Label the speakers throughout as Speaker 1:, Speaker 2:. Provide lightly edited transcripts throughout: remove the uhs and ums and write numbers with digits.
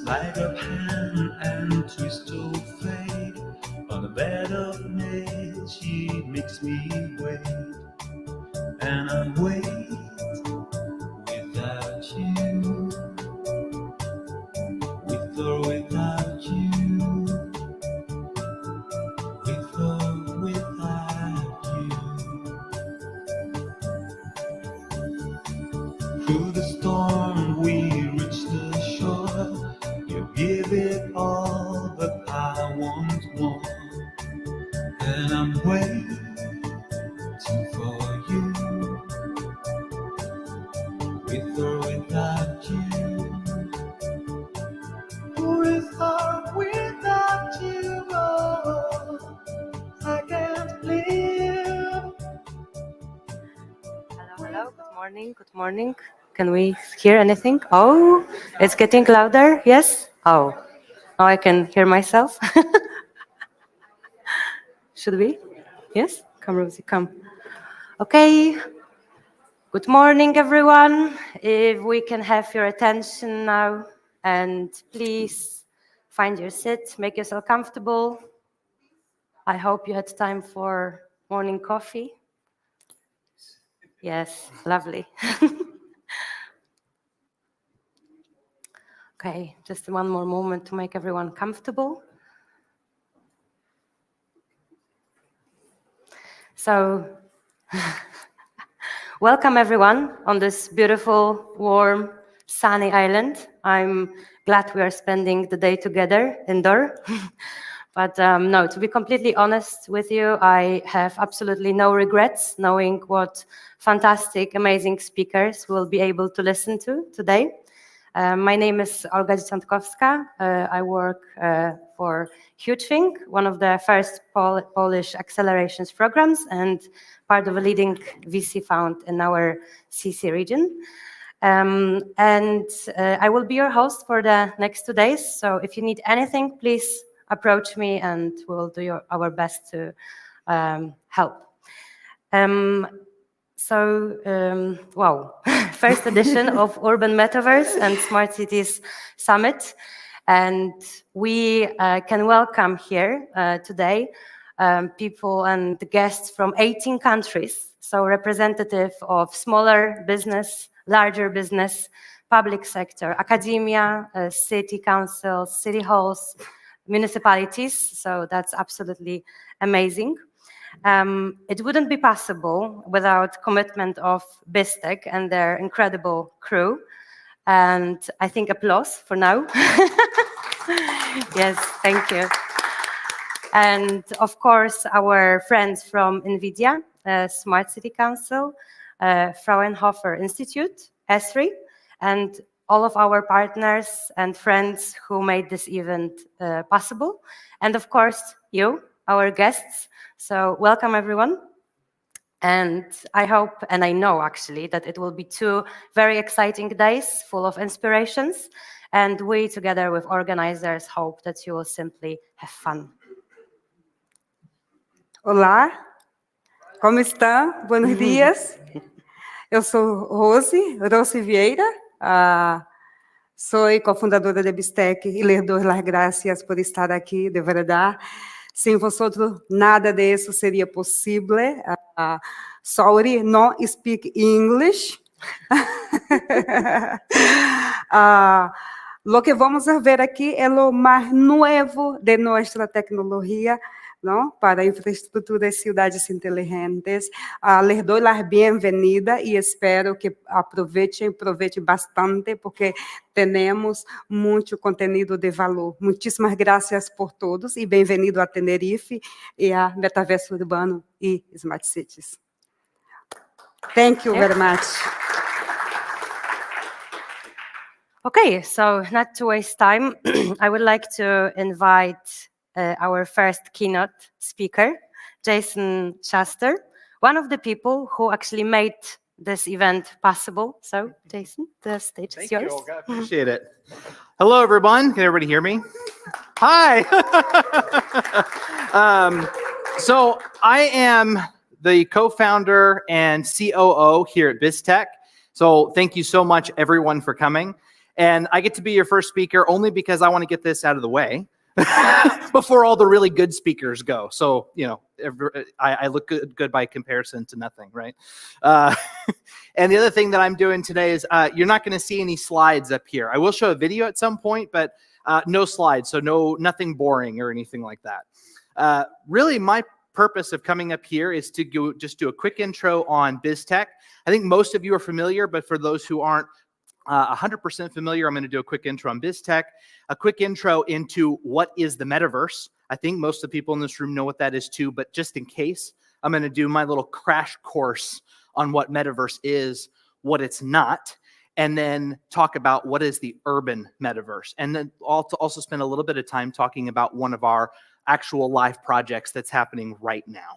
Speaker 1: Sleight of hand and twist of fate. On a bed of nails, she makes me wait. And I'm wait without you. With or without you. With or without you. Through the storm we reach the shore. You give it all, but I want more. And I'm waiting for you. With or without you. With or without you. Oh, I can't live.
Speaker 2: Hello, good morning, good morning. Can we hear anything? Oh, it's getting louder, yes? Oh, now I can hear myself. Should we? Yes? Come, Rosie, come. Okay, good morning, everyone. If we can have your attention now, and please find your seat, make yourself comfortable. I hope you had time for morning coffee. Yes, lovely. Okay, just one more moment to make everyone comfortable. So, welcome everyone on this beautiful, warm, sunny island. I'm glad we are spending the day together indoor. But no, to be completely honest with you, I have absolutely no regrets knowing what fantastic, amazing speakers we'll be able to listen to today. My name is Olga Dzieciątkowska. I work for HugeThink, one of the first Polish accelerations programs and part of a leading VC fund in our CC region. I will be your host for the next 2 days. So if you need anything, please approach me and we'll do our best to help. Wow, first edition of Urban Metaverse and Smart Cities Summit. And we can welcome here today people and guests from 18 countries. So representative of smaller business, larger business, public sector, academia, city councils, city halls, municipalities. So that's absolutely amazing. It wouldn't be possible without commitment of BizzTech and their incredible crew. And I think applause for now. Yes, thank you. And of course, our friends from NVIDIA, Smart City Council, Fraunhofer Institute, ESRI, and all of our partners and friends who made this event possible. And of course, you, our guests. So welcome, everyone. And I hope, and I know actually, that it will be 2 very exciting days full of inspirations. And we, together with organizers, hope that you will simply have fun.
Speaker 3: Olá, como estão? Buenos dias. Eu sou Rose Vieira, sou cofundadora de BizzTech e les doy las gracias por estar aqui, de verdade. Sem vosotros, nada de isso seria possível. Sorry, no speak English. Lo que vamos a ver aqui é lo mais novo de nossa tecnologia, ¿no? Para infraestrutura de cidades inteligentes. Les doy la bienvenida e espero que aproveitem bastante, porque temos muito conteúdo de valor. Muitíssimas graças por todos e bem-vindo a Tenerife e a Metaverse Urbano e Smart Cities. Thank you very much.
Speaker 2: Okay, so not to waste time, I would like to invite our first keynote speaker, Jason Shuster, one of the people who actually made this event possible. So, Jason, the stage is yours.
Speaker 4: Thank you, Olga. I appreciate it. Hello, everyone. Can everybody hear me? Hi. So I am the co-founder and COO here at BizzTech. So thank you so much, everyone, for coming. And I get to be your first speaker only because I want to get this out of the way before all the really good speakers go. So, you know, I look good by comparison to nothing, right? And the other thing that I'm doing today is you're not going to see any slides up here. I will show a video at some point, but no slides, so nothing boring or anything like that. Really, my purpose of coming up here is to just do a quick intro on BizzTech. I think most of you are familiar, but for those who aren't 100% familiar, I'm going to do a quick intro on BizzTech, a quick intro into what is the Metaverse. I think most of the people in this room know what that is too, but just in case, I'm going to do my little crash course on what Metaverse is, what it's not, and then talk about what is the urban Metaverse. And then also spend a little bit of time talking about one of our actual live projects that's happening right now.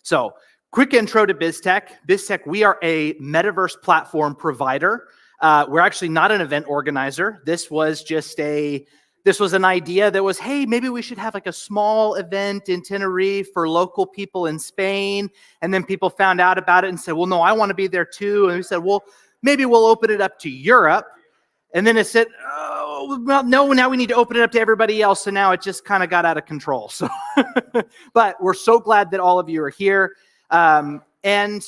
Speaker 4: So, quick intro to BizzTech. BizzTech, we are a Metaverse platform provider. We're actually not an event organizer. This was an idea that was, hey, maybe we should have like a small event in Tenerife for local people in Spain. And then people found out about it and said, well, no, I want to be there too. And we said, well, maybe we'll open it up to Europe. And then it said, oh, well, no, now we need to open it up to everybody else. So now it just kind of got out of control. So, but we're so glad that all of you are here. And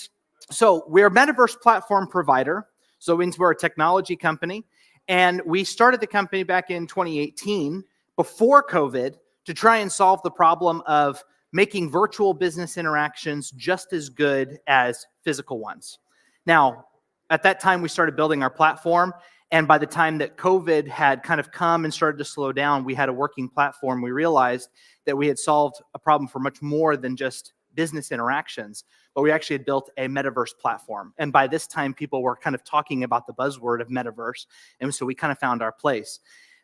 Speaker 4: so we're a Metaverse platform provider. So we're a technology company. And we started the company back in 2018, before COVID, to try and solve the problem of making virtual business interactions just as good as physical ones. Now, at that time, we started building our platform. And by the time that COVID had kind of come and started to slow down, we had a working platform. We realized that we had solved a problem for much more than just business interactions, but we actually had built a Metaverse platform. And by this time, people were kind of talking about the buzzword of Metaverse. And so we kind of found our place.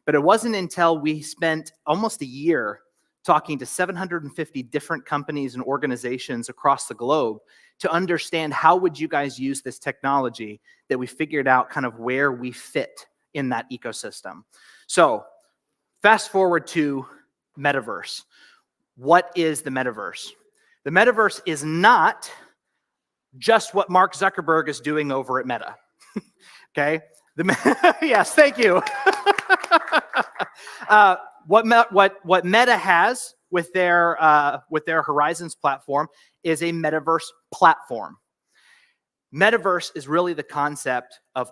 Speaker 4: But it wasn't until we spent almost a year talking to 750 different companies and organizations across the globe to understand how would you guys use this technology that we figured out kind of where we fit in that ecosystem. So fast forward to Metaverse. What is the Metaverse? The Metaverse is not just what Mark Zuckerberg is doing over at Meta. Okay? Yes, thank you. What Meta has with their Horizons platform is a Metaverse platform. Metaverse is really the concept of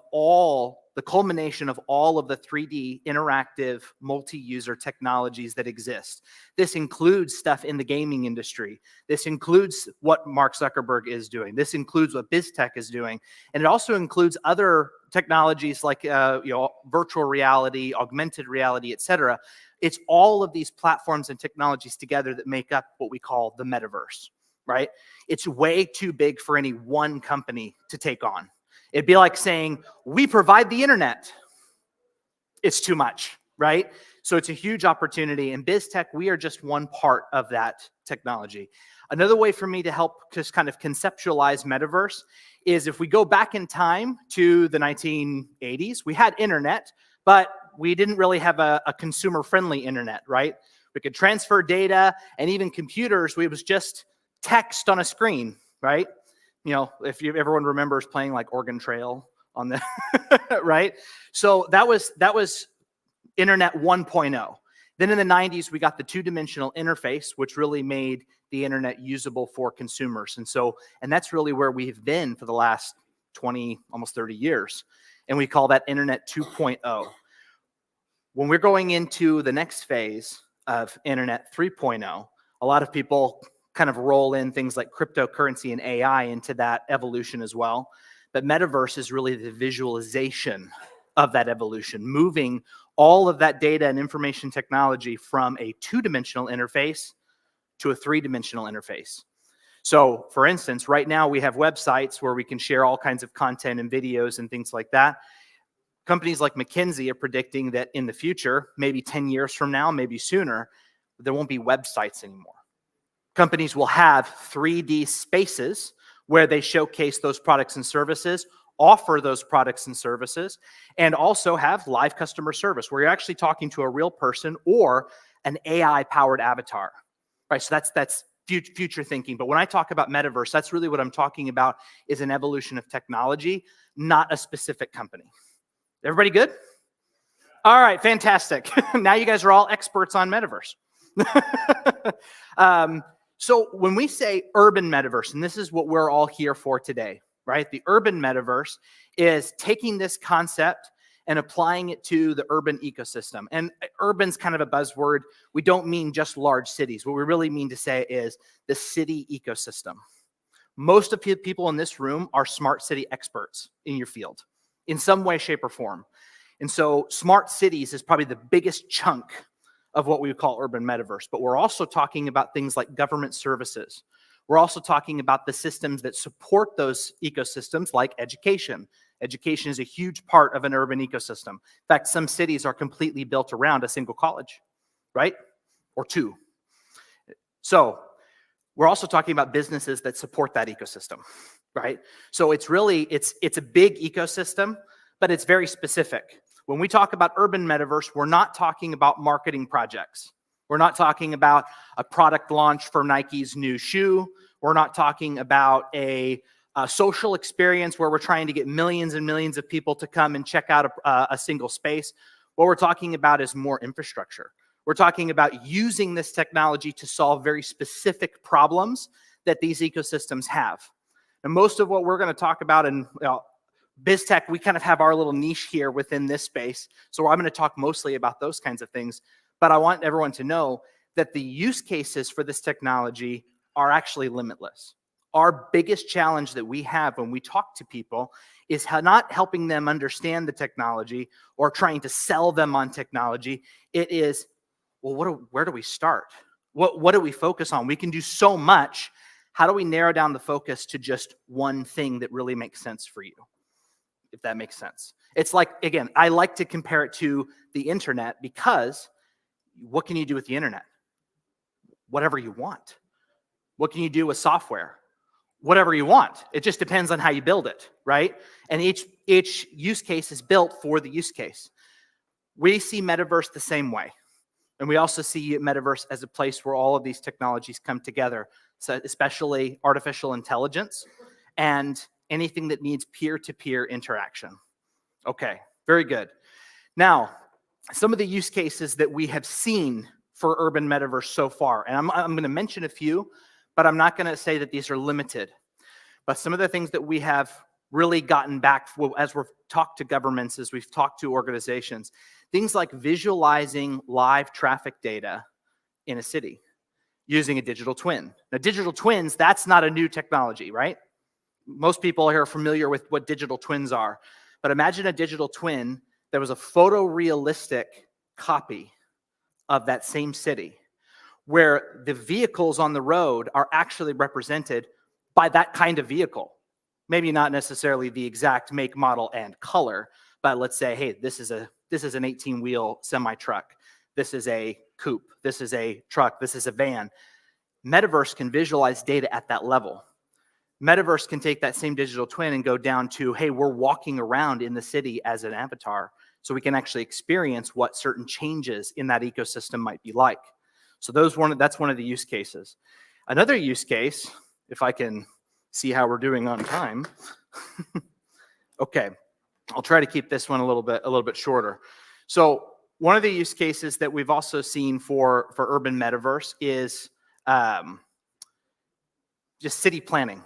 Speaker 4: the culmination of all of the 3D interactive multi-user technologies that exist. This includes stuff in the gaming industry. This includes what Mark Zuckerberg is doing. This includes what BizzTech is doing. And it also includes other technologies like virtual reality, augmented reality, etc. It's all of these platforms and technologies together that make up what we call the Metaverse, right? It's way too big for any one company to take on. It'd be like saying, we provide the internet. It's too much, right? So it's a huge opportunity. And BizzTech, we are just one part of that technology. Another way for me to help just kind of conceptualize Metaverse is if we go back in time to the 1980s, we had internet, but we didn't really have a consumer-friendly internet, right? We could transfer data, and even computers, it was just text on a screen, right? You know, if everyone remembers playing like Oregon Trail on the, right? So that was Internet 1.0. Then in the 90s, we got the two-dimensional interface, which really made the internet usable for consumers. And that's really where we've been for the last 20, almost 30 years. And we call that Internet 2.0. When we're going into the next phase of Internet 3.0, a lot of people kind of roll in things like cryptocurrency and AI into that evolution as well. But Metaverse is really the visualization of that evolution, moving all of that data and information technology from a two-dimensional interface to a three-dimensional interface. So, for instance, right now we have websites where we can share all kinds of content and videos and things like that. Companies like McKinsey are predicting that in the future, maybe 10 years from now, maybe sooner, there won't be websites anymore. Companies will have 3D spaces where they showcase those products and services, offer those products and services, and also have live customer service where you're actually talking to a real person or an AI-powered avatar, right? So that's future thinking. But when I talk about Metaverse, that's really what I'm talking about is an evolution of technology, not a specific company. Everybody good? All right, fantastic. Now you guys are all experts on Metaverse. So when we say urban Metaverse, and this is what we're all here for today, right? The urban Metaverse is taking this concept and applying it to the urban ecosystem. And urban's kind of a buzzword. We don't mean just large cities. What we really mean to say is the city ecosystem. Most of the people in this room are smart city experts in your field in some way, shape, or form. And so smart cities is probably the biggest chunk of what we would call urban metaverse. But we're also talking about things like government services. We're also talking about the systems that support those ecosystems, like education. Education is a huge part of an urban ecosystem. In fact, some cities are completely built around a single college, right? Or two. So we're also talking about businesses that support that ecosystem, right? So it's really, it's a big ecosystem, but it's very specific. When we talk about urban metaverse, we're not talking about marketing projects. We're not talking about a product launch for Nike's new shoe. We're not talking about a social experience where we're trying to get millions and millions of people to come and check out a single space. What we're talking about is more infrastructure. We're talking about using this technology to solve very specific problems that these ecosystems have. And most of what we're going to talk about in BizzTech, we kind of have our little niche here within this space. So I'm going to talk mostly about those kinds of things. But I want everyone to know that the use cases for this technology are actually limitless. Our biggest challenge that we have when we talk to people is not helping them understand the technology or trying to sell them on technology. It is, well, where do we start? What do we focus on? We can do so much. How do we narrow down the focus to just one thing that really makes sense for you? If that makes sense. It's like, again, I like to compare it to the internet because what can you do with the internet? Whatever you want. What can you do with software? Whatever you want. It just depends on how you build it, right? And each use case is built for the use case. We see Metaverse the same way. And we also see Metaverse as a place where all of these technologies come together, so especially artificial intelligence and anything that needs peer-to-peer interaction. Okay, very good. Now, some of the use cases that we have seen for urban metaverse so far, and I'm going to mention a few, but I'm not going to say that these are limited. But some of the things that we have really gotten back as we've talked to governments, as we've talked to organizations, things like visualizing live traffic data in a city using a digital twin. Now, digital twins, that's not a new technology, right? Most people here are familiar with what digital twins are. But imagine a digital twin that was a photorealistic copy of that same city, where the vehicles on the road are actually represented by that kind of vehicle. Maybe not necessarily the exact make, model, and color, but let's say, hey, this is an 18-wheel semi-truck. This is a coupe. This is a truck. This is a van. Metaverse can visualize data at that level. Metaverse can take that same digital twin and go down to, hey, we're walking around in the city as an avatar, so we can actually experience what certain changes in that ecosystem might be like. So that's one of the use cases. Another use case, if I can see how we're doing on time. Okay, I'll try to keep this one a little bit shorter. So one of the use cases that we've also seen for urban metaverse is just city planning.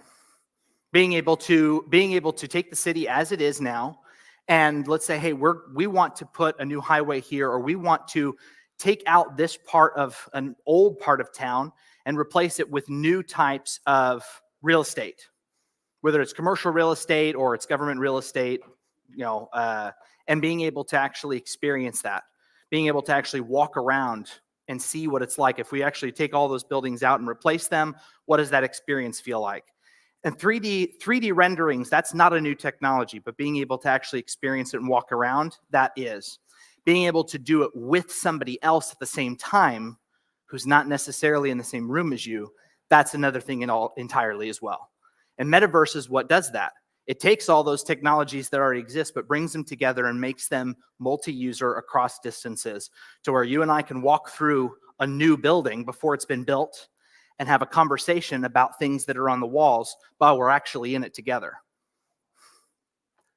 Speaker 4: Being able to take the city as it is now, and let's say, hey, we want to put a new highway here, or we want to take out this part of an old part of town and replace it with new types of real estate, whether it's commercial real estate or it's government real estate, and being able to actually experience that, being able to actually walk around and see what it's like. If we actually take all those buildings out and replace them, what does that experience feel like? And 3D renderings, that's not a new technology, but being able to actually experience it and walk around, that is. Being able to do it with somebody else at the same time, who's not necessarily in the same room as you, that's another thing entirely as well. And Metaverse is what does that. It takes all those technologies that already exist, but brings them together and makes them multi-user across distances, to where you and I can walk through a new building before it's been built and have a conversation about things that are on the walls while we're actually in it together.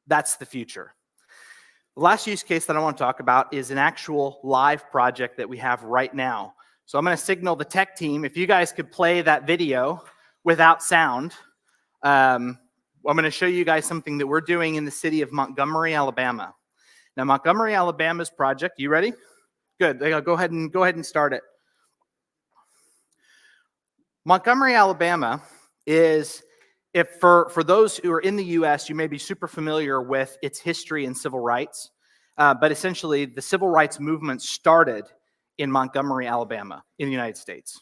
Speaker 4: That's the future. The last use case that I want to talk about is an actual live project that we have right now. So I'm going to signal the tech team. If you guys could play that video without sound, I'm going to show you guys something that we're doing in the city of Montgomery, Alabama. Now, Montgomery, Alabama's project, you ready? Good. Go ahead and start it. Montgomery, Alabama is, if for those who are in the US, you may be super familiar with its history and civil rights, but essentially the civil rights movement started in Montgomery, Alabama in the United States.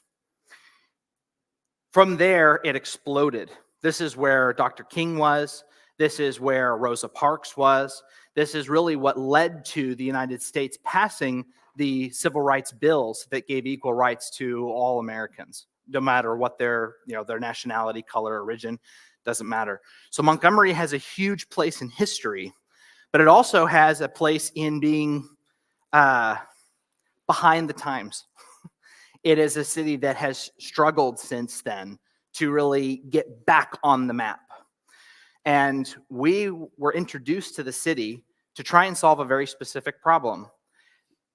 Speaker 4: From there, it exploded. This is where Dr. King was. This is where Rosa Parks was. This is really what led to the United States passing the civil rights bills that gave equal rights to all Americans, no matter what their nationality, color, origin, doesn't matter. So Montgomery has a huge place in history, but it also has a place in being behind the times. It is a city that has struggled since then to really get back on the map. And we were introduced to the city to try and solve a very specific problem.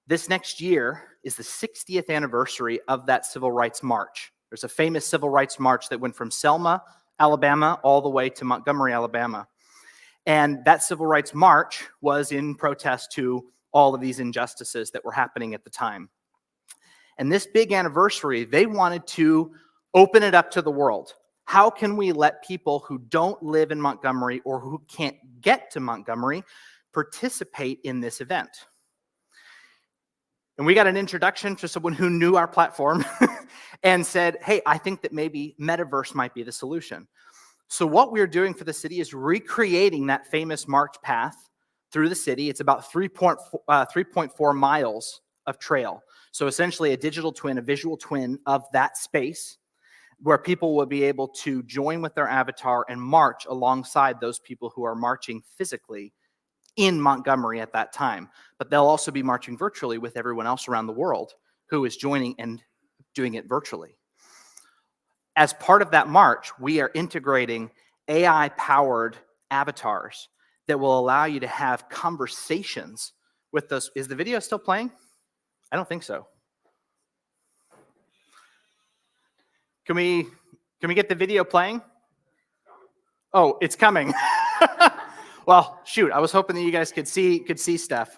Speaker 4: This next year is the 60th anniversary of that civil rights march. There's a famous civil rights march that went from Selma, Alabama, all the way to Montgomery, Alabama. And that civil rights march was in protest to all of these injustices that were happening at the time. And this big anniversary, they wanted to open it up to the world. How can we let people who don't live in Montgomery or who can't get to Montgomery participate in this event? And we got an introduction to someone who knew our platform and said, hey, I think that maybe Metaverse might be the solution. So what we're doing for the city is recreating that famous march path through the city. It's about 3.4 miles of trail. So essentially a digital twin, a visual twin of that space where people will be able to join with their avatar and march alongside those people who are marching physically in Montgomery at that time. But they'll also be marching virtually with everyone else around the world who is joining and doing it virtually. As part of that march, we are integrating AI-powered avatars that will allow you to have conversations with those. Is the video still playing? I don't think so. Can we get the video playing? Oh, it's coming. Well, shoot, I was hoping that you guys could see stuff.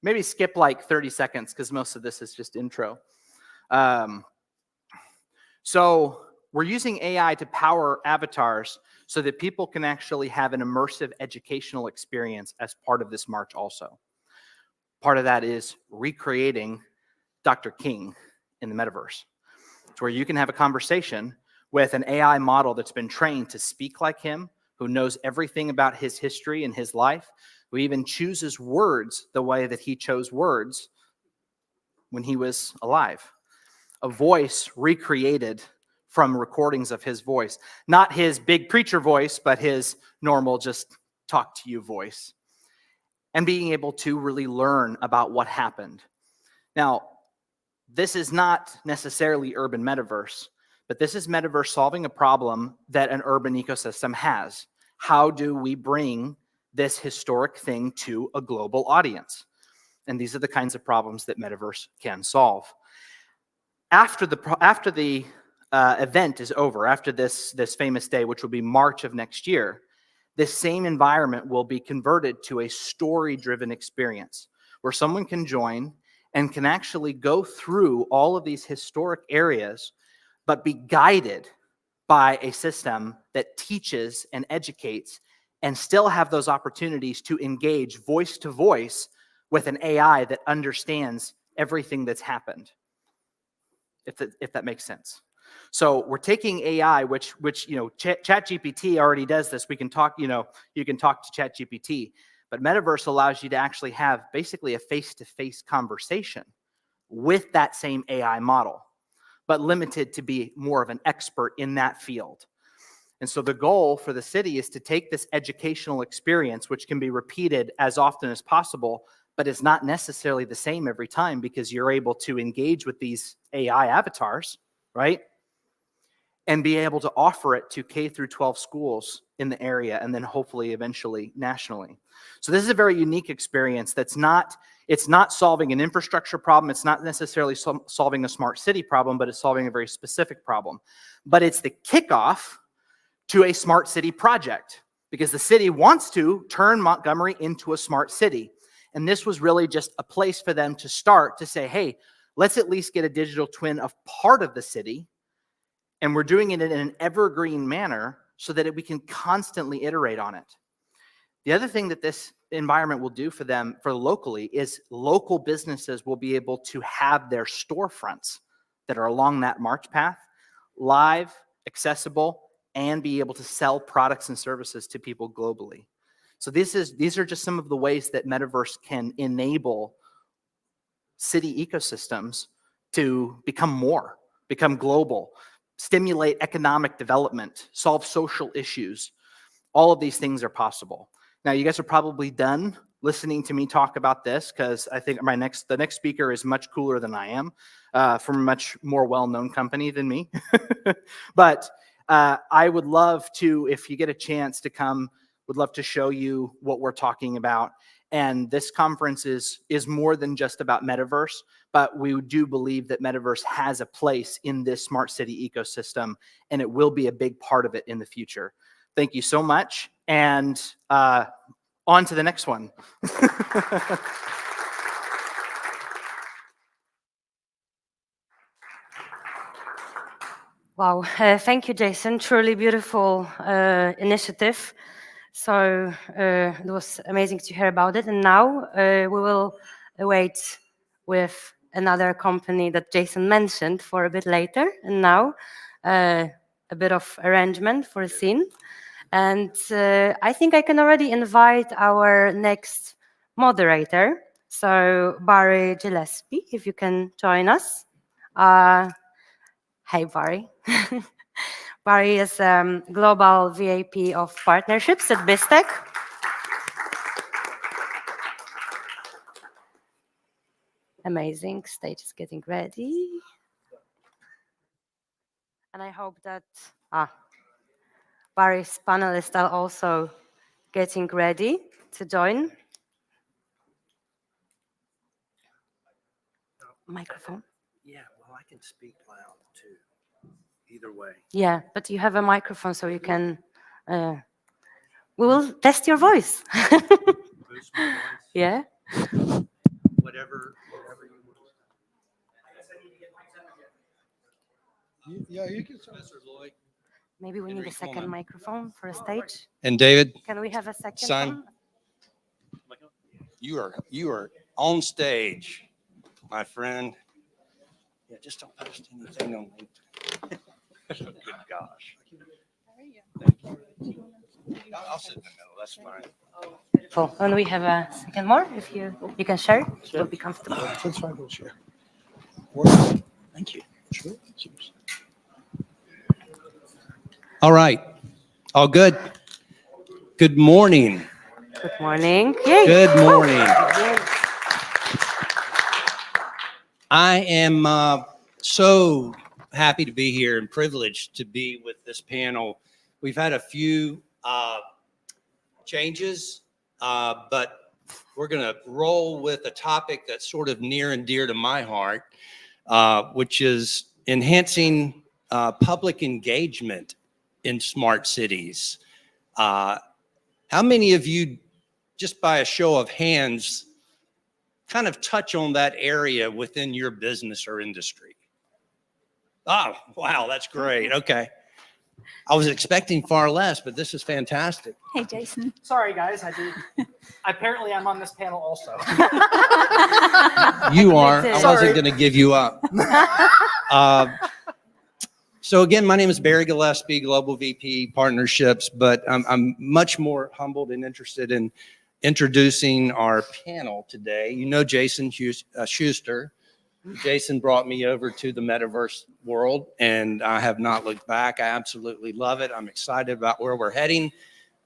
Speaker 4: Maybe skip like 30 seconds because most of this is just intro. So we're using AI to power avatars so that people can actually have an immersive educational experience as part of this march also. Part of that is recreating Dr. King in the metaverse. It's where you can have a conversation with an AI model that's been trained to speak like him, who knows everything about his history and his life, who even chooses words the way that he chose words when he was alive. A voice recreated from recordings of his voice. Not his big preacher voice, but his normal just talk to you voice. And being able to really learn about what happened. Now, this is not necessarily urban metaverse, but this is metaverse solving a problem that an urban ecosystem has. How do we bring this historic thing to a global audience? And these are the kinds of problems that metaverse can solve. After the event is over, after this famous day, which will be March of next year, this same environment will be converted to a story-driven experience where someone can join and can actually go through all of these historic areas, but be guided by a system that teaches and educates and still have those opportunities to engage voice to voice with an AI that understands everything that's happened, if that makes sense. So we're taking AI, which ChatGPT already does this. We can talk, you can talk to ChatGPT, but Metaverse allows you to actually have basically a face-to-face conversation with that same AI model, but limited to be more of an expert in that field. And so the goal for the city is to take this educational experience, which can be repeated as often as possible, but it's not necessarily the same every time because you're able to engage with these AI avatars, right? and be able to offer it to K through 12 schools in the area, and then hopefully eventually nationally. So this is a very unique experience it's not solving an infrastructure problem. It's not necessarily solving a smart city problem, but it's solving a very specific problem. But it's the kickoff to a smart city project, because the city wants to turn Montgomery into a smart city. And this was really just a place for them to start to say, hey, let's at least get a digital twin of part of the city. And we're doing it in an evergreen manner so that we can constantly iterate on it. The other thing that this environment will do for them, for locally, is local businesses will be able to have their storefronts that are along that march path live, accessible, and be able to sell products and services to people globally. So these are just some of the ways that Metaverse can enable city ecosystems to become global, stimulate economic development, solve social issues. All of these things are possible. Now, you guys are probably done listening to me talk about this, because I think the next speaker is much cooler than I am, from a much more well-known company than me. But I would love to, if you get a chance to come, would love to show you what we're talking about. And this conference is more than just about Metaverse, but we do believe that Metaverse has a place in this smart city ecosystem, and it will be a big part of it in the future. Thank you so much, and on to the next one.
Speaker 2: Wow, thank you, Jason. Truly beautiful initiative. So it was amazing to hear about it. And now we will wait with another company that Jason mentioned for a bit later. And now a bit of arrangement for a scene. And I think I can already invite our next moderator. So Barry Gillespie, if you can join us. Hey, Barry. Barry is Global VP of Partnerships at BizzTech. Amazing. Stage is getting ready. And I hope that Barry's panelists are also getting ready to join. Microphone?
Speaker 5: Yeah, well, I can speak loud too. Either way.
Speaker 2: Yeah, but you have a microphone, so you can. We will test your voice.
Speaker 5: Boost my voice.
Speaker 2: Yeah.
Speaker 5: Whatever you want. Yeah, you can. Professor Lloyd.
Speaker 2: Maybe we need a second microphone for a stage.
Speaker 6: And David,
Speaker 2: Can we have a second
Speaker 6: son,
Speaker 2: one?
Speaker 6: you are on stage, my friend. Yeah, just don't post anything on me. Good gosh. Thank you. I'll sit in the middle. That's fine.
Speaker 2: Cool. And we have a second more. If you can share, you'll be comfortable.
Speaker 5: That's fine. We'll share.
Speaker 6: Thank you. Sure. All right. All good. Good morning.
Speaker 2: Good morning. Yay.
Speaker 6: Good morning. I am so happy to be here and privileged to be with this panel. We've had a few changes, but we're going to roll with a topic that's sort of near and dear to my heart, which is enhancing public engagement in smart cities. How many of you, just by a show of hands, kind of touch on that area within your business or industry? Oh, wow, that's great. Okay. I was expecting far less, but this is fantastic.
Speaker 7: Hey, Jason.
Speaker 4: Sorry, guys. Apparently, I'm on this panel also.
Speaker 6: You are. I
Speaker 2: Sorry.
Speaker 6: wasn't going to give you up. So again, my name is Barry Gillespie, Global VP Partnerships, but I'm much more humbled and interested in introducing our panel today. You know Jason Schuster. Jason brought me over to the Metaverse world, and I have not looked back. I absolutely love it. I'm excited about where we're heading,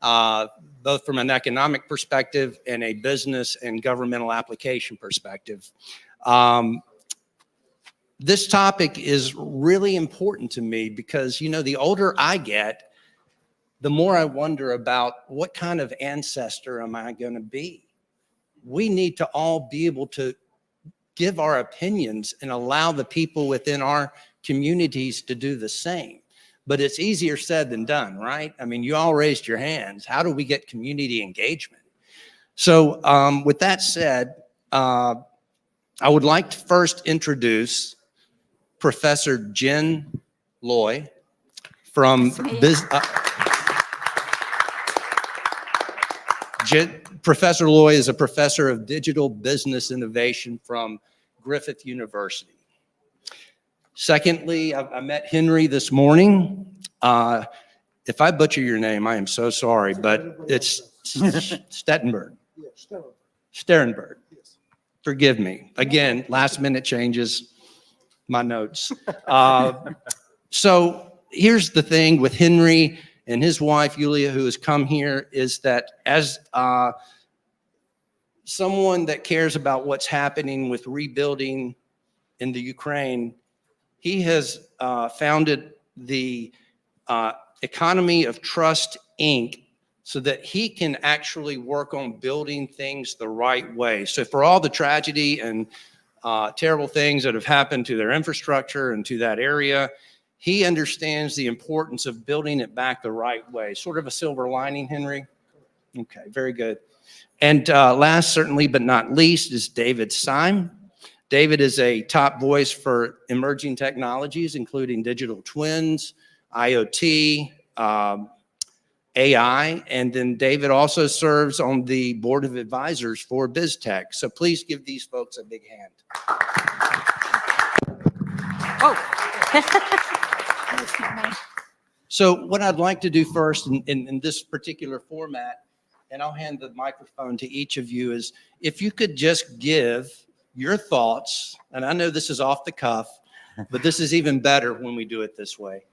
Speaker 6: both from an economic perspective and a business and governmental application perspective. this topic is really important to me because, you know, the older I get, the more I wonder about what kind of ancestor am I going to be? We need to all be able to give our opinions and allow the people within our communities to do the same. But it's easier said than done, right? I mean, you all raised your hands. How do we get community engagement? So with that said, I would like to first introduce Professor Jen Loy from Professor Loy is a professor of digital business innovation from Griffith University. Secondly, I met Henry this morning. If I butcher your name, I am so sorry, but it's Stettenberg. Sterenberg. Forgive me. Again, last minute changes, my notes. So here's the thing with Henry and his wife, Yulia, who has come here, is that as someone that cares about what's happening with rebuilding in the Ukraine, he has founded the Economy of Trust, Inc., so that he can actually work on building things the right way. So for all the tragedy and terrible things that have happened to their infrastructure and to that area, he understands the importance of building it back the right way. Sort of a silver lining, Henry? Okay, very good. And last, certainly but not least, is David Syme. David is a top voice for emerging technologies, including digital twins, IoT, AI, and then David also serves on the board of advisors for BizzTech. So please give these folks a big hand. So what I'd like to do first in this particular format, and I'll hand the microphone to each of you, is if you could just give your thoughts, and I know this is off the cuff, but this is even better when we do it this way.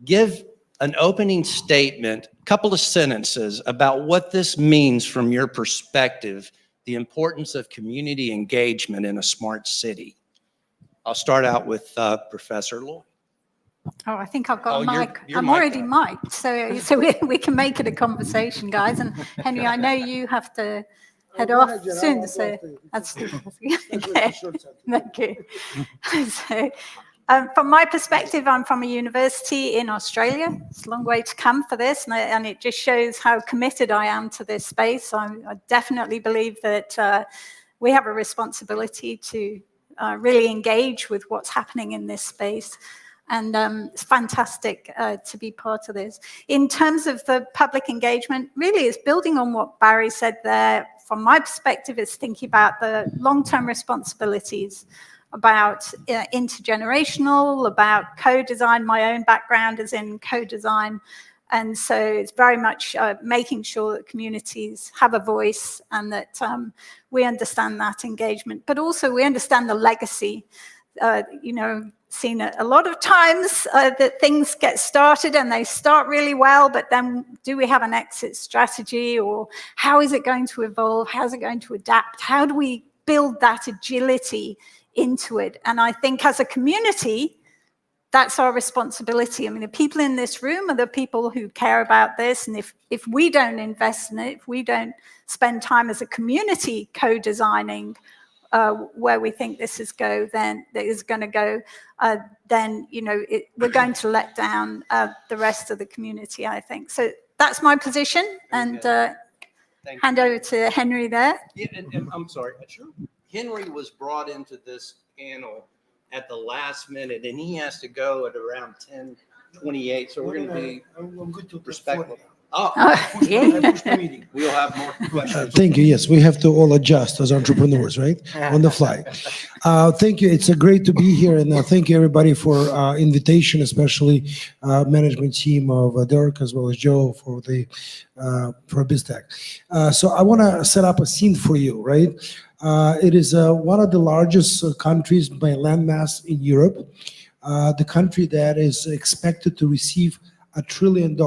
Speaker 6: Give an opening statement, a couple of sentences about what this means from your perspective, the importance of community engagement in a smart city. I'll start out with Professor Loy.
Speaker 7: Oh, I think I've got a mic.
Speaker 6: You're
Speaker 7: I'm already mic'd, so we can make it a conversation, guys. And Henry, I know you have to head off soon, so that's okay. Thank you. So, from my perspective, I'm from a university in Australia. It's a long way to come for this, and it just shows how committed I am to this space. I definitely believe that we have a responsibility to really engage with what's happening in this space. And it's fantastic to be part of this. In terms of the public engagement, really it's building on what Barry said there. From my perspective, it's thinking about the long-term responsibilities, about intergenerational, about co-design. My own background is in co-design. And so it's very much making sure that communities have a voice and that we understand that engagement, but also we understand the legacy. Seen a lot of times that things get started and they start really well, but then do we have an exit strategy, or how is it going to evolve? How's it going to adapt? How do we build that agility into it? And I think as a community, that's our responsibility. I mean, the people in this room are the people who care about this. And if we don't invest in it, if we don't spend time as a community co-designing where we think this is going to go, then we're going to let down the rest of the community, I think. So that's my position, and hand over to Henry there.
Speaker 6: Yeah, and I'm sorry, sure. Henry was brought into this panel at the last minute, and he has to go at around 10:28. So we're going to be respectful. We'll have more questions.
Speaker 8: Thank you. Yes, we have to all adjust as entrepreneurs, right? On the fly. Thank you. It's great to be here, and thank you everybody for invitation, especially management team of Dirk as well as Joe for BizzTech. So I want to set up a scene for you, right? It is one of the largest countries by landmass in Europe. The country that is expected to receive $1 trillion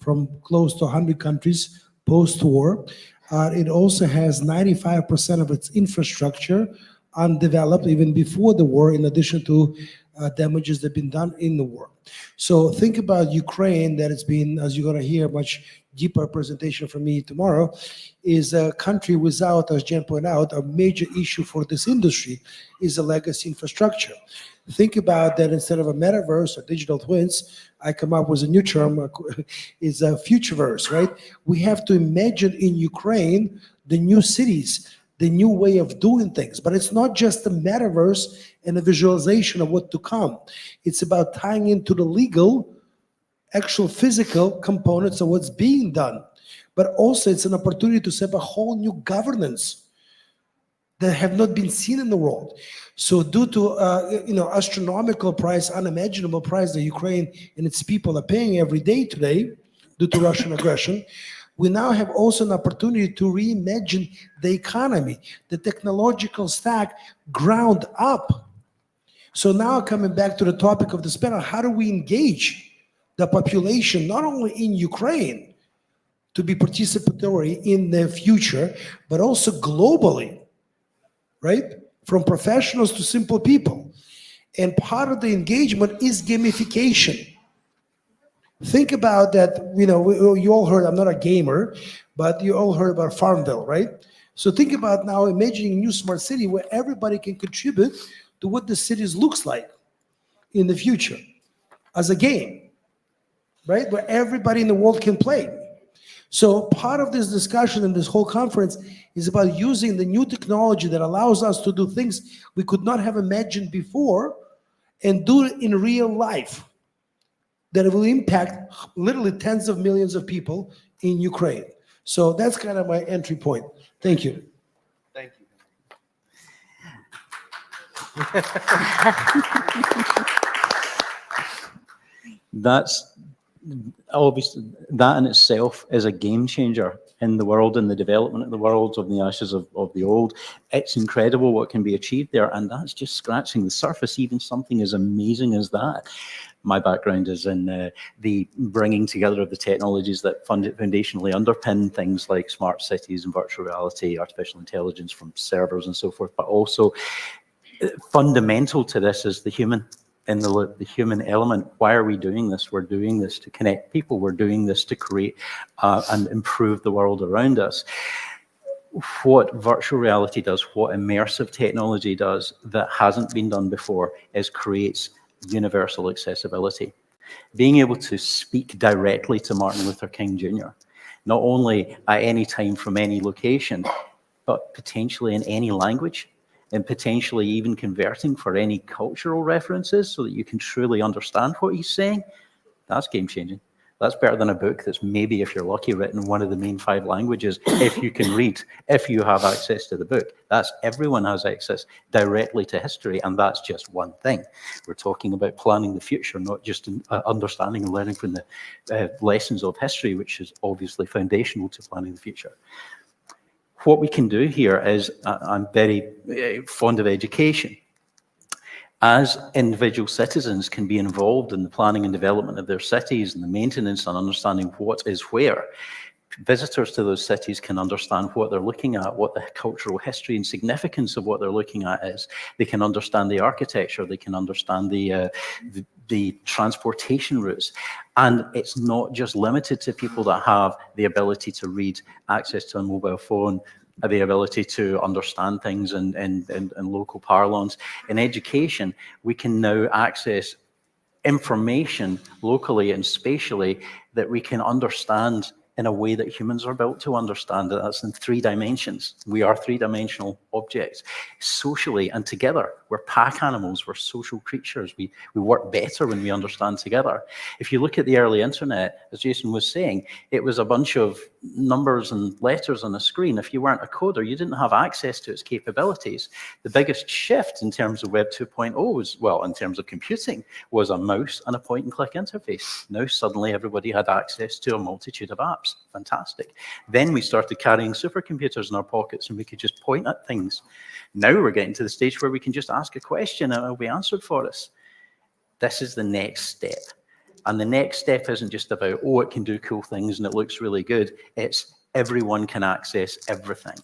Speaker 8: from close to 100 countries post-war. It also has 95% of its infrastructure undeveloped even before the war, in addition to damages that have been done in the war. So think about Ukraine, that it's been, as you're going to hear much deeper presentation from me tomorrow, is a country without, as Jen pointed out, a major issue for this industry is a legacy infrastructure. Think about that instead of a metaverse or digital twins, I come up with a new term, is a futureverse, right? We have to imagine in Ukraine the new cities, the new way of doing things. But it's not just the metaverse and the visualization of what to come. It's about tying into the legal, actual physical components of what's being done. But also it's an opportunity to set up a whole new governance that have not been seen in the world. So due to astronomical price, unimaginable price that Ukraine and its people are paying every day today due to Russian aggression, we now have also an opportunity to reimagine the economy, the technological stack ground up. So now coming back to the topic of this panel, how do we engage the population, not only in Ukraine, to be participatory in the future, but also globally, right? From professionals to simple people. And part of the engagement is gamification. Think about that, you all heard, I'm not a gamer, but you all heard about Farmville, right? So think about now imagining a new smart city where everybody can contribute to what the cities looks like in the future as a game, right? Where everybody in the world can play. So part of this discussion and this whole conference is about using the new technology that allows us to do things we could not have imagined before and do it in real life, that it will impact literally tens of millions of people in Ukraine. So that's kind of my entry point. Thank you.
Speaker 4: Thank you.
Speaker 9: That's obviously, that in itself is a game changer in the world, in the development of the world, of the ashes of the old. It's incredible what can be achieved there, and that's just scratching the surface, even something as amazing as that. My background is in the bringing together of the technologies that foundationally underpin things like smart cities and virtual reality, artificial intelligence from servers and so forth, but also fundamental to this is the human. In the human element. Why are we doing this? We're doing this to connect people. We're doing this to create and improve the world around us. What virtual reality does, what immersive technology does that hasn't been done before, is creates universal accessibility. Being able to speak directly to Martin Luther King Jr., not only at any time from any location, but potentially in any language, and potentially even converting for any cultural references so that you can truly understand what he's saying, that's game-changing. That's better than a book that's maybe, if you're lucky, written in one of the main 5 languages, if you can read, if you have access to the book. That's everyone has access directly to history, and that's just one thing. We're talking about planning the future, not just understanding and learning from the lessons of history, which is obviously foundational to planning the future. What we can do here is, I'm very fond of education. As individual citizens can be involved in the planning and development of their cities and the maintenance and understanding what is where, visitors to those cities can understand what they're looking at, what the cultural history and significance of what they're looking at is. They can understand the architecture, they can understand the transportation routes. And it's not just limited to people that have the ability to read, access to a mobile phone, the ability to understand things in local parlance. In education, we can now access information locally and spatially that we can understand in a way that humans are built to understand. That's in 3 dimensions. We are 3-dimensional objects. Socially and together, we're pack animals, we're social creatures. We work better when we understand together. If you look at the early internet, as Jason was saying, it was a bunch of numbers and letters on a screen. If you weren't a coder, you didn't have access to its capabilities. The biggest shift in terms of Web 2.0 was, well, in terms of computing, was a mouse and a point-and-click interface. Now suddenly everybody had access to a multitude of apps. Fantastic. Then we started carrying supercomputers in our pockets and we could just point at things. Now we're getting to the stage where we can just ask a question and it'll be answered for us. This is the next step. And the next step isn't just about, oh, it can do cool things and it looks really good. It's everyone can access everything.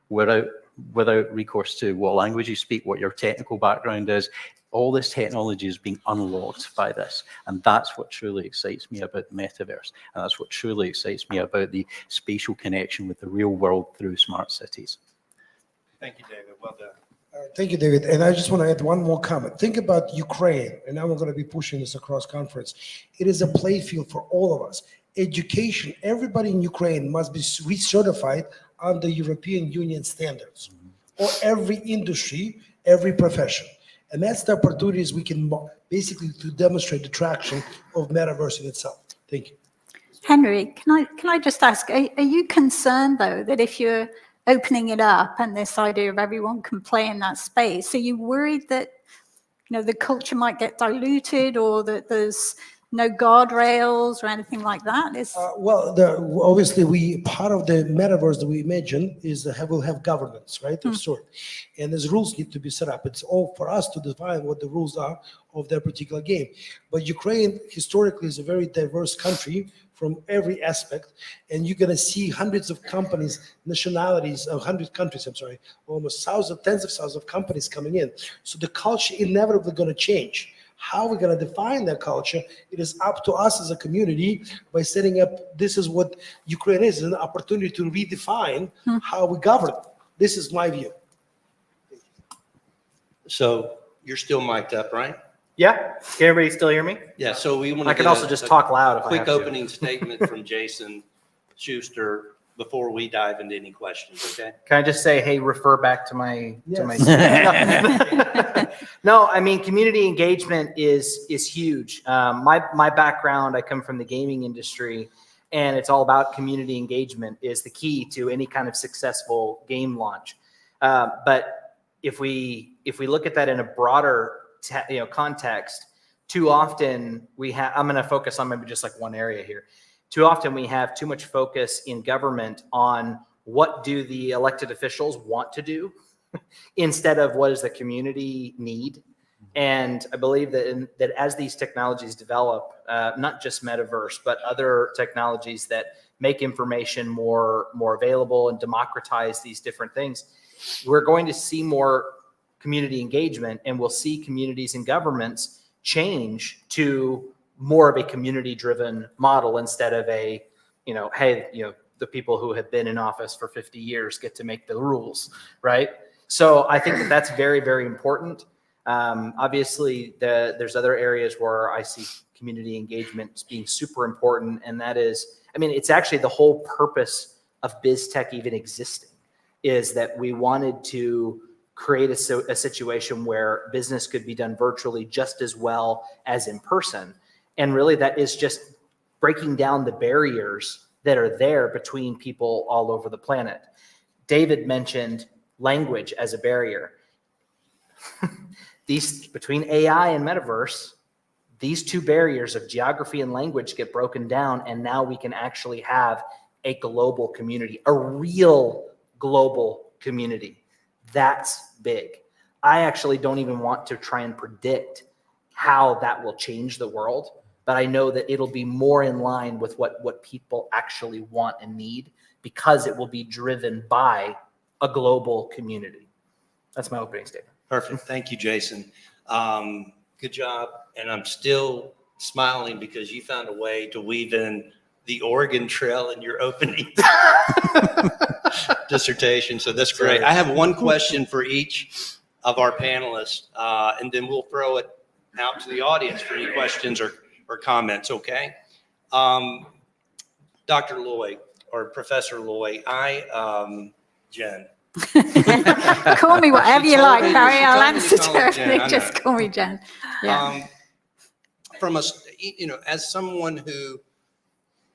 Speaker 9: We're out without recourse to what language you speak, what your technical background is. All this technology is being unlocked by this. And that's what truly excites me about the metaverse. And that's what truly excites me about the spatial connection with the real world through smart cities.
Speaker 6: Thank you, David. Well done.
Speaker 8: Thank you, David. And I just want to add one more comment. Think about Ukraine, and now we're going to be pushing this across conference. It is a playfield for all of us. Education, everybody in Ukraine must be recertified under European Union standards, or every industry, every profession. And that's the opportunities we can basically to demonstrate the traction of metaverse in itself. Thank you.
Speaker 7: Henry, can I just ask, are you concerned though that if you're opening it up and this idea of everyone can play in that space, are you worried that the culture might get diluted, or that there's no guardrails or anything like that?
Speaker 8: Obviously, part of the metaverse that we imagine is that we'll have governance, right, of sort. And these rules need to be set up. It's all for us to define what the rules are of that particular game. But Ukraine historically is a very diverse country from every aspect, and you're going to see hundreds of companies, nationalities, 100 countries, almost thousands, tens of thousands of companies coming in. So the culture inevitably going to change. How we're going to define that culture, it is up to us as a community by setting up, this is what Ukraine is, an opportunity to redefine how we govern. This is my view.
Speaker 6: So you're still mic'd up, right?
Speaker 4: Yeah, can everybody still hear me?
Speaker 6: Yeah, so we want to
Speaker 4: I can also just talk loud if I
Speaker 6: quick
Speaker 4: have to.
Speaker 6: opening statement from Jason Schuster before we dive into any questions, okay?
Speaker 4: Can I just say, hey, refer back to my
Speaker 8: Yes.
Speaker 4: No, I mean, community engagement is huge. My background, I come from the gaming industry, and it's all about community engagement is the key to any kind of successful game launch. But if we look at that in a broader context, too often I'm going to focus on maybe just like one area here. Too often we have too much focus in government on what do the elected officials want to do instead of what does the community need. And I believe that as these technologies develop, not just metaverse, but other technologies that make information more available and democratize these different things, we're going to see more community engagement, and we'll see communities and governments change to more of a community-driven model instead of a, the people who have been in office for 50 years get to make the rules, right? So I think that that's very, very important. Obviously, there's other areas where I see community engagement being super important, and that is, it's actually the whole purpose of BizzTech even existing, is that we wanted to create a situation where business could be done virtually just as well as in person. And really that is just breaking down the barriers that are there between people all over the planet. David mentioned language as a barrier. Between AI and metaverse, these two barriers of geography and language get broken down, and now we can actually have a global community, a real global community. That's big. I actually don't even want to try and predict how that will change the world, but I know that it'll be more in line with what people actually want and need, because it will be driven by a global community. That's my opening statement.
Speaker 6: Perfect. Thank you, Jason. Good job. And I'm still smiling because you found a way to weave in the Oregon Trail in your opening dissertation. So that's great. I have one question for each of our panelists, and then we'll throw it out to the audience for any questions or comments, okay? Dr. Loy, or Professor Loy, Jen.
Speaker 7: Call me whatever you like, Barry. I'll answer
Speaker 6: to her.
Speaker 7: to just call me Jen. Yeah.
Speaker 6: As someone who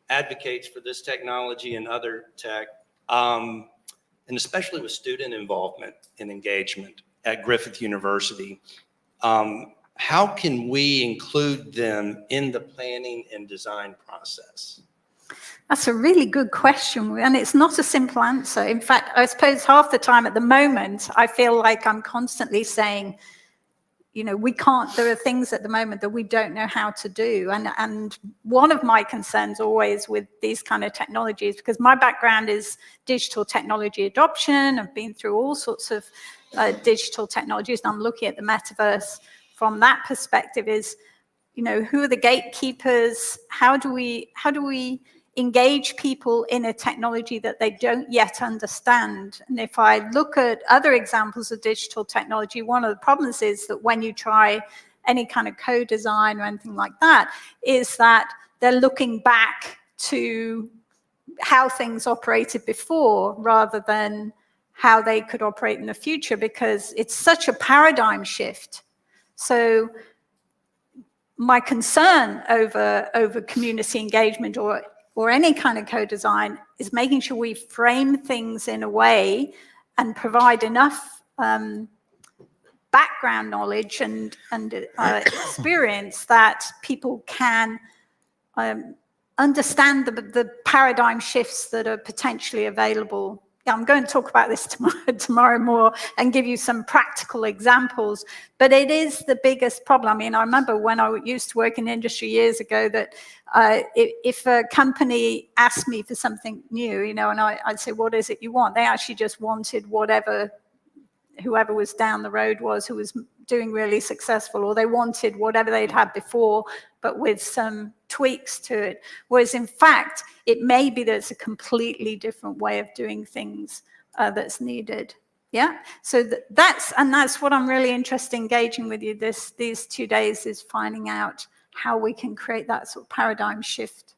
Speaker 6: advocates for this technology and other tech, and especially with student involvement and engagement at Griffith University, how can we include them in the planning and design process?
Speaker 7: That's a really good question, and it's not a simple answer. In fact, I suppose half the time at the moment, I feel like I'm constantly saying, we can't, there are things at the moment that we don't know how to do. And one of my concerns always with these kind of technologies, because my background is digital technology adoption, I've been through all sorts of digital technologies, and I'm looking at the metaverse from that perspective, is, who are the gatekeepers? How do we engage people in a technology that they don't yet understand? And if I look at other examples of digital technology, one of the problems is that when you try any kind of co-design or anything like that, is that they're looking back to how things operated before rather than how they could operate in the future, because it's such a paradigm shift. So my concern over community engagement or any kind of co-design is making sure we frame things in a way and provide enough background knowledge and experience that people can understand the paradigm shifts that are potentially available. Yeah, I'm going to talk about this tomorrow more and give you some practical examples, but it is the biggest problem. I mean, I remember when I used to work in industry years ago that if a company asked me for something new, and I'd say, what is it you want? They actually just wanted whoever was down the road who was doing really successful, or they wanted whatever they'd had before, but with some tweaks to it. Whereas in fact, it may be that it's a completely different way of doing things that's needed. Yeah. So that's what I'm really interested in engaging with you these 2 days, is finding out how we can create that sort of paradigm shift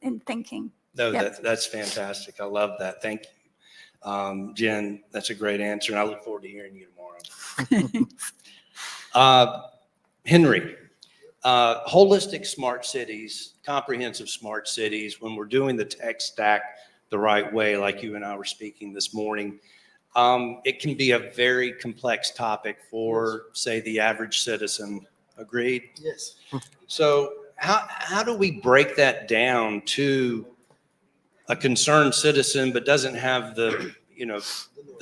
Speaker 7: in thinking.
Speaker 6: No,
Speaker 7: Yeah.
Speaker 6: that's fantastic. I love that. Thank you. Jen, that's a great answer, and I look forward to hearing you tomorrow. Henry, holistic smart cities, comprehensive smart cities, when we're doing the tech stack the right way, like you and I were speaking this morning, it can be a very complex topic for, say, the average citizen. Agreed?
Speaker 5: Yes.
Speaker 6: So how do we break that down to a concerned citizen, but doesn't have the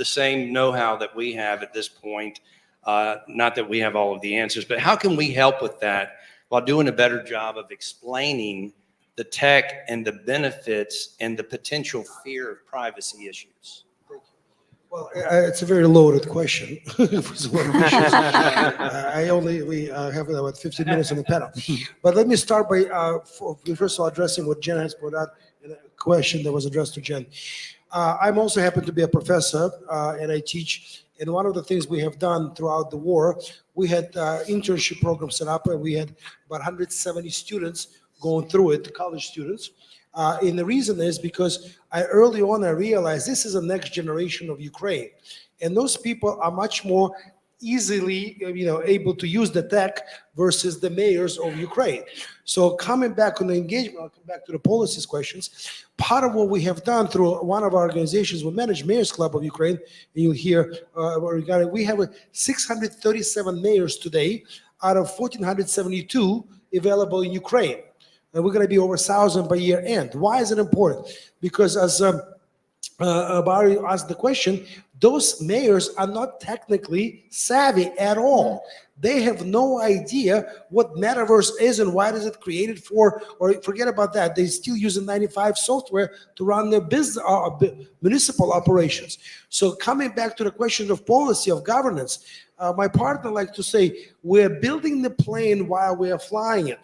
Speaker 6: same know-how that we have at this point? Not that we have all of the answers, but how can we help with that while doing a better job of explaining the tech and the benefits and the potential fear of privacy issues?
Speaker 8: Well, it's a very loaded question. We have about 15 minutes on the panel. But let me start by first of all addressing what Jen has put out in a question that was addressed to Jen. I'm also happen to be a professor, and I teach. And one of the things we have done throughout the war, we had internship programs set up, and we had about 170 students going through it, college students. And the reason is because early on I realized this is the next generation of Ukraine, and those people are much more easily able to use the tech versus the mayors of Ukraine. So coming back on the engagement, I'll come back to the policies questions. Part of what we have done through one of our organizations, we manage Mayors Club of Ukraine, and you'll hear we have 637 mayors today out of 1,472 available in Ukraine. And we're going to be over 1,000 by year end. Why is it important? Because as Barry asked the question, those mayors are not technically savvy at all. They have no idea what Metaverse is and why is it created for, or forget about that. They still using 95 software to run their business, municipal operations. So coming back to the question of policy, of governance, my partner likes to say, we're building the plane while we are flying it.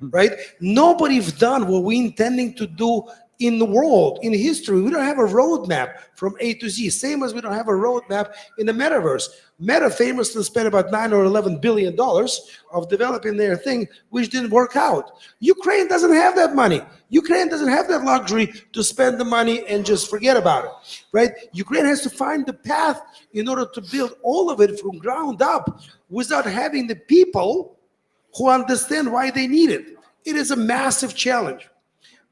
Speaker 8: Right? Nobody's done what we're intending to do in the world, in history. We don't have a roadmap from A to Z, same as we don't have a roadmap in the metaverse. Meta famously spent about $9 or $11 billion of developing their thing, which didn't work out. Ukraine doesn't have that money. Ukraine doesn't have that luxury to spend the money and just forget about it, right? Ukraine has to find the path in order to build all of it from ground up without having the people who understand why they need it. It is a massive challenge.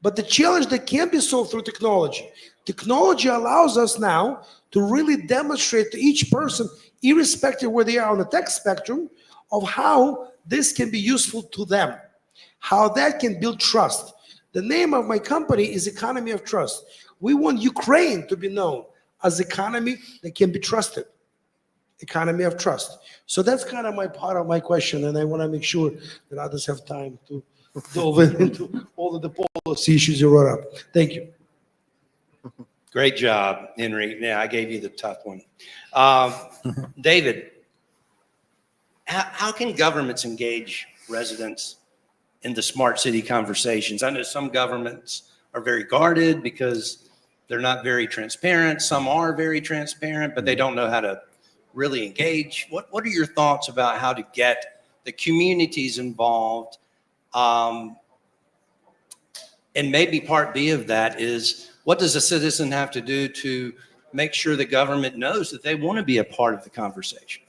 Speaker 8: But the challenge that can be solved through technology. Technology allows us now to really demonstrate to each person, irrespective where they are on the tech spectrum, of how this can be useful to them, how that can build trust. The name of my company is Economy of Trust. We want Ukraine to be known as an economy that can be trusted. economy of trust. So that's kind of my part of my question, and I want to make sure that others have time to delve into all of the policy issues you brought up. Thank you.
Speaker 6: Great job, Henry. Yeah, I gave you the tough one. David, how can governments engage residents in the smart city conversations? I know some governments are very guarded because they're not very transparent. Some are very transparent, but they don't know how to really engage. What are your thoughts about how to get the communities involved? And maybe part B of that is, what does a citizen have to do to make sure the government knows that they want to be a part of the conversation?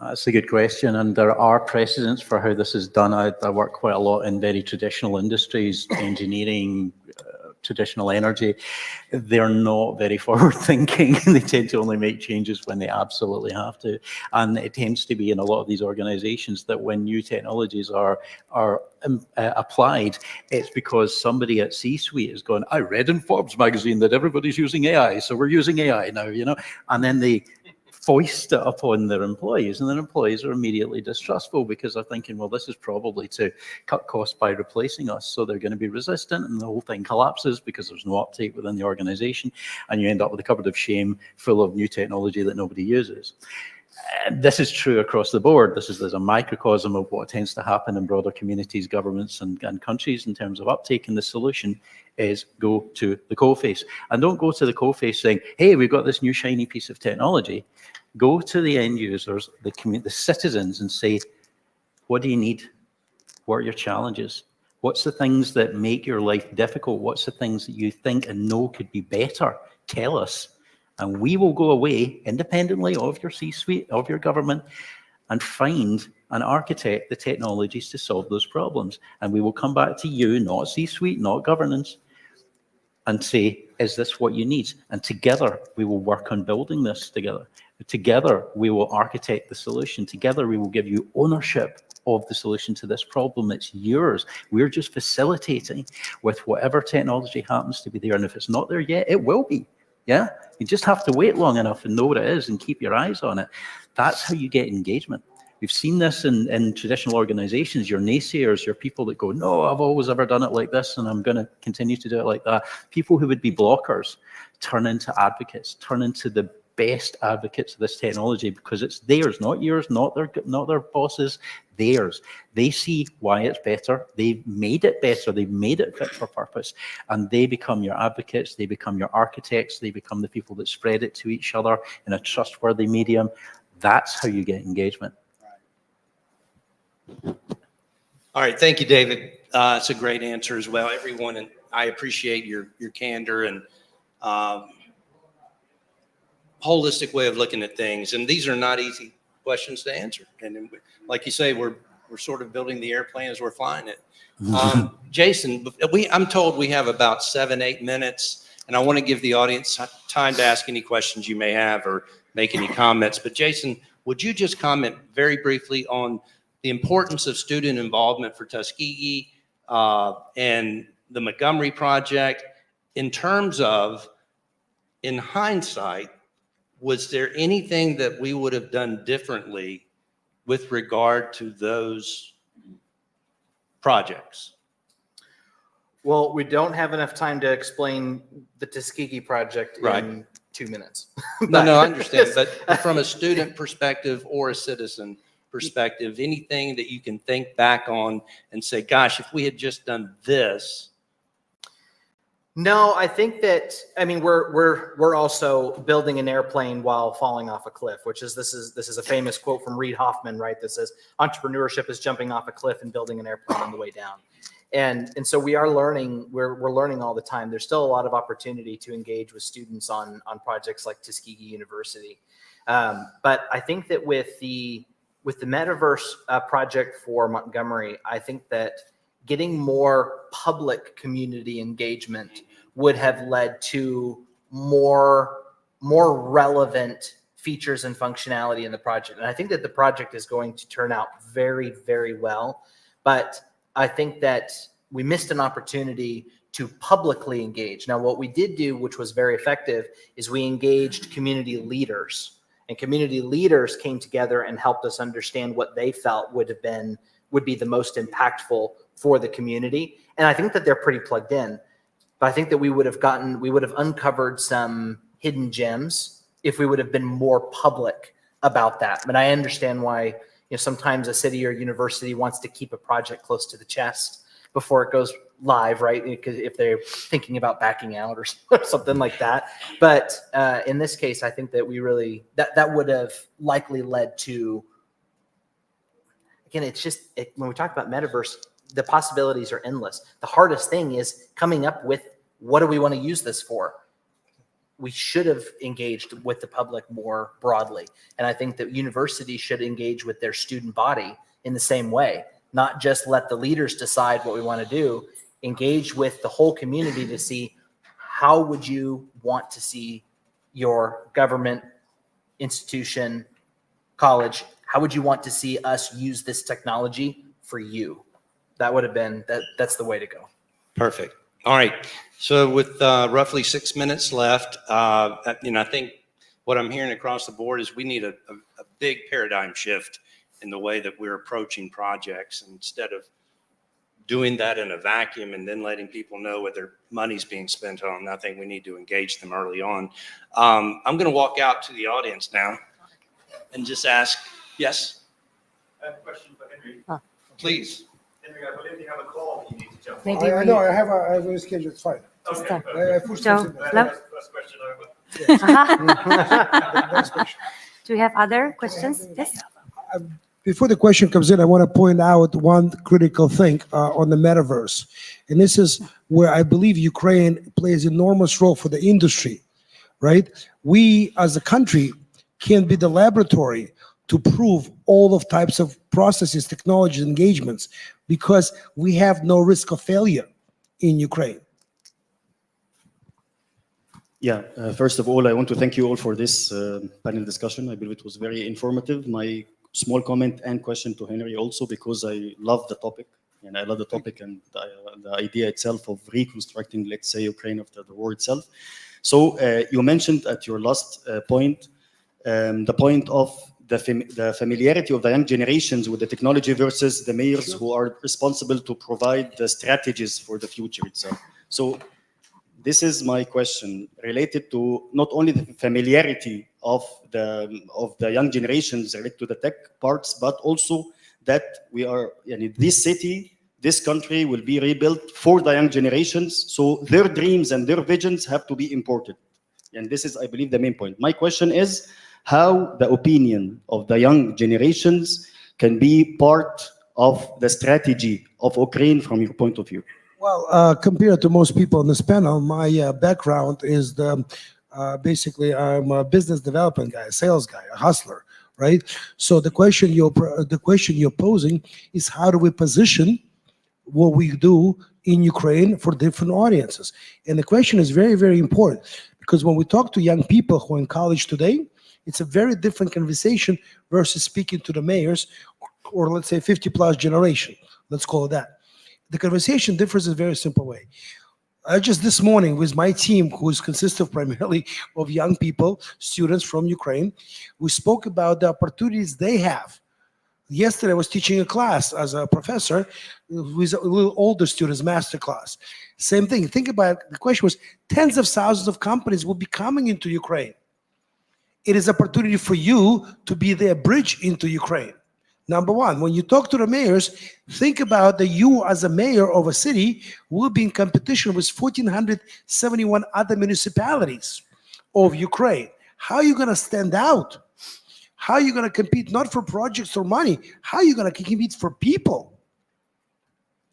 Speaker 9: That's a good question, and there are precedents for how this is done. I work quite a lot in very traditional industries, engineering, traditional energy. They're not very forward-thinking. They tend to only make changes when they absolutely have to. And it tends to be in a lot of these organizations that when new technologies are applied, it's because somebody at C-suite is going, I read in Forbes magazine that everybody's using AI, so we're using AI now, you know, and then they foist it upon their employees, and their employees are immediately distrustful because they're thinking, well, this is probably to cut costs by replacing us, so they're going to be resistant, and the whole thing collapses because there's no uptake within the organization, and you end up with a cupboard of shame full of new technology that nobody uses. This is true across the board. There's a microcosm of what tends to happen in broader communities, governments, and countries in terms of uptake, and the solution is go to the coalface. And don't go to the coalface saying, hey, we've got this new shiny piece of technology. Go to the end users, the citizens, and say, what do you need? What are your challenges? What's the things that make your life difficult? What's the things that you think and know could be better? Tell us. And we will go away independently of your C-suite, of your government, and find and architect the technologies to solve those problems. And we will come back to you, not C-suite, not governance, and say, is this what you need? And together, we will work on building this together. Together, we will architect the solution. Together, we will give you ownership of the solution to this problem. It's yours. We're just facilitating with whatever technology happens to be there. And if it's not there yet, it will be. Yeah, you just have to wait long enough and know what it is and keep your eyes on it. That's how you get engagement. We've seen this in traditional organizations, your naysayers, your people that go, no, I've always ever done it like this and I'm going to continue to do it like that. People who would be blockers turn into advocates, turn into the best advocates of this technology because it's theirs, not yours, not their bosses, theirs. They see why it's better. They've made it better. They've made it fit for purpose. And they become your advocates. They become your architects. They become the people that spread it to each other in a trustworthy medium. That's how you get engagement.
Speaker 6: All right. Thank you, David. It's a great answer as well. Everyone, and I appreciate your candor and holistic way of looking at things. And these are not easy questions to answer. And like you say, we're sort of building the airplane as we're flying it. Jason, I'm told we have about 7-8 minutes, and I want to give the audience time to ask any questions you may have or make any comments. But Jason, would you just comment very briefly on the importance of student involvement for Tuskegee and the Montgomery project in terms of, in hindsight, was there anything that we would have done differently with regard to those projects?
Speaker 4: Well, we don't have enough time to explain the Tuskegee project
Speaker 6: Right.
Speaker 4: in 2 minutes.
Speaker 6: No, I understand. But from a student perspective or a citizen perspective, anything that you can think back on and say, gosh, if we had just done this.
Speaker 4: No, I think that, I mean, we're also building an airplane while falling off a cliff, which is this is a famous quote from Reid Hoffman, right? That says entrepreneurship is jumping off a cliff and building an airplane on the way down. And so we are learning, we're learning all the time. There's still a lot of opportunity to engage with students on projects like Tuskegee University. But I think that with the Metaverse project for Montgomery, I think that getting more public community engagement would have led to more relevant features and functionality in the project. And I think that the project is going to turn out very, very well. But I think that we missed an opportunity to publicly engage. Now, what we did do, which was very effective, is we engaged community leaders and community leaders came together and helped us understand what they felt would be the most impactful for the community. And I think that they're pretty plugged in, but I think that we would have uncovered some hidden gems if we would have been more public about that. But I understand why, sometimes a city or university wants to keep a project close to the chest before it goes live, right? Because if they're thinking about backing out or something like that. But in this case, I think that we really, that would have likely led to, again, when we talk about metaverse, the possibilities are endless. The hardest thing is coming up with, what do we want to use this for? We should have engaged with the public more broadly. And I think that universities should engage with their student body in the same way, not just let the leaders decide what we want to do, engage with the whole community to see, how would you want to see your government, institution, college, how would you want to see us use this technology for you? That would have been, that's the way to go.
Speaker 6: Perfect. All right. So with roughly 6 minutes left, I think what I'm hearing across the board is we need a big paradigm shift in the way that we're approaching projects. Instead of doing that in a vacuum and then letting people know what their money's being spent on, I think we need to engage them early on. I'm going to walk out to the audience now and just ask, yes?
Speaker 10: I have a question for Henry.
Speaker 6: Please.
Speaker 10: Henry, I believe you have a call you need to jump on.
Speaker 2: Maybe
Speaker 8: I know, I have a schedule, it's fine.
Speaker 10: Okay,
Speaker 8: Push
Speaker 2: Joe,
Speaker 8: something.
Speaker 10: first question over.
Speaker 8: Next question.
Speaker 2: Do we have other questions? Yes.
Speaker 8: Before the question comes in, I want to point out one critical thing on the metaverse. And this is where I believe Ukraine plays an enormous role for the industry, right? We as a country can be the laboratory to prove all of types of processes, technologies, engagements, because we have no risk of failure in Ukraine.
Speaker 11: Yeah, first of all, I want to thank you all for this panel discussion. I believe it was very informative. My small comment and question to Henry also, because I love the topic, and I love the topic and the idea itself of reconstructing, let's say, Ukraine after the war itself. So you mentioned at your last point, the point of the familiarity of the young generations with the technology versus the mayors who are responsible to provide the strategies for the future itself. So this is my question related to not only the familiarity of the young generations related to the tech parts, but also that we are, this city, this country will be rebuilt for the young generations. So their dreams and their visions have to be imported. And this is, I believe, the main point. My question is how the opinion of the young generations can be part of the strategy of Ukraine from your point of view.
Speaker 8: Well, compared to most people on this panel, my background is basically I'm a business development guy, a sales guy, a hustler, right? So the question you're posing is, how do we position what we do in Ukraine for different audiences? And the question is very, very important, because when we talk to young people who are in college today, it's a very different conversation versus speaking to the mayors or let's say 50 plus generation, let's call it that. The conversation differs in a very simple way. I just this morning with my team, who consists of primarily of young people, students from Ukraine, we spoke about the opportunities they have. Yesterday I was teaching a class as a professor with a little older students, master class. Same thing. Think about it. The question was, tens of thousands of companies will be coming into Ukraine. It is opportunity for you to be their bridge into Ukraine. Number one, when you talk to the mayors, think about that you as a mayor of a city will be in competition with 1,471 other municipalities of Ukraine. How are you going to stand out? How are you going to compete not for projects or money? How are you going to compete for people?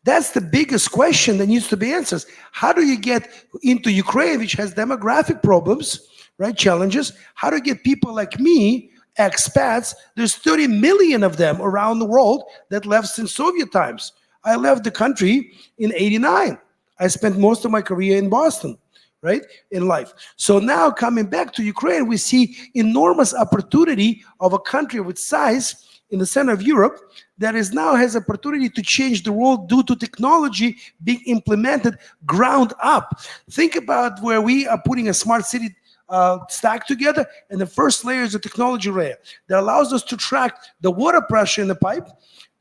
Speaker 8: That's the biggest question that needs to be answered. How do you get into Ukraine, which has demographic problems, right, challenges? How do you get people like me, expats? There's 30 million of them around the world that left since Soviet times. I left the country in '89. I spent most of my career in Boston, right, in life. So now coming back to Ukraine, we see enormous opportunity of a country with size in the center of Europe that is now has opportunity to change the world due to technology being implemented ground up. Think about where we are putting a smart city stacked together, and the first layer is the technology layer that allows us to track the water pressure in the pipe,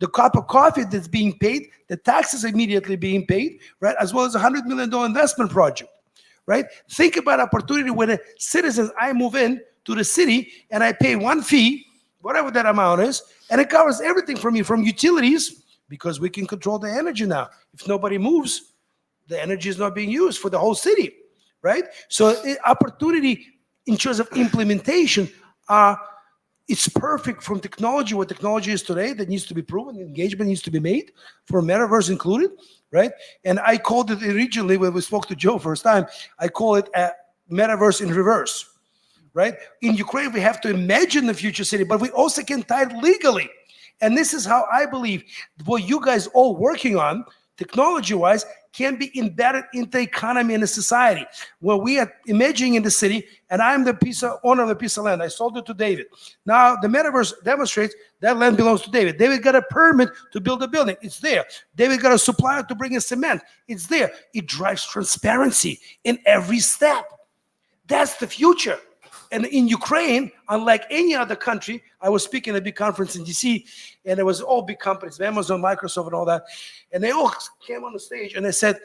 Speaker 8: the cup of coffee that's being paid, the taxes immediately being paid, right, as well as a $100 million investment project, right? Think about opportunity when a citizens, I move in to the city and I pay one fee, whatever that amount is, and it covers everything for me, from utilities, because we can control the energy now. If nobody moves, the energy is not being used for the whole city, right? So opportunity in terms of implementation, it's perfect from technology, what technology is today that needs to be proven, engagement needs to be made, for Metaverse included, right? And I called it originally, when we spoke to Joe first time, I call it a Metaverse in reverse, right? In Ukraine, we have to imagine the future city, but we also can tie it legally. And this is how I believe what you guys all working on, technology-wise, can be embedded into the economy and the society. Where we are imagining in the city, and I'm the owner of the piece of land. I sold it to David. Now the Metaverse demonstrates that land belongs to David. David got a permit to build a building. It's there. David got a supplier to bring in cement. It's there. It drives transparency in every step. That's the future. And in Ukraine, unlike any other country, I was speaking at a big conference in DC, and it was all big companies, Amazon, Microsoft, and all that. And they all came on the stage and they said,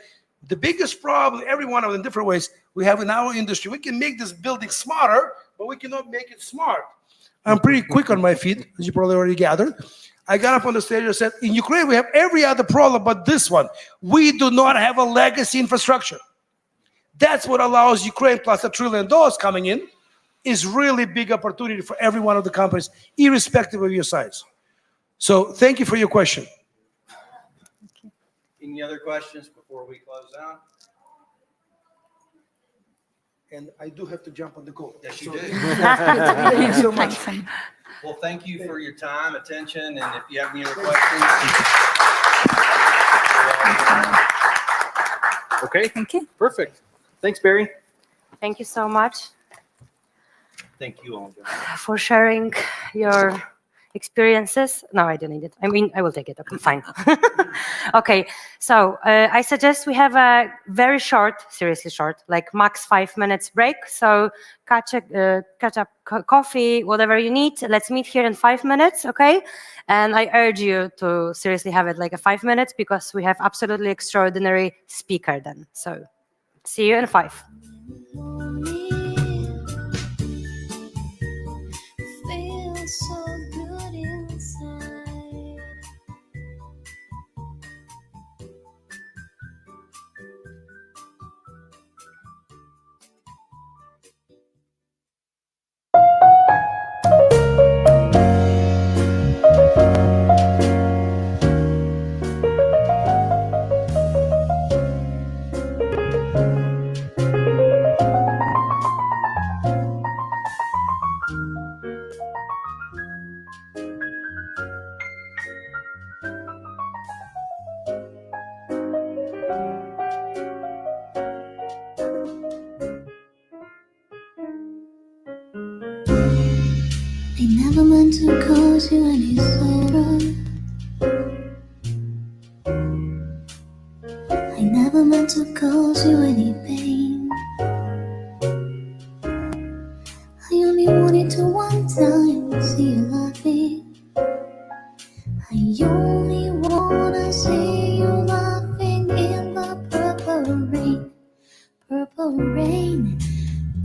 Speaker 8: the biggest problem, every one of them in different ways, we have in our industry, we can make this building smarter, but we cannot make it smart. I'm pretty quick on my feet, as you probably already gathered. I got up on the stage and said, in Ukraine, we have every other problem but this one. We do not have a legacy infrastructure. That's what allows Ukraine, plus $1 trillion coming in, is really big opportunity for every one of the companies, irrespective of your size. So thank you for your question.
Speaker 6: Any other questions before we close out?
Speaker 8: And I do have to jump on the call.
Speaker 6: Yes, you do.
Speaker 8: Thank you so much.
Speaker 6: Well, thank you for your time, attention, and if you have any other questions.
Speaker 4: Okay,
Speaker 7: Thank you.
Speaker 4: perfect. Thanks, Barry.
Speaker 2: Thank you so much
Speaker 6: Thank you all.
Speaker 2: for sharing your experiences. No, I don't need it. I mean, I will take it. Okay, fine. Okay, so I suggest we have a very short, seriously short, like max 5 minutes break. So catch up coffee, whatever you need. Let's meet here in 5 minutes, okay? And I urge you to seriously have it like a 5 minutes, because we have absolutely extraordinary speaker then. So see you in 5.
Speaker 1: Feels so good inside. I never meant to cause you any sorrow. I never meant to cause you any pain. I only wanted to one time see you laughing. I only wanna see you laughing in the purple rain, purple rain,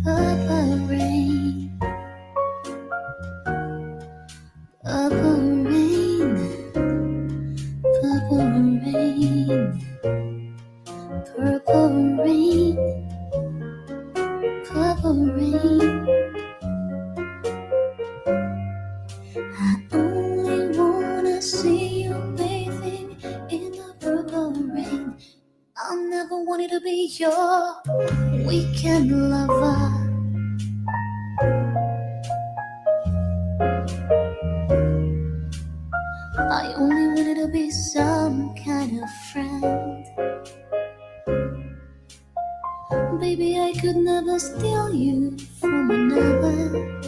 Speaker 1: purple rain. Purple rain, purple rain, purple rain, purple rain. I only wanna see you bathing in the purple rain. I never wanted to be your weekend lover. I only wanted to be some kind of friend. Baby, I could never steal you from another.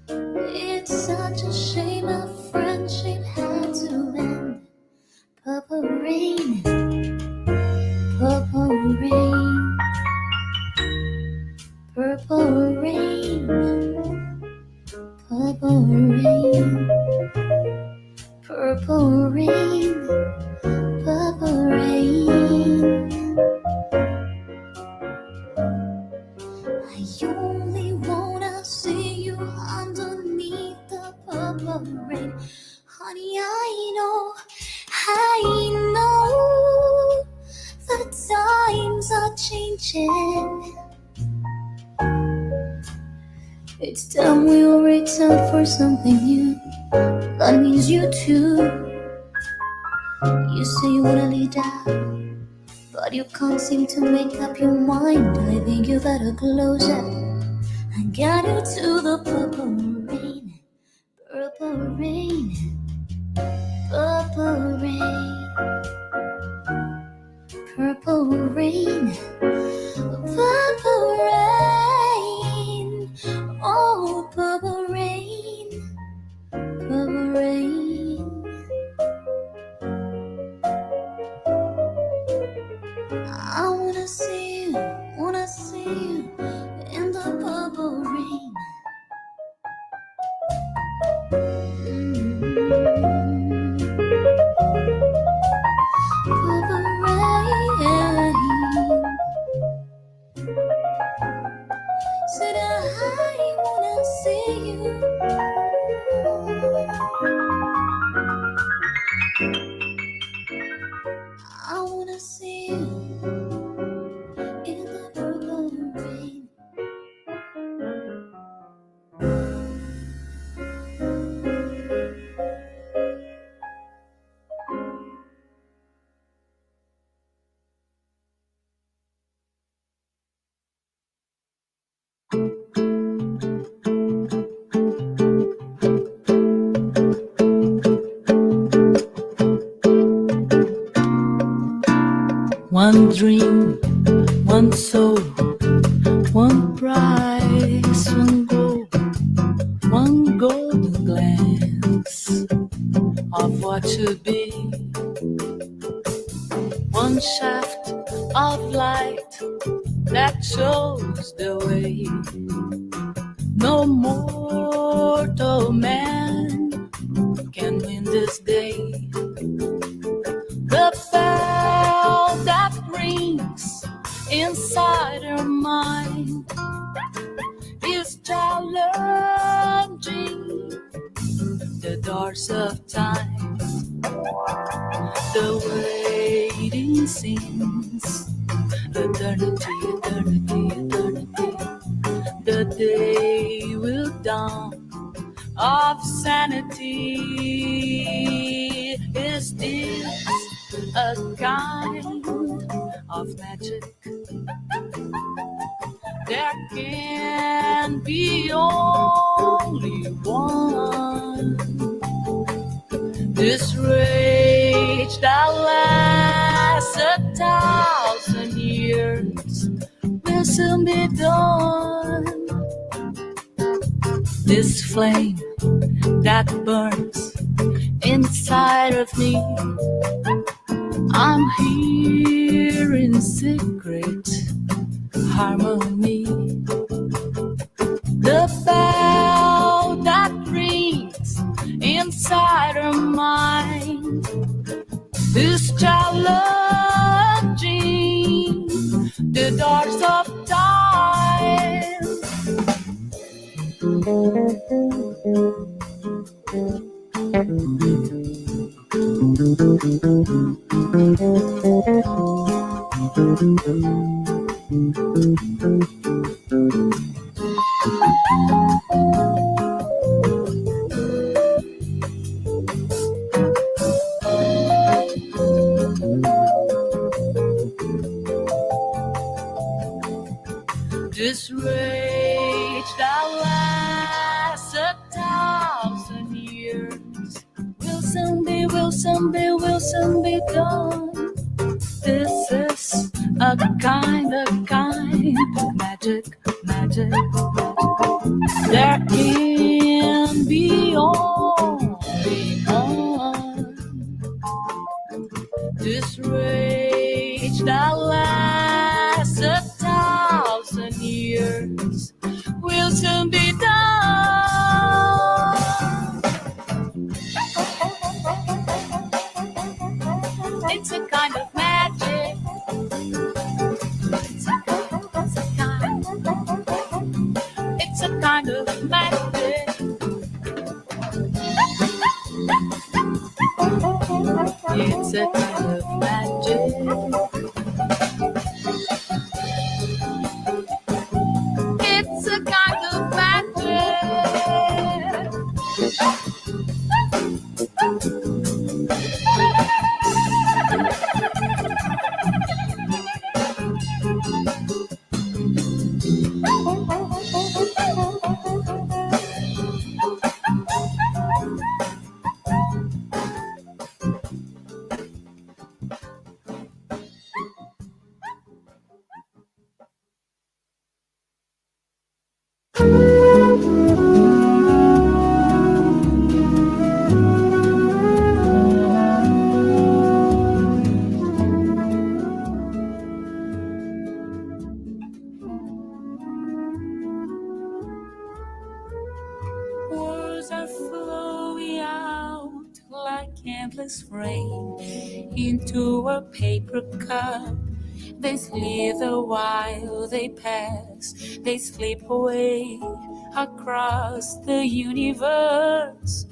Speaker 1: It's such a shame our friendship had to end. Purple rain, purple rain, purple
Speaker 12: rain, purple rain, purple rain. I only wanna see you underneath the purple rain. Honey, I know the times are changing. It's time we all reach out for something new. That means you too. You say you wanna lay down, but you can't seem to make up your mind. I think you better close up and get you to the purple rain, purple rain, purple rain, purple rain, purple rain, oh purple rain, purple rain. I wanna see you in the purple rain. Purple rain. Said I wanna see you. I wanna see you in the purple rain.
Speaker 13: One dream, one soul, one prize, one goal, one golden glance of what should be. One shaft of light that shows the way. No mortal man can win this day. The bell that rings inside her mind is challenging the doors of time. The waiting seems eternity, eternity, eternity. The day will dawn of sanity. Is this a kind of magic? There can be only one. This rage that lasts 1,000 years will soon be done. This flame that burns inside of me, I'm here in secret harmony. The bell that rings inside her mind is challenging the doors of time. This rage that lasts 1,000 years will soon be done. This is a kind of magic, magic, magic. There can be only one. This rage that lasts 1,000 years will soon be done. a kind of magic. It's a kind of magic. Words are flowing out like endless rain into a paper cup. They slither while they pass, they slip away across the universe.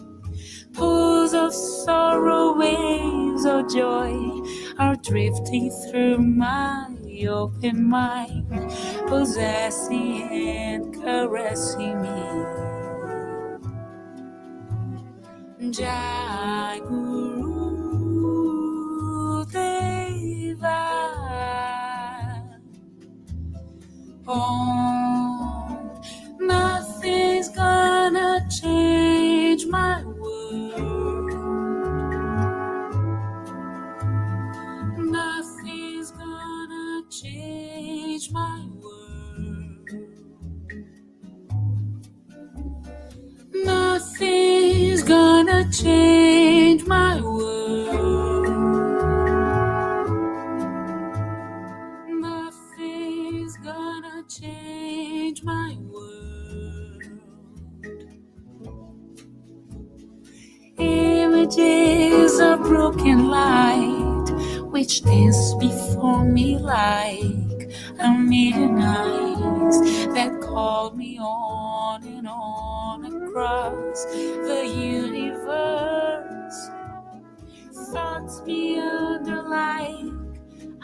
Speaker 13: Pools of sorrow, waves of joy are drifting through my open mind, possessing and caressing me. Jai Guru Deva. Oh, nothing's gonna change my world. Nothing's gonna change my world. Nothing's gonna change my world. Nothing's gonna change my world. Images of broken light which dance before me like a million eyes that call me on and on across the universe. Thoughts meander like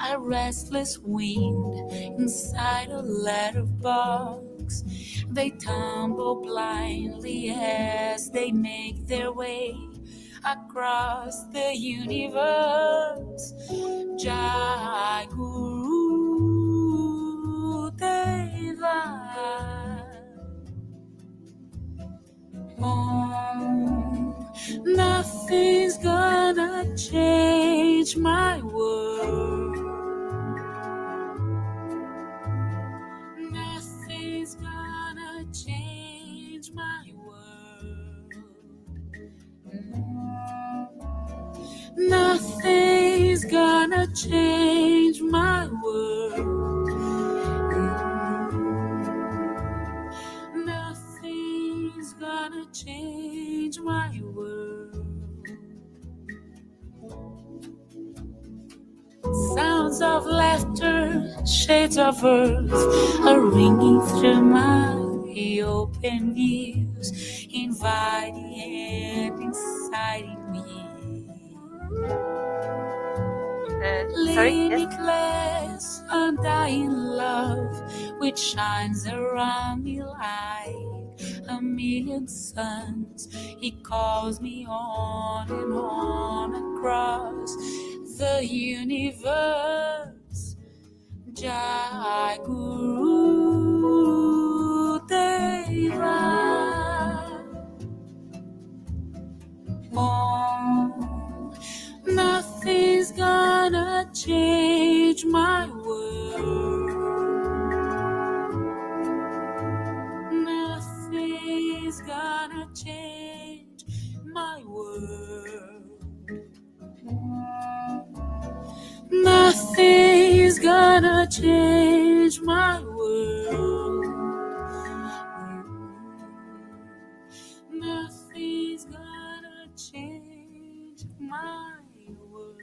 Speaker 13: a restless wind inside a letterbox. They tumble blindly as they make their way across the universe. Jai Guru Deva. Oh, nothing's gonna change my world. Nothing's gonna change my world. Nothing's gonna change my world. Nothing's gonna change my world. Sounds of laughter, shades of earth are ringing through my open views, inviting and inciting me.
Speaker 2: Sorry, yes?
Speaker 13: Limitless, undying love, which shines around me like a million suns. He calls me on and on across the universe. Jai Guru Deva. Oh, nothing's gonna change my world. Nothing's gonna change my world. Nothing's gonna change my world. Nothing's gonna change my world.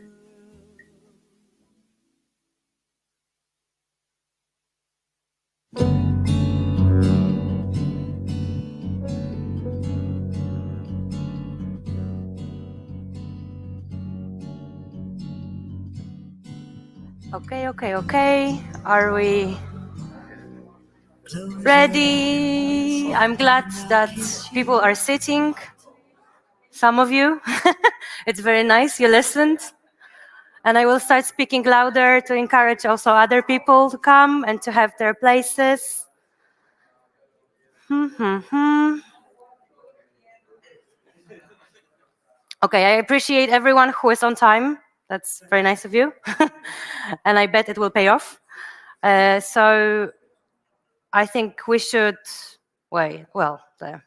Speaker 2: Okay. Are we ready? I'm glad that people are sitting. Some of you. It's very nice you listened. And I will start speaking louder to encourage also other people to come and to have their places. Okay, I appreciate everyone who is on time. That's very nice of you. And I bet it will pay off. So I think we should wait. Well, the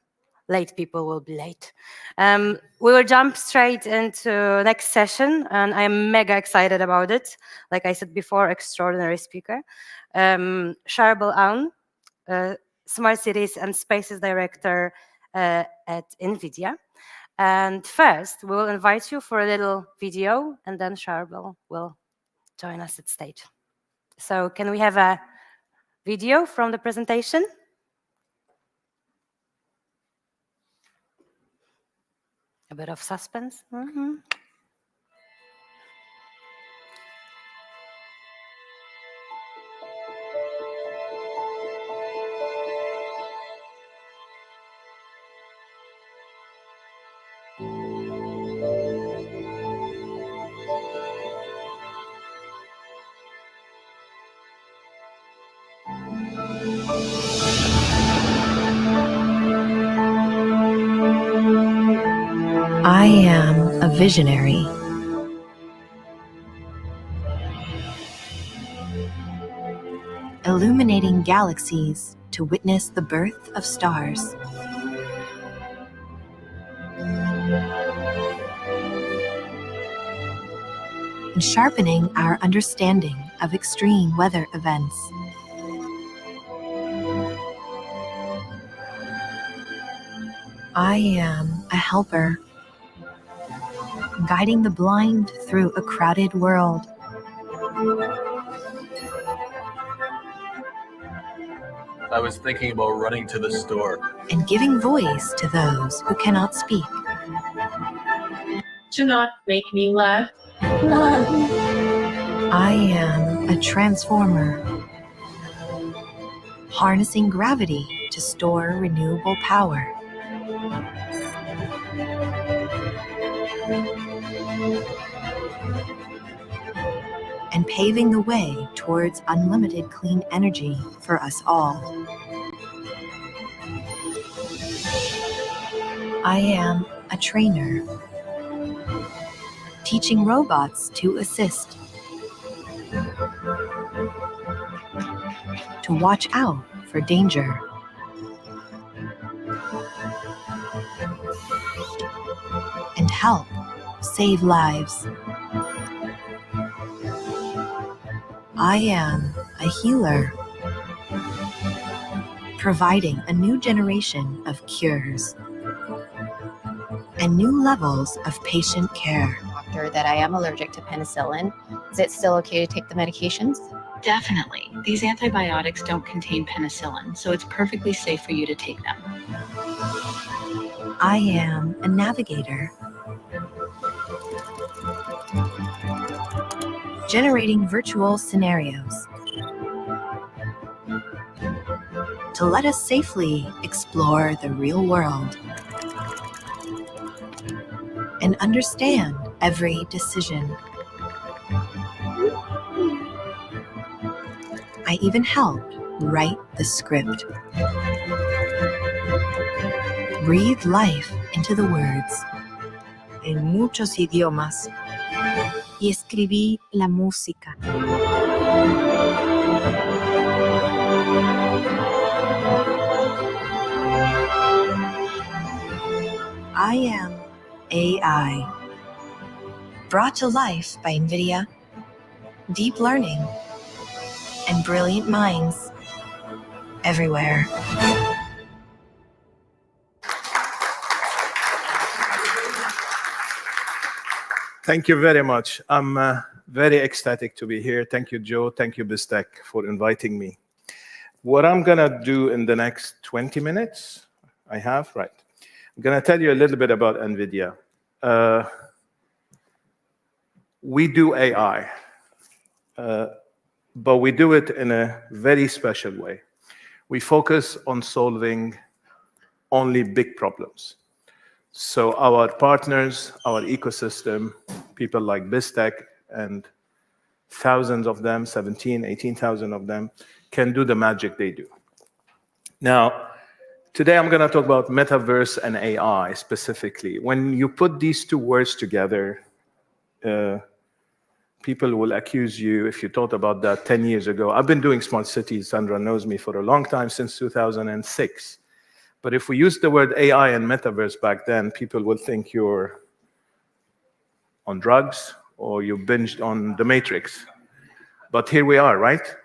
Speaker 2: late people will be late. We will jump straight into next session, and I'm mega excited about it. Like I said before, extraordinary speaker. Charbel Aun, Smart Cities and Spaces Director at NVIDIA. And first, we will invite you for a little video, and then Charbel will join us at stage. So can we have a video from the presentation? A bit of suspense.
Speaker 14: I am a visionary. Illuminating galaxies to witness the birth of stars. And sharpening our understanding of extreme weather events. I am a helper, guiding the blind through a crowded world.
Speaker 15: I was thinking about running to the store.
Speaker 14: And giving voice to those who cannot speak.
Speaker 13: Do not make me laugh.
Speaker 14: I am a transformer, harnessing gravity to store renewable power. And paving the way towards unlimited clean energy for us all. I am a trainer, teaching robots to assist, to watch out for danger, and help save lives. I am a healer, providing a new generation of cures and new levels of patient care.
Speaker 16: Doctor, that I am allergic to penicillin. Is it still okay to take the medications?
Speaker 17: Definitely. These antibiotics don't contain penicillin, so it's perfectly safe for you to take them.
Speaker 14: I am a navigator, generating virtual scenarios to let us safely explore the real world and understand every decision. I even helped write the script. Breathe life into the words en muchos idiomas y escribí la música. I am AI, brought to life by NVIDIA, deep learning, and brilliant minds everywhere.
Speaker 18: Thank you very much. I'm very ecstatic to be here. Thank you, Joe. Thank you, BizzTech, for inviting me. What I'm going to do in the next 20 minutes, I'm going to tell you a little bit about NVIDIA. We do AI. but we do it in a very special way. We focus on solving only big problems. So our partners, our ecosystem, people like BizzTech and thousands of them, 17, 18,000 of them, can do the magic they do. Now, today I'm going to talk about Metaverse and AI specifically. When you put these two words together, people will accuse you if you thought about that 10 years ago. I've been doing smart cities, Sandra knows me, for a long time, since 2006. But if we use the word AI and Metaverse back then, people will think you're on drugs or you binged on The Matrix. But here we are, right?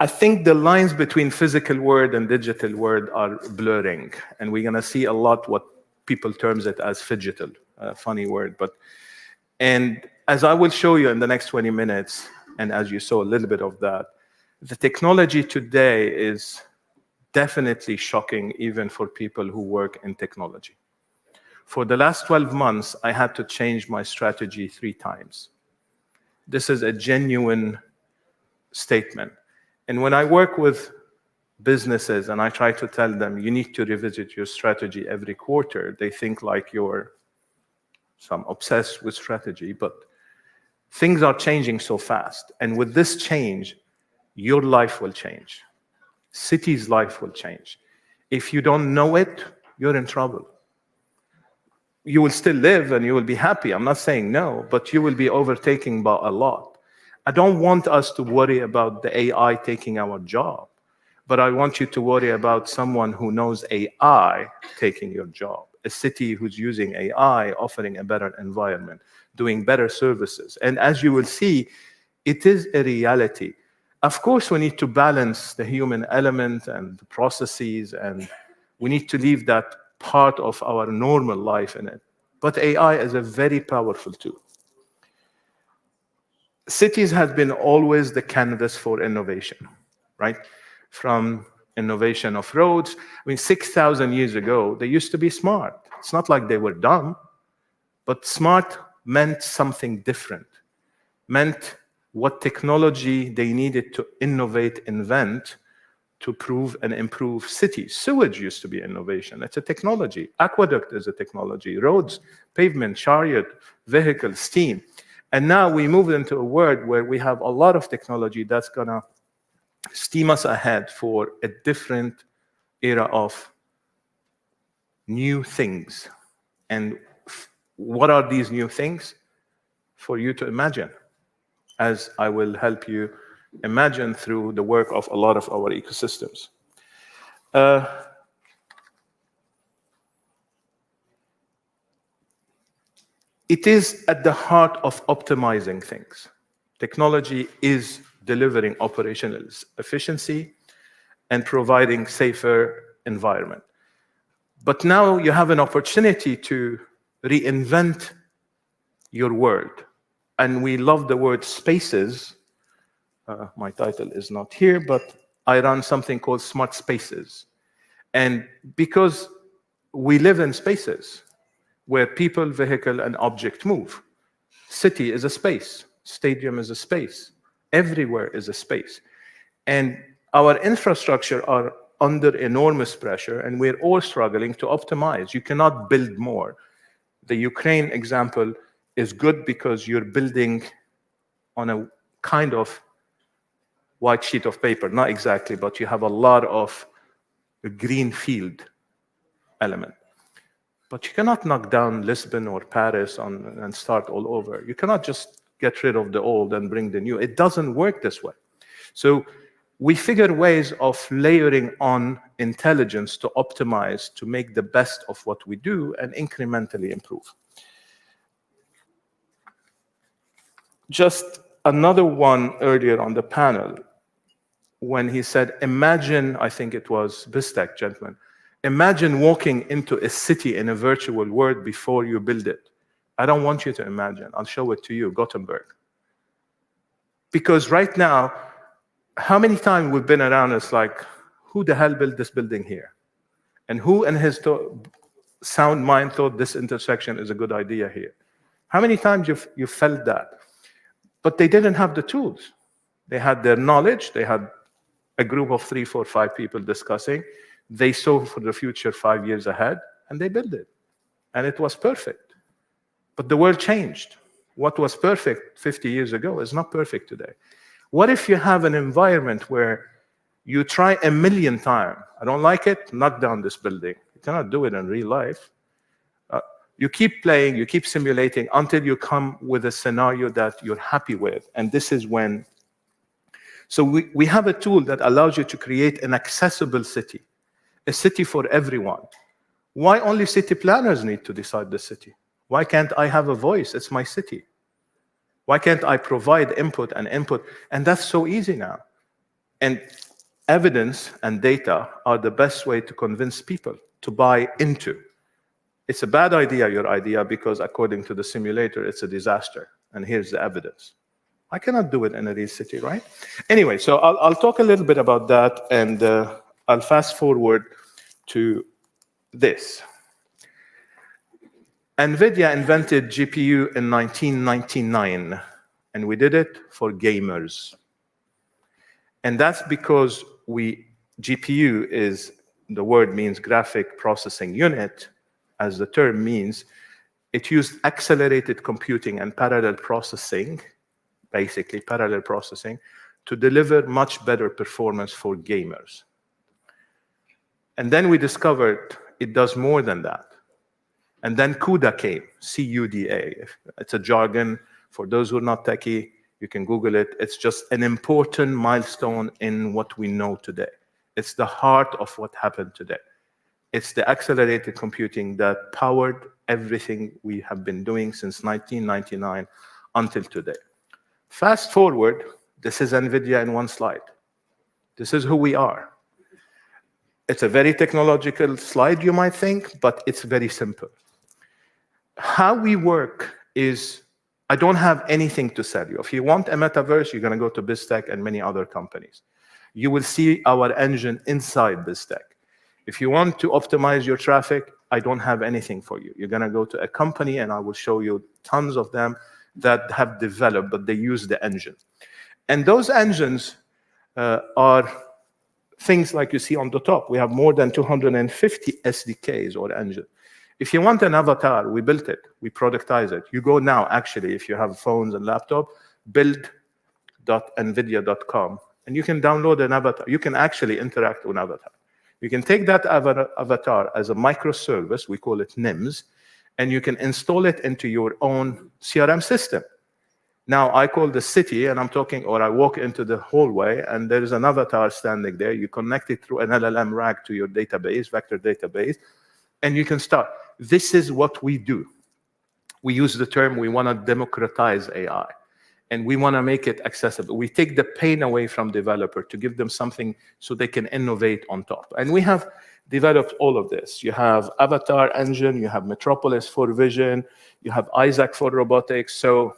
Speaker 18: I think the lines between physical world and digital world are blurring, and we're going to see a lot what people terms it as phygital, a funny word. And as I will show you in the next 20 minutes, and as you saw a little bit of that, the technology today is definitely shocking even for people who work in technology. For the last 12 months, I had to change my strategy 3 times. This is a genuine statement. And when I work with businesses and I try to tell them, you need to revisit your strategy every quarter, they think like you're some obsessed with strategy, but things are changing so fast. And with this change, your life will change. City's life will change. If you don't know it, you're in trouble. You will still live and you will be happy. I'm not saying no, but you will be overtaken by a lot. I don't want us to worry about the AI taking our job, but I want you to worry about someone who knows AI taking your job. A city who's using AI, offering a better environment, doing better services. And as you will see, it is a reality. Of course, we need to balance the human element and the processes, and we need to leave that part of our normal life in it. But AI is a very powerful tool. Cities have been always the canvas for innovation, right? From innovation of roads. I mean, 6,000 years ago, they used to be smart. It's not like they were dumb, but smart meant something different, meant what technology they needed to innovate, invent, to prove and improve cities. Sewage used to be innovation. It's a technology. Aqueduct is a technology. Roads, pavement, chariot, vehicle, steam. And now we move into a world where we have a lot of technology that's going to steam us ahead for a different era of new things. And what are these new things? For you to imagine, as I will help you imagine through the work of a lot of our ecosystems. It is at the heart of optimizing things. Technology is delivering operational efficiency and providing safer environment. But now you have an opportunity to reinvent your world. And we love the word spaces. My title is not here, but I run something called Smart Spaces. And because we live in spaces where people, vehicle, and object move. City is a space. Stadium is a space. Everywhere is a space. And our infrastructure are under enormous pressure, and we're all struggling to optimize. You cannot build more. The Ukraine example is good because you're building on a kind of white sheet of paper. Not exactly, but you have a lot of green field element. But you cannot knock down Lisbon or Paris and start all over. You cannot just get rid of the old and bring the new. It doesn't work this way. So we figure ways of layering on intelligence to optimize, to make the best of what we do and incrementally improve. Just another one earlier on the panel, when he said, imagine, I think it was BizzTech, gentlemen, imagine walking into a city in a virtual world before you build it. I don't want you to imagine. I'll show it to you, Gothenburg. Because right now, how many times we've been around, it's like, who the hell built this building here? And who in his sound mind thought this intersection is a good idea here? How many times you felt that? But they didn't have the tools. They had their knowledge. They had a group of 3, 4, 5 people discussing. They saw for the future 5 years ahead, and they built it. And it was perfect. But the world changed. What was perfect 50 years ago is not perfect today. What if you have an environment where you try 1,000,000 times? I don't like it, knock down this building. You cannot do it in real life. You keep playing, you keep simulating until you come with a scenario that you're happy with. And this is when. So we have a tool that allows you to create an accessible city, a city for everyone. Why only city planners need to decide the city? Why can't I have a voice? It's my city. Why can't I provide input? And that's so easy now. And evidence and data are the best way to convince people to buy into. It's a bad idea, your idea, because according to the simulator, it's a disaster. And here's the evidence. I cannot do it in a real city, right? Anyway, so I'll talk a little bit about that, and I'll fast forward to this. NVIDIA invented GPU in 1999, and we did it for gamers. And that's because GPU is, the word means graphic processing unit, as the term means. It used accelerated computing and parallel processing, basically parallel processing, to deliver much better performance for gamers. And then we discovered it does more than that. And then CUDA came, C-U-D-A. It's a jargon. For those who are not techie, you can Google it. It's just an important milestone in what we know today. It's the heart of what happened today. It's the accelerated computing that powered everything we have been doing since 1999 until today. Fast forward, this is NVIDIA in one slide. This is who we are. It's a very technological slide, you might think, but it's very simple. How we work is, I don't have anything to sell you. If you want a metaverse, you're going to go to BizzTech and many other companies. You will see our engine inside BizzTech. If you want to optimize your traffic, I don't have anything for you. You're going to go to a company, and I will show you tons of them that have developed, but they use the engine. And those engines are things like you see on the top. We have more than 250 SDKs or engines. If you want an avatar, we built it. We productize it. You go now, actually, if you have phones and laptop, build.nvidia.com, and you can download an avatar. You can actually interact with an avatar. You can take that avatar as a microservice, we call it NIMS, and you can install it into your own CRM system. Now, I call the city, and I'm talking, or I walk into the hallway, and there is an avatar standing there. You connect it through an LLM RAG to your database, vector database, and you can start. This is what we do. We use the term, we want to democratize AI. And we want to make it accessible. We take the pain away from developer to give them something so they can innovate on top. And we have developed all of this. You have Avatar Engine, you have Metropolis for vision, you have Isaac for robotics. So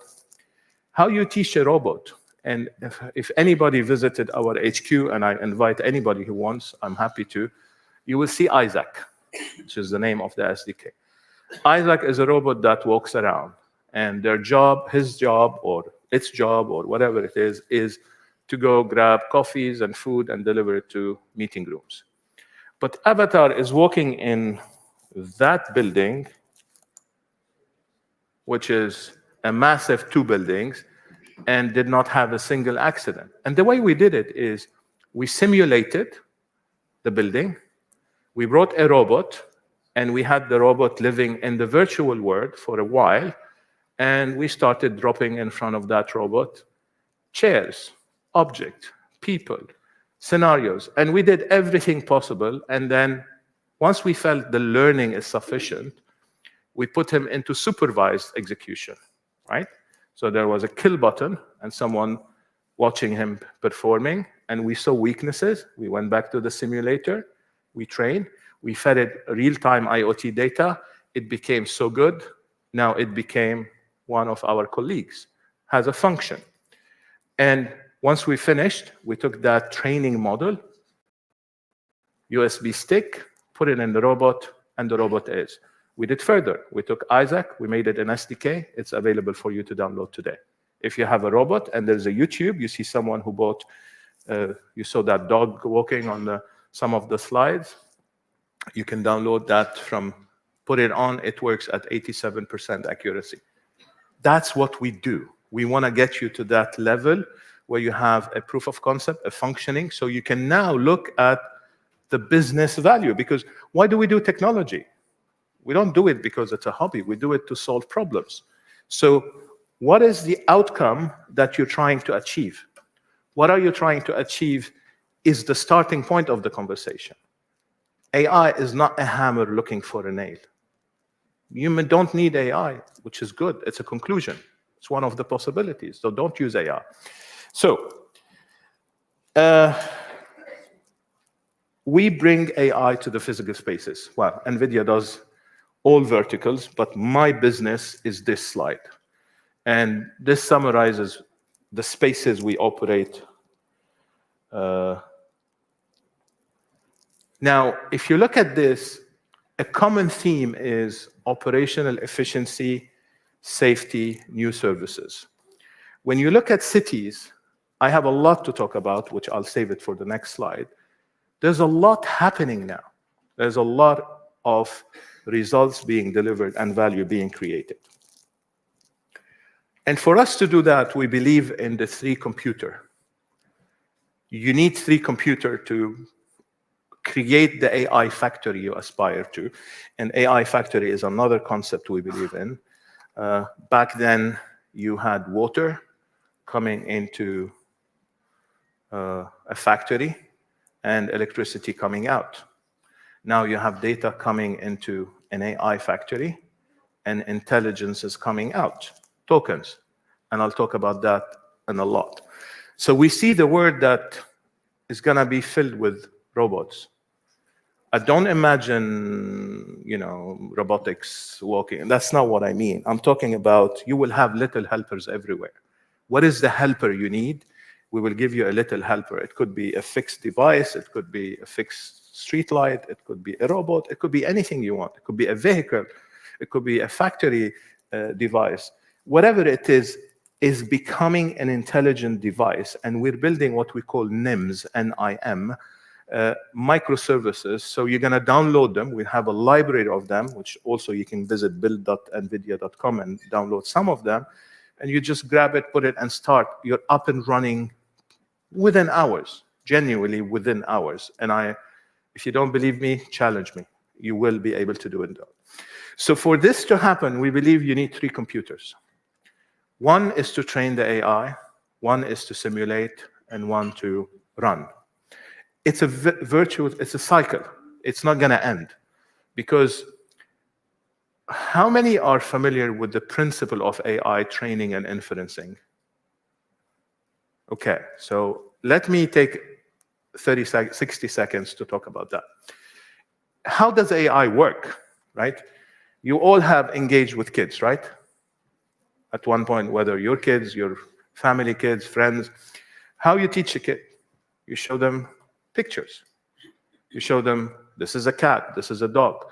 Speaker 18: how you teach a robot? And if anybody visited our HQ, and I invite anybody who wants, I'm happy to, you will see Isaac, which is the name of the SDK. Isaac is a robot that walks around, and their job, his job, or its job, or whatever it is to go grab coffees and food and deliver it to meeting rooms. But Avatar is walking in that building, which is a massive 2 buildings, and did not have a single accident. And the way we did it is we simulated the building, we brought a robot, and we had the robot living in the virtual world for a while, and we started dropping in front of that robot chairs, objects, people, scenarios, and we did everything possible. And then once we felt the learning is sufficient, we put him into supervised execution, right? So there was a kill button and someone watching him performing, and we saw weaknesses. We went back to the simulator, we trained, we fed it real-time IoT data. It became so good, now it became one of our colleagues, has a function. And once we finished, we took that training model, USB stick, put it in the robot, and the robot is. We did further. We took Isaac, we made it an SDK. It's available for you to download today. If you have a robot and there's a YouTube, you see someone who bought, you saw that dog walking on some of the slides. You can download that put it on, it works at 87% accuracy. That's what we do. We want to get you to that level where you have a proof of concept, a functioning, so you can now look at the business value. Because why do we do technology? We don't do it because it's a hobby. We do it to solve problems. So what is the outcome that you're trying to achieve? What are you trying to achieve is the starting point of the conversation. AI is not a hammer looking for a nail. You don't need AI, which is good. It's a conclusion. It's one of the possibilities. So don't use AI. So we bring AI to the physical spaces. Well, NVIDIA does all verticals, but my business is this slide. And this summarizes the spaces we operate. Now, if you look at this, a common theme is operational efficiency, safety, new services. When you look at cities, I have a lot to talk about, which I'll save it for the next slide. There's a lot happening now. There's a lot of results being delivered and value being created. And for us to do that, we believe in the three computer. You need three computer to create the AI factory you aspire to. And AI factory is another concept we believe in. Back then, you had water coming into a factory and electricity coming out. Now you have data coming into an AI factory and intelligence is coming out, tokens. And I'll talk about that in a lot. So we see the world that is going to be filled with robots. I don't imagine, robotics walking. That's not what I mean. I'm talking about you will have little helpers everywhere. What is the helper you need? We will give you a little helper. It could be a fixed device. It could be a fixed street light. It could be a robot. It could be anything you want. It could be a vehicle. It could be a factory device. Whatever it is becoming an intelligent device. And we're building what we call NIMs, N-I-M, microservices. So you're going to download them. We have a library of them, which also you can visit build.nvidia.com and download some of them. And you just grab it, put it, and start. You're up and running within hours, genuinely within hours. And if you don't believe me, challenge me. You will be able to do it. So for this to happen, we believe you need three computers. One is to train the AI, one is to simulate, and one to run. It's a it's a cycle. It's not going to end. Because how many are familiar with the principle of AI training and inferencing? Okay, so let me take 60 seconds to talk about that. How does AI work, right? You all have engaged with kids, right? At one point, whether your kids, your family kids, friends, how you teach a kid? You show them pictures. You show them, this is a cat, this is a dog.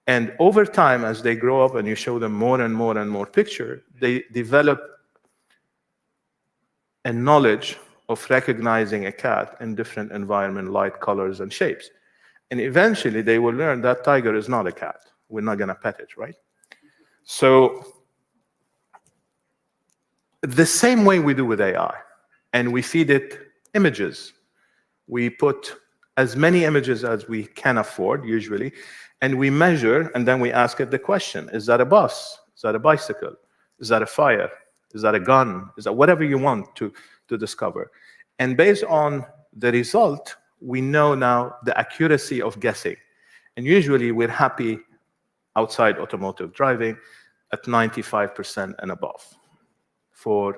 Speaker 18: And over time, as they grow up and you show them more and more and more picture, they develop a knowledge of recognizing a cat in different environment, light, colors, and shapes. And eventually, they will learn that tiger is not a cat. We're not going to pet it, right? So the same way we do with AI, and we feed it images. We put as many images as we can afford, usually, and we measure, and then we ask it the question, is that a bus? Is that a bicycle? Is that a fire? Is that a gun? Is that whatever you want to discover? And based on the result, we know now the accuracy of guessing. And usually we're happy outside automotive driving at 95% and above for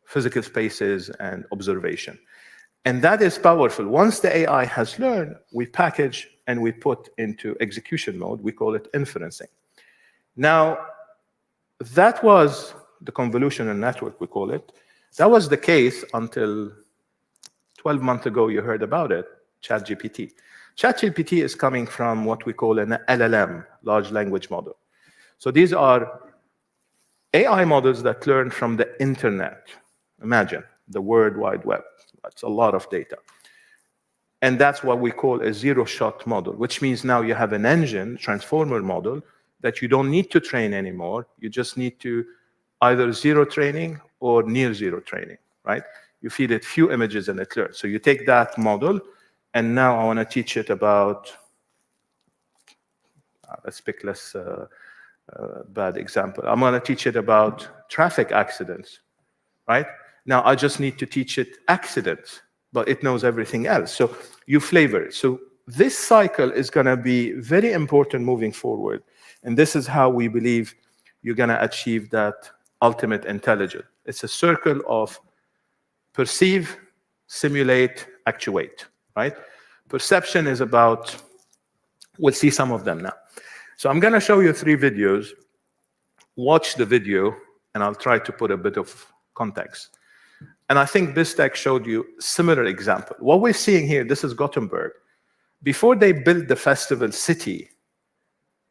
Speaker 18: physical spaces and observation. And that is powerful. Once the AI has learned, we package and we put into execution mode. We call it inferencing. Now, that was the convolutional network, we call it. That was the case until 12 months ago, you heard about it, ChatGPT. ChatGPT is coming from what we call an LLM, large language model. So these are AI models that learn from the internet. Imagine the World Wide Web. That's a lot of data. And that's what we call a zero-shot model, which means now you have an engine, transformer model, that you don't need to train anymore. You just need to either zero training or near zero training, right? You feed it few images and it learns. So you take that model, and now I want to teach it about, let's pick less bad example. I'm going to teach it about traffic accidents, right? Now I just need to teach it accidents, but it knows everything else. So you flavor it. So this cycle is going to be very important moving forward. And this is how we believe you're going to achieve that ultimate intelligence. It's a circle of perceive, simulate, actuate, right? Perception is about, we'll see some of them now. So I'm going to show you 3 videos. Watch the video, and I'll try to put a bit of context. And I think BizzTech showed you similar example. What we're seeing here, this is Gothenburg. Before they built the festival city,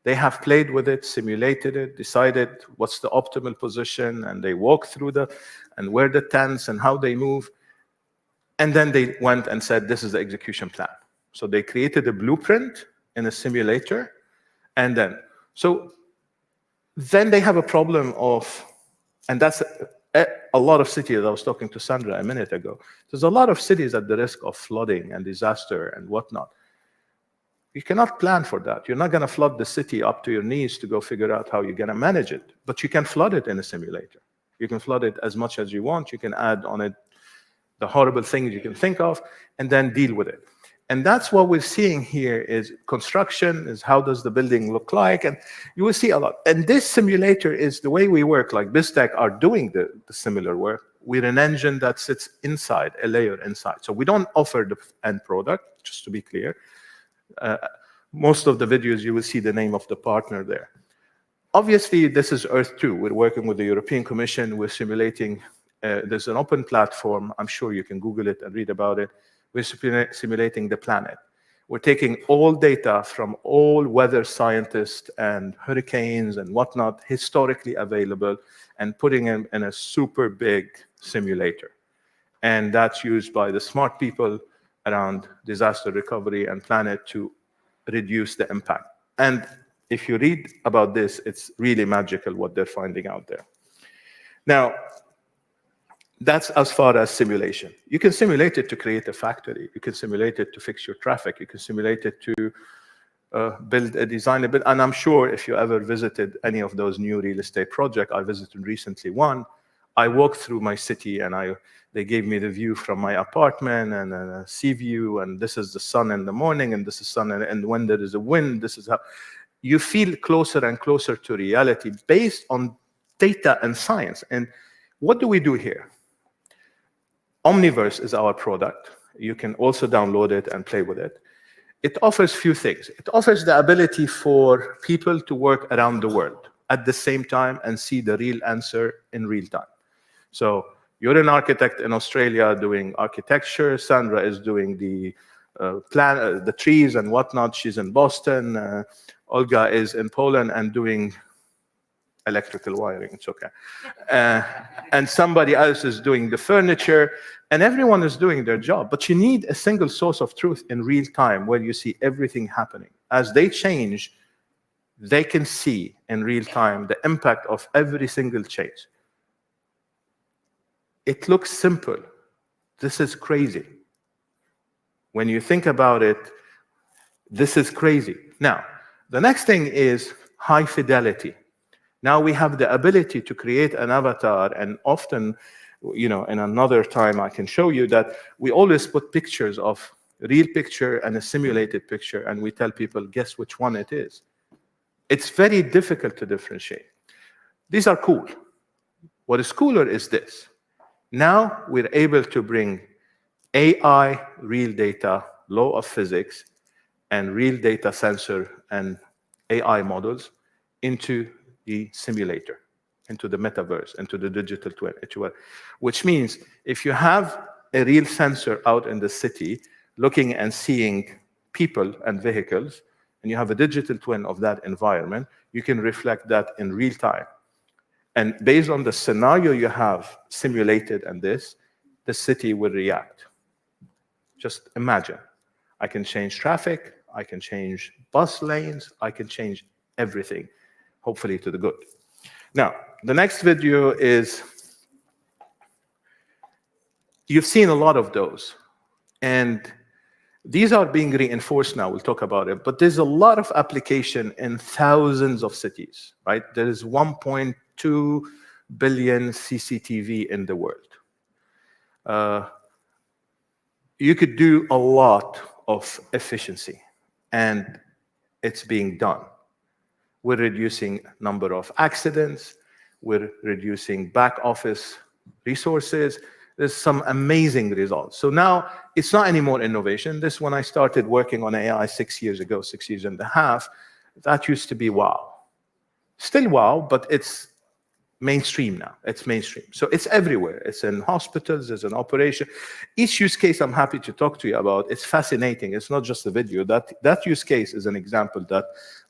Speaker 18: they have played with it, simulated it, decided what's the optimal position, and they walk through and where the tents and how they move. And then they went and said, this is the execution plan. So they created a blueprint in a simulator. And then they have a problem of, and that's a lot of cities. I was talking to Sandra a minute ago. There's a lot of cities at the risk of flooding and disaster and whatnot. You cannot plan for that. You're not going to flood the city up to your knees to go figure out how you're going to manage it. But you can flood it in a simulator. You can flood it as much as you want. You can add on it the horrible things you can think of and then deal with it. And that's what we're seeing here is construction, is how does the building look like? And you will see a lot. And this simulator is the way we work, like BizzTech are doing the similar work. We're an engine that sits inside, a layer inside. So we don't offer the end product, just to be clear. Most of the videos, you will see the name of the partner there. Obviously, this is Earth 2. We're working with the European Commission. We're simulating. There's an open platform. I'm sure you can Google it and read about it. We're simulating the planet. We're taking all data from all weather scientists and hurricanes and whatnot, historically available, and putting them in a super big simulator. And that's used by the smart people around disaster recovery and planet to reduce the impact. And if you read about this, it's really magical what they're finding out there. Now, that's as far as simulation. You can simulate it to create a factory. You can simulate it to fix your traffic. You can simulate it to build a design. And I'm sure if you ever visited any of those new real estate projects, I visited recently one, I walked through my city and they gave me the view from my apartment and a sea view, and this is the sun in the morning, and this is sun, and when there is a wind, this is how. You feel closer and closer to reality based on data and science. And what do we do here? Omniverse is our product. You can also download it and play with it. It offers few things. It offers the ability for people to work around the world at the same time and see the real answer in real time. So you're an architect in Australia doing architecture. Sandra is doing the the trees and whatnot. She's in Boston. Olga is in Poland and doing electrical wiring. It's okay. And somebody else is doing the furniture, and everyone is doing their job. But you need a single source of truth in real time where you see everything happening. As they change, they can see in real time the impact of every single change. It looks simple. This is crazy. When you think about it, this is crazy. Now, the next thing is high fidelity. Now we have the ability to create an avatar, and often, in another time I can show you that we always put pictures of a real picture and a simulated picture, and we tell people, guess which one it is. It's very difficult to differentiate. These are cool. What is cooler is this. Now we're able to bring AI, real data, law of physics, and real data sensor and AI models into the simulator, into the metaverse, into the digital twin, which means if you have a real sensor out in the city looking and seeing people and vehicles, and you have a digital twin of that environment, you can reflect that in real time. And based on the scenario you have simulated and this, the city will react. Just imagine. I can change traffic, I can change bus lanes, I can change everything, hopefully to the good. Now, the next video is, you've seen a lot of those. And these are being reinforced now, we'll talk about it, but there's a lot of application in thousands of cities, right? There is 1.2 billion CCTV in the world. You could do a lot of efficiency, and it's being done. We're reducing number of accidents, we're reducing back office resources. There's some amazing results. So now it's not anymore innovation. This, when I started working on AI 6 years ago, 6 years and a half, that used to be wow. Still wow, but it's mainstream now. It's mainstream. So it's everywhere. It's in hospitals, it's an operation. Each use case I'm happy to talk to you about, it's fascinating. It's not just a video. That use case is an example that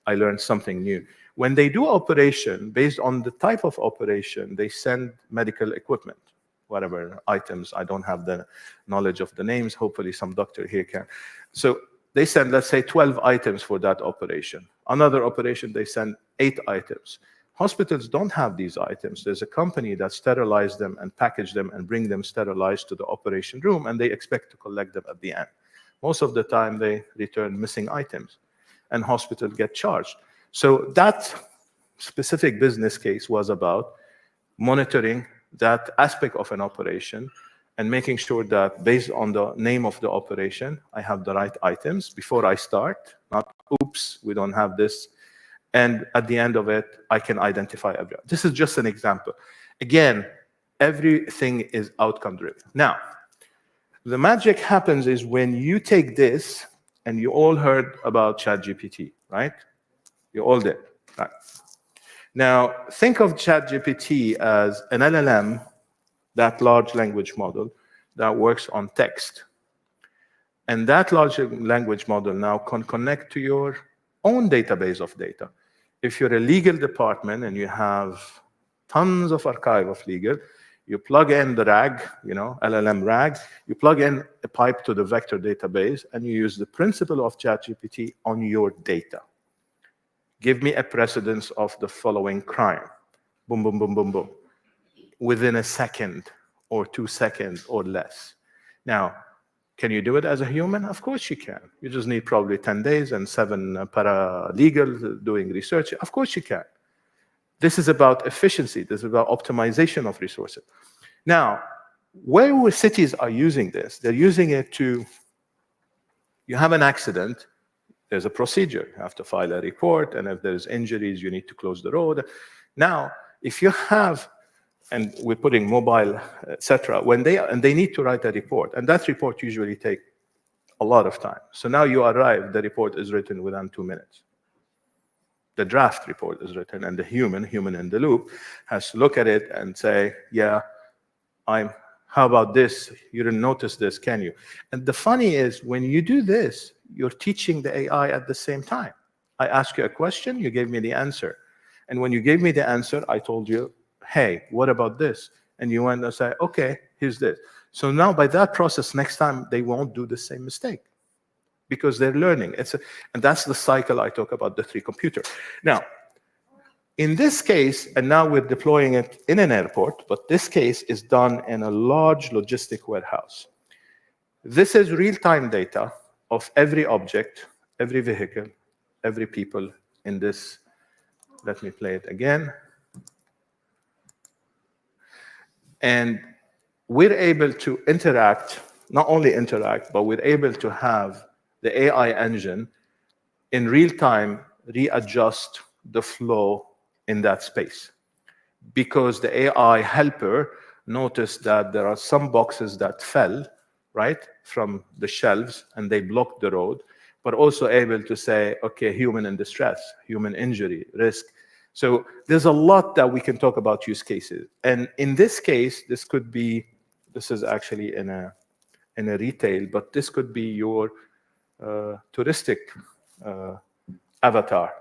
Speaker 18: I learned something new. When they do operation, based on the type of operation, they send medical equipment, whatever items. I don't have the knowledge of the names. Hopefully some doctor here can. So they send, let's say, 12 items for that operation. Another operation, they send 8 items. Hospitals don't have these items. There's a company that sterilizes them and package them and bring them sterilized to the operation room, and they expect to collect them at the end. Most of the time, they return missing items, and hospitals get charged. So that specific business case was about monitoring that aspect of an operation and making sure that based on the name of the operation, I have the right items before I start, not, oops, we don't have this. And at the end of it, I can identify everyone. This is just an example. Again, everything is outcome driven. Now, the magic happens is when you take this, and you all heard about ChatGPT, right? You all did, right? Now, think of ChatGPT as an LLM, that large language model, that works on text. And that large language model now can connect to your own database of data. If you're a legal department and you have tons of archive of legal, you plug in the RAG, LLM RAG, you plug in a pipe to the vector database, and you use the principle of ChatGPT on your data. Give me a precedence of the following crime. Boom, boom, boom, boom, boom. Within a second or 2 seconds or less. Now, can you do it as a human? Of course you can. You just need probably 10 days and 7 paralegals doing research. Of course you can. This is about efficiency. This is about optimization of resources. Now, where cities are using this, they're using it to, you have an accident, there's a procedure. You have to file a report, and if there's injuries, you need to close the road. Now, if you have, and we're putting mobile, etc., and they need to write a report, and that report usually takes a lot of time. So now you arrive, the report is written within 2 minutes. The draft report is written, and the human in the loop, has to look at it and say, yeah, how about this? You didn't notice this, can you? And the funny is, when you do this, you're teaching the AI at the same time. I asked you a question, you gave me the answer. And when you gave me the answer, I told you, hey, what about this? And you went and say, okay, here's this. So now by that process, next time they won't do the same mistake because they're learning. And that's the cycle I talk about, the 3 computer. Now, in this case, and now we're deploying it in an airport, but this case is done in a large logistic warehouse. This is real-time data of every object, every vehicle, every people in this. Let me play it again. And we're able to interact, not only interact, but we're able to have the AI engine in real time readjust the flow in that space. Because the AI helper noticed that there are some boxes that fell, right, from the shelves, and they blocked the road, but also able to say, okay, human in distress, human injury, risk. So there's a lot that we can talk about use cases. And in this case, this is actually in a retail, but this could be your touristic avatar,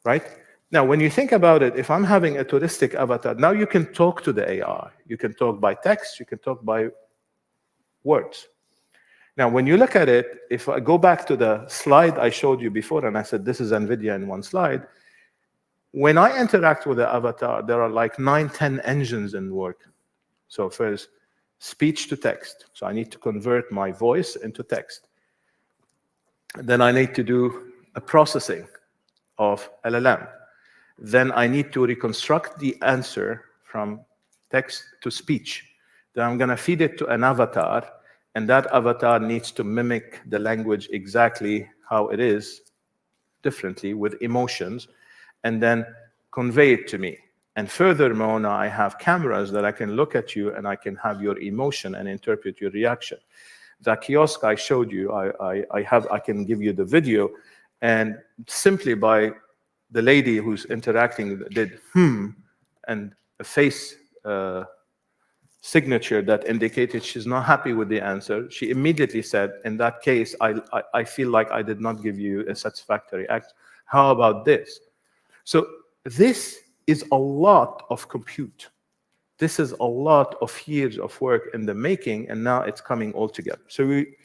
Speaker 18: right? Now, when you think about it, if I'm having a touristic avatar, now you can talk to the AI. You can talk by text, you can talk by words. Now, when you look at it, if I go back to the slide I showed you before, and I said, this is NVIDIA in one slide, when I interact with the avatar, there are like 9, 10 engines in work. So first, speech to text. So I need to convert my voice into text. Then I need to do a processing of LLM. Then I need to reconstruct the answer from text to speech. Then I'm going to feed it to an avatar, and that avatar needs to mimic the language exactly how it is, differently, with emotions, and then convey it to me. And furthermore, now I have cameras that I can look at you and I can have your emotion and interpret your reaction. The kiosk I showed you, I can give you the video, and simply by the lady who's interacting did and a face signature that indicated she's not happy with the answer. She immediately said, in that case, I feel like I did not give you a satisfactory answer. How about this? So this is a lot of compute. This is a lot of years of work in the making, and now it's coming all together. So we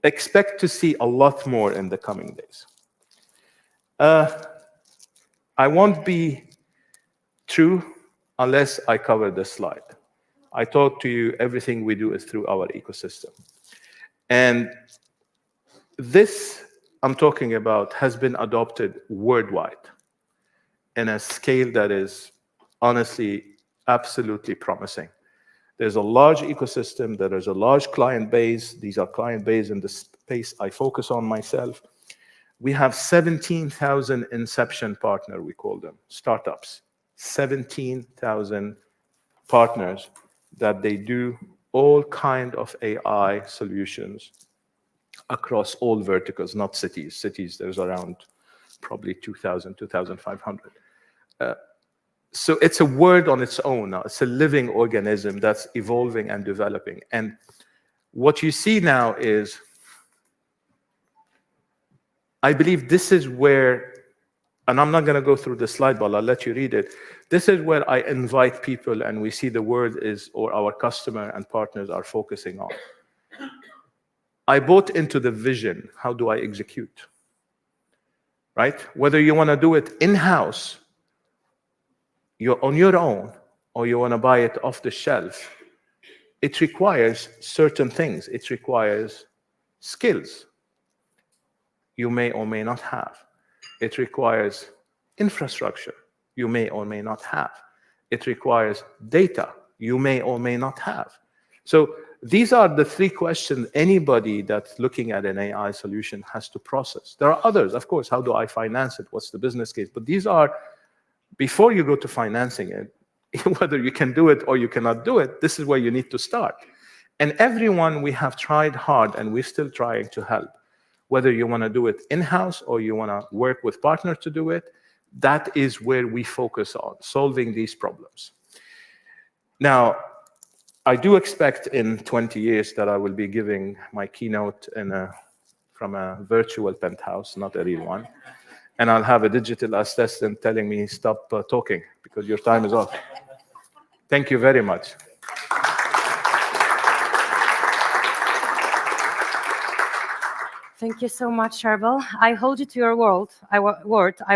Speaker 18: expect to see a lot more in the coming days. I won't be true unless I cover this slide. I talked to you, everything we do is through our ecosystem. And this I'm talking about has been adopted worldwide in a scale that is honestly absolutely promising. There's a large ecosystem, there is a large client base. These are client base in the space I focus on myself. We have 17,000 inception partner, we call them, startups. 17,000 partners that they do all kind of AI solutions across all verticals, not cities. Cities, there's around probably 2,000, 2,500. So it's a world on its own now. It's a living organism that's evolving and developing. And what you see now is, I believe this is where, and I'm not going to go through the slide, but I'll let you read it. This is where I invite people, and we see the world is, or our customer and partners are focusing on. I bought into the vision. How do I execute? Right? Whether you want to do it in-house, you're on your own, or you want to buy it off the shelf, it requires certain things. It requires skills you may or may not have. It requires infrastructure you may or may not have. It requires data you may or may not have. So these are the three questions anybody that's looking at an AI solution has to process. There are others, of course. How do I finance it? What's the business case? But these are, before you go to financing it, whether you can do it or you cannot do it, this is where you need to start. And everyone, we have tried hard, and we're still trying to help. Whether you want to do it in-house or you want to work with partners to do it, that is where we focus on, solving these problems. Now, I do expect in 20 years that I will be giving my keynote from a virtual penthouse, not a real one. And I'll have a digital assistant telling me, stop talking, because your time is off. Thank you very much.
Speaker 2: Thank you so much, Sharbel. I hold you to your word. I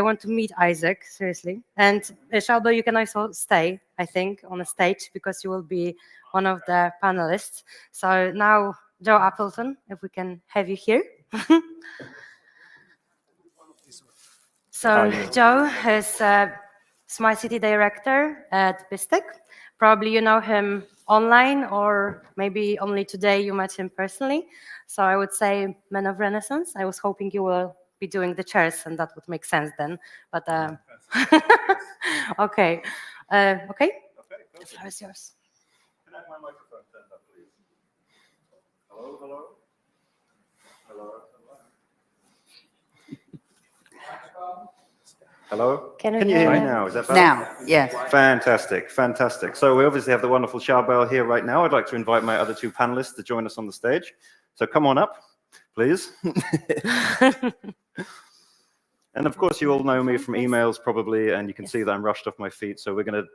Speaker 2: want to meet Isaac, seriously. And Sharbel, you can also stay, I think, on the stage, because you will be one of the panelists. So now, Joe Appleton, if we can have you here. So Joe is Smart City Director at BizzTech. Probably you know him online, or maybe only today you met him personally. So I would say man of renaissance. I was hoping you will be doing the chairs, and that would make sense then. But okay. Okay? The floor is yours.
Speaker 10: Can I have my microphone turned up, please? Hello, hello? Hello, hello? Hello?
Speaker 2: Can
Speaker 10: you hear me now? Is that better?
Speaker 3: Now, yes.
Speaker 10: Fantastic, fantastic. So we obviously have the wonderful Sharbel here right now. I'd like to invite my other two panelists to join us on the stage. So come on up.
Speaker 19: please. And of course, you all know me from emails probably, and you can see that I'm rushed off my feet. So we're going to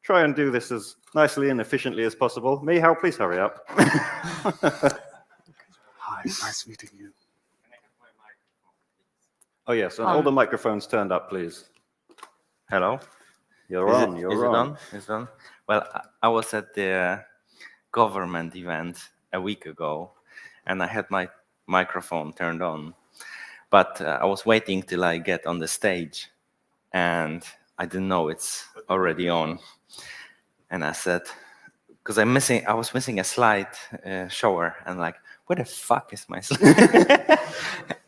Speaker 19: try and do this as nicely and efficiently as possible. Michał, please hurry up.
Speaker 20: Hi, nice meeting you.
Speaker 19: Oh yes, and all the microphones turned up, please.
Speaker 21: Hello.
Speaker 19: You're on. You're on.
Speaker 21: Is it on? Well, I was at the government event a week ago, and I had my microphone turned on, but I was waiting till I get on the stage, and I didn't know it's already on. And I said, because I was missing a slide shower, and like, where the fuck is my slide?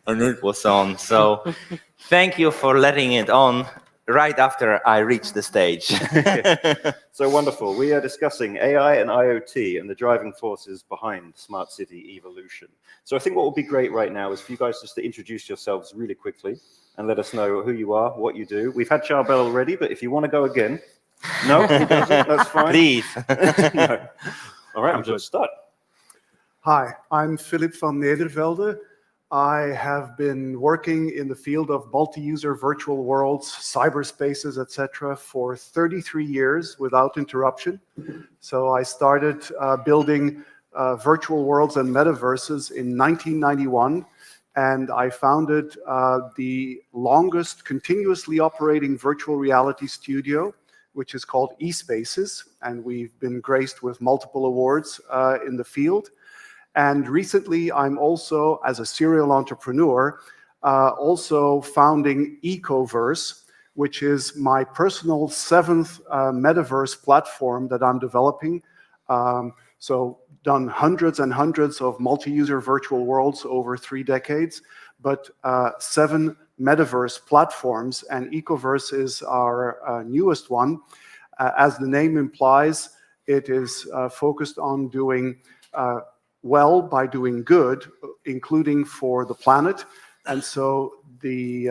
Speaker 21: And it was on. So thank you for letting it on right after I reached the stage.
Speaker 19: So wonderful. We are discussing AI and IoT and the driving forces behind smart city evolution. So I think what would be great right now is for you guys just to introduce yourselves really quickly and let us know who you are, what you do. We've had Charbel already, but if you want to go again, no, he doesn't, that's fine.
Speaker 21: Please.
Speaker 19: No. All right, I'm going to start.
Speaker 20: Hi, I'm Philip van Nedervelde. I have been working in the field of multi-user virtual worlds, cyberspaces, etc., for 33 years without interruption. So I started building virtual worlds and metaverses in 1991, and I founded the longest continuously operating virtual reality studio, which is called eSpaces, and we've been graced with multiple awards in the field. And recently, I'm also, as a serial entrepreneur, also founding Ecoverse, which is my personal 7th metaverse platform that I'm developing. So done hundreds and hundreds of multi-user virtual worlds over 3 decades, but 7 metaverse platforms, and Ecoverse is our newest one. As the name implies, it is focused on doing well by doing good, including for the planet. And so the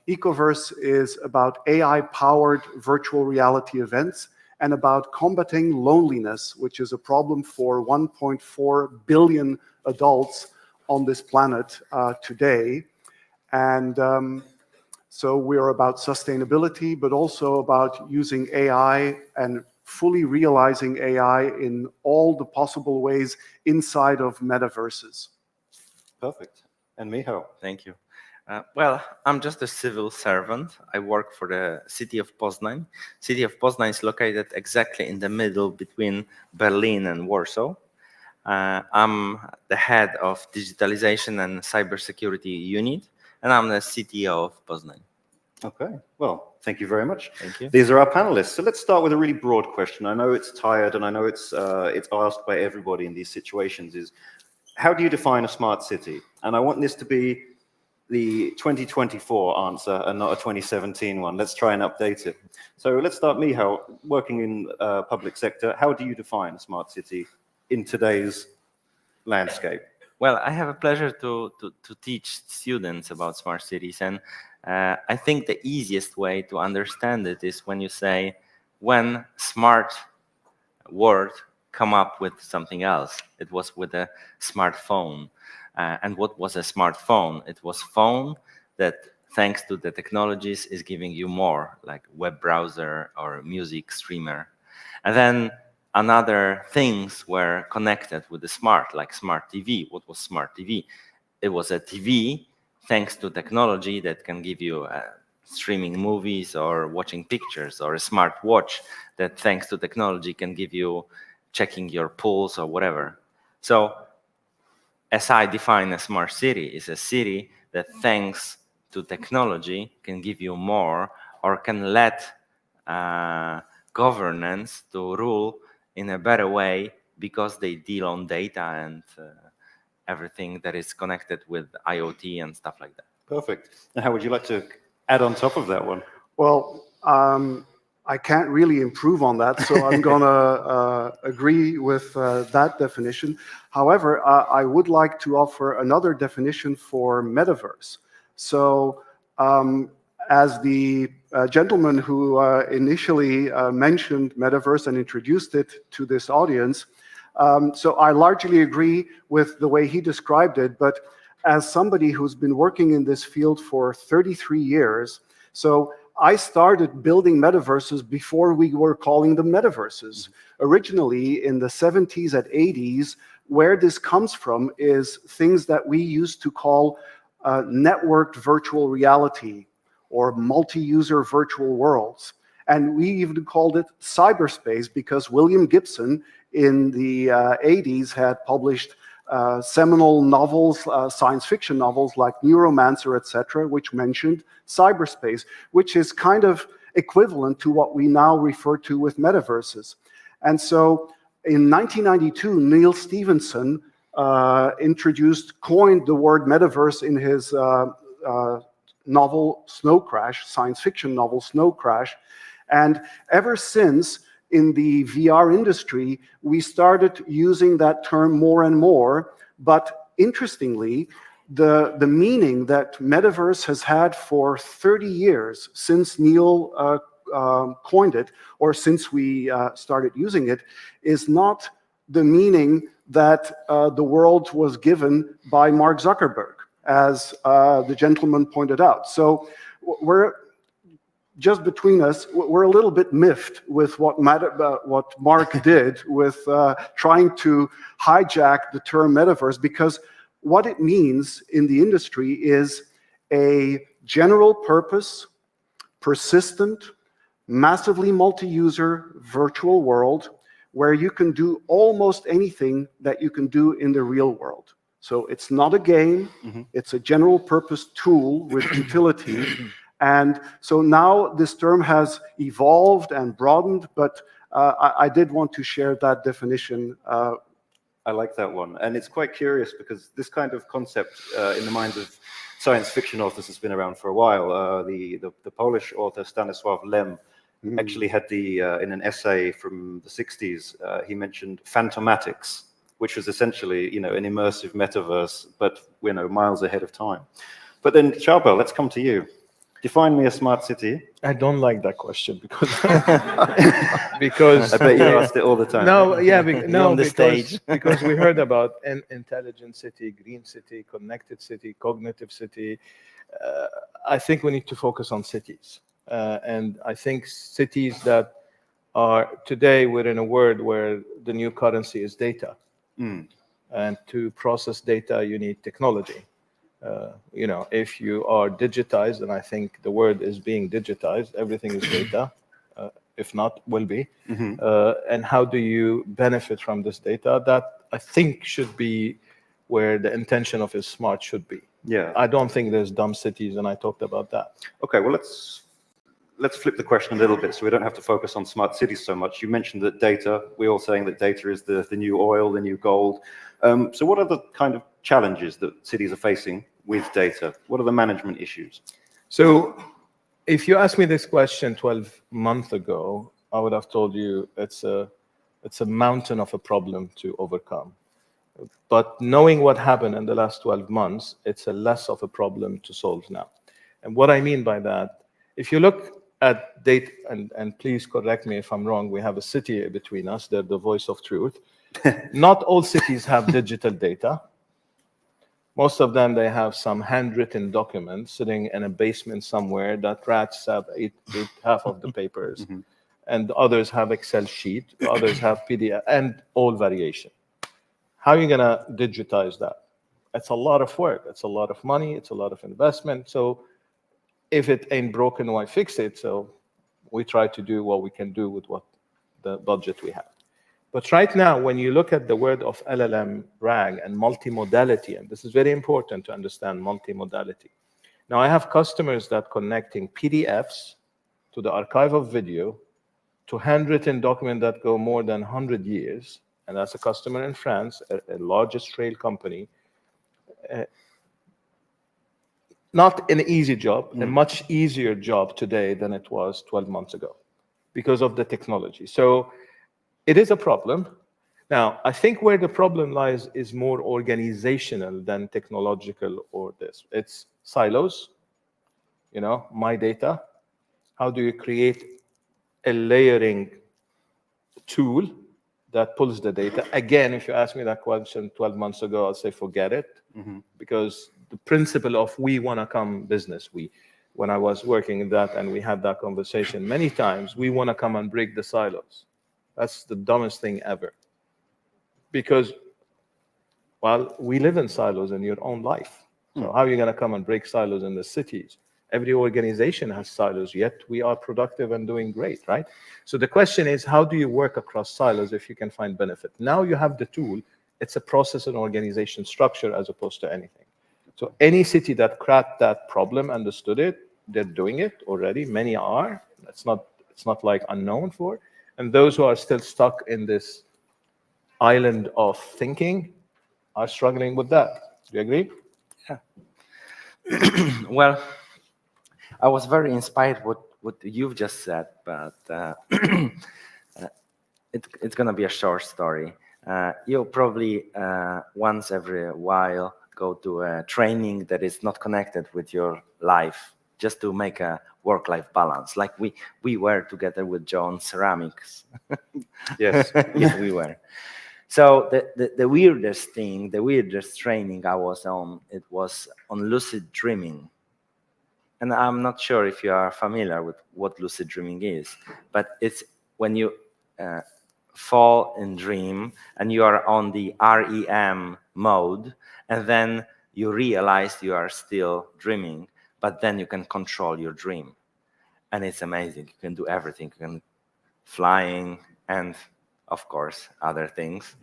Speaker 20: Ecoverse is about AI-powered virtual reality events and about combating loneliness, which is a problem for 1.4 billion adults on this planet today. And so we're about sustainability, but also about using AI and fully realizing AI in all the possible ways inside of metaverses.
Speaker 19: Perfect. And Michał?
Speaker 21: Thank you. Well, I'm just a civil servant. I work for the city of Poznań. City of Poznań is located exactly in the middle between Berlin and Warsaw. I'm the head of digitalization and cybersecurity unit, and I'm the CTO of Poznań.
Speaker 19: Okay, well, thank you very much.
Speaker 21: Thank you.
Speaker 19: These are our panelists. So let's start with a really broad question. I know it's tired, and I know it's asked by everybody in these situations, is how do you define a smart city? And I want this to be the 2024 answer and not a 2017 one. Let's try and update it. So let's start, Michał, working in public sector. How do you define a smart city in today's landscape?
Speaker 21: Well, I have a pleasure to teach students about smart cities, and I think the easiest way to understand it is when you say, when smart word come up with something else. It was with a smartphone. And what was a smartphone? It was phone that, thanks to the technologies, is giving you more, like web browser or music streamer. And then another things were connected with the smart, like smart TV. What was smart TV? It was a TV thanks to technology that can give you streaming movies or watching pictures, or a smart watch that thanks to technology can give you checking your pulse or whatever. So as I define a smart city, is a city that thanks to technology can give you more, or can let governance to rule in a better way because they deal on data and everything that is connected with IoT and stuff like that.
Speaker 19: Perfect. And how would you like to add on top of that one?
Speaker 20: Well, I can't really improve on that, so I'm going to agree with that definition. However, I would like to offer another definition for metaverse. So as the gentleman who initially mentioned metaverse and introduced it to this audience, so I largely agree with the way he described it, but as somebody who's been working in this field for 33 years, so I started building metaverses before we were calling them metaverses. Originally, in the 70s and 80s, where this comes from is things that we used to call networked virtual reality or multi-user virtual worlds. And we even called it cyberspace because William Gibson in the 80s had published seminal novels, science fiction novels like Neuromancer, etc., which mentioned cyberspace, which is kind of equivalent to what we now refer to with metaverses. And so in 1992, Neil Stephenson coined the word metaverse in his novel Snow Crash, science fiction novel Snow Crash. And ever since, in the VR industry, we started using that term more and more. But interestingly, the meaning that metaverse has had for 30 years since Neil coined it, or since we started using it, is not the meaning that the world was given by Mark Zuckerberg, as the gentleman pointed out. So we're just between us, we're a little bit miffed with what Mark did with trying to hijack the term metaverse, because what it means in the industry is a general purpose, persistent, massively multi-user virtual world where you can do almost anything that you can do in the real world. So it's not a game, it's a general purpose tool with utility. And so now this term has evolved and broadened, but I did want to share that definition.
Speaker 19: I like that one. And it's quite curious because this kind of concept in the minds of science fiction authors has been around for a while. The Polish author Stanisław Lem actually had in an essay from the 60s, he mentioned phantomatics, which was essentially, an immersive metaverse, but, miles ahead of time. But then, Charbel, let's come to you. Define me a smart city.
Speaker 18: I don't like that question because
Speaker 19: I bet you asked it all the time.
Speaker 18: Because we heard about an intelligent city, green city, connected city, cognitive city. I think we need to focus on cities, and I think cities that are today we're in a world where the new currency is data, and to process data you need technology. If you are digitized, and I think the word is being digitized, everything is data, if not, will be. And how do you benefit from this data? That I think should be where the intention of a smart should be.
Speaker 19: Yeah.
Speaker 18: I don't think there's dumb cities, and I talked about that.
Speaker 19: Okay, well, let's flip the question a little bit so we don't have to focus on smart cities so much. You mentioned that data, we're all saying that data is the new oil, the new gold. So what are the kind of challenges that cities are facing with data? What are the management issues?
Speaker 18: So if you asked me this question 12 months ago, I would have told you it's a mountain of a problem to overcome. But knowing what happened in the last 12 months, it's a less of a problem to solve now. And what I mean by that, if you look at data, and please correct me if I'm wrong, we have a city between us, they're the voice of truth. Not all cities have digital data. Most of them, they have some handwritten documents sitting in a basement somewhere that rats have ate half of the papers. And others have Excel sheet, others have PDF, and all variation. How are you going to digitize that? It's a lot of work. It's a lot of money. It's a lot of investment. So if it ain't broken, why fix it? So we try to do what we can do with what the budget we have. But right now, when you look at the word of LLM RAG and multimodality, and this is very important to understand multimodality. Now, I have customers that connecting PDFs to the archive of video to handwritten documents that go more than 100 years. And that's a customer in France, a largest rail company. Not an easy job, a much easier job today than it was 12 months ago because of the technology. So it is a problem. Now, I think where the problem lies is more organizational than technological or this. It's silos, my data. How do you create a layering tool that pulls the data. Again, if you ask me that question 12 months ago, I'll say forget it, because the principle of we want to come business, when I was working in that and we had that conversation many times, we want to come and break the silos. That's the dumbest thing ever. Because, well, we live in silos in your own life. So how are you going to come and break silos in the cities? Every organization has silos, yet we are productive and doing great, right? So the question is, how do you work across silos if you can find benefit? Now you have the tool. It's a process and organization structure as opposed to anything. So any city that cracked that problem, understood it, they're doing it already. Many are. It's not like unknown for. And those who are still stuck in this island of thinking are struggling with that. Do you agree?
Speaker 21: Yeah. Well, I was very inspired what you've just said, but it's going to be a short story. You'll probably once every while go to a training that is not connected with your life, just to make a work-life balance. Like we were together with John Ceramics.
Speaker 19: Yes.
Speaker 21: Yes, we were. So the weirdest thing, the weirdest training I was on, it was on lucid dreaming. And I'm not sure if you are familiar with what lucid dreaming is, but it's when you fall in dream and you are on the REM mode, and then you realize you are still dreaming, but then you can control your dream. And it's amazing. You can do everything. You can flying and, of course, other things.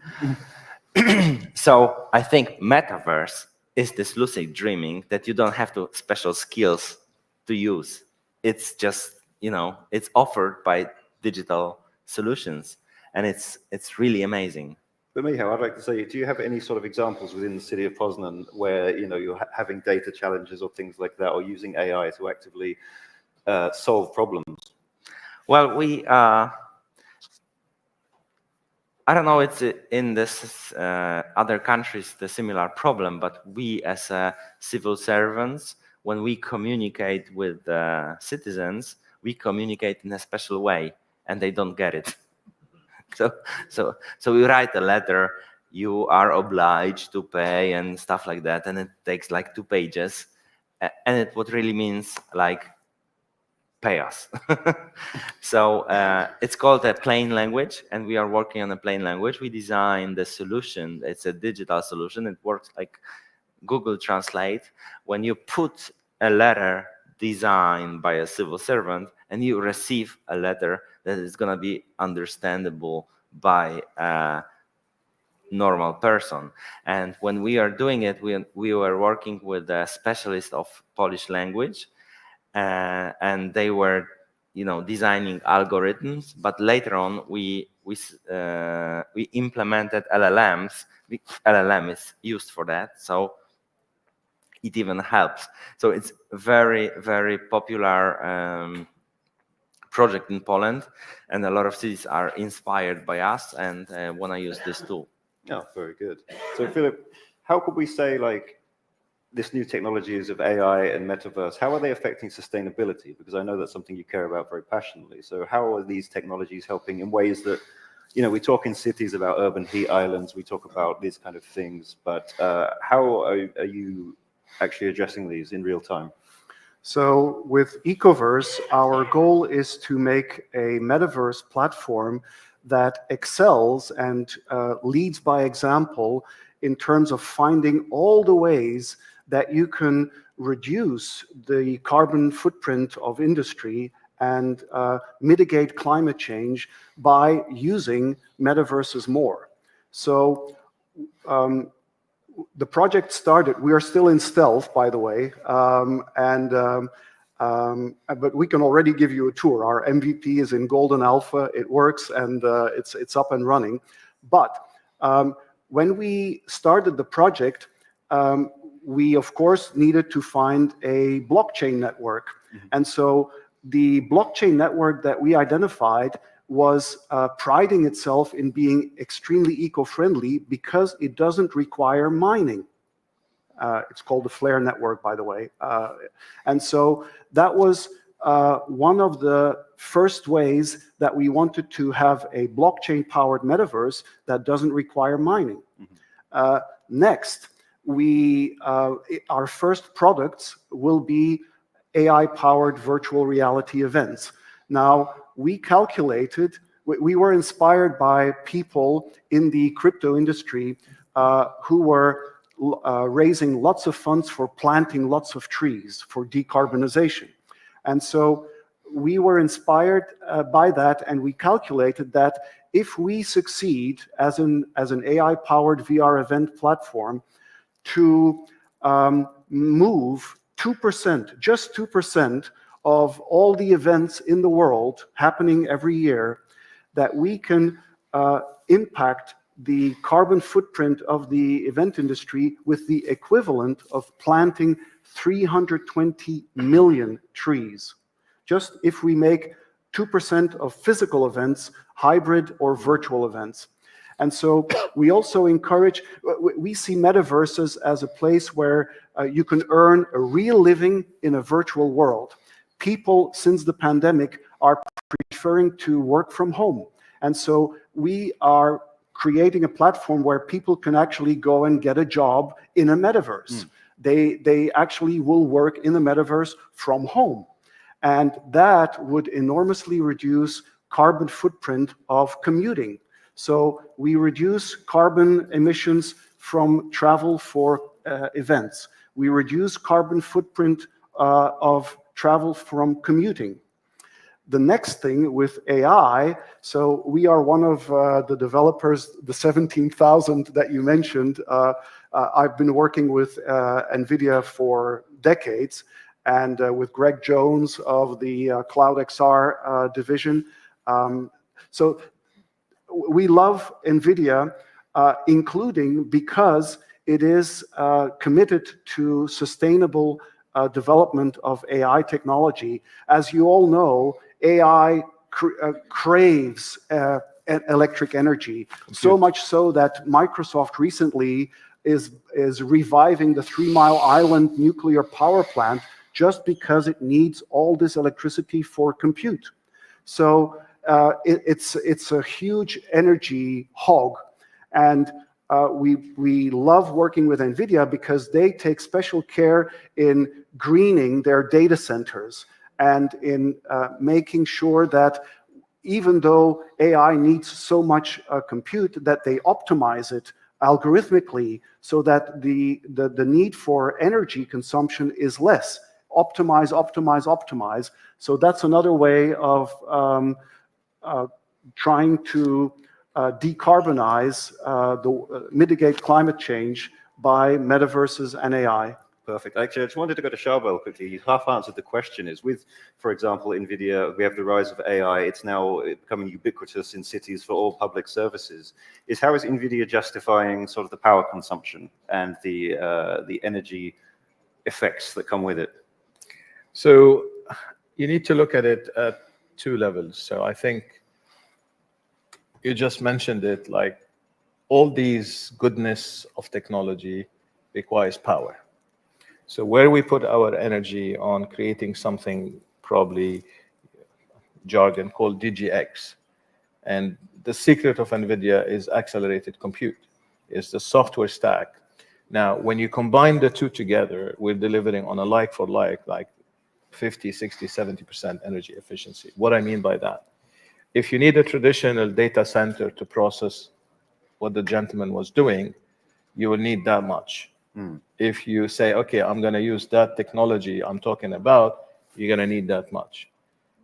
Speaker 21: So I think Metaverse is this lucid dreaming that you don't have to special skills to use. It's just, it's offered by digital solutions, and it's really amazing.
Speaker 19: But Michał, I'd like to say, do you have any sort of examples within the city of Poznan where you're having data challenges or things like that, or using AI to actively solve problems?
Speaker 21: Well, I don't know, it's in this other countries the similar problem, but we as civil servants, when we communicate with citizens, we communicate in a special way, and they don't get it. So we write a letter, you are obliged to pay and stuff like that, and it takes like 2 pages, and what really means like pay us. So it's called a plain language, and we are working on a plain language. We designed the solution. It's a digital solution. It works like Google Translate. When you put a letter designed by a civil servant and you receive a letter that is going to be understandable by a normal person. And when we are doing it, we were working with a specialist of Polish language, and they were, designing algorithms. But later on, we implemented LLMs. LLM is used for that, so it even helps. So it's very, very popular project in Poland, and a lot of cities are inspired by us and want to use this tool.
Speaker 19: Oh, very good. So Philip, how could we say this new technologies of AI and Metaverse, how are they affecting sustainability? Because I know that's something you care about very passionately. So how are these technologies helping in ways that, we talk in cities about urban heat islands, we talk about these kind of things, but how are you actually addressing these in real time?
Speaker 20: So with Ecoverse, our goal is to make a Metaverse platform that excels and leads by example in terms of finding all the ways that you can reduce the carbon footprint of industry and mitigate climate change by using metaverses more. So the project started, we are still in stealth, by the way, but we can already give you a tour. Our MVP is in golden alpha, it works, and it's up and running. But when we started the project, we, of course, needed to find a blockchain network. And so the blockchain network that we identified was priding itself in being extremely eco-friendly because it doesn't require mining. It's called the Flare network, by the way. And so that was one of the first ways that we wanted to have a blockchain-powered metaverse that doesn't require mining. Next, our first products will be AI-powered virtual reality events. Now, we calculated, we were inspired by people in the crypto industry who were raising lots of funds for planting lots of trees for decarbonization. And so we were inspired by that, and we calculated that if we succeed as an AI-powered VR event platform to move 2%, just 2% of all the events in the world happening every year, that we can impact the carbon footprint of the event industry with the equivalent of planting 320 million trees. Just if we make 2% of physical events hybrid or virtual events. And so we also encourage, we see metaverses as a place where you can earn a real living in a virtual world. People, since the pandemic, are preferring to work from home. And so we are creating a platform where people can actually go and get a job in a metaverse. They actually will work in the metaverse from home. And that would enormously reduce carbon footprint of commuting. So we reduce carbon emissions from travel for events. We reduce carbon footprint of travel from commuting. The next thing with AI, so we are one of the developers, the 17,000 that you mentioned. I've been working with NVIDIA for decades, and with Greg Jones of the Cloud XR division. So we love NVIDIA, including because it is committed to sustainable development of AI technology. As you all know, AI craves electric energy, so much so that Microsoft recently is reviving the 3 Mile Island nuclear power plant just because it needs all this electricity for compute. So it's a huge energy hog, and we love working with NVIDIA because they take special care in greening their data centers and in making sure that even though AI needs so much compute, that they optimize it algorithmically so that the need for energy consumption is less. Optimize, optimize, optimize. So that's another way of trying to decarbonize, mitigate climate change by metaverses and AI.
Speaker 19: Perfect. Actually, I just wanted to go to Charbel quickly. You half answered the question is with, for example, NVIDIA, we have the rise of AI. It's now becoming ubiquitous in cities for all public services. How is NVIDIA justifying sort of the power consumption and the energy effects that come with it?
Speaker 18: So you need to look at it at 2 levels. So I think you just mentioned it, like all these goodness of technology requires power. So where we put our energy on creating something, probably jargon called DGX. And the secret of NVIDIA is accelerated compute, is the software stack. Now, when you combine the two together, we're delivering on a like for like 50, 60, 70% energy efficiency. What I mean by that, if you need a traditional data center to process what the gentleman was doing, you will need that much. If you say, okay, I'm going to use that technology I'm talking about, you're going to need that much.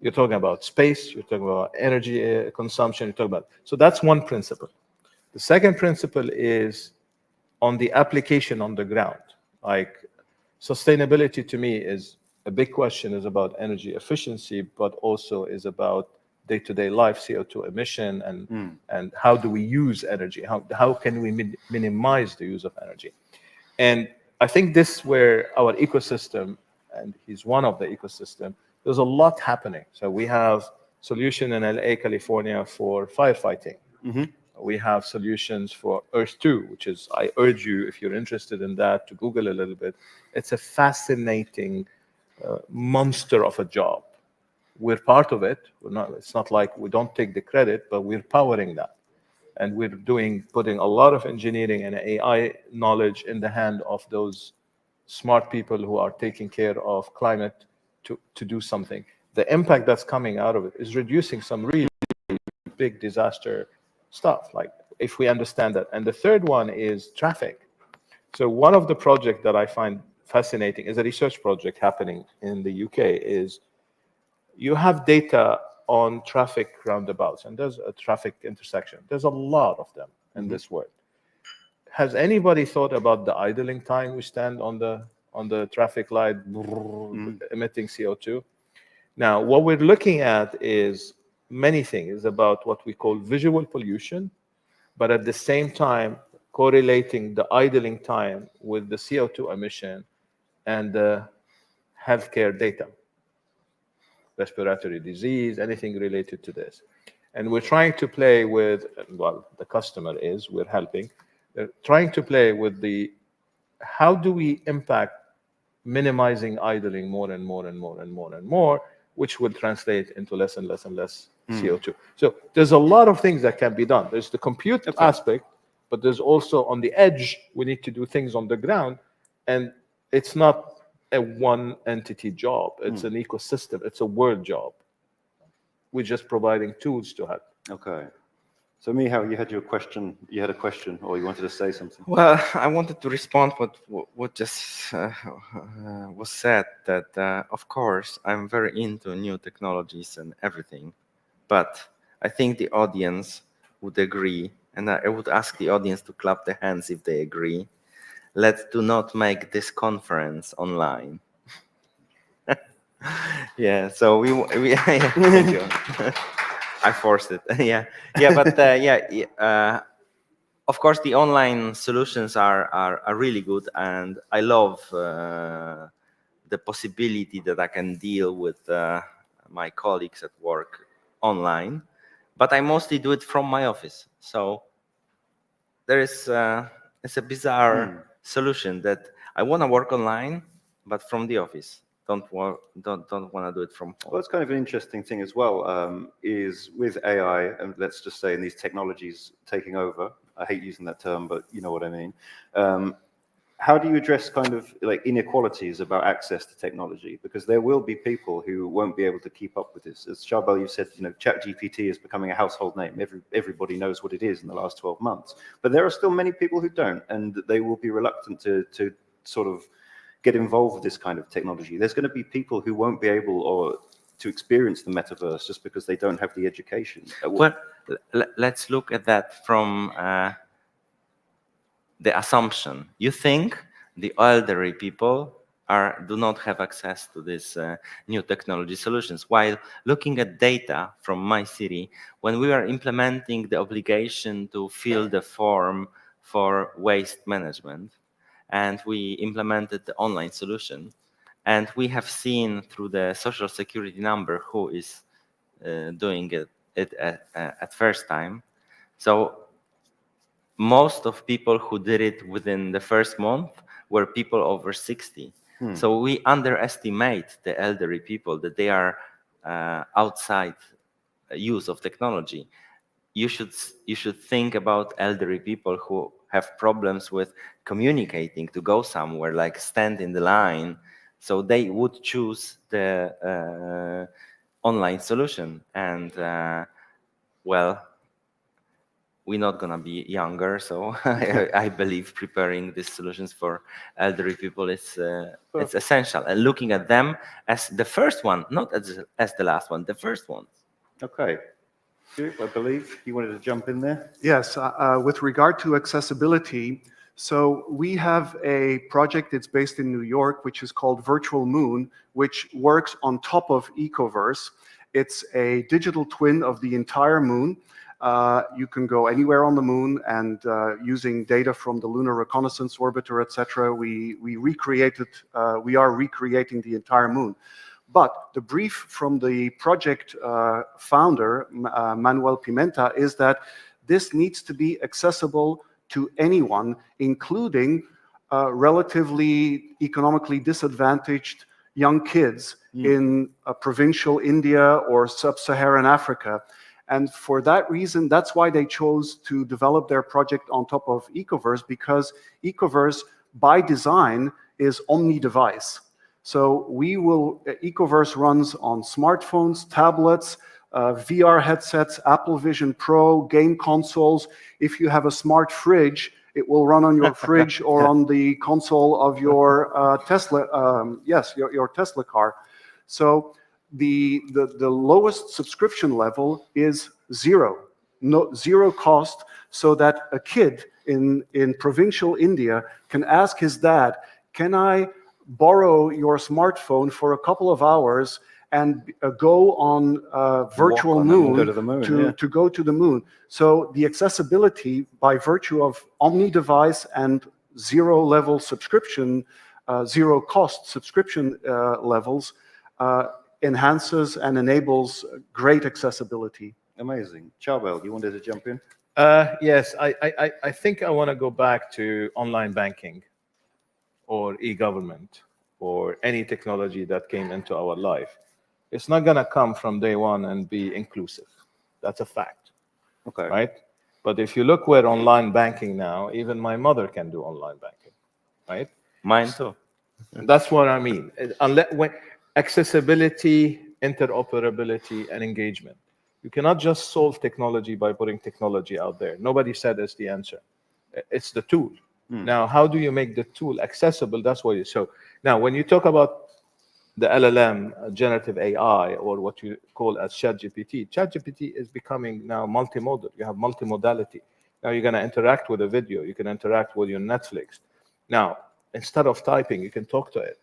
Speaker 18: You're talking about space, you're talking about energy consumption, you're talking about. So that's one principle. The second principle is on the application on the ground. Like sustainability to me is a big question, is about energy efficiency, but also is about day-to-day life, CO2 emission, and how do we use energy? How can we minimize the use of energy? And I think this is where our ecosystem, and he's one of the ecosystem, there's a lot happening. So we have solution in LA, California for firefighting. We have solutions for Earth 2, which is, I urge you, if you're interested in that, to Google a little bit. It's a fascinating monster of a job. we're part of it. It's not like we don't take the credit, but we're powering that. And we're putting a lot of engineering and AI knowledge in the hand of those smart people who are taking care of climate to do something. The impact that's coming out of it is reducing some really big disaster stuff, like if we understand that. And the third one is traffic. So one of the projects that I find fascinating is a research project happening in the UK is you have data on traffic roundabouts, and there's a traffic intersection. There's a lot of them in this world. Has anybody thought about the idling time we stand on the traffic light emitting CO2? Now, what we're looking at is many things about what we call visual pollution, but at the same time correlating the idling time with the CO2 emission and the healthcare data, respiratory disease, anything related to this. And we're trying to play with, well, the customer is, we're helping, they're trying to play with how do we impact minimizing idling more and more and more and more and more, which will translate into less and less and less CO2. So there's a lot of things that can be done. There's the compute aspect, but there's also on the edge, we need to do things on the ground. And it's not a one entity job. It's an ecosystem. It's a world job. We're just providing tools to help.
Speaker 19: Okay. So Michał, you had a question, or you wanted to say something?
Speaker 21: Well, I wanted to respond what just was said, that of course I'm very into new technologies and everything, but I think the audience would agree, and I would ask the audience to clap their hands if they agree. Let's do not make this conference online. Yeah, so we yeah, thank you. I forced it. yeah, but of course the online solutions are really good, and I love the possibility that I can deal with my colleagues at work online, but I mostly do it from my office. So there is it's a bizarre solution that I want to work online, but from the office. Don't want to do it from home.
Speaker 19: Well, it's kind of an interesting thing as well, is with AI, and let's just say in these technologies taking over, I hate using that term, but you know what I mean. How do you address kind of like inequalities about access to technology? Because there will be people who won't be able to keep up with this. As Charbel, you said, you know, ChatGPT is becoming a household name. Everybody knows what it is in the last 12 months. But there are still many people who don't, and they will be reluctant to sort of get involved with this kind of technology. There's going to be people who won't be able to experience the metaverse just because they don't have the education.
Speaker 21: Well, let's look at that from the assumption. You think the elderly people do not have access to these new technology solutions. While looking at data from my city, when we are implementing the obligation to fill the form for waste management, and we implemented the online solution, and we have seen through the social security number who is doing it at first time. So most of people who did it within the first month were people over 60. So we underestimate the elderly people, that they are outside use of technology. You should think about elderly people who have problems with communicating to go somewhere, like stand in the line. So they would choose the online solution. And well, we're not going to be younger, so I believe preparing these solutions for elderly people is it's essential, and looking at them as the first one, not as the last one, the first one.
Speaker 19: Okay. I believe you wanted to jump in there.
Speaker 20: Yes, with regard to accessibility, so we have a project that's based in New York, which is called Virtual Moon, which works on top of Ecoverse. It's a digital twin of the entire moon. You can go anywhere on the moon, and using data from the Lunar Reconnaissance Orbiter, etc., we are recreating the entire moon. But the brief from the project founder, Manuel Pimenta, is that this needs to be accessible to anyone, including relatively economically disadvantaged young kids in provincial India or sub-Saharan Africa. And for that reason, that's why they chose to develop their project on top of Ecoverse, because Ecoverse, by design, is omni-device. So Ecoverse runs on smartphones, tablets, VR headsets, Apple Vision Pro, game consoles. If you have a smart fridge, it will run on your fridge or on the console of your Tesla, your Tesla car. So the lowest subscription level is zero cost, so that a kid in provincial India can ask his dad, can I borrow your smartphone for a couple of hours and go on virtual moon,
Speaker 19: go to the moon,
Speaker 20: to go to the moon. So the accessibility by virtue of omni-device and zero cost subscription levels enhances and enables great accessibility.
Speaker 19: Amazing. Charbel, you wanted to jump in?
Speaker 18: Yes, I think I want to go back to online banking or e-government or any technology that came into our life. It's not going to come from day one and be inclusive. That's a fact.
Speaker 19: Okay.
Speaker 18: Right? But if you look where online banking now, even my mother can do online banking. Right?
Speaker 21: Mine too.
Speaker 18: That's what I mean. Accessibility, interoperability, and engagement. You cannot just solve technology by putting technology out there. Nobody said it's the answer. It's the tool. Now, how do you make the tool accessible? That's what you. So now, when you talk about the LLM, generative AI, or what you call as ChatGPT is becoming now multimodal. You have multimodality. Now you're going to interact with a video. You can interact with your Netflix. Now, instead of typing, you can talk to it.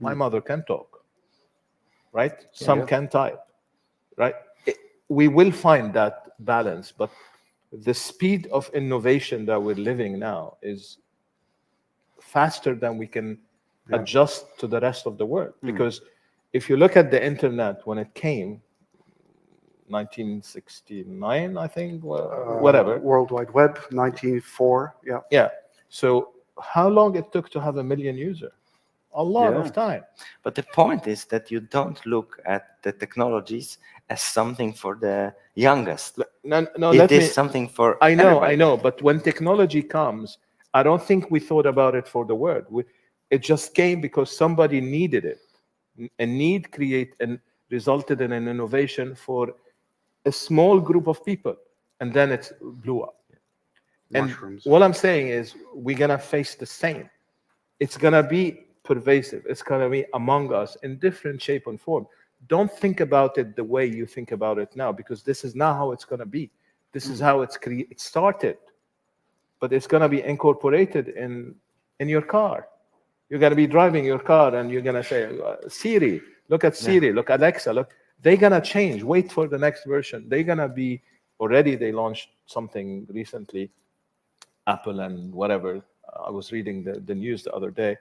Speaker 18: My mother can talk, right? Some can type, right? We will find that balance, but the speed of innovation that we're living now is faster than we can adjust to the rest of the world. Because if you look at the internet when it came, 1969, I think, whatever.
Speaker 20: World Wide Web, 1904, yeah.
Speaker 18: Yeah. So how long it took to have 1 million users? A lot of time.
Speaker 21: But the point is that you don't look at the technologies as something for the youngest.
Speaker 18: No,
Speaker 21: it is something for everybody.
Speaker 18: I know. But when technology comes, I don't think we thought about it for the world. It just came because somebody needed it. A need resulted in an innovation for a small group of people, and then it blew up.
Speaker 20: Mushrooms.
Speaker 18: And what I'm saying is we're going to face the same. It's going to be pervasive. It's going to be among us in different shape and form. Don't think about it the way you think about it now, because this is not how it's going to be. This is how it started. But it's going to be incorporated in your car. You're going to be driving your car and you're going to say, Siri, look at Siri, look at Alexa, look. They're going to change. Wait for the next version. They're going to be, already they launched something recently, Apple and whatever. I was reading the news the other day.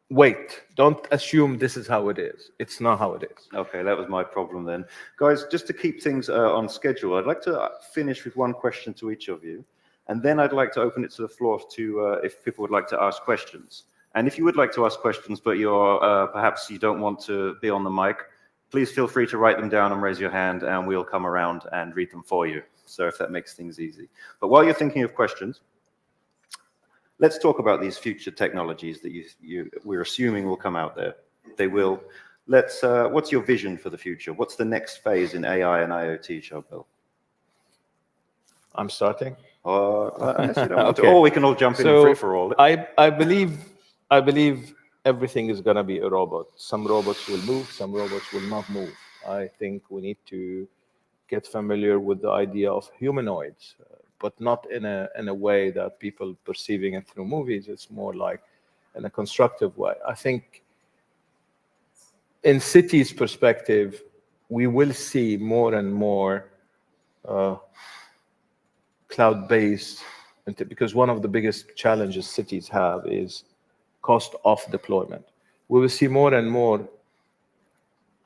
Speaker 18: Wait, don't assume this is how it is. It's not how it is.
Speaker 19: Okay, that was my problem then. Guys, just to keep things on schedule, I'd like to finish with one question to each of you. And then I'd like to open it to the floor to if people would like to ask questions. And if you would like to ask questions, but you're perhaps you don't want to be on the mic, please feel free to write them down and raise your hand, and we'll come around and read them for you. So if that makes things easy. But while you're thinking of questions, let's talk about these future technologies that we're assuming will come out there. They will. What's your vision for the future? What's the next phase in AI and IoT, Charbel?
Speaker 18: I'm starting.
Speaker 19: Okay. Or we can all jump in free for all.
Speaker 18: I believe everything is going to be a robot. Some robots will move, some robots will not move. I think we need to get familiar with the idea of humanoids, but not in a way that people perceiving it through movies. It's more like in a constructive way. I think in cities' perspective, we will see more and more cloud-based, because one of the biggest challenges cities have is cost of deployment. We will see more and more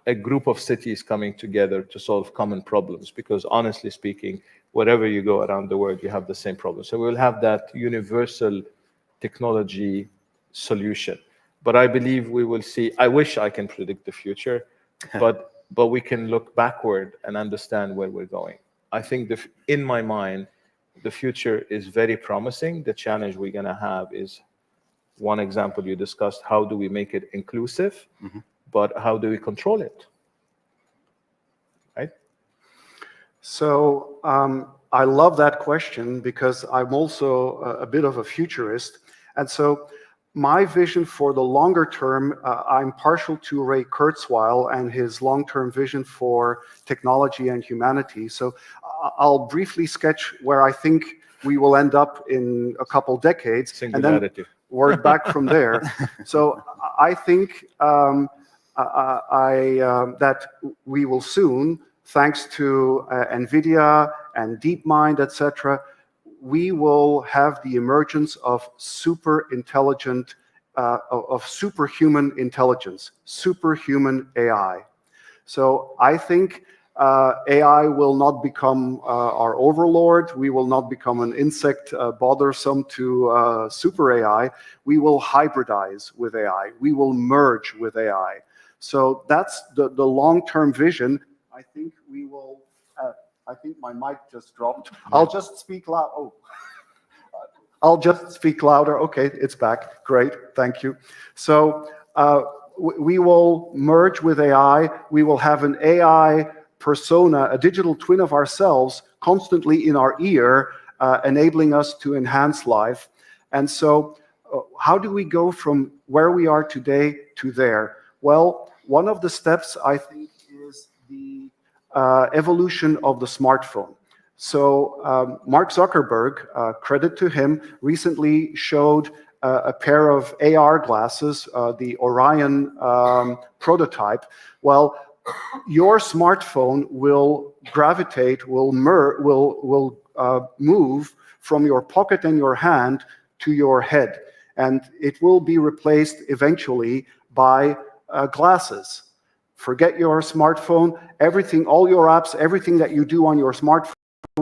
Speaker 18: a group of cities coming together to solve common problems, because honestly speaking, wherever you go around the world, you have the same problem. So we'll have that universal technology solution. But I believe we will see. I wish I can predict the future, but we can look backward and understand where we're going. I think in my mind, the future is very promising. The challenge we're going to have is, one example you discussed, how do we make it inclusive, but how do we control it? Right?
Speaker 20: So I love that question because I'm also a bit of a futurist. And so my vision for the longer term, I'm partial to Ray Kurzweil and his long-term vision for technology and humanity. So I'll briefly sketch where I think we will end up in a couple decades,
Speaker 18: Singularity.
Speaker 20: and then work back from there. So I think that we will soon, thanks to NVIDIA and DeepMind, etc., we will have the emergence of super intelligent, of superhuman intelligence, superhuman AI. So I think AI will not become our overlord. We will not become an insect bothersome to super AI. We will hybridize with AI. We will merge with AI. So that's the long-term vision. I think we will, I think my mic just dropped. I'll just speak loud. Oh, I'll just speak louder. Okay, it's back. Great, thank you. So we will merge with AI. We will have an AI persona, a digital twin of ourselves constantly in our ear, enabling us to enhance life. And so how do we go from where we are today to there? Well, one of the steps, I think, is the evolution of the smartphone. So Mark Zuckerberg, credit to him, recently showed a pair of AR glasses, the Orion prototype. Well, your smartphone will gravitate, will move from your pocket and your hand to your head. And it will be replaced eventually by glasses. Forget your smartphone, everything, all your apps, everything that you do on your smartphone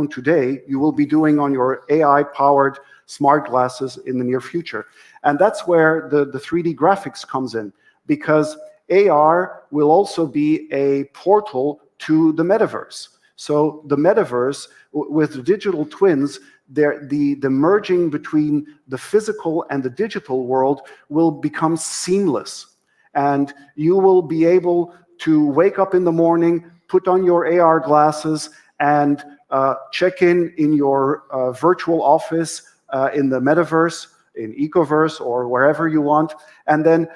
Speaker 20: today, you will be doing on your AI-powered smart glasses in the near future. And that's where the 3D graphics comes in, because AR will also be a portal to the metaverse. So the metaverse, with digital twins, the merging between the physical and the digital world will become seamless. And you will be able to wake up in the morning, put on your AR glasses, and check in your virtual office in the metaverse, in Ecoverse, or wherever you want. And then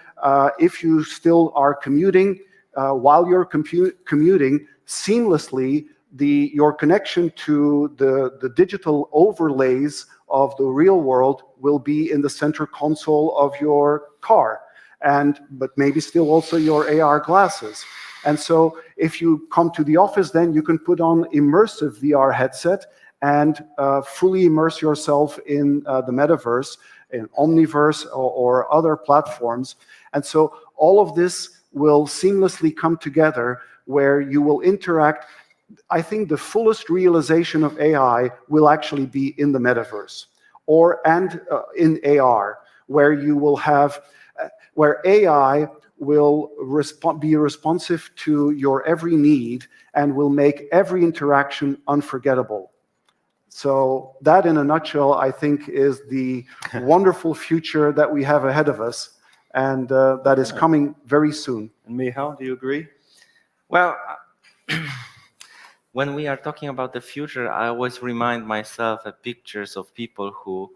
Speaker 20: if you still are commuting, while you're commuting, seamlessly, your connection to the digital overlays of the real world will be in the center console of your car, but maybe still also your AR glasses. And so if you come to the office, then you can put on immersive VR headset and fully immerse yourself in the metaverse, in Omniverse or other platforms. And so all of this will seamlessly come together where you will interact. I think the fullest realization of AI will actually be in the metaverse and in AR, where you will have, where AI will be responsive to your every need and will make every interaction unforgettable. So that, in a nutshell, I think is the wonderful future that we have ahead of us, and that is coming very soon.
Speaker 19: And Michal, do you agree?
Speaker 21: Well, when we are talking about the future, I always remind myself of pictures of people who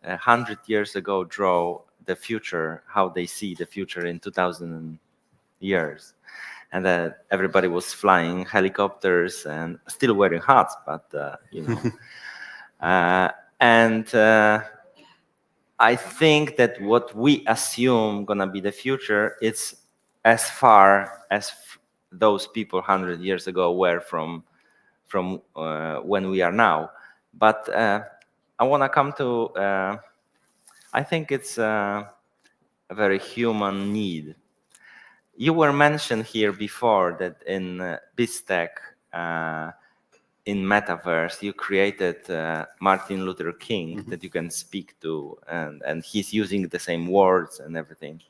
Speaker 21: 100 years ago draw the future, how they see the future in 2000 years. And that everybody was flying helicopters and still wearing hats, but you know. I think that what we assume gonna be the future, it's as far as those people 100 years ago were from when we are now. But I wanna come to, I think it's a very human need. You were mentioned here before that in BizzTech, in Metaverse, you created Martin Luther King that you can speak to, and he's using the same words and everything.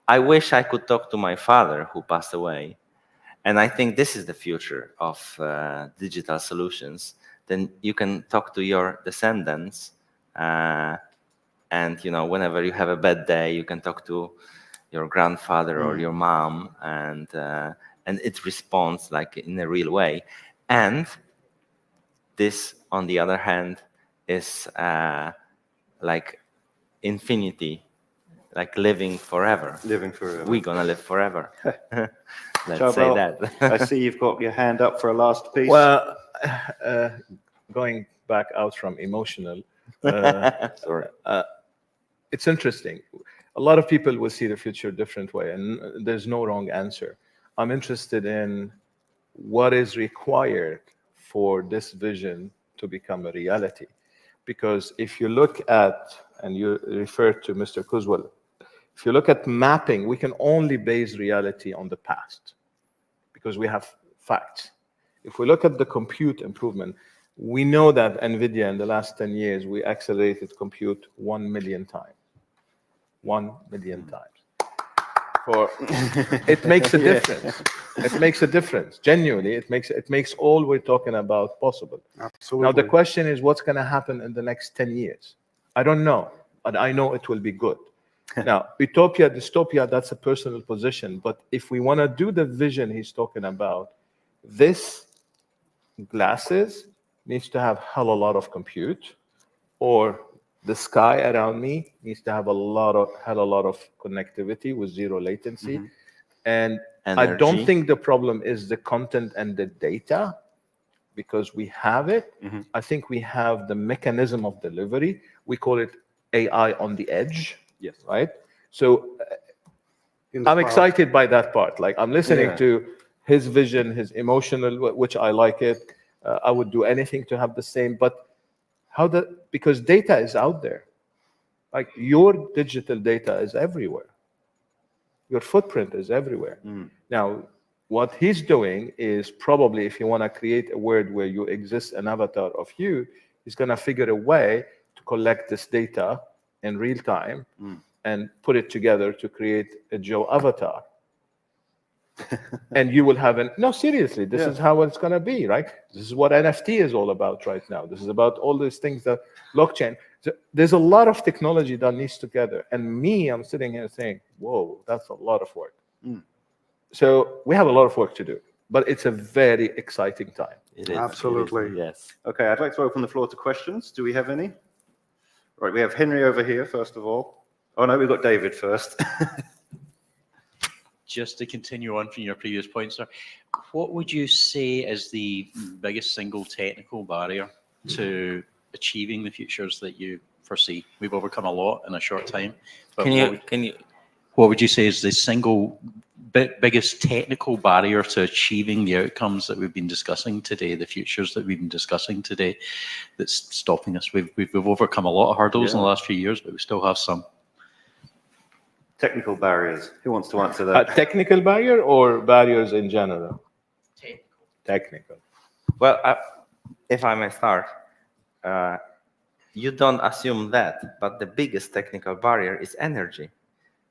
Speaker 21: I wish I could talk to my father who passed away. And I think this is the future of digital solutions. Then you can talk to your descendants, and whenever you have a bad day, you can talk to your grandfather or your mom, and it responds like in a real way. And this, on the other hand, is like infinity, like living forever.
Speaker 19: Living forever.
Speaker 21: We're gonna live forever. Let's
Speaker 19: Charbel,
Speaker 21: say that.
Speaker 19: I see you've got your hand up for a last piece.
Speaker 18: Well, going back out from emotional,
Speaker 21: Sorry.
Speaker 18: It's interesting. A lot of people will see the future a different way, and there's no wrong answer. I'm interested in what is required for this vision to become a reality. Because if you look at, and you referred to Mr. Kuzwal, if you look at mapping, we can only base reality on the past because we have facts. If we look at the compute improvement, we know that NVIDIA in the last 10 years, we accelerated compute 1 million times. 1 million times. It makes a difference. It makes a difference. Genuinely, it makes all we're talking about possible.
Speaker 20: Absolutely.
Speaker 18: Now, the question is, what's going to happen in the next 10 years? I don't know, but I know it will be good. Now, utopia, dystopia, that's a personal position. But if we want to do the vision he's talking about, this glasses needs to have hell a lot of compute, or the sky around me needs to have hell a lot of connectivity with zero latency. And I don't
Speaker 21: Energy.
Speaker 18: think the problem is the content and the data, because we have it. I think we have the mechanism of delivery. We call it AI on the edge.
Speaker 19: Yes.
Speaker 18: Right? So I'm excited by that part. Like, I'm listening to his vision, his emotional, which I like it. I would do anything to have the same, but because data is out there. Like, your digital data is everywhere. Your footprint is everywhere. Now, what he's doing is probably, if you want to create a world where you exist, an avatar of you, he's going to figure a way to collect this data in real time and put it together to create a Joe avatar. And you will have no, seriously, this is how it's going to be, right? This is what NFT is all about right now. This is about all these things that blockchain. So there's a lot of technology that needs together. And I'm sitting here saying, whoa, that's a lot of work. So we have a lot of work to do, but it's a very exciting time.
Speaker 21: It is.
Speaker 20: Absolutely.
Speaker 21: It is, yes.
Speaker 19: Okay, I'd like to open the floor to questions. Do we have any? Right, we have Henry over here, first of all. Oh, no, we've got David first.
Speaker 5: Just to continue on from your previous point, sir, what would you say is the biggest single technical barrier to achieving the futures that you foresee? We've overcome a lot in a short time. But what would you say is the single biggest technical barrier to achieving the outcomes that we've been discussing today, the futures that we've been discussing today, that's stopping us? We've overcome a lot of hurdles in the last few years, but we still have some.
Speaker 19: Technical barriers. Who wants to answer that?
Speaker 18: Technical barrier or barriers in general? Technical.
Speaker 21: Well, if I may start, you don't assume that, but the biggest technical barrier is energy.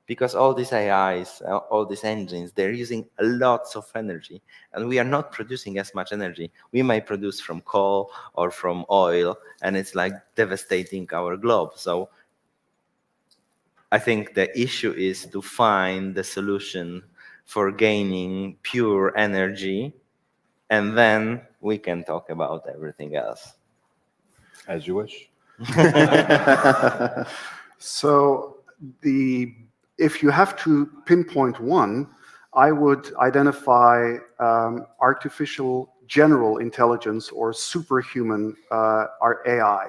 Speaker 21: Because all these AIs, all these engines, they're using lots of energy, and we are not producing as much energy. We may produce from coal or from oil, and it's like devastating our globe. So I think the issue is to find the solution for gaining pure energy, and then we can talk about everything else.
Speaker 18: As you wish.
Speaker 20: So if you have to pinpoint one, I would identify artificial general intelligence or superhuman our AI.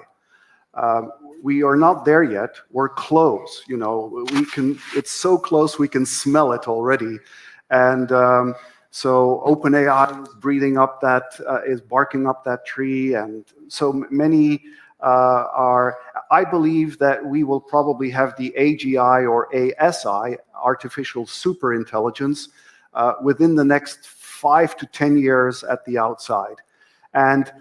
Speaker 20: We are not there yet. We're close. It's so close we can smell it already. And so OpenAI is barking up that tree, and so many I believe that we will probably have the AGI or ASI, artificial superintelligence, within the next 5 to 10 years at the outside. And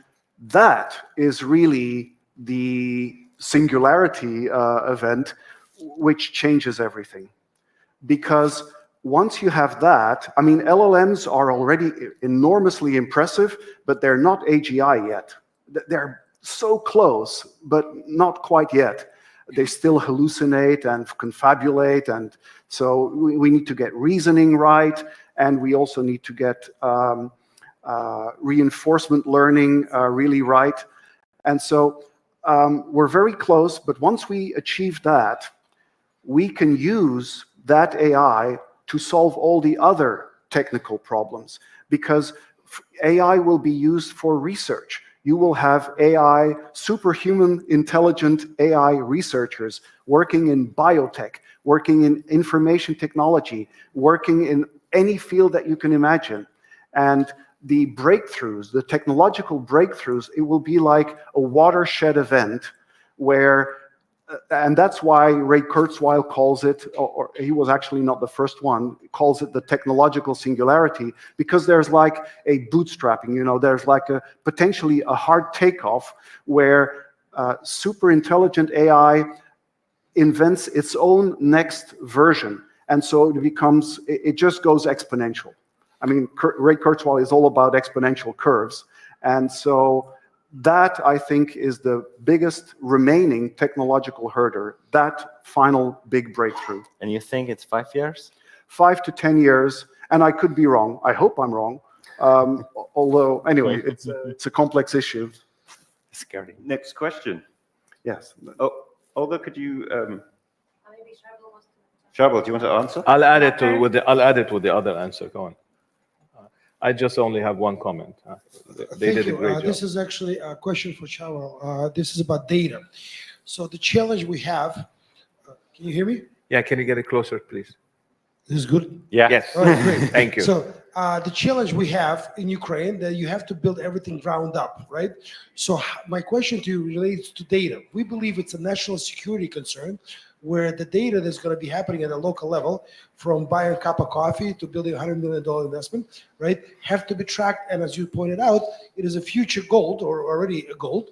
Speaker 20: that is really the singularity event which changes everything. because once you have that, I mean, LLMs are already enormously impressive, but they're not AGI yet. They're so close, but not quite yet. They still hallucinate and confabulate, and so we need to get reasoning right, and we also need to get reinforcement learning really right. And so we're very close, but once we achieve that, we can use that AI to solve all the other technical problems, because AI will be used for research. You will have AI, superhuman intelligent AI researchers working in biotech, working in information technology, working in any field that you can imagine. And the breakthroughs, the technological breakthroughs, it will be like a watershed event where, and that's why Ray Kurzweil calls it, or he was actually not the first one, calls it the technological singularity, because there's like a bootstrapping, you know, there's like a potentially a hard takeoff where super intelligent AI invents its own next version. And so it becomes, it just goes exponential. I mean, Ray Kurzweil is all about exponential curves. And so that, I think, is the biggest remaining technological hurdle, that final big breakthrough.
Speaker 21: And you think it's 5 years?
Speaker 20: 5 to 10 years, and I could be wrong. I hope I'm wrong. Although, anyway, it's a complex issue.
Speaker 21: Scary.
Speaker 19: Next question.
Speaker 20: Yes.
Speaker 19: Oh, Olga, could you... Sharbel, do you want to answer?
Speaker 10: I'll add it with the other answer. Go on. I just only have one comment. They did a great job.
Speaker 8: This is actually a question for Chawal. This is about data. So the challenge we have, can you hear me?
Speaker 10: Yeah, can you get it closer, please?
Speaker 8: This is good?
Speaker 21: Yeah.
Speaker 10: Yes.
Speaker 8: All right, great.
Speaker 10: Thank you.
Speaker 8: So the challenge we have in Ukraine, that you have to build everything ground up, right? So my question to you relates to data. We believe it's a national security concern, where the data that's going to be happening at a local level, from buying a cup of coffee to building a $100 million investment, right, have to be tracked. And as you pointed out, it is a future gold, or already a gold,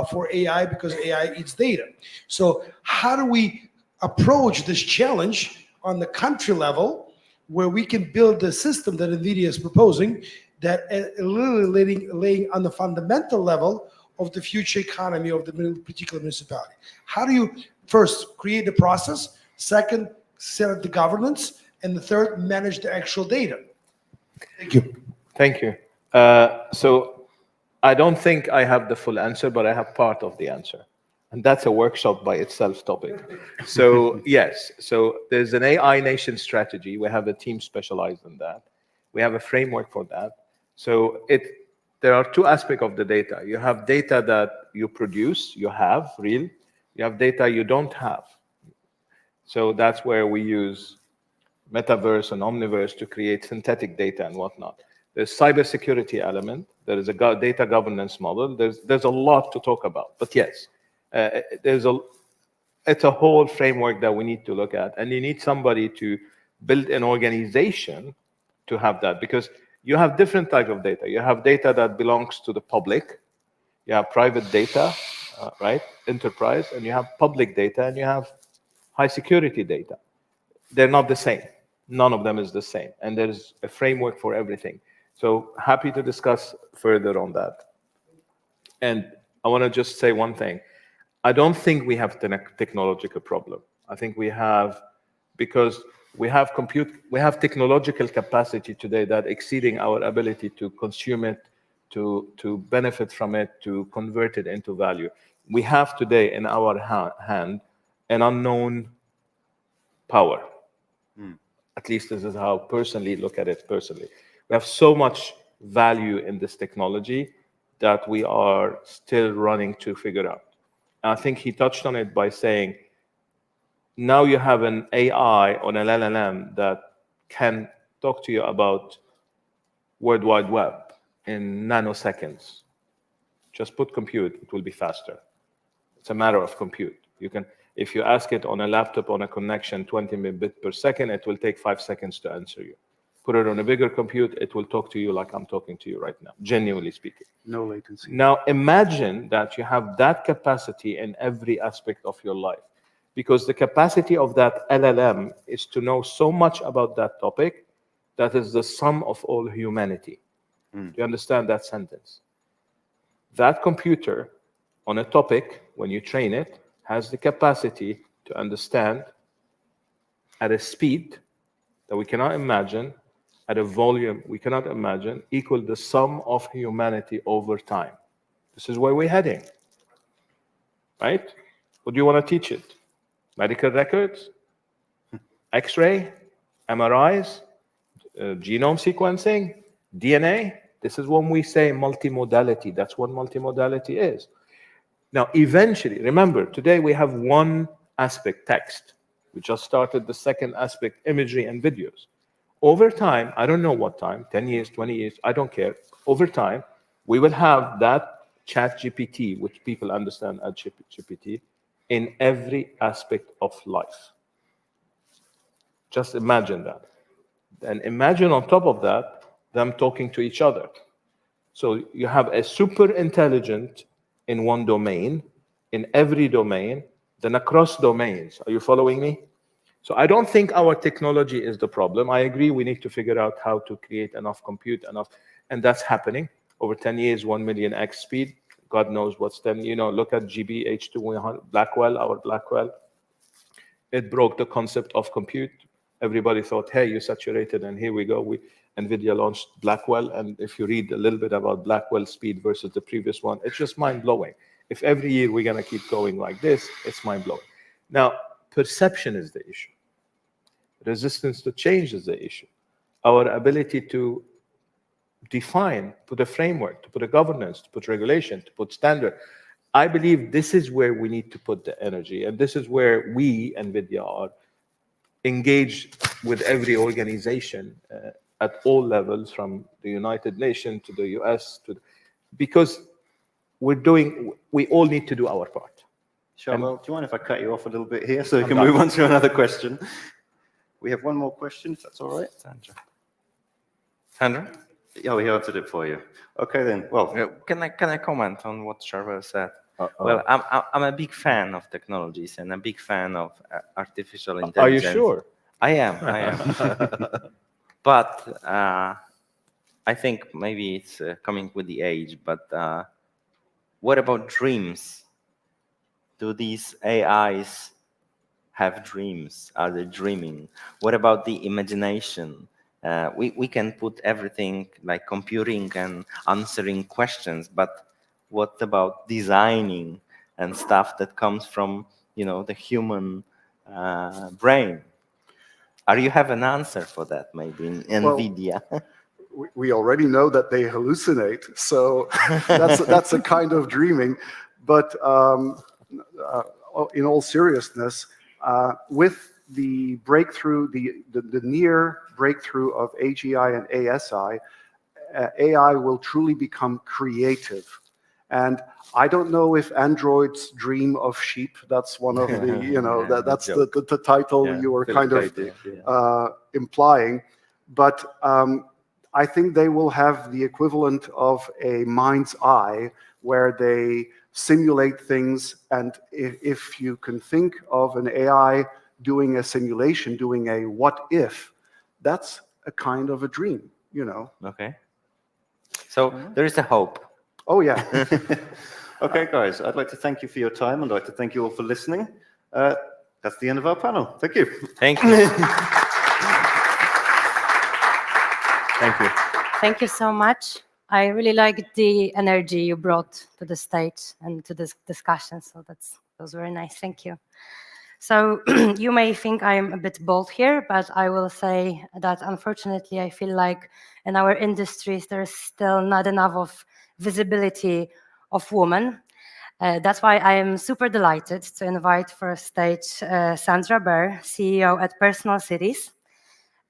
Speaker 8: for AI, because AI eats data. So how do we approach this challenge on the country level, where we can build the system that NVIDIA is proposing, that literally laying on the fundamental level of the future economy of the particular municipality? How do you first create the process, second set up the governance, and the third manage the actual data? Thank you.
Speaker 10: Thank you. So I don't think I have the full answer, but I have part of the answer. And that's a workshop by itself topic. So yes, so there's an AI nation strategy. We have a team specialized in that. We have a framework for that. So there are two aspects of the data. You have data that you produce, you have real. You have data you don't have. So that's where we use Metaverse and Omniverse to create synthetic data and whatnot. There's cybersecurity element. There is a data governance model. There's a lot to talk about. But yes, it's a whole framework that we need to look at. And you need somebody to build an organization to have that, because you have different types of data. You have data that belongs to the public. You have private data, right? Enterprise, and you have public data, and you have high security data. They're not the same. None of them is the same. And there's a framework for everything. So happy to discuss further on that. And I want to just say one thing. I don't think we have a technological problem. I think we have, because we have technological capacity today that exceeding our ability to consume it, to benefit from it, to convert it into value. We have today in our hand an unknown power. At least this is how I personally look at it personally. We have so much value in this technology that we are still running to figure out. And I think he touched on it by saying, now you have an AI on an LLM that can talk to you about World Wide Web in nanoseconds. Just put compute, it will be faster. It's a matter of compute. You can, if you ask it on a laptop on a connection 20 megabits per second, it will take 5 seconds to answer you. Put it on a bigger compute, it will talk to you like I'm talking to you right now, genuinely speaking.
Speaker 20: No latency.
Speaker 10: Now imagine that you have that capacity in every aspect of your life. because the capacity of that LLM is to know so much about that topic that is the sum of all humanity. Do you understand that sentence? That computer on a topic, when you train it, has the capacity to understand at a speed that we cannot imagine, at a volume we cannot imagine, equal the sum of humanity over time. This is where we're heading, right? What do you want to teach it? Medical records, X-ray, MRIs, genome sequencing, DNA. This is when we say multimodality. That's what multimodality is. Now, eventually, remember, today we have one aspect, text. We just started the second aspect, imagery and videos. Over time, I don't know what time, 10 years, 20 years, I don't care. Over time, we will have that chat GPT, which people understand as GPT, in every aspect of life. Just imagine that. And imagine on top of that, them talking to each other. So you have a super intelligent in one domain, in every domain, then across domains. Are you following me? So I don't think our technology is the problem. I agree we need to figure out how to create enough compute, and that's happening. Over 10 years, 1 million X speed. God knows what's 10, look at GBH2 Blackwell, our Blackwell. It broke the concept of compute. Everybody thought, hey, you saturated, and here we go. NVIDIA launched Blackwell, and if you read a little bit about Blackwell speed versus the previous one, it's just mind-blowing. If every year we're going to keep going like this, it's mind-blowing. Now, perception is the issue. Resistance to change is the issue. Our ability to define, put a framework, to put a governance, to put regulation, to put standard. I believe this is where we need to put the energy, and this is where we, NVIDIA, are engaged with every organization at all levels, from the United Nations to the US, because we all need to do our part.
Speaker 19: Sharbel, do you mind if I cut you off a little bit here so we can move on to another question? We have one more question, if that's all right.
Speaker 21: Sandra?
Speaker 19: Yeah, we answered it for you. Okay, then. Well,
Speaker 21: can I comment on what Sharbel said? Well, I'm a big fan of technologies and a big fan of artificial intelligence.
Speaker 10: Are you sure?
Speaker 21: I am. But I think maybe it's coming with the age. But what about dreams? Do these AIs have dreams? Are they dreaming? What about the imagination? We can put everything like computing and answering questions, but what about designing and stuff that comes from, the human brain? Are you have an answer for that, maybe in NVIDIA?
Speaker 20: We already know that they hallucinate, so that's a kind of dreaming. But in all seriousness, with the breakthrough, the near breakthrough of AGI and ASI, AI will truly become creative. And I don't know if androids dream of sheep. That's one of the, that's the title you were kind of implying. But I think they will have the equivalent of a mind's eye, where they simulate things. And if you can think of an AI doing a simulation, doing a what if, that's a kind of a dream,
Speaker 21: Okay. So there is a hope.
Speaker 20: Oh, yeah.
Speaker 19: Okay, guys, I'd like to thank you for your time, and I'd like to thank you all for listening. That's the end of our panel. Thank you.
Speaker 21: Thank you.
Speaker 10: Thank you.
Speaker 2: Thank you so much. I really liked the energy you brought to the stage and to this discussion. So that was very nice. Thank you. So you may think I'm a bit bold here, but I will say that unfortunately, I feel like in our industries, there's still not enough of visibility of women. That's why I am super delighted to invite for stage Sandra Baer, CEO at Personal Cities.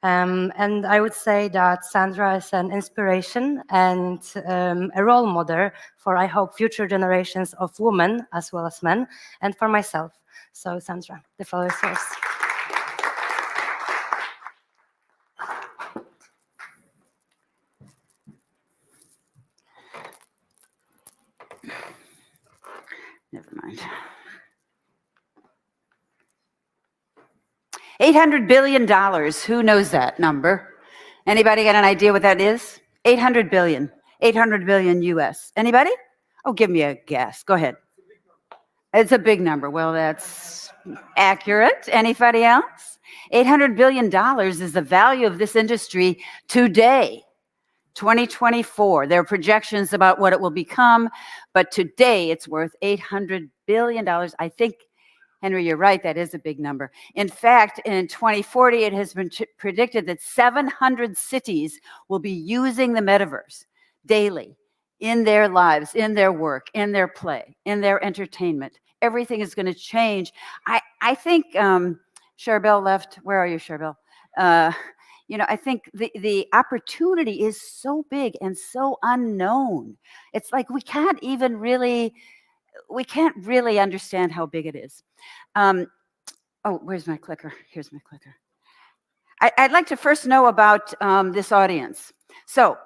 Speaker 2: And I would say that Sandra is an inspiration and a role model for, I hope, future generations of women as well as men, and for myself. So Sandra, the floor is yours.
Speaker 3: Never mind.
Speaker 9: $800 billion. Who knows that number? Anybody got an idea what that is? 800 billion. 800 billion US. Anybody? Oh, give me a guess. Go ahead. It's a big number. Well, that's accurate. Anybody else? $800 billion is the value of this industry today, 2024. There are projections about what it will become, but today it's worth $800 billion. I think, Henry, you're right, that is a big number. In fact, in 2040, it has been predicted that 700 cities will be using the metaverse daily in their lives, in their work, in their play, in their entertainment. Everything is going to change. I think Charbel left. Where are you, Charbel? I think the opportunity is so big and so unknown. It's like we can't really understand how big it is. Oh, where's my clicker? Here's my clicker. I'd like to first know about this audience. So,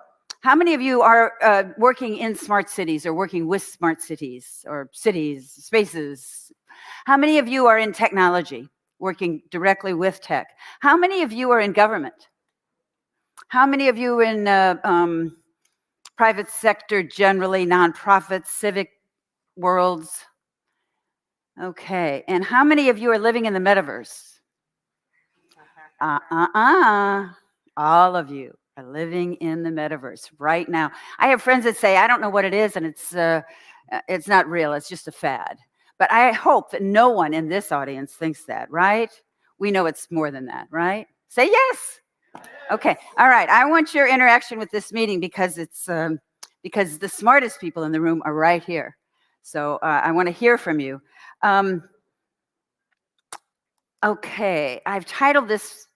Speaker 9: how many of you are working in smart cities or working with smart cities or cities, spaces? How many of you are in technology, working directly with tech? How many of you are in government? How many of you in private sector, generally nonprofits, civic worlds? Okay, and how many of you are living in the metaverse? All of you are living in the metaverse right now. I have friends that say, I don't know what it is, and it's not real, it's just a fad. But I hope that no one in this audience thinks that, right? We know it's more than that, right? Say yes. Okay, all right. I want your interaction with this meeting because it's because the smartest people in the room are right here. So I want to hear from you. Okay, I've titled this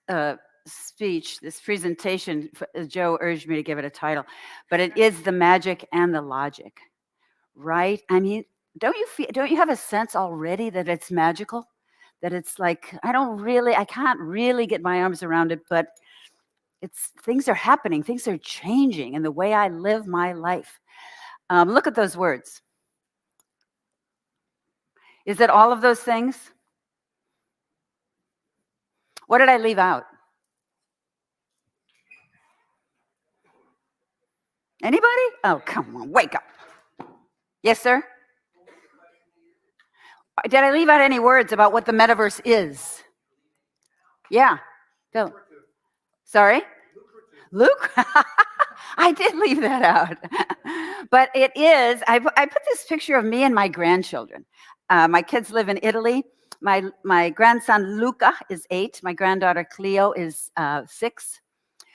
Speaker 9: speech, this presentation, Joe urged me to give it a title, but it is The Magic and the Logic, right? I mean, don't you have a sense already that it's magical? That it's like, I can't really get my arms around it, but things are happening, things are changing in the way I live my life. Look at those words. Is it all of those things? What did I leave out? Anybody? Oh, come on, wake up. Yes, sir? Did I leave out any words about what the metaverse is? Yeah. Bill. Sorry? Luke? I did leave that out. But it is, I put this picture of me and my grandchildren. My kids live in Italy. My grandson Luca is 8. My granddaughter Cleo is 6.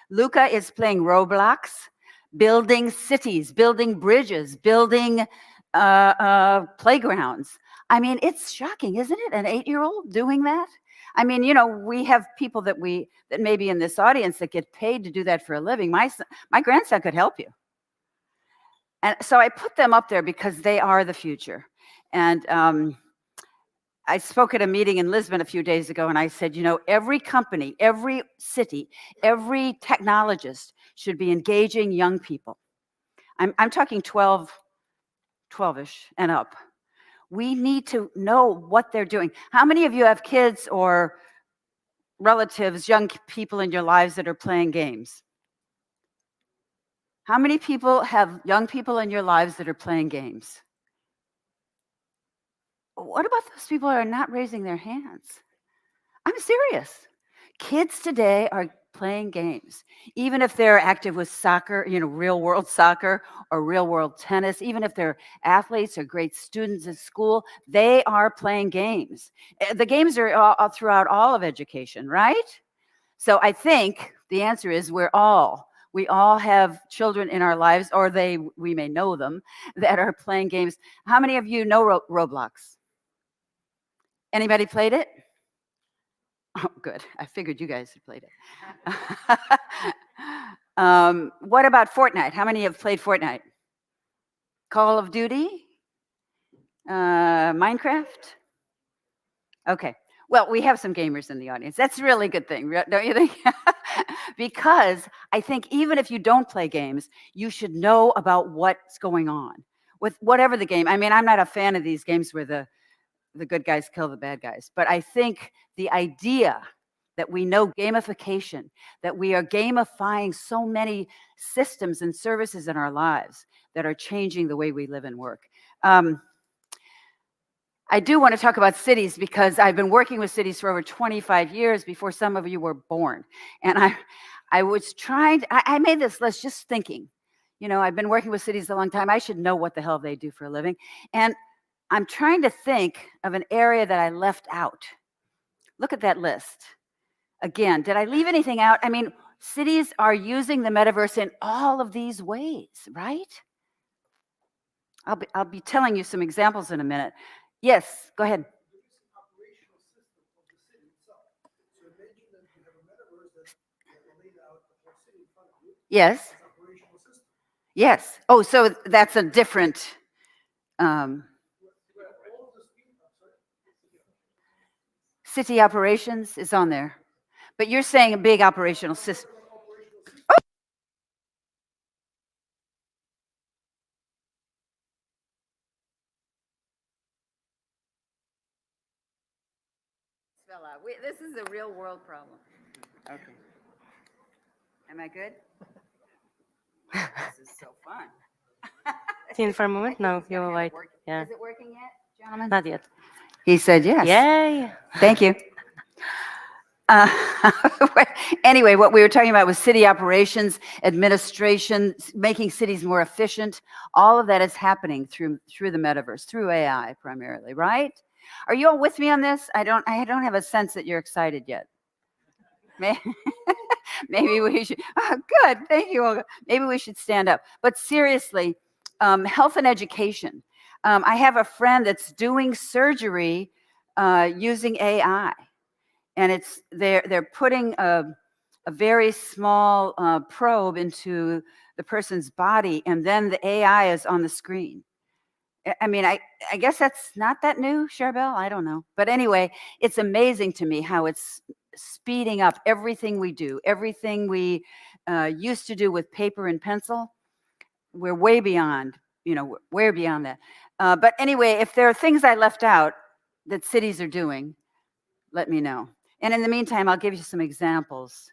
Speaker 9: Luca is playing Roblox, building cities, building bridges, building playgrounds. I mean, it's shocking, isn't it? An 8-year-old doing that? I mean, we have people that maybe in this audience that get paid to do that for a living. My grandson could help you. And so I put them up there because they are the future. And I spoke at a meeting in Lisbon a few days ago, and I said, every company, every city, every technologist should be engaging young people. I'm talking 12-ish and up. We need to know what they're doing. How many of you have kids or relatives, young people in your lives that are playing games? How many people have young people in your lives that are playing games? What about those people who are not raising their hands? I'm serious. Kids today are playing games, even if they're active with soccer, real world soccer or real world tennis, even if they're athletes or great students at school, they are playing games. The games are all throughout all of education, right? So I think the answer is we all have children in our lives, or we may know them, that are playing games. How many of you know Roblox? Anybody played it? Oh, good. I figured you guys had played it. What about Fortnite? How many have played Fortnite? Call of Duty? Minecraft? Okay. Well, we have some gamers in the audience. That's a really good thing, don't you think? Because I think even if you don't play games, you should know about what's going on with whatever the game. I mean, I'm not a fan of these games where the good guys kill the bad guys. But I think the idea that we know gamification, that we are gamifying so many systems and services in our lives that are changing the way we live and work. I do want to talk about cities because I've been working with cities for over 25 years before some of you were born. And I was trying to, I made this list just thinking, you know, I've been working with cities a long time. I should know what the hell they do for a living. And I'm trying to think of an area that I left out. Look at that list. Again, did I leave anything out? I mean, cities are using the metaverse in all of these ways, right? I'll be telling you some examples in a minute. Yes, go ahead. Yes. Yes. Oh, so that's a different. City operations is on there, but you're saying a big operational system. This is a real world problem. Okay. Am I good? This is so fun.
Speaker 2: Seen for a moment? No, you're right. Yeah.
Speaker 9: Is it working yet, gentlemen?
Speaker 2: Not yet.
Speaker 9: He said yes.
Speaker 2: Yay.
Speaker 9: Thank you. Anyway, what we were talking about was city operations, administration, making cities more efficient. All of that is happening through the metaverse, through AI primarily, right? Are you all with me on this? I don't have a sense that you're excited yet. Maybe we should. Oh, good, thank you, Olga. Maybe we should stand up. But seriously, health and education. I have a friend that's doing surgery using AI, and they're putting a very small probe into the person's body, and then the AI is on the screen. I mean, I guess that's not that new, Charbel. I don't know, but anyway, it's amazing to me how it's speeding up everything we do, everything we used to do with paper and pencil. We're way beyond, way beyond that. But anyway, if there are things I left out that cities are doing, let me know. And in the meantime, I'll give you some examples.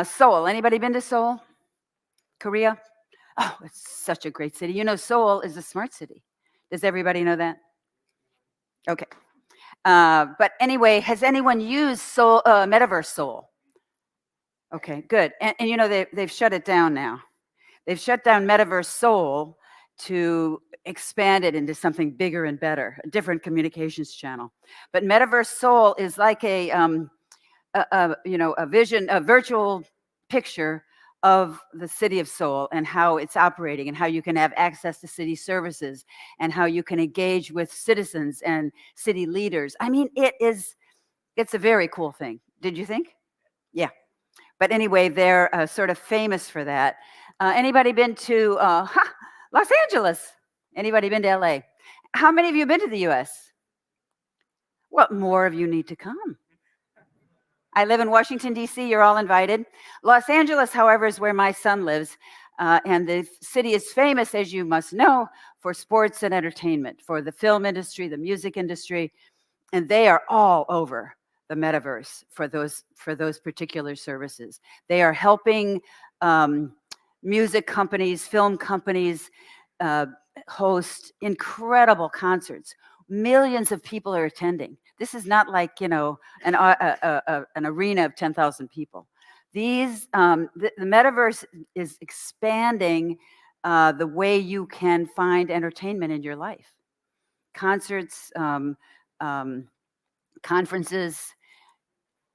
Speaker 9: Seoul, anybody been to Seoul? Korea? Oh, it's such a great city. You know, Seoul is a smart city. Does everybody know that? Okay. But anyway, has anyone used Seoul, Metaverse Seoul? Okay, good. And you know, they've shut it down now. They've shut down Metaverse Seoul to expand it into something bigger and better, a different communications channel. But Metaverse Seoul is like a vision, a virtual picture of the city of Seoul and how it's operating and how you can have access to city services and how you can engage with citizens and city leaders. I mean, it's a very cool thing. Did you think? Yeah. But anyway, they're sort of famous for that. Anybody been to Los Angeles? Anybody been to LA? How many of you have been to the US? Well, more of you need to come. I live in Washington, D.C. You're all invited. Los Angeles, however, is where my son lives. And the city is famous, as you must know, for sports and entertainment, for the film industry, the music industry. And they are all over the metaverse for those particular services. They are helping music companies, film companies host incredible concerts. Millions of people are attending. This is not like, an arena of 10,000 people. The metaverse is expanding the way you can find entertainment in your life. Concerts, conferences,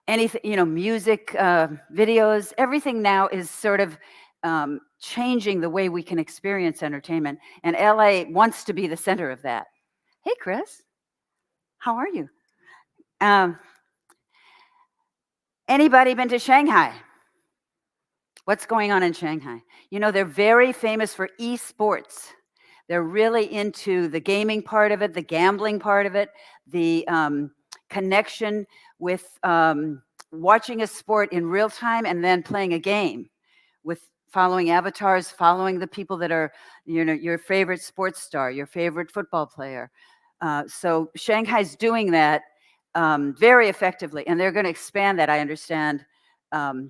Speaker 9: anything, music, videos, everything now is sort of changing the way we can experience entertainment. And LA wants to be the center of that. Hey, Chris, how are you? Anybody been to Shanghai? What's going on in Shanghai? You know, they're very famous for esports. They're really into the gaming part of it, the gambling part of it, the connection with watching a sport in real time and then playing a game with following avatars, following the people that are, your favorite sports star, your favorite football player. So Shanghai's doing that. very effectively. And they're going to expand that, I understand, to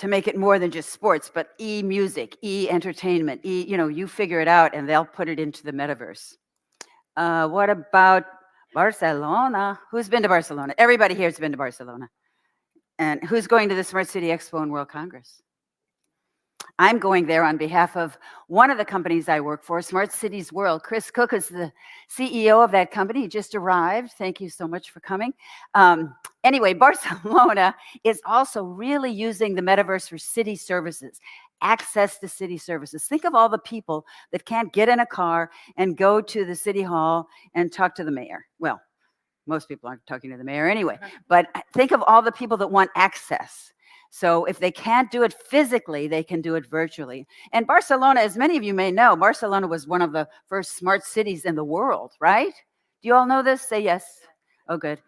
Speaker 9: make it more than just sports, but e-music, e-entertainment, you figure it out and they'll put it into the metaverse. What about Barcelona? Who's been to Barcelona? Everybody here has been to Barcelona. And who's going to the Smart City Expo and World Congress? I'm going there on behalf of one of the companies I work for, Smart Cities World. Chris Cook is the CEO of that company. He just arrived. Thank you so much for coming. Anyway, Barcelona is also really using the metaverse for city services, access to city services. Think of all the people that can't get in a car and go to the city hall and talk to the mayor. Well, most people aren't talking to the mayor anyway, but think of all the people that want access. So if they can't do it physically, they can do it virtually. And Barcelona, as many of you may know, Barcelona was one of the first smart cities in the world, right? Do you all know this? Say yes. Oh, good.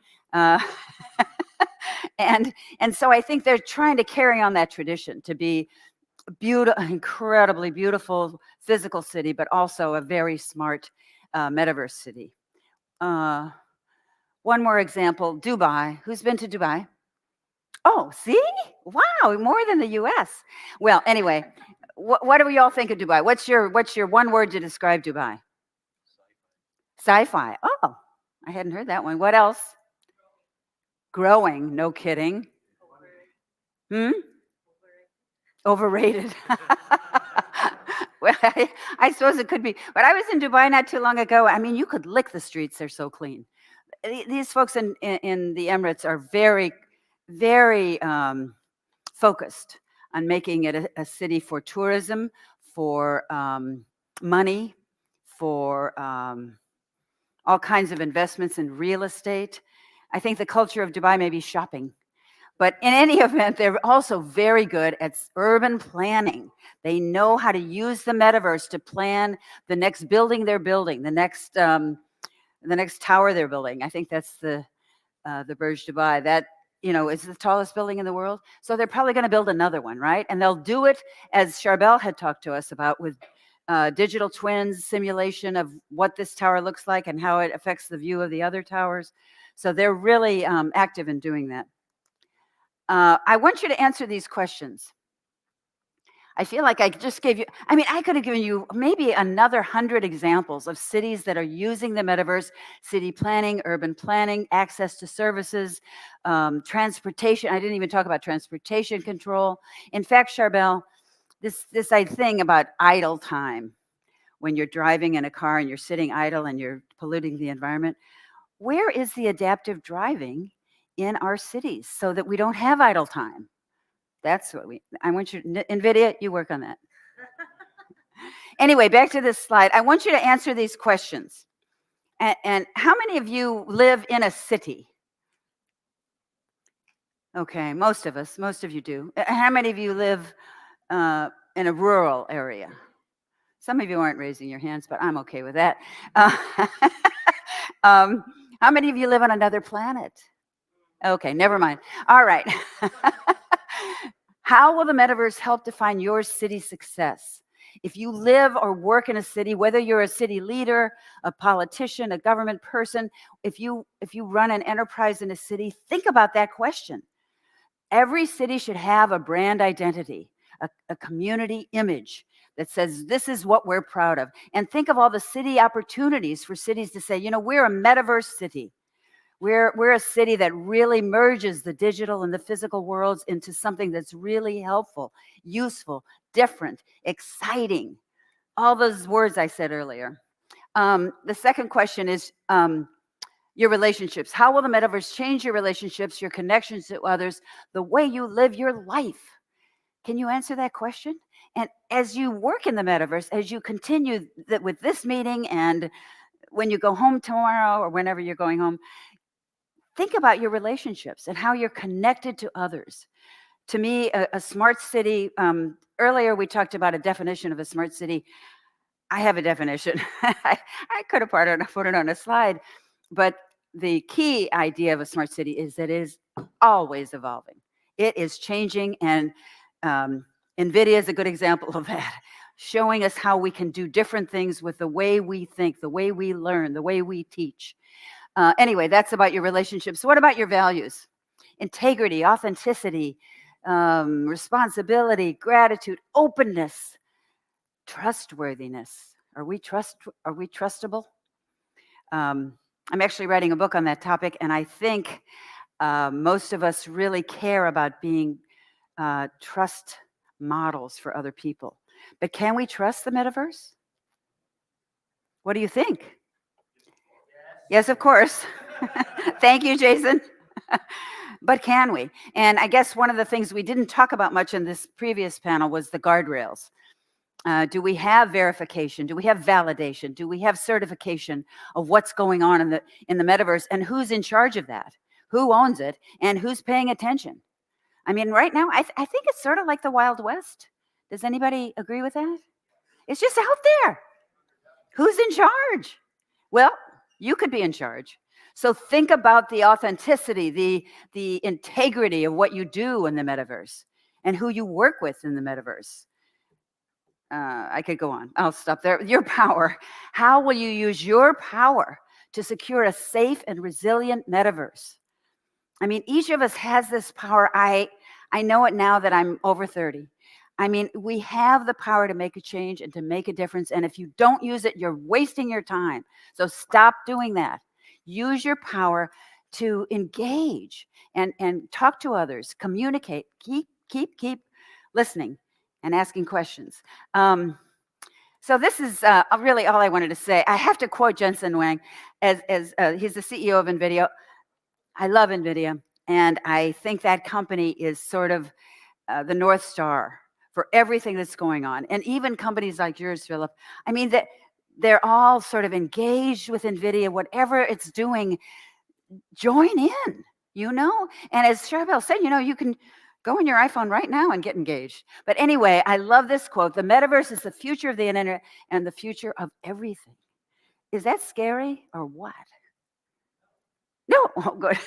Speaker 9: And so I think they're trying to carry on that tradition to be a incredibly beautiful physical city, but also a very smart metaverse city. One more example, Dubai. Who's been to Dubai? Oh, see? Wow, more than the US. Well, anyway, what do we all think of Dubai? What's your one word to describe Dubai? Sci-fi. Oh, I hadn't heard that one. What else? Growing, no kidding. Overrated. Well, I suppose it could be. But I was in Dubai not too long ago. I mean, you could lick the streets. They're so clean. These folks in the Emirates are very, very focused on making it a city for tourism, for money, for all kinds of investments in real estate. I think the culture of Dubai may be shopping. But in any event, they're also very good at urban planning. They know how to use the metaverse to plan the next building they're building, the next tower they're building. I think that's the Burj Dubai. That is the tallest building in the world. So they're probably going to build another one, right? And they'll do it, as Charbel had talked to us about, with digital twins, simulation of what this tower looks like and how it affects the view of the other towers. So they're really active in doing that. I want you to answer these questions. I feel like I just gave you, I could have given you maybe another 100 examples of cities that are using the metaverse: city planning, urban planning, access to services, transportation. I didn't even talk about transportation control. In fact, Charbel, this thing about idle time, when you're driving in a car and you're sitting idle and you're polluting the environment, where is the adaptive driving in our cities so that we don't have idle time? That's what I want you, NVIDIA, you work on that. Anyway, back to this slide. I want you to answer these questions. And how many of you live in a city? Okay, most of you do. How many of you live in a rural area? Some of you aren't raising your hands, but I'm okay with that. How many of you live on another planet? Okay, never mind. All right. How will the metaverse help define your city's success? If you live or work in a city, whether you're a city leader, a politician, a government person, if you run an enterprise in a city, think about that question. Every city should have a brand identity, a community image that says, this is what we're proud of. And think of all the city opportunities for cities to say, we're a metaverse city. We're a city that really merges the digital and the physical worlds into something that's really helpful, useful, different, exciting. All those words I said earlier. The second question is your relationships. How will the metaverse change your relationships, your connections to others, the way you live your life? Can you answer that question? And as you work in the metaverse, as you continue with this meeting and when you go home tomorrow or whenever you're going home, think about your relationships and how you're connected to others. To me, a smart city, earlier we talked about a definition of a smart city. I have a definition. I could have put it on a slide, but the key idea of a smart city is that it is always evolving. It is changing, and NVIDIA is a good example of that, showing us how we can do different things with the way we think, the way we learn, the way we teach. Anyway, that's about your relationships. What about your values? Integrity, authenticity, responsibility, gratitude, openness, trustworthiness. Are we trustable? I'm actually writing a book on that topic, and I think most of us really care about being trust models for other people. But can we trust the metaverse? What do you think? Yes, of course. Thank you, Jason. But can we? And I guess one of the things we didn't talk about much in this previous panel was the guardrails. Do we have verification? Do we have validation? Do we have certification of what's going on in the metaverse, and who's in charge of that? Who owns it, and who's paying attention? I mean, right now, I think it's sort of like the Wild West. Does anybody agree with that? It's just out there. Who's in charge? Well, you could be in charge. So think about the authenticity, the integrity of what you do in the metaverse and who you work with in the metaverse. I could go on. I'll stop there. Your power. How will you use your power to secure a safe and resilient metaverse? I mean, each of us has this power. I know it now that I'm over 30. I mean, we have the power to make a change and to make a difference. And if you don't use it, you're wasting your time. So stop doing that. Use your power to engage and talk to others, communicate, keep listening and asking questions. So this is really all I wanted to say. I have to quote Jensen Huang as he's the CEO of NVIDIA. I love NVIDIA, and I think that company is sort of the North Star for everything that's going on. And even companies like yours, Philip, I mean, they're all sort of engaged with NVIDIA, whatever it's doing, join in, you know? And as Charbel said, you know, you can go on your iPhone right now and get engaged. But anyway, I love this quote. The metaverse is the future of the internet and the future of everything. Is that scary or what? No, oh, good.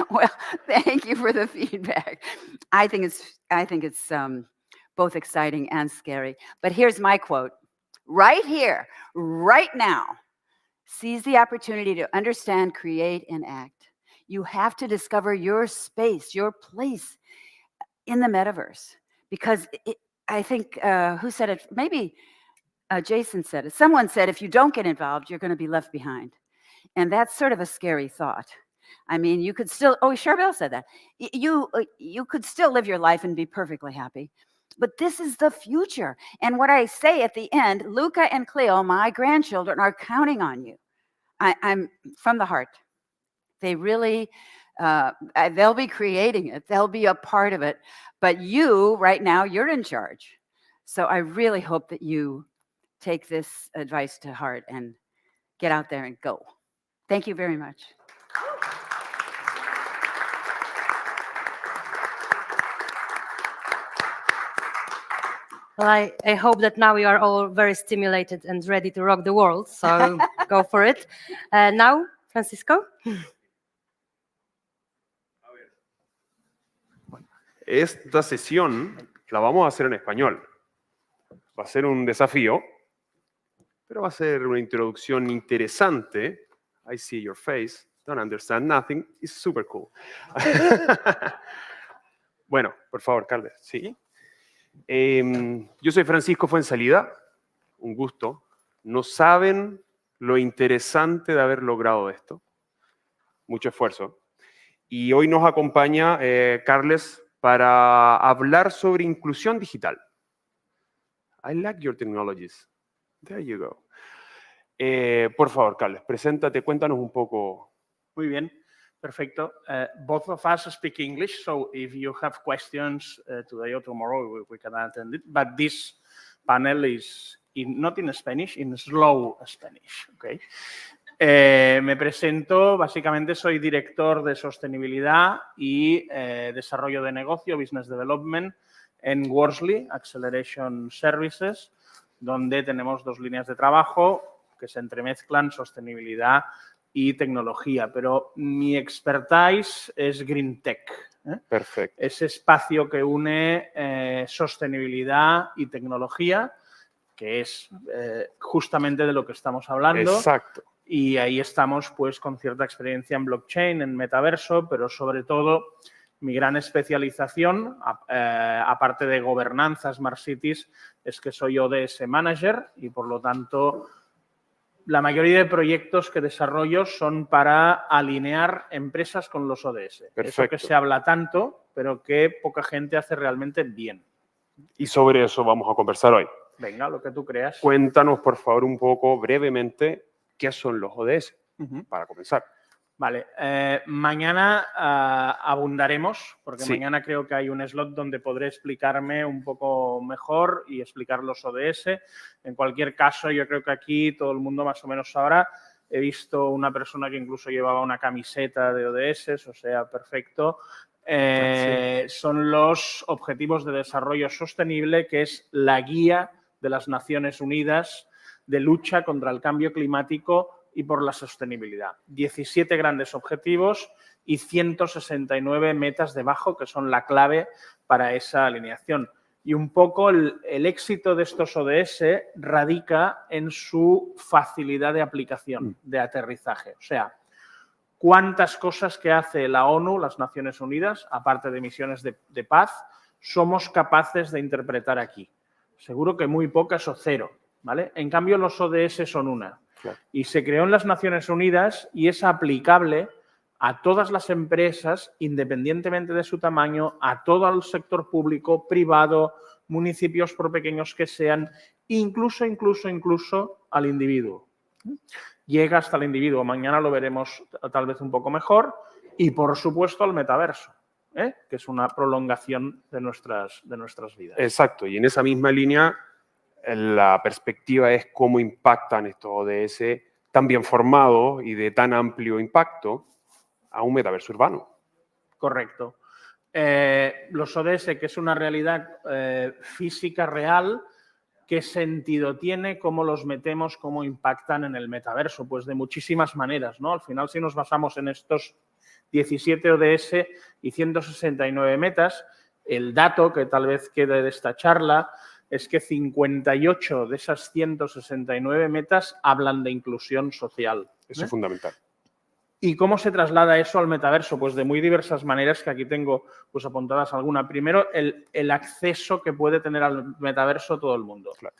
Speaker 9: Well, thank you for the feedback. I think it's both exciting and scary. But here's my quote. Right here, right now, seize the opportunity to understand, create, and act. You have to discover your space, your place in the metaverse. Because I think, who said it? Maybe Jason said it. Someone said, if you don't get involved, you're going to be left behind. And that's sort of a scary thought. I mean, you could still, Charbel said that. You could still live your life and be perfectly happy. But this is the future. And what I say at the end, Luca and Cleo, my grandchildren, are counting on you. I'm from the heart. They really, they'll be creating it. They'll be a part of it. But you, right now, you're in charge. So I really hope that you take this advice to heart and get out there and go. Thank you very much.
Speaker 2: Well, I hope that now you are all very stimulated and ready to rock the world. So go for it. Now, Francisco.
Speaker 11: Esta sesión la vamos a hacer en español. Va a ser un desafío, pero va a ser una introducción interesante. I see your face. Don't understand nothing. It's super cool. Bueno, por favor, Carles. Sí. Yo soy Francisco Fuensalida. Un gusto. No saben lo interesante de haber logrado esto. Mucho esfuerzo. Y hoy nos acompaña Carles para hablar sobre inclusión digital. I like your technologies. There you go. Por favor, Carles, preséntate, cuéntanos un poco.
Speaker 22: Muy bien, perfecto. Both of us speak English, so if you have questions today or tomorrow, we can attend it. But this panel is not in Spanish, in slow Spanish. Okay. Me presento, básicamente soy director de sostenibilidad y desarrollo de negocio, Business Development, en Worsley Acceleration Services, donde tenemos dos líneas de trabajo que se entremezclan, sostenibilidad y tecnología. Pero mi expertise es Green Tech.
Speaker 11: Perfecto.
Speaker 22: Ese espacio que une sostenibilidad y tecnología, que es justamente de lo que estamos hablando.
Speaker 11: Exacto.
Speaker 22: y ahí estamos pues con cierta experiencia en blockchain, en metaverso, pero sobre todo mi gran especialización, aparte de gobernanza Smart Cities, es que soy ODS Manager y por lo tanto la mayoría de proyectos que desarrollo son para alinear empresas con los ODS. Eso que
Speaker 11: Perfecto.
Speaker 22: se habla tanto, pero que poca gente hace realmente bien.
Speaker 11: Y sobre eso vamos a conversar hoy.
Speaker 22: Venga, lo que tú creas.
Speaker 11: Cuéntanos, por favor, un poco brevemente qué son los ODS, para comenzar.
Speaker 22: Vale, mañana abundaremos, porque
Speaker 11: Sí.
Speaker 22: mañana creo que hay un slot donde podré explicarme un poco mejor y explicar los ODS. En cualquier caso, yo creo que aquí todo el mundo más o menos sabrá. He visto una persona que incluso llevaba una camiseta de ODS, o sea, perfecto. Son los Objetivos de Desarrollo Sostenible, que es la guía de las Naciones Unidas de lucha contra el cambio climático y por la sostenibilidad. 17 grandes objetivos y 169 metas debajo, que son la clave para esa alineación. Y un poco el éxito de estos ODS radica en su facilidad de aplicación, de aterrizaje. O sea, cuántas cosas que hace la ONU, las Naciones Unidas, aparte de misiones de paz, somos capaces de interpretar aquí. Seguro que muy pocas o cero, ¿vale? En cambio, los ODS son una.
Speaker 11: Claro.
Speaker 22: Y se creó en las Naciones Unidas y es aplicable a todas las empresas, independientemente de su tamaño, a todo el sector público, privado, municipios por pequeños que sean, incluso al individuo. Llega hasta el individuo. Mañana lo veremos tal vez un poco mejor. Y, por supuesto, al metaverso, que es una prolongación de nuestras vidas.
Speaker 11: Exacto, y en esa misma línea la perspectiva es cómo impactan estos ODS tan bien formados y de tan amplio impacto a un metaverso urbano.
Speaker 22: Correcto. Los ODS, que es una realidad física real, ¿qué sentido tiene? ¿Cómo los metemos? ¿Cómo impactan en el metaverso? Pues de muchísimas maneras, ¿no? Al final, si nos basamos en estos 17 ODS y 169 metas, el dato que tal vez quede de esta charla es que 58 de esas 169 metas hablan de inclusión social.
Speaker 11: Eso es fundamental.
Speaker 22: ¿Y cómo se traslada eso al metaverso? Pues de muy diversas maneras, que aquí tengo pues apuntadas alguna. Primero, el acceso que puede tener al metaverso todo el mundo.
Speaker 11: Claro.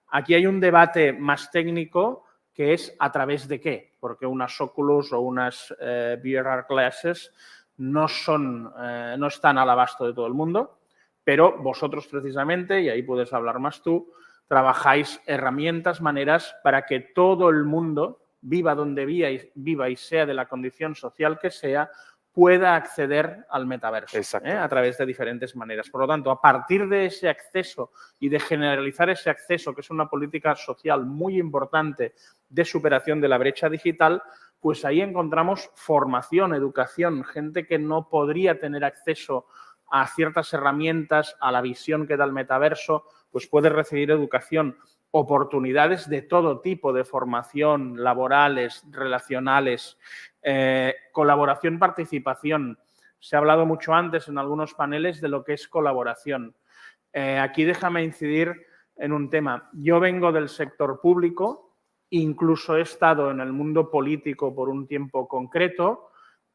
Speaker 22: Aquí hay un debate más técnico que es a través de qué, porque unas Oculus o unas VR Glasses no están al abasto de todo el mundo, pero vosotros precisamente, y ahí puedes hablar más tú, trabajáis herramientas, maneras para que todo el mundo, viva donde viva y sea de la condición social que sea, pueda acceder al metaverso a través de diferentes maneras. Por lo tanto, a partir de ese acceso y de generalizar ese acceso, que es una política social muy importante de superación de la brecha digital, pues ahí encontramos formación, educación, gente que no podría tener acceso a ciertas herramientas, a la visión que da el metaverso, pues puede recibir educación, oportunidades de todo tipo de formación, laborales, relacionales, colaboración, participación. Se ha hablado mucho antes en algunos paneles de lo que es colaboración. Aquí déjame incidir en un tema. Yo vengo del sector público, incluso he estado en el mundo político por un tiempo concreto,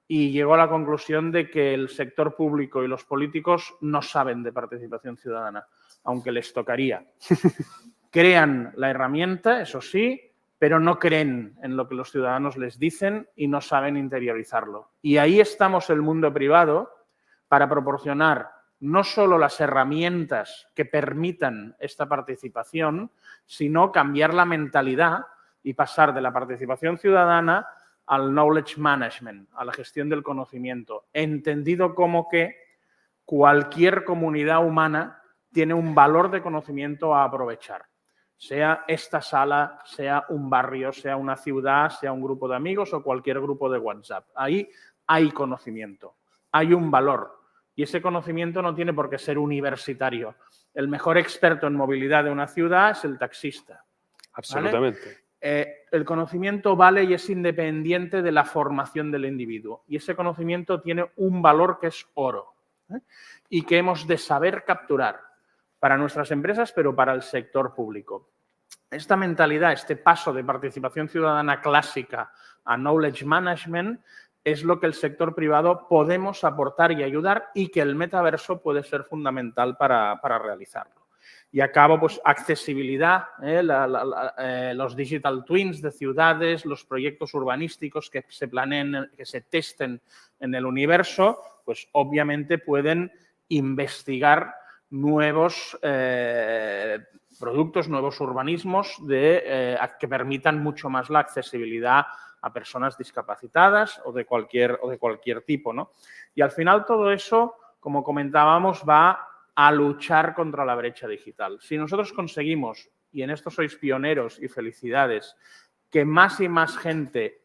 Speaker 22: y llego a la conclusión de que el sector público y los políticos no saben de participación ciudadana, aunque les tocaría. Crean la herramienta, eso sí, pero no creen en lo que los ciudadanos les dicen y no saben interiorizarlo. Y ahí estamos el mundo privado para proporcionar no solo las herramientas que permitan esta participación, sino cambiar la mentalidad y pasar de la participación ciudadana al knowledge management, a la gestión del conocimiento, entendido como que cualquier comunidad humana tiene un valor de conocimiento a aprovechar. Sea esta sala, sea un barrio, sea una ciudad, sea un grupo de amigos o cualquier grupo de WhatsApp. Ahí hay conocimiento, hay un valor. Y ese conocimiento no tiene por qué ser universitario. El mejor experto en movilidad de una ciudad es el taxista.
Speaker 11: Absolutamente.
Speaker 22: ¿Vale? El conocimiento vale y es independiente de la formación del individuo. Y ese conocimiento tiene un valor que es oro, y que hemos de saber capturar para nuestras empresas, pero para el sector público. esta mentalidad, este paso de participación ciudadana clásica a knowledge management es lo que el sector privado podemos aportar y ayudar y que el metaverso puede ser fundamental para realizarlo. Y acabo, pues, accesibilidad, los digital twins de ciudades, los proyectos urbanísticos que se planeen, que se testen en el universo, pues obviamente pueden investigar nuevos productos, nuevos urbanismos que permitan mucho más la accesibilidad a personas discapacitadas o de cualquier tipo, ¿no? Y al final todo eso, como comentábamos, va a luchar contra la brecha digital. Si nosotros conseguimos, y en esto sois pioneros y felicidades, que más y más gente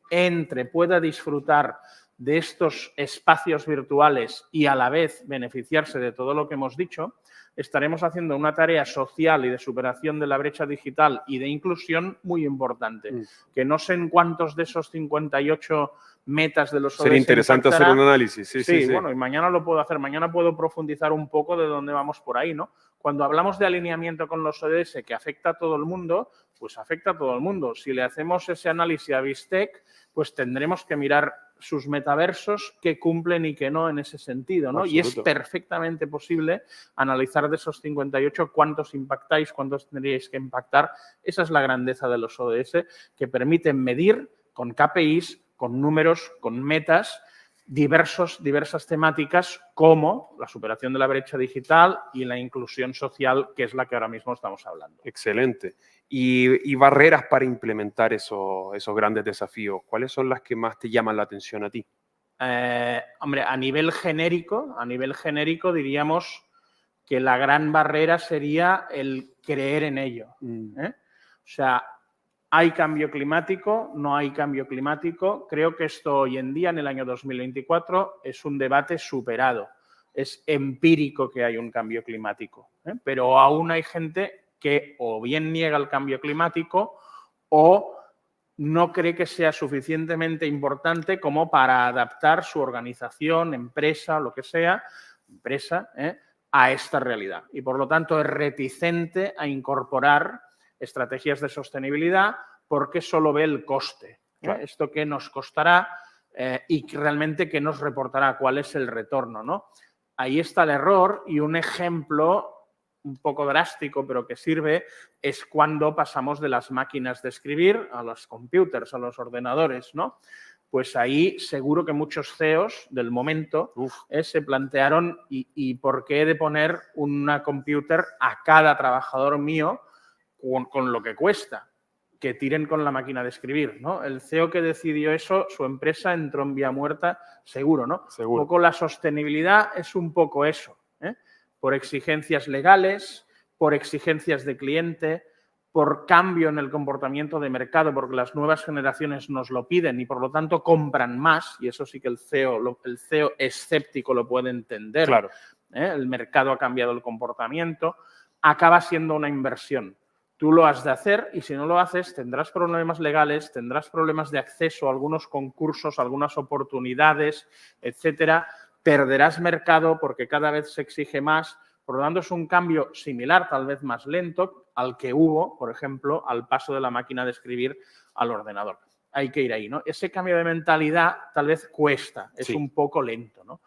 Speaker 22: pueda disfrutar de estos espacios virtuales y a la vez beneficiarse de todo lo que hemos dicho, estaremos haciendo una tarea social y de superación de la brecha digital y de inclusión muy importante. Que no sé en cuántos de esos 58 metas de los ODS
Speaker 11: Sería interesante hacer un análisis.
Speaker 22: Sí, bueno, y mañana lo puedo hacer. Mañana puedo profundizar un poco de dónde vamos por ahí, ¿no? Cuando hablamos de alineamiento con los ODS que afecta a todo el mundo, pues afecta a todo el mundo. Si le hacemos ese análisis a BizzTech, pues tendremos que mirar sus metaversos que cumplen y que no en ese sentido, ¿no? Y es perfectamente posible analizar de esos 58 cuántos impactáis, cuántos tendríais que impactar. Esa es la grandeza de los ODS, que permiten medir con KPIs, con números, con metas, diversas temáticas como la superación de la brecha digital y la inclusión social, que es la que ahora mismo estamos hablando.
Speaker 11: Excelente. Y barreras para implementar esos grandes desafíos, ¿cuáles son las que más te llaman la atención a ti?
Speaker 22: Hombre, a nivel genérico diríamos que la gran barrera sería el creer en ello. O sea, ¿hay cambio climático? ¿No hay cambio climático? Creo que esto hoy en día, en el año 2024, es un debate superado. Es empírico que hay un cambio climático, pero aún hay gente que o bien niega el cambio climático o no cree que sea suficientemente importante como para adaptar su organización, empresa, lo que sea, a esta realidad. Y por lo tanto es reticente a incorporar estrategias de sostenibilidad porque solo ve el coste.
Speaker 11: Claro.
Speaker 22: Esto qué nos costará y realmente qué nos reportará, cuál es el retorno, ¿no? Ahí está el error y un ejemplo un poco drástico, pero que sirve, es cuando pasamos de las máquinas de escribir a los computers, a los ordenadores, ¿no? Pues ahí seguro que muchos CEOs del momento se plantearon ¿y por qué he de poner una computer a cada trabajador mío con lo que cuesta? Que tiren con la máquina de escribir, ¿no? El CEO que decidió eso, su empresa entró en vía muerta, seguro, ¿no?
Speaker 11: Seguro.
Speaker 22: Un poco la sostenibilidad es un poco eso, por exigencias legales, por exigencias de cliente, por cambio en el comportamiento de mercado, porque las nuevas generaciones nos lo piden y por lo tanto compran más, y eso sí que el CEO escéptico lo puede entender.
Speaker 11: Claro.
Speaker 22: El mercado ha cambiado el comportamiento, acaba siendo una inversión. Tú lo has de hacer y si no lo haces tendrás problemas legales, tendrás problemas de acceso a algunos concursos, algunas oportunidades, etcétera. Perderás mercado porque cada vez se exige más. Por lo tanto, es un cambio similar, tal vez más lento, al que hubo, por ejemplo, al paso de la máquina de escribir al ordenador. Hay que ir ahí, ¿no? Ese cambio de mentalidad tal vez cuesta, es un poco lento, ¿no?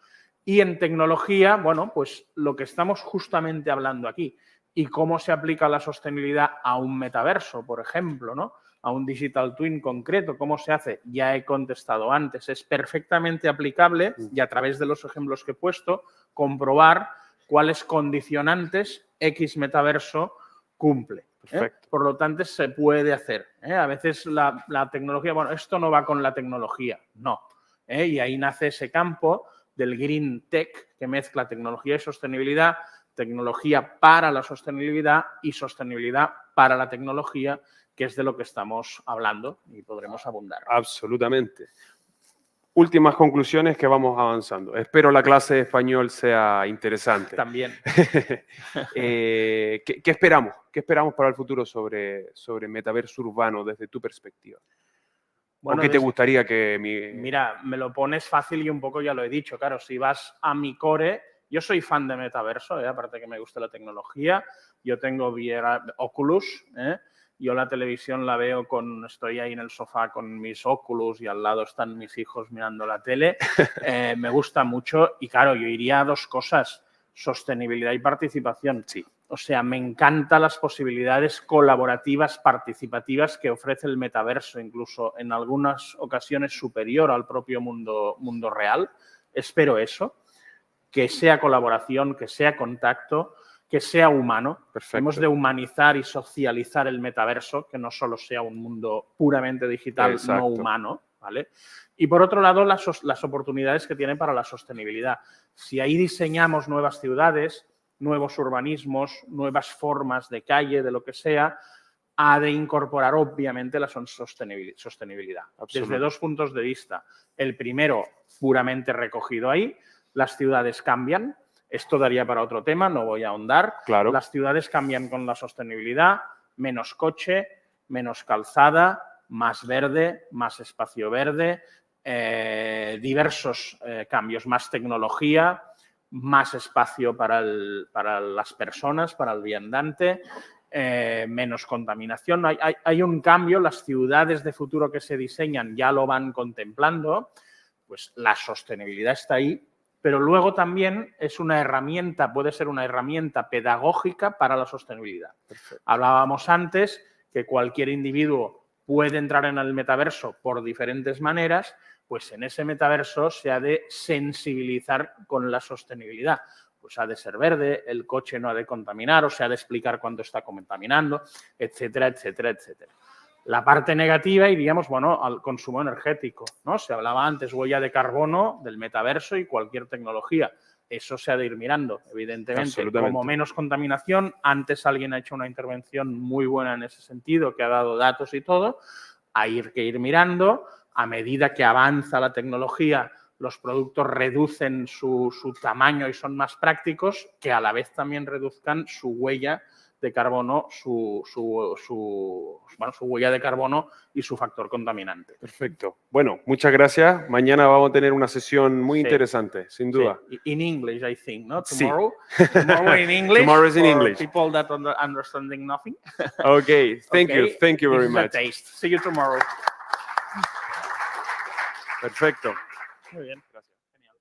Speaker 22: Y en tecnología, bueno, pues lo que estamos justamente hablando aquí y cómo se aplica la sostenibilidad a un metaverso, por ejemplo, ¿no? A un digital twin concreto, ¿cómo se hace? Ya he contestado antes, es perfectamente aplicable y a través de los ejemplos que he puesto, comprobar cuáles condicionantes X metaverso cumple.
Speaker 11: Perfecto.
Speaker 22: Por lo tanto, se puede hacer. A veces la tecnología, bueno, esto no va con la tecnología, no. Y ahí nace ese campo del Green Tech que mezcla tecnología y sostenibilidad, tecnología para la sostenibilidad y sostenibilidad para la tecnología, que es de lo que estamos hablando y podremos abundar.
Speaker 11: Absolutamente. Últimas conclusiones que vamos avanzando. Espero la clase de español sea interesante.
Speaker 22: También.
Speaker 11: ¿Qué esperamos? ¿Qué esperamos para el futuro sobre metaverso urbano desde tu perspectiva?
Speaker 22: Bueno,
Speaker 11: ¿O qué te gustaría que
Speaker 22: Mira, me lo pones fácil y un poco ya lo he dicho. Claro, si vas a mi core, yo soy fan de metaverso, aparte que me gusta la tecnología. Yo tengo Oculus, Yo la televisión la veo estoy ahí en el sofá con mis Oculus y al lado están mis hijos mirando la tele. Me gusta mucho y claro, yo iría a dos cosas, sostenibilidad y participación.
Speaker 11: Sí.
Speaker 22: O sea, me encantan las posibilidades colaborativas, participativas que ofrece el metaverso, incluso en algunas ocasiones superior al propio mundo real. Espero eso, que sea colaboración, que sea contacto, que sea humano.
Speaker 11: Perfecto.
Speaker 22: Hemos de humanizar y socializar el metaverso, que no solo sea un mundo puramente digital,
Speaker 11: Exacto.
Speaker 22: no humano, ¿vale? Y por otro lado, las oportunidades que tiene para la sostenibilidad. Si ahí diseñamos nuevas ciudades, nuevos urbanismos, nuevas formas de calle, de lo que sea, ha de incorporar obviamente la sostenibilidad. Desde dos puntos de vista. El primero, puramente recogido ahí, las ciudades cambian. Esto daría para otro tema, no voy a ahondar.
Speaker 11: Claro.
Speaker 22: Las ciudades cambian con la sostenibilidad, menos coche, menos calzada, más verde, más espacio verde, diversos cambios, más tecnología, más espacio para las personas, para el viandante, menos contaminación. Hay un cambio, las ciudades de futuro que se diseñan ya lo van contemplando, pues la sostenibilidad está ahí, pero luego también es una herramienta, puede ser una herramienta pedagógica para la sostenibilidad.
Speaker 11: Perfecto.
Speaker 22: Hablábamos antes que cualquier individuo puede entrar en el metaverso por diferentes maneras, pues en ese metaverso se ha de sensibilizar con la sostenibilidad. Pues ha de ser verde, el coche no ha de contaminar, o se ha de explicar cuánto está contaminando, etcétera, etcétera, etcétera. La parte negativa iríamos, bueno, al consumo energético, ¿no? Se hablaba antes huella de carbono del metaverso y cualquier tecnología. Eso se ha de ir mirando, evidentemente. Como menos contaminación, antes alguien ha hecho una intervención muy buena en ese sentido, que ha dado datos y todo, hay que ir mirando. A medida que avanza la tecnología, los productos reducen su tamaño y son más prácticos, que a la vez también reduzcan su huella de carbono, su huella de carbono y su factor contaminante.
Speaker 11: Perfecto. Bueno, muchas gracias. Mañana vamos a tener una sesión muy interesante, sin duda.
Speaker 22: Sí. In English, I think, no?
Speaker 11: Sí.
Speaker 22: Tomorrow. Tomorrow in English.
Speaker 11: Tomorrow is in
Speaker 22: for
Speaker 11: English.
Speaker 22: People that understanding nothing.
Speaker 11: Okay. Thank you. Thank you very
Speaker 22: This is a
Speaker 11: much.
Speaker 22: taste. See you tomorrow.
Speaker 11: Perfecto.
Speaker 22: Muy bien, gracias. Genial.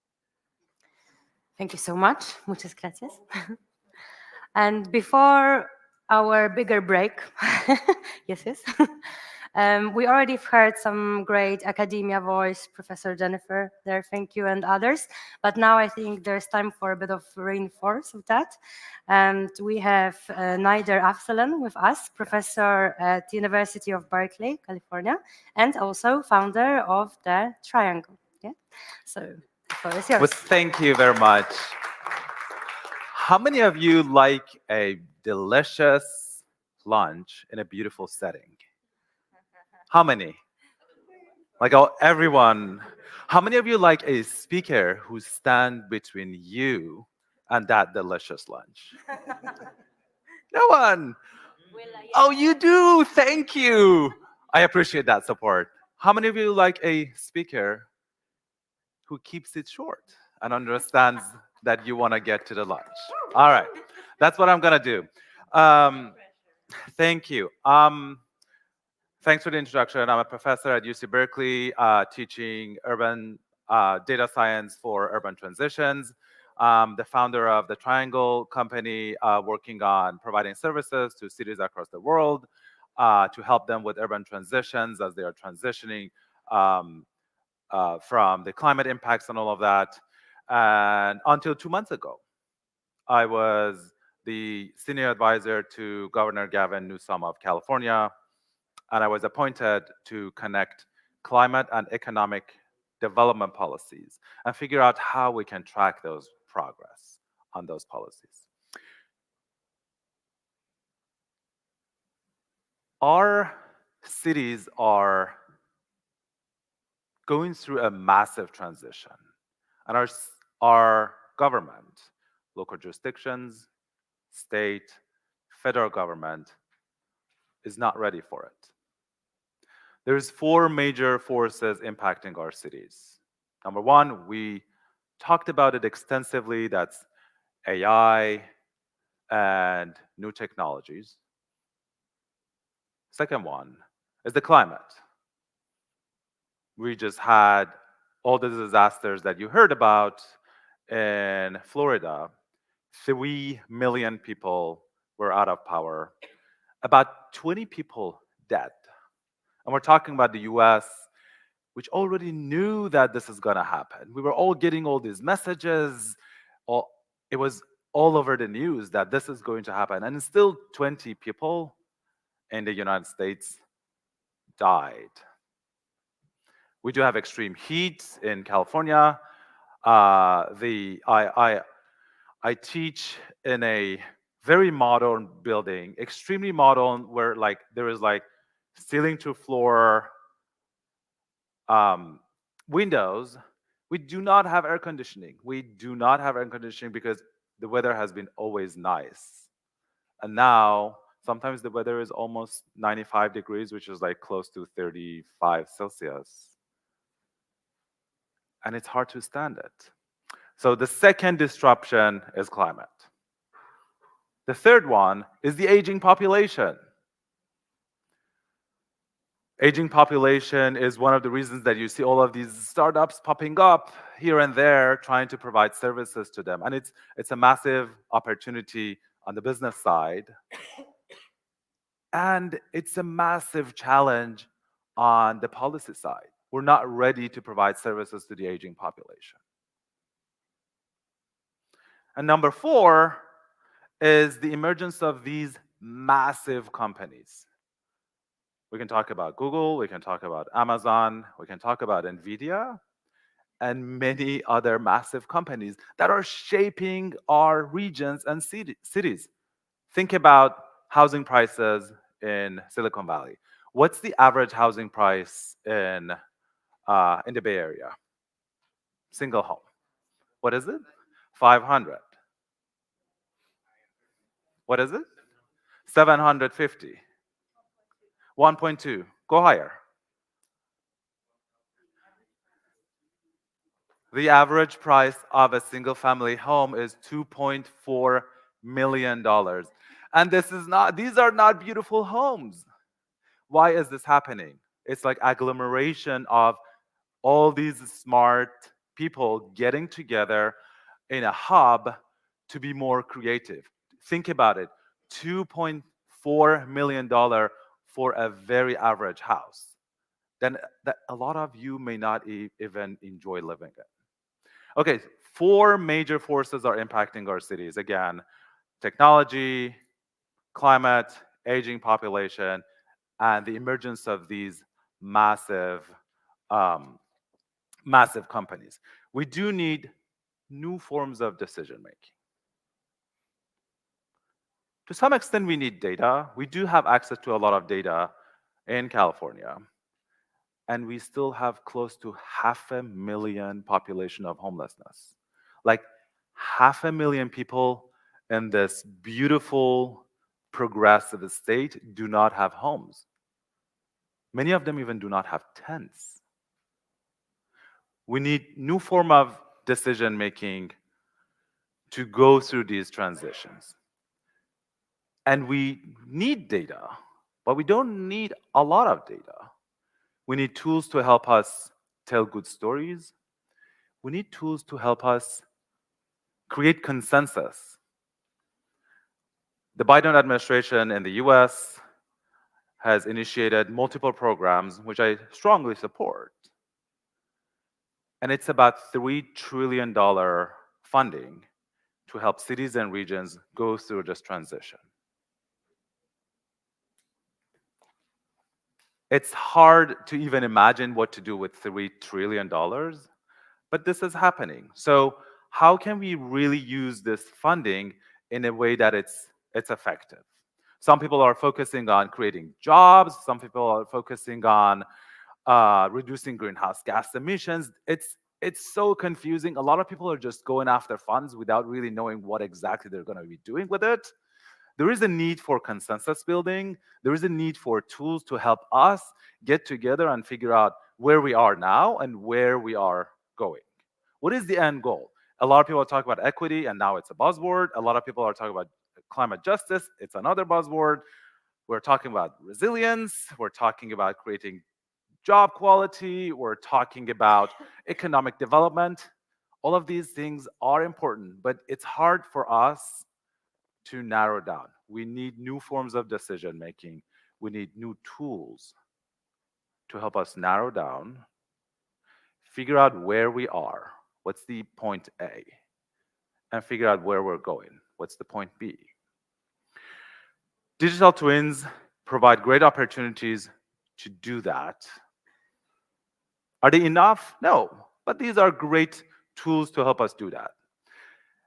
Speaker 2: Thank you so much. Muchas gracias. And before our bigger break, yes, we already heard some great academia voice, Professor Jennifer there, thank you, and others. But now I think there's time for a bit of reinforce of that. And we have Naider Afsalan with us, professor at the University of Berkeley, California, and also founder of the Triangle. Yeah, so the floor is yours.
Speaker 4: Well, thank you very much. How many of you like a delicious lunch in a beautiful setting? How many? Like everyone. How many of you like a speaker who stands between you and that delicious lunch? No one. Oh, you do. Thank you. I appreciate that support. How many of you like a speaker who keeps it short and understands that you want to get to the lunch? All right. That's what I'm going to do. Thank you. Thanks for the introduction. I'm a professor at UC Berkeley, teaching urban data science for urban transitions. The founder of the Triangle company, working on providing services to cities across the world to help them with urban transitions as they are transitioning from the climate impacts and all of that. And until 2 months ago, I was the senior advisor to Governor Gavin Newsom of California, and I was appointed to connect climate and economic development policies and figure out how we can track those progress on those policies. Our cities are going through a massive transition, and our government, local jurisdictions, state, federal government is not ready for it. There's 4 major forces impacting our cities. Number 1, we talked about it extensively, that's AI and new technologies. Second one is the climate. We just had all the disasters that you heard about in Florida. 3 million people were out of power, about 20 people dead. And we're talking about the US, which already knew that this is going to happen. We were all getting all these messages. It was all over the news that this is going to happen. And still 20 people in the United States died. We do have extreme heat in California. I teach in a very modern building, extremely modern, where like there is like ceiling to floor windows. We do not have air conditioning. We do not have air conditioning because the weather has been always nice. And now sometimes the weather is almost 95 degrees, which is like close to 35 Celsius. And it's hard to stand it. So the second disruption is climate. The third one is the aging population. Aging population is one of the reasons that you see all of these startups popping up here and there trying to provide services to them. And it's a massive opportunity on the business side. And it's a massive challenge on the policy side. We're not ready to provide services to the aging population. And number 4 is the emergence of these massive companies. We can talk about Google, we can talk about Amazon, we can talk about NVIDIA, and many other massive companies that are shaping our regions and cities. Think about housing prices in Silicon Valley. What's the average housing price in the Bay Area? Single home. What is it? 500. What is it? 750. 1.2. Go higher. The average price of a single family home is $2.4 million. And these are not beautiful homes. Why is this happening? It's like agglomeration of all these smart people getting together in a hub to be more creative. Think about it, $2.4 million for a very average house. Then a lot of you may not even enjoy living it. Okay, 4 major forces are impacting our cities. Again, technology, climate, aging population, and the emergence of these massive companies. We do need new forms of decision making. To some extent, we need data. We do have access to a lot of data in California. And we still have close to 500,000 population of homelessness. Like 500,000 people in this beautiful, progressive state do not have homes. Many of them even do not have tents. We need new form of decision making to go through these transitions. And we need data, but we don't need a lot of data. We need tools to help us tell good stories. We need tools to help us create consensus. The Biden administration in the US has initiated multiple programs, which I strongly support. And it's about $3 trillion funding to help cities and regions go through this transition. It's hard to even imagine what to do with $3 trillion, but this is happening. So how can we really use this funding in a way that it's effective? Some people are focusing on creating jobs. Some people are focusing on reducing greenhouse gas emissions. It's so confusing. A lot of people are just going after funds without really knowing what exactly they're going to be doing with it. There is a need for consensus building. There is a need for tools to help us get together and figure out where we are now and where we are going. What is the end goal? A lot of people talk about equity, and now it's a buzzword. A lot of people are talking about climate justice. It's another buzzword. We're talking about resilience, we're talking about creating job quality, we're talking about economic development. All of these things are important, but it's hard for us to narrow down. We need new forms of decision making. We need new tools to help us narrow down, figure out where we are, what's the point A, and figure out where we're going, what's the point B. Digital twins provide great opportunities to do that. Are they enough? No, but these are great tools to help us do that.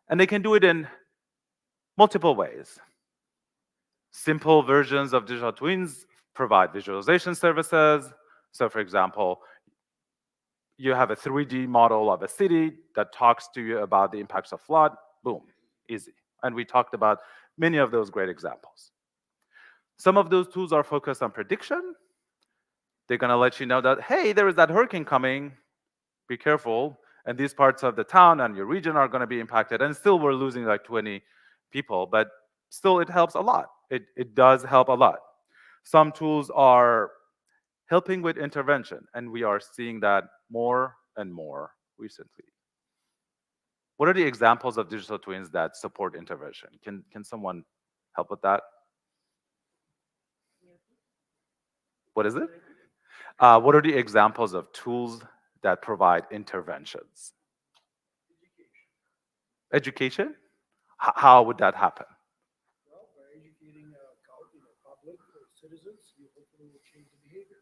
Speaker 4: And they can do it in multiple ways. Simple versions of digital twins provide visualization services. So for example, you have a 3D model of a city that talks to you about the impacts of flood, boom, easy. And we talked about many of those great examples. Some of those tools are focused on prediction. They're gonna let you know that, hey, there is that hurricane coming, be careful, and these parts of the town and your region are gonna be impacted, and still we're losing like 20 people, but still it helps a lot. It does help a lot. Some tools are helping with intervention, and we are seeing that more and more recently. What are the examples of digital twins that support intervention? Can someone help with that? What is it? What are the examples of tools that provide interventions? Education? How would that happen?
Speaker 8: Well, by educating public citizens, you hopefully will change the behavior.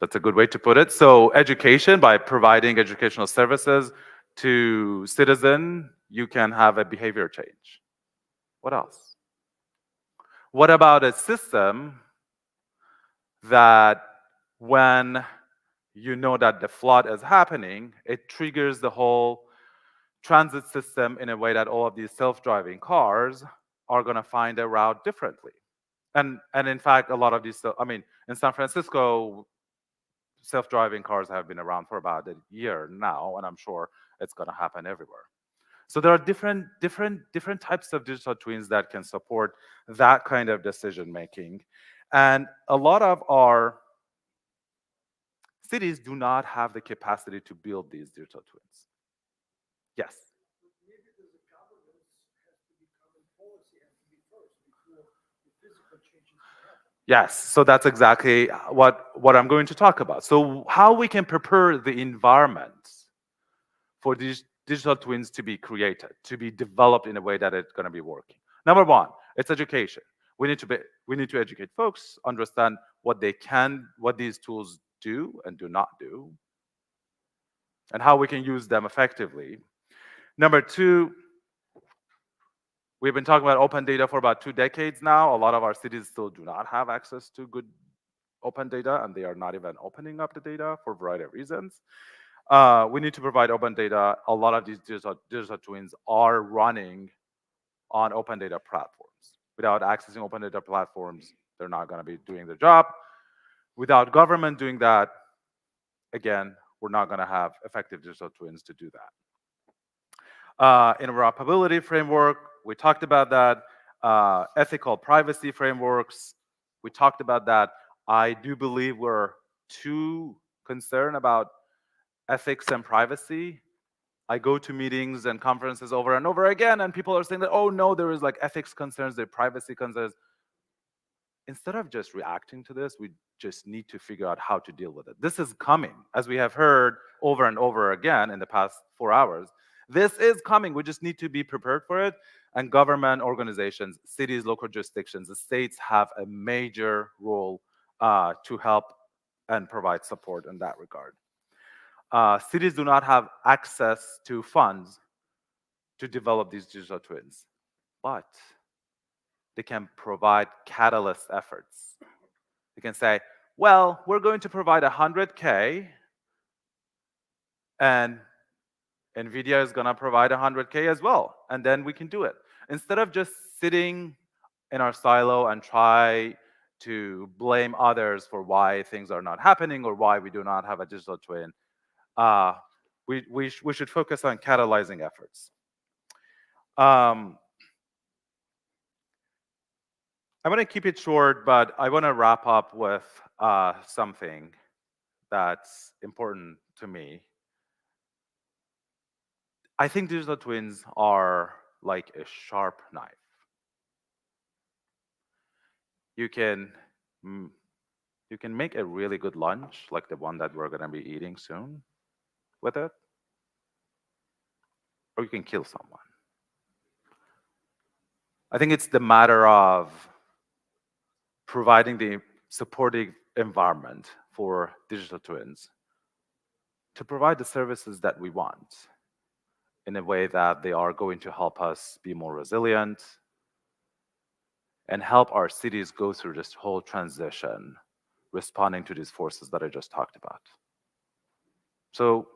Speaker 4: That's a good way to put it. So education, by providing educational services to citizen, you can have a behavior change. What else? What about a system that when you know that the flood is happening, it triggers the whole transit system in a way that all of these self-driving cars are going to find a route differently. And in fact, a lot of these, I mean, in San Francisco, self-driving cars have been around for about a year now, and I'm sure it's going to happen everywhere. So there are different types of digital twins that can support that kind of decision making. And a lot of our cities do not have the capacity to build these digital twins. Yes?
Speaker 8: Maybe the governance has to become, and policy has to be first before the physical changes can happen.
Speaker 4: Yes, so that's exactly what I'm going to talk about. So how we can prepare the environment for these digital twins to be created, to be developed in a way that it's going to be working. Number one, it's education. We need to educate folks, understand what these tools do and do not do, and how we can use them effectively. Number two, we've been talking about open data for about 2 decades now. A lot of our cities still do not have access to good open data, and they are not even opening up the data for a variety of reasons. We need to provide open data. A lot of these digital twins are running on open data platforms. Without accessing open data platforms, they're not going to be doing their job. Without government doing that, again, we're not going to have effective digital twins to do that. Interoperability framework, we talked about that. Ethical privacy frameworks, we talked about that. I do believe we're too concerned about ethics and privacy. I go to meetings and conferences over and over again, and people are saying that, oh no, there is like ethics concerns, there are privacy concerns. Instead of just reacting to this, we just need to figure out how to deal with it. This is coming, as we have heard over and over again in the past 4 hours. This is coming. We just need to be prepared for it. And government organizations, cities, local jurisdictions, the states have a major role to help and provide support in that regard. Cities do not have access to funds to develop these digital twins, but they can provide catalyst efforts. They can say, well, we're going to provide 100K, and NVIDIA is going to provide 100K as well, and then we can do it. Instead of just sitting in our silo and try to blame others for why things are not happening or why we do not have a digital twin, we should focus on catalyzing efforts. I I'm going to keep it short, but I want to wrap up with something that's important to me. I think digital twins are like a sharp knife. You can make a really good lunch, like the one that we're going to be eating soon with it, or you can kill someone. I think it's the matter of providing the supportive environment for digital twins to provide the services that we want in a way that they are going to help us be more resilient and help our cities go through this whole transition, responding to these forces that I just talked about. So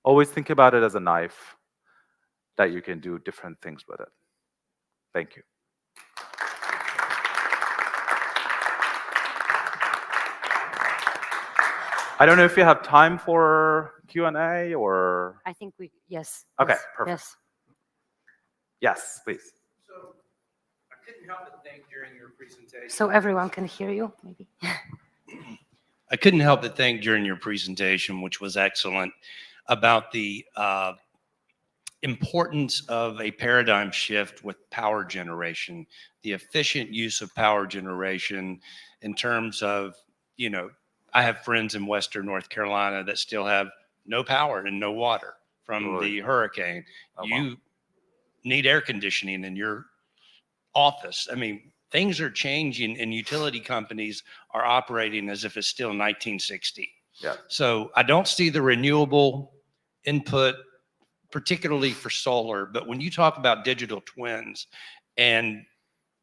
Speaker 4: always think about it as a knife that you can do different things with it. Thank you. I don't know if you have time for Q&A or...
Speaker 2: I think yes.
Speaker 4: Okay,
Speaker 2: yes,
Speaker 4: perfect.
Speaker 2: Yes.
Speaker 4: Yes, please.
Speaker 6: So I couldn't help but think during your presentation.
Speaker 2: So everyone can hear you, maybe.
Speaker 6: I couldn't help but think during your presentation, which was excellent, about the importance of a paradigm shift with power generation, the efficient use of power generation in terms of, you know, I have friends in Western North Carolina that still have no power and no water from the hurricane.
Speaker 4: Oh,
Speaker 6: you
Speaker 4: wow.
Speaker 6: need air conditioning in your office. I mean, things are changing and utility companies are operating as if it's still 1960.
Speaker 4: Yeah.
Speaker 6: So I don't see the renewable input, particularly for solar. But when you talk about digital twins and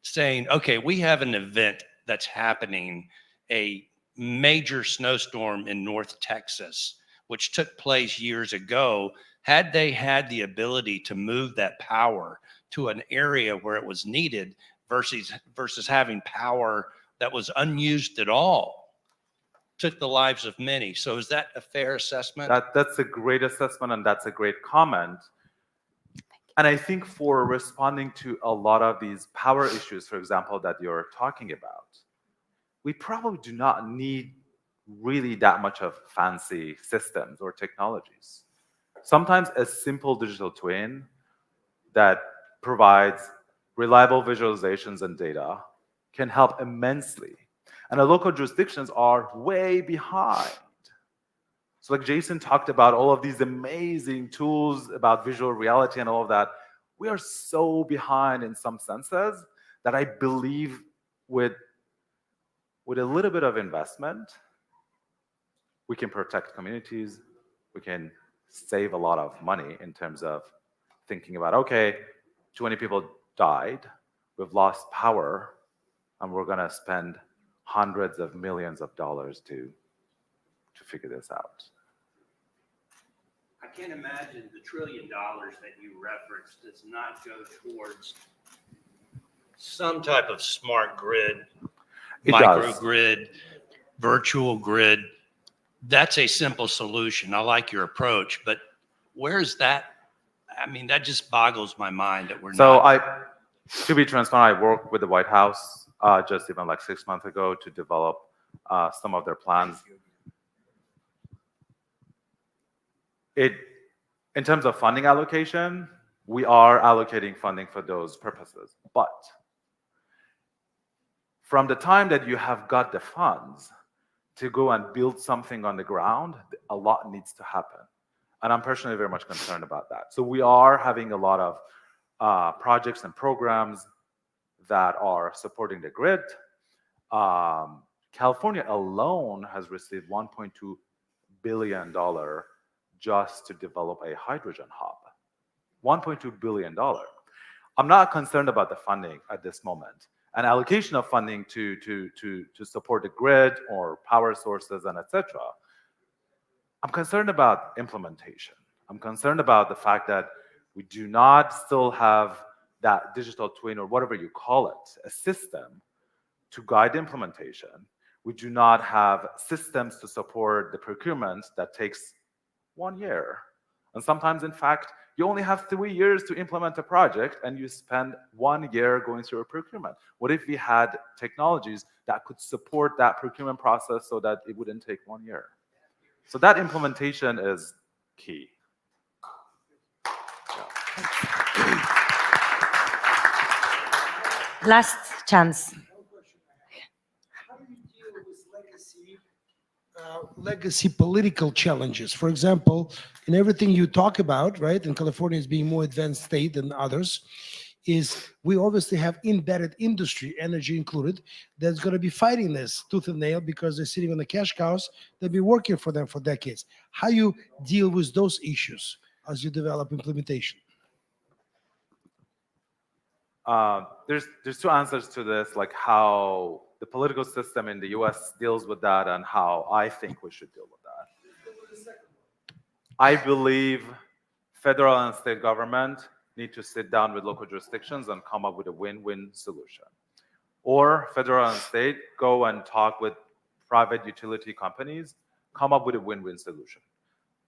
Speaker 6: saying, okay, we have an event that's happening, a major snowstorm in North Texas, which took place years ago, had they had the ability to move that power to an area where it was needed versus having power that was unused at all, took the lives of many. So is that a fair assessment?
Speaker 4: That's a great assessment, and that's a great comment. And I think for responding to a lot of these power issues, for example, that you're talking about, we probably do not need really that much of fancy systems or technologies. Sometimes a simple digital twin that provides reliable visualizations and data can help immensely. And the local jurisdictions are way behind. So like Jason talked about all of these amazing tools about visual reality and all of that. We are so behind in some senses that I believe with a little bit of investment, we can protect communities, we can save a lot of money in terms of thinking about, okay, 20 people died, we've lost power, and we're gonna spend hundreds of millions of dollars to figure this out.
Speaker 6: I can't imagine the $1 trillion that you referenced does not go towards some type of smart grid, microgrid, virtual grid. That's a simple solution. I like your approach, but where's that? I mean, that just boggles my mind that we're not.
Speaker 4: To be transparent, I worked with the White House just even like 6 months ago to develop some of their plans. In terms of funding allocation, we are allocating funding for those purposes. But from the time that you have got the funds to go and build something on the ground, a lot needs to happen. And I'm personally very much concerned about that. So we are having a lot of projects and programs that are supporting the grid. California alone has received $1.2 billion just to develop a hydrogen hub. $1.2 billion. I'm not concerned about the funding at this moment. An allocation of funding to support the grid or power sources and etc. I'm concerned about implementation. I'm concerned about the fact that we do not still have that digital twin or whatever you call it, a system to guide implementation. We do not have systems to support the procurement that takes 1 year. And sometimes, in fact, you only have 3 years to implement a project and you spend 1 year going through a procurement. What if we had technologies that could support that procurement process so that it wouldn't take 1 year? So that implementation is key.
Speaker 2: Last chance.
Speaker 8: Legacy political challenges. For example, in everything you talk about, right, and California is being more advanced state than others, is we obviously have embedded industry, energy included, that's going to be fighting this tooth and nail because they're sitting on the cash cows. They've been working for them for decades. How you deal with those issues as you develop implementation?
Speaker 4: There's two answers to this, like how the political system in the US deals with that and how I think we should deal with that. I believe federal and state government need to sit down with local jurisdictions and come up with a win-win solution. Or federal and state go and talk with private utility companies, come up with a win-win solution.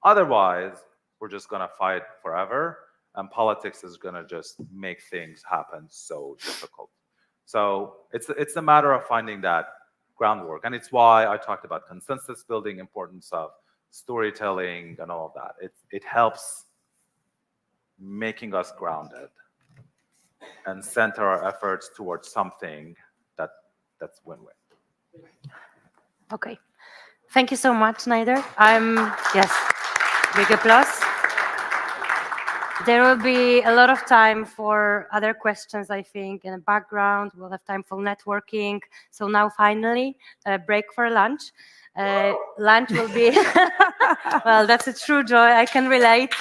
Speaker 4: Otherwise, we're just gonna fight forever, and politics is gonna just make things happen so difficult. So it's a matter of finding that groundwork, and it's why I talked about consensus building, importance of storytelling and all of that. It helps making us grounded and center our efforts towards something that's win-win.
Speaker 2: Okay. Thank you so much, Nader. Yes, big applause. There will be a lot of time for other questions, I think, in the background. We'll have time for networking. So now finally, a break for lunch. Lunch will be, well, that's a true joy. I can relate.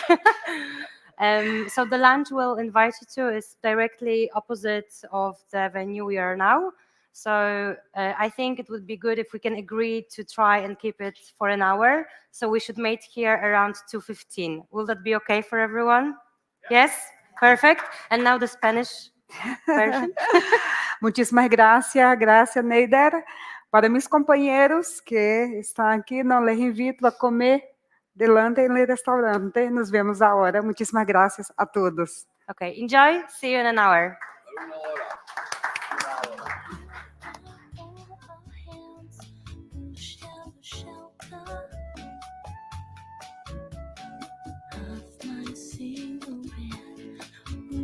Speaker 2: So the lunch we'll invite you to is directly opposite of the venue we are now. So I think it would be good if we can agree to try and keep it for an hour. So we should meet here around 2:15. Will that be okay for everyone? Yes? Perfect. And now the Spanish version.
Speaker 3: Muchísimas gracias, gracias, Neider. Para mis compañeros que están aquí, não les invito a comer delante no restaurante. Nos vemos agora. Muchísimas gracias a todos.
Speaker 2: Okay, enjoy. See you in an hour.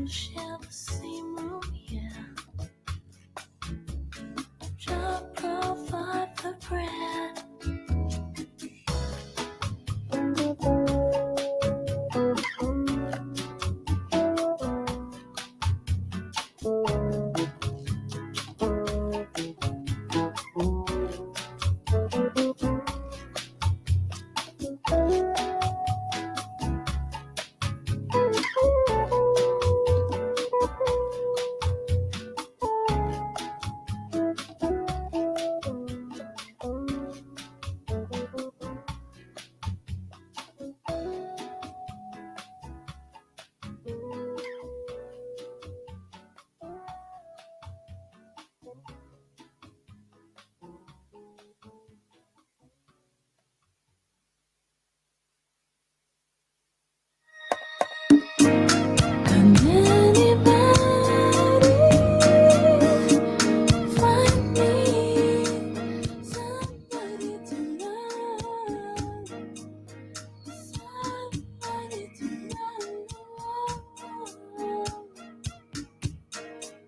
Speaker 12: Share the same room, yeah. Just provide the bread.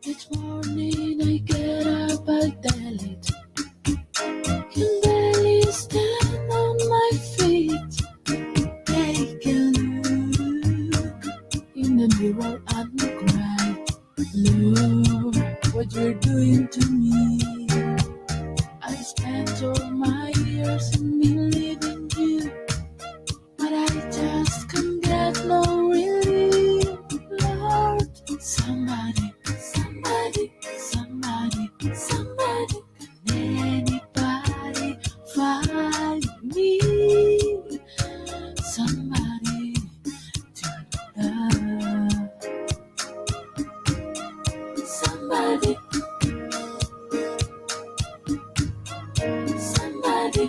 Speaker 12: Each morning I get up at daylight, can barely stand on my feet. Take a look in the mirror and cry, Lord, what you're doing to me. I spent all my years in believing you, but I just can't get no relief. Lord, somebody, somebody, somebody, somebody, can anybody find me? Somebody to love. Somebody, somebody.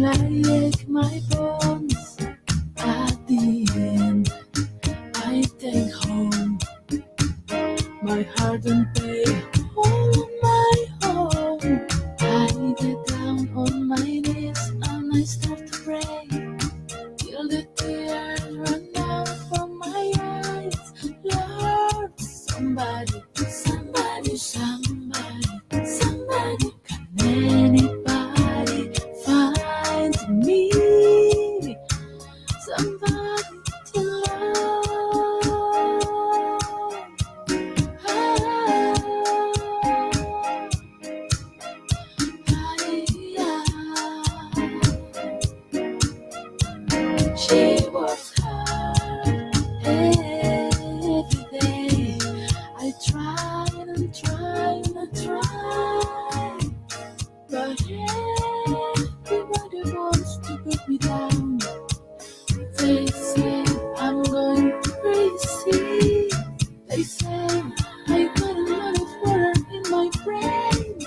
Speaker 12: like my bones. At the end, I take home my heart and pay all on my own. I get down on my knees and I start to pray till the tears run down from my eyes. Lord, somebody, somebody, somebody, somebody, can anybody find me somebody to love? She works hard every day. I try and try and try, but everybody wants to put me down. They say I'm going crazy. They say I got a lot of water in my brain.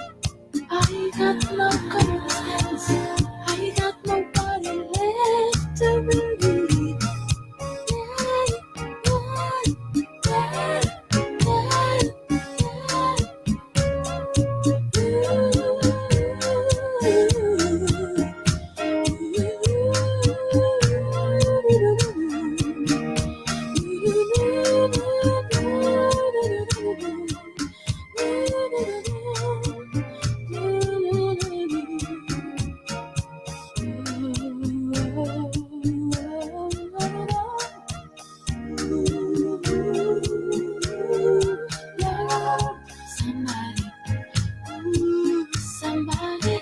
Speaker 12: I got no common sense. I got nobody left to believe. Somebody,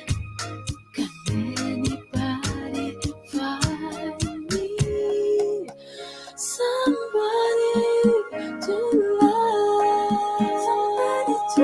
Speaker 12: can anybody find me somebody to love? Somebody to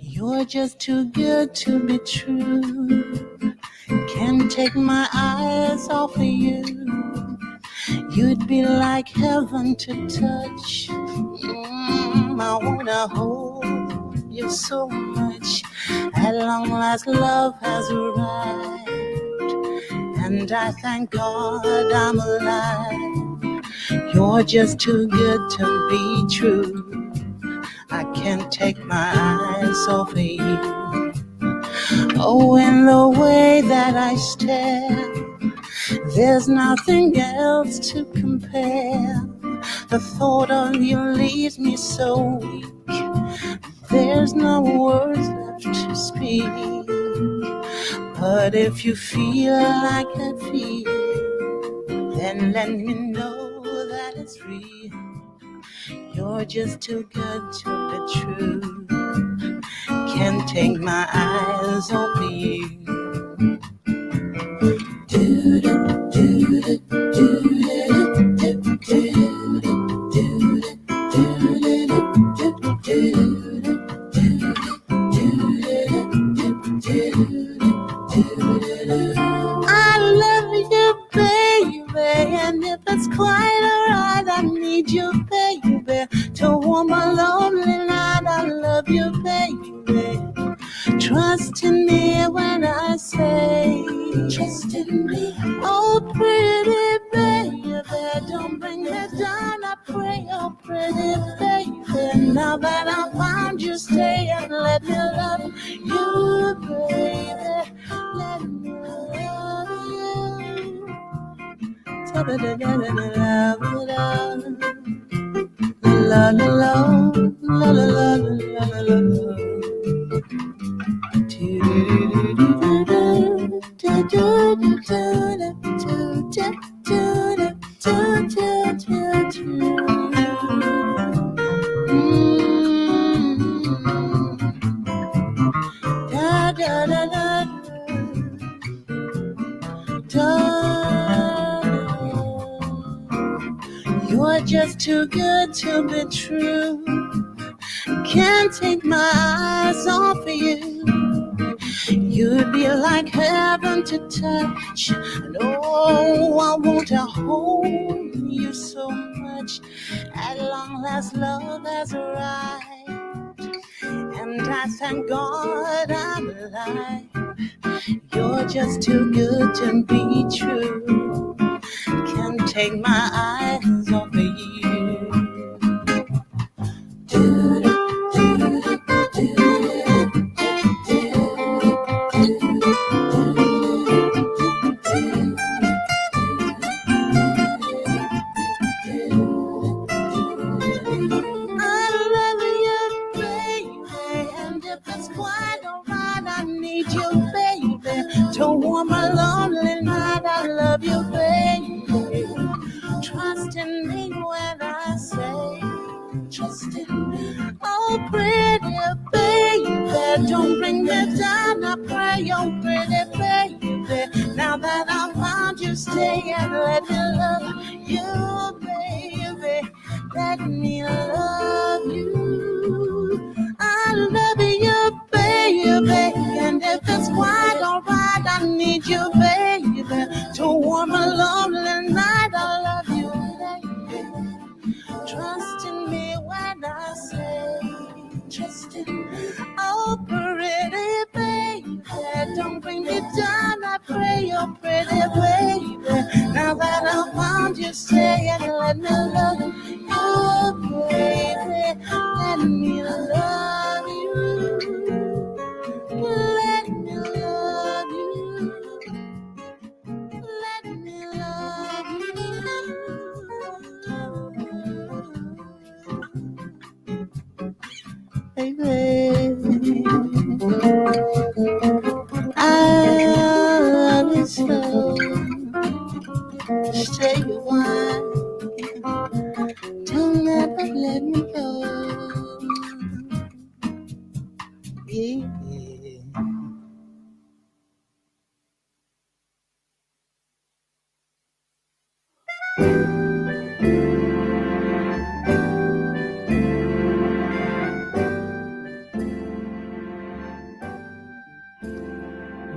Speaker 1: You're just too good to be true. Can't take my eyes off of you. You'd be like heaven to touch. I wanna hold you so much. At long last, love has arrived, and I thank God I'm alive. You're just too good to be true. I can't take my eyes off of you. Oh, in the way that I stare, there's nothing else to compare. The thought of you leaves me so weak. There's no words left to speak. But if you feel like I feel, then let me know that it's real. You're just too good to be true. Can't take my eyes off of you. I love you, baby, and if it's quite alright, need you, baby, to warm a lonely night. I love you, baby. Trust in me when I say, trust in me. Oh, pretty baby, don't bring me down. I pray, oh, pretty baby. Now that I found you, stay and let me love you, baby. Let me love you. La la la la la la la la la. You're just too good to be true. Can't take my eyes off of you. You'd be like heaven to touch. And oh, I want to hold you so much. At long last, love has arrived. And I thank God I'm alive. You're just too good to be true. Can't take my eyes off of you. To warm a lonely night, I love you, baby. Trust in me when I say, trust in me. Oh, pretty baby, don't bring me down. I pray, oh, pretty baby. Now that I found you, stay and let me love you, baby. Let me love you. I love you, baby. And if it's quite alright, I need you, baby, to warm a lonely night. I love you, baby. Trust in me when I say, trust in me. Oh, pretty baby, don't bring me down. I pray, oh, pretty baby. Now that I found you, stay and let me love you, baby. Let me love you. Let me love you. Let me love you. Baby, I love you so. Stay a while. Don't ever let me go. Yeah.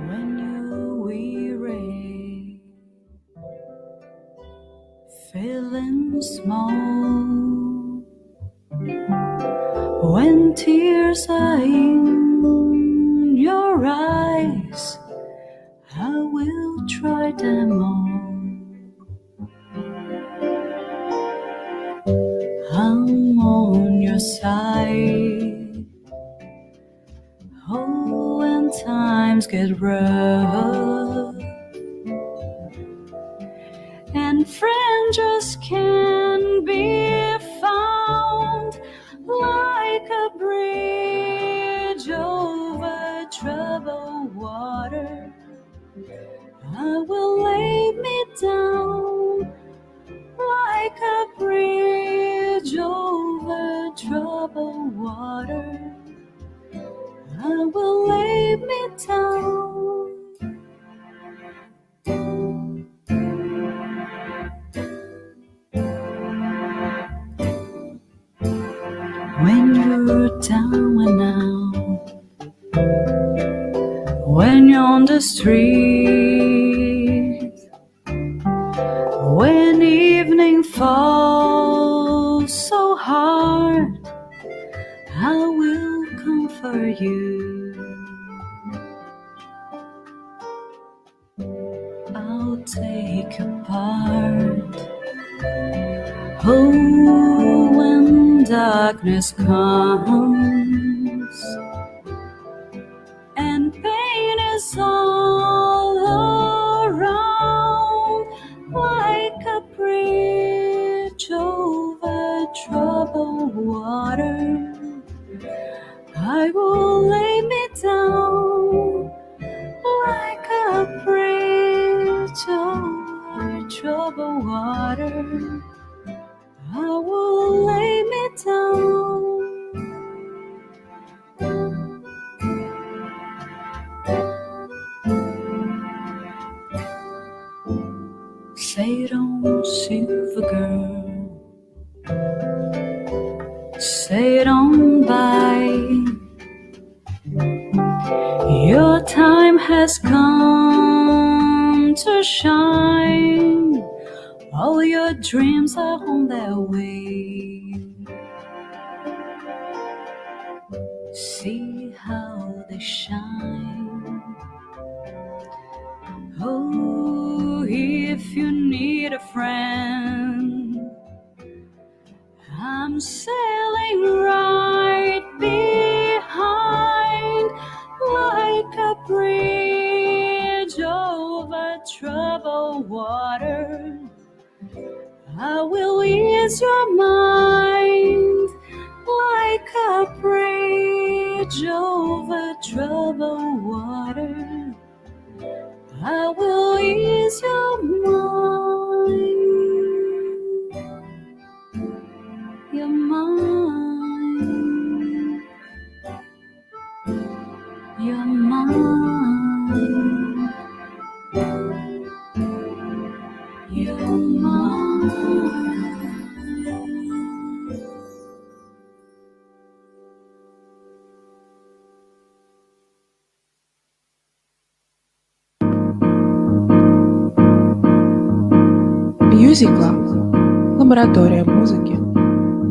Speaker 7: When you're weary, feeling small, when tears are in your eyes, I will try them all. I'm on your side. Oh, when times get rough and friends just can't be found, like a bridge over troubled water, I will lay me down. Like a bridge over troubled water, I will lay me down. When you're down and out, when you're on the street, when evening falls heart, I will comfort you. I'll take your part. Oh, when darkness comes and pain is all around, like a bridge over troubled water, I will lay me down like a bridge over troubled water. I will lay me down. Say don't silver girl, say don't buy. Your time has come to shine. All your dreams are on their way. See how they shine. Oh, if you need a friend, I'm sailing right behind, like a bridge over troubled water. I will ease your mind, like a bridge over troubled water. I will ease your mind, your mind, your mind, your mind.
Speaker 13: Music Lab. Лаборатория музыки.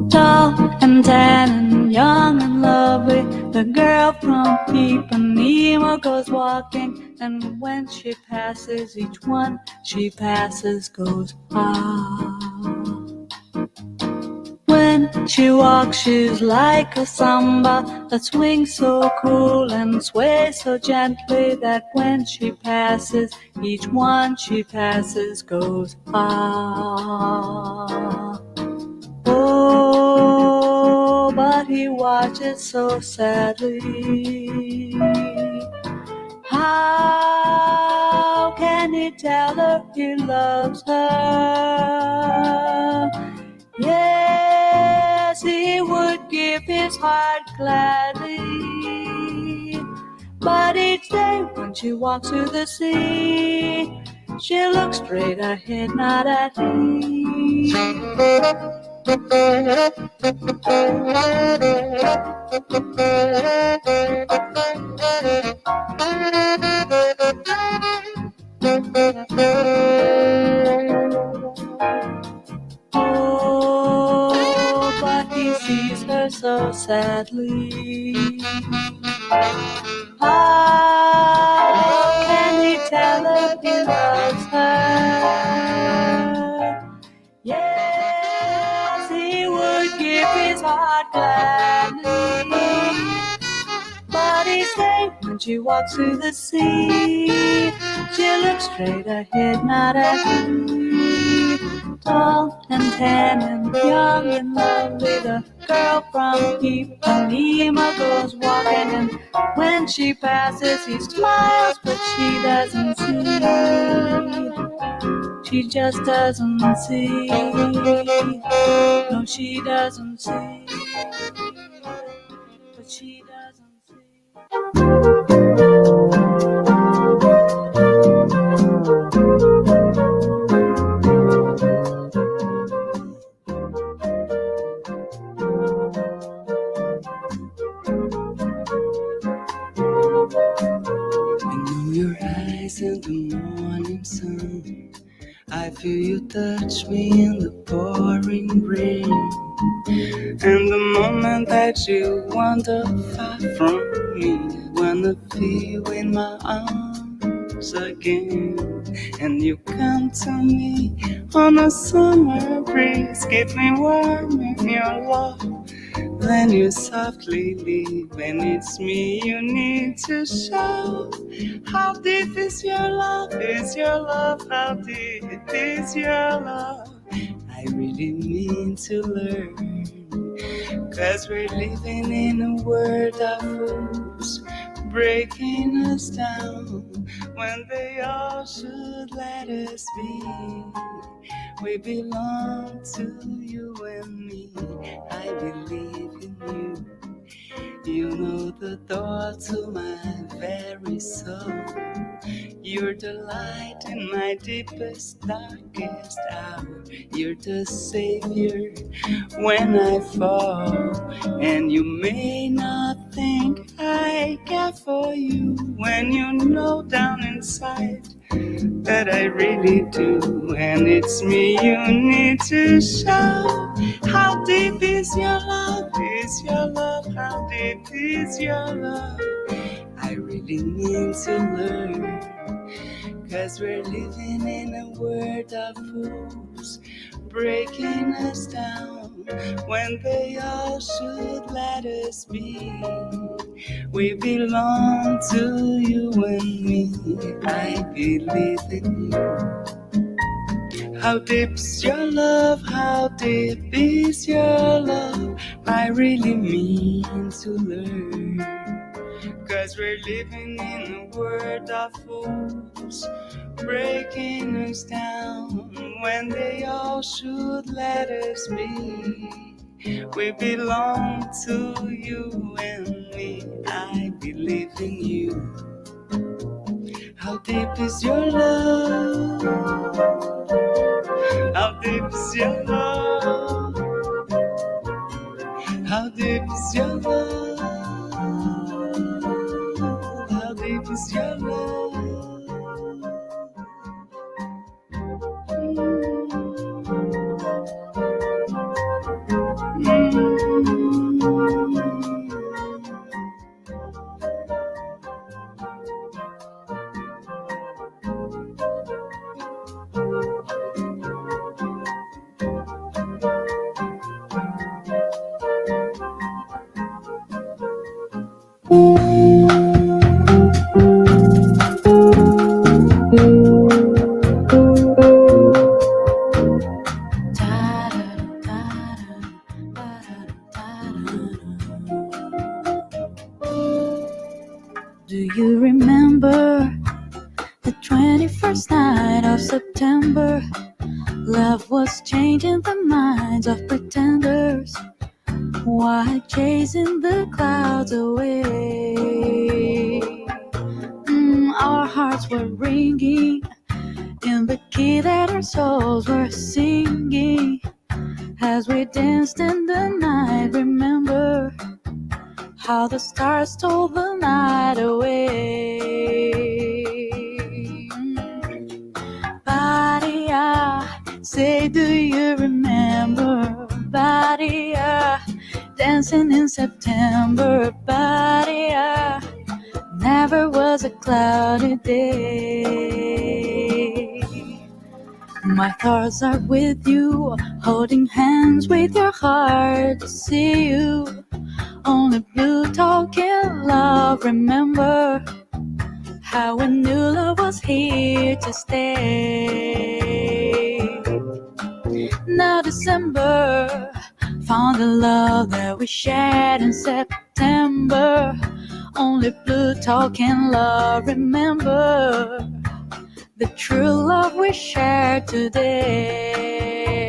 Speaker 7: Tall and tan and young and lovely, the girl from Ipanema goes walking, and when she passes, each one she passes goes ah. When she walks, she's like a samba that swings so cool and sways so gently that when she passes, each one she passes goes ah. Oh, but he watches so sadly. How can he tell her he loves her? Yes, he would give his heart gladly. But each day when she walks to the sea, she looks straight ahead, not at me. Oh, but he sees her so sadly. How can he tell her he loves her? Yes, he would give his heart gladly. But each day when she walks through the sea, she looks straight ahead, not at me. Tall and tan and young and lovely, the girl from Ipanema goes walking, and when she passes, he smiles, but she doesn't see. She just doesn't see. No, she doesn't see. But she doesn't see.
Speaker 1: I know your eyes in the morning sun. I feel you touch me in the pouring rain.
Speaker 7: And the moment that you wander far from me, wanna feel in my arms again. And you come to me on a summer breeze, keep me warm in your love. Then you softly leave, and it's me you need to show. How deep is your love? Is your love? How deep is your love? I really mean to learn, 'cause we're living in a world of fools, breaking us down when they all should let us be. We belong to you and me. I believe in you. You know the door to my very soul. You're the light in my deepest, darkest hour. You're the savior when I fall. And you may not think I care for you when you know down inside that I really do. And it's me you need to show. How deep is your love? Is your love? How deep is your love? I really need to learn, 'cause we're living in a world of fools, breaking us down when they all should let us be. We belong to you and me. I believe in you. How deep's your love? How deep is your love? I really mean to learn, 'cause we're living in a world of fools, breaking us down when they all should let us be. We belong to you and me. I believe in you. How deep is your love? How deep is your love? How deep is your love? How deep is your love? Do you remember the 21st night of September? Love was changing the minds of pretenders, while chasing the clouds away. Our hearts were ringing in the key that our souls were singing as we danced in the night. Remember how the stars stole the night away. Badia, say, do you remember? Badia, dancing in September. Badia, never was a cloudy day. My thoughts are with you, holding hands with your heart to see you. Only blue talking love. Remember how we knew love was here to stay. Now December found the love that we shared in September. Only blue talking love. Remember the true love we shared today.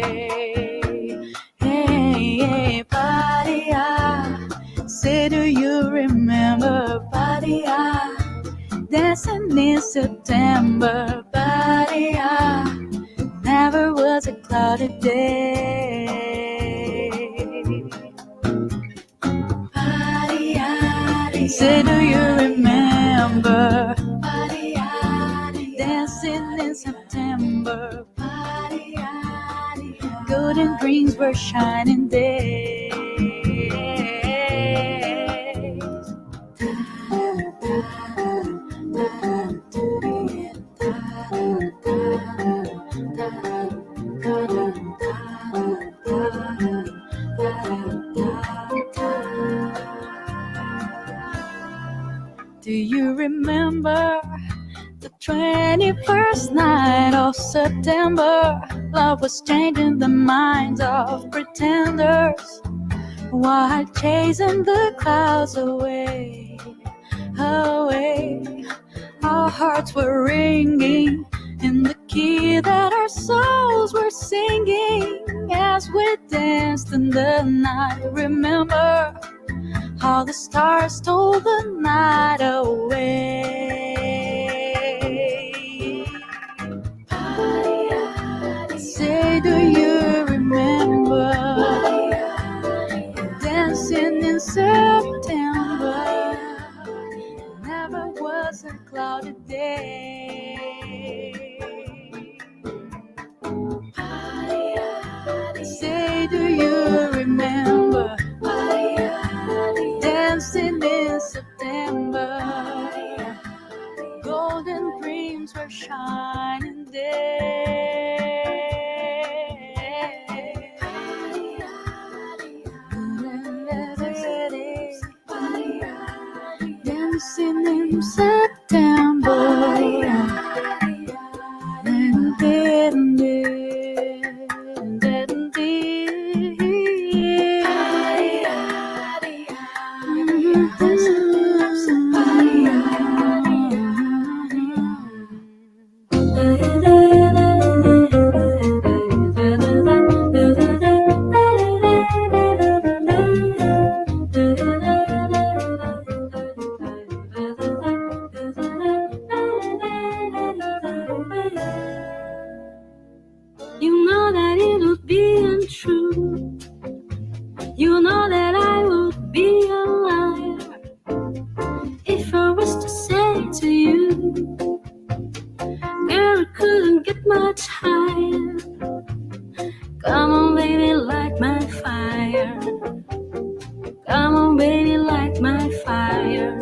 Speaker 7: Hey, hey, Badia, say, do you remember? Badia, dancing in September. Badia, never was a cloudy day. Badia, say, do you remember? Dancing in September. Go golden rings were shining days. Do you remember the 21st night of September? Love was changing the minds of pretenders while chasing the clouds away, away. Our hearts were ringing in the key that our souls were singing as we danced in the night. Remember how the stars stole the night away. Say, do you remember dancing in September? Never was a cloudy day. Say, do you remember dancing in September? Golden dreams were shining there. Dancing in September. You know that it would be untrue. You know that I would be a liar if I was to say to you, girl, it couldn't get much higher. Come on, baby, light my fire. Come on, baby, light my fire.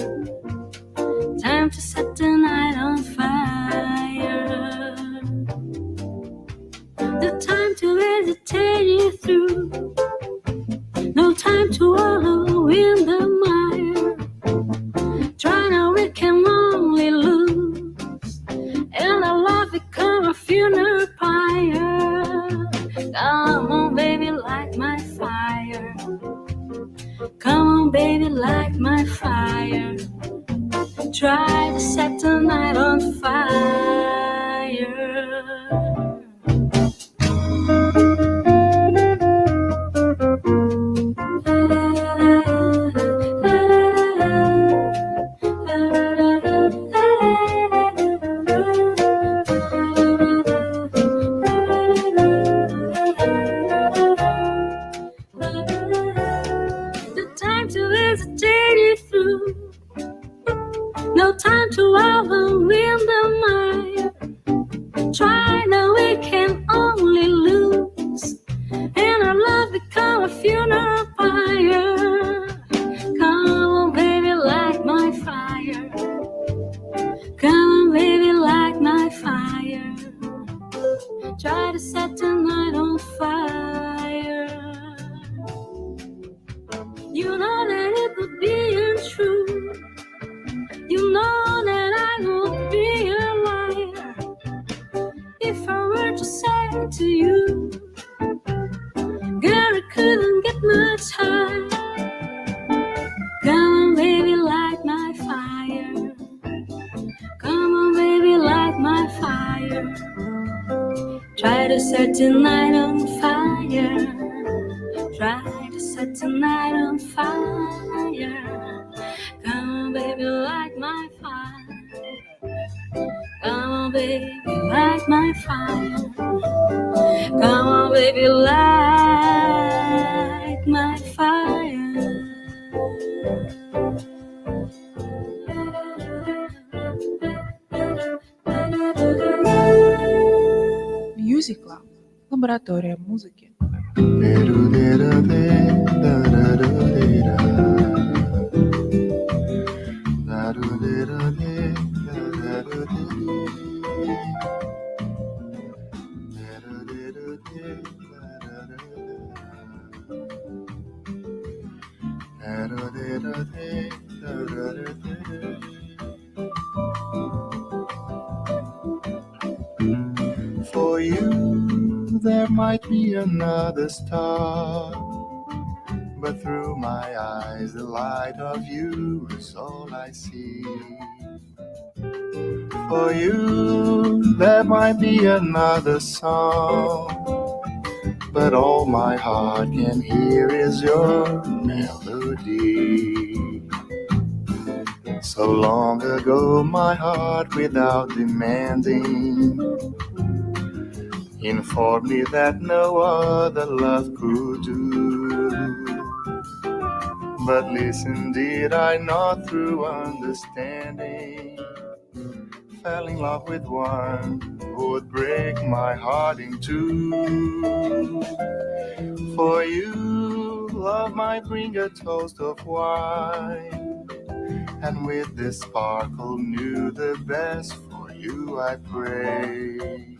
Speaker 7: Time to set the night on fire. The time to hesitate you through. No time to wallow in the mire. Try now, we can only lose. And our love become a funeral pyre. Come on, baby, light my fire. Come on, baby, light my fire. Try to set the night on fire. The time to hesitate you through. No time to wallow in the mire. Try now, we can only lose. And our love become a funeral pyre. Come on, baby, light my fire. Come on, baby, light my fire. Try to set the night on fire. You know that it would be untrue. You know that I would be a liar if I were to say to you, girl, it couldn't get much higher. Come on, baby, light my fire. Come on, baby, light my fire. Try to set the night on fire. Try to set the night on fire. Come on, baby, light my fire. Come on, baby, light my fire. Come on, baby, light my fire.
Speaker 13: Music Lab. Лаборатория музыки.
Speaker 15: For you, there might be another star, but through my eyes, the light of you is all I see. For you, there might be another song, but all my heart can hear is your melody. So long ago, my heart, without demanding, informed me that no other love could do. But listen, did I not through understanding fell in love with one who would break my heart in two? For you, love might bring a toast of wine, and with this sparkle new the best for you I pray.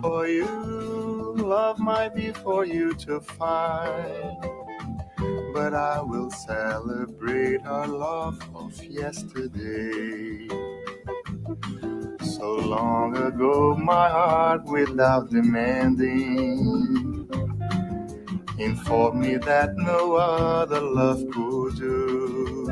Speaker 15: For you, love might be for you to find, but I will celebrate our love of yesterday. So long ago, my heart, without demanding, informed me that no other love could do.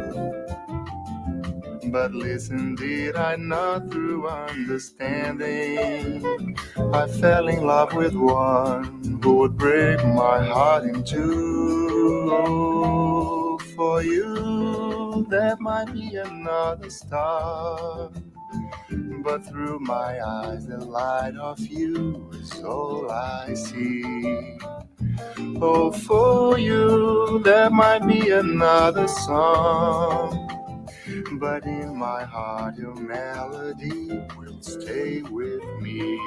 Speaker 15: But listen, did I not through understanding, I fell in love with one who would break my heart in two. For you, there might be another star, but through my eyes the light of you is all I see. Oh, for you, there might be another song, but in my heart your melody will stay with me.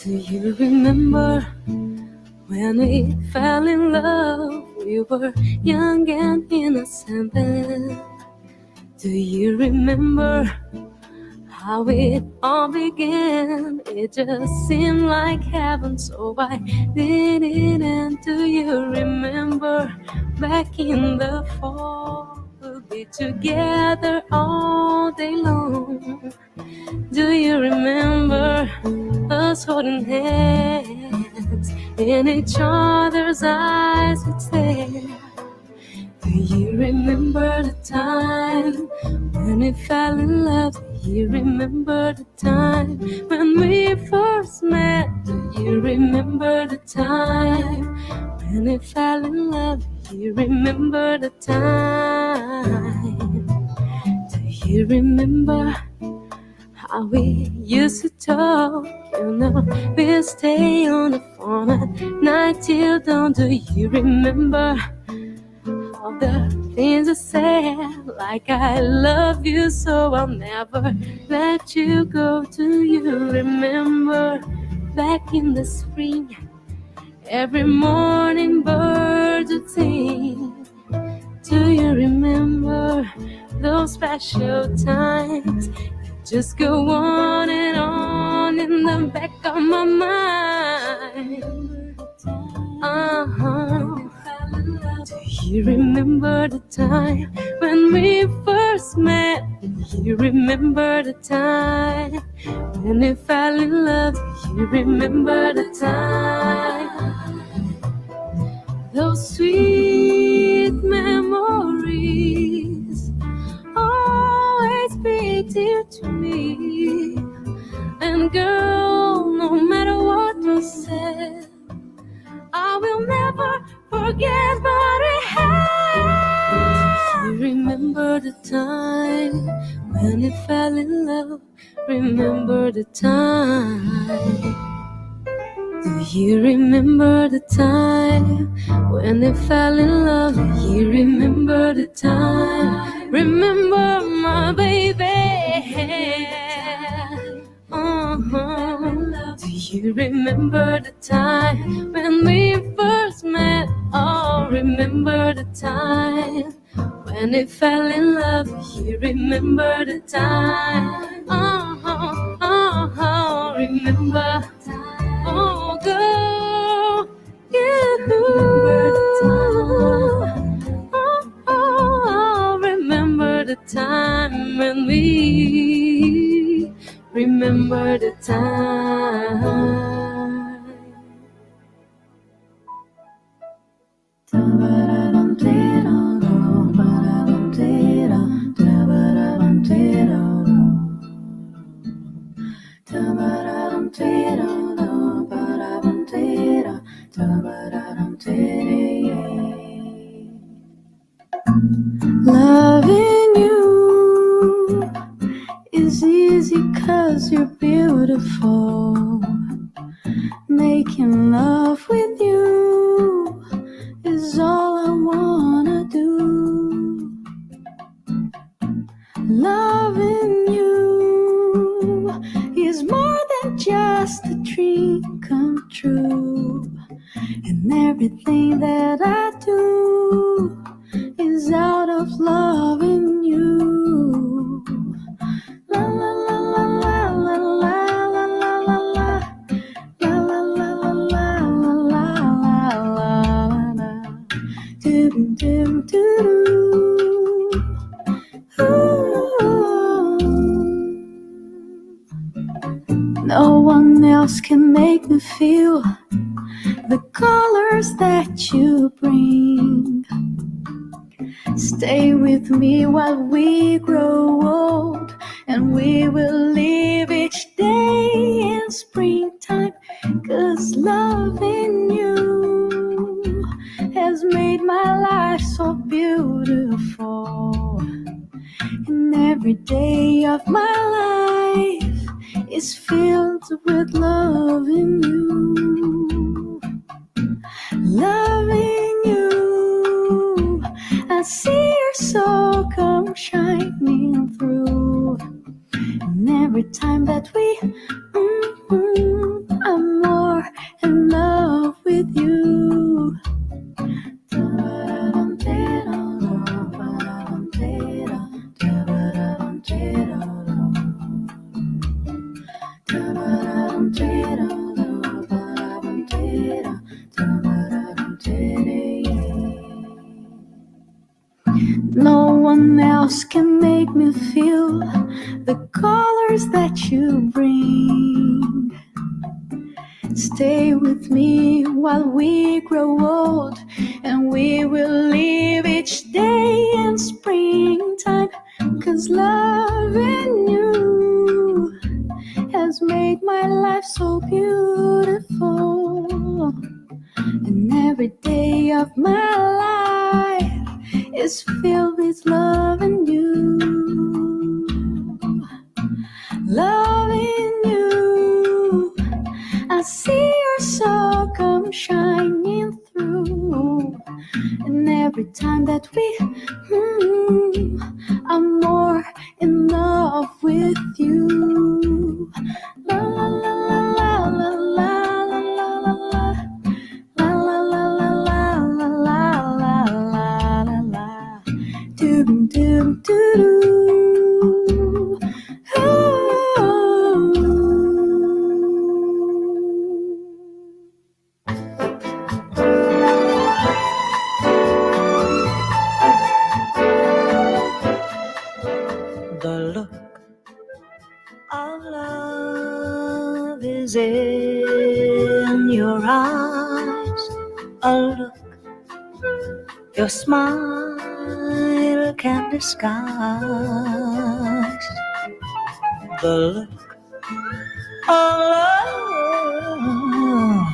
Speaker 7: Do you remember when we fell in love? We were young and innocent then. Do you remember how it all began? It just seemed like heaven, so I did it. And do you remember back in the fall, we'll be together all day long? Do you remember us holding hands in each other's eyes we'd stare? Do you remember the time when we fell in love? Do you remember the time when we first met? Do you remember the time when we fell in love? Do you remember the time? Do you remember how we used to talk? You know, we'd stay on the phone at night till dawn. Do you remember all the things I said, like I love you so I'll never let you go? Do you remember back in the spring, every morning birds would sing? Do you remember those special times? just go on and on in the back of my mind. Do you remember the time when we first met? Do you remember the time when we fell in love? Do you remember the time? Those sweet memories always be dear to me. And girl, no matter what you said, I will never forget what we had. You remember the time when we fell in love? Remember the time? Do you remember the time when we fell in love? Do you remember the time? Remember my baby? Do you remember the time when we first met? Oh, remember the time when we fell in love? Do you remember the time? Remember? Oh, girl, you remember the time. Remember the time when we remember the time. Loving you is easy 'cause you're beautiful. Making love with you is all I wanna do. Loving you is more than just a dream come true. And everything that I do is out of loving you. La la la la la la la la la la la la la la la la la la. Doom doom doom. No one else can make me feel the colors that you bring. Stay with me while we grow old, and we will live each day in springtime. 'Cause loving you has made my life so beautiful. And every day of my life is filled with loving you. Loving you, I see your soul come shining through. And every time that we I'm more in love with you. No one else can make me feel the colors that you bring. Stay with me while we grow old, and we will live each day in springtime. 'Cause loving you has made my life so beautiful. And every day of my life is filled with loving you. Loving you, I see your soul come shining through. And every time that we I'm more in love with you. La la la la la la la la la la. La la la la la la la la la la. Doom doom doo doo.
Speaker 1: eyes a look your smile can't disguise. The look of love,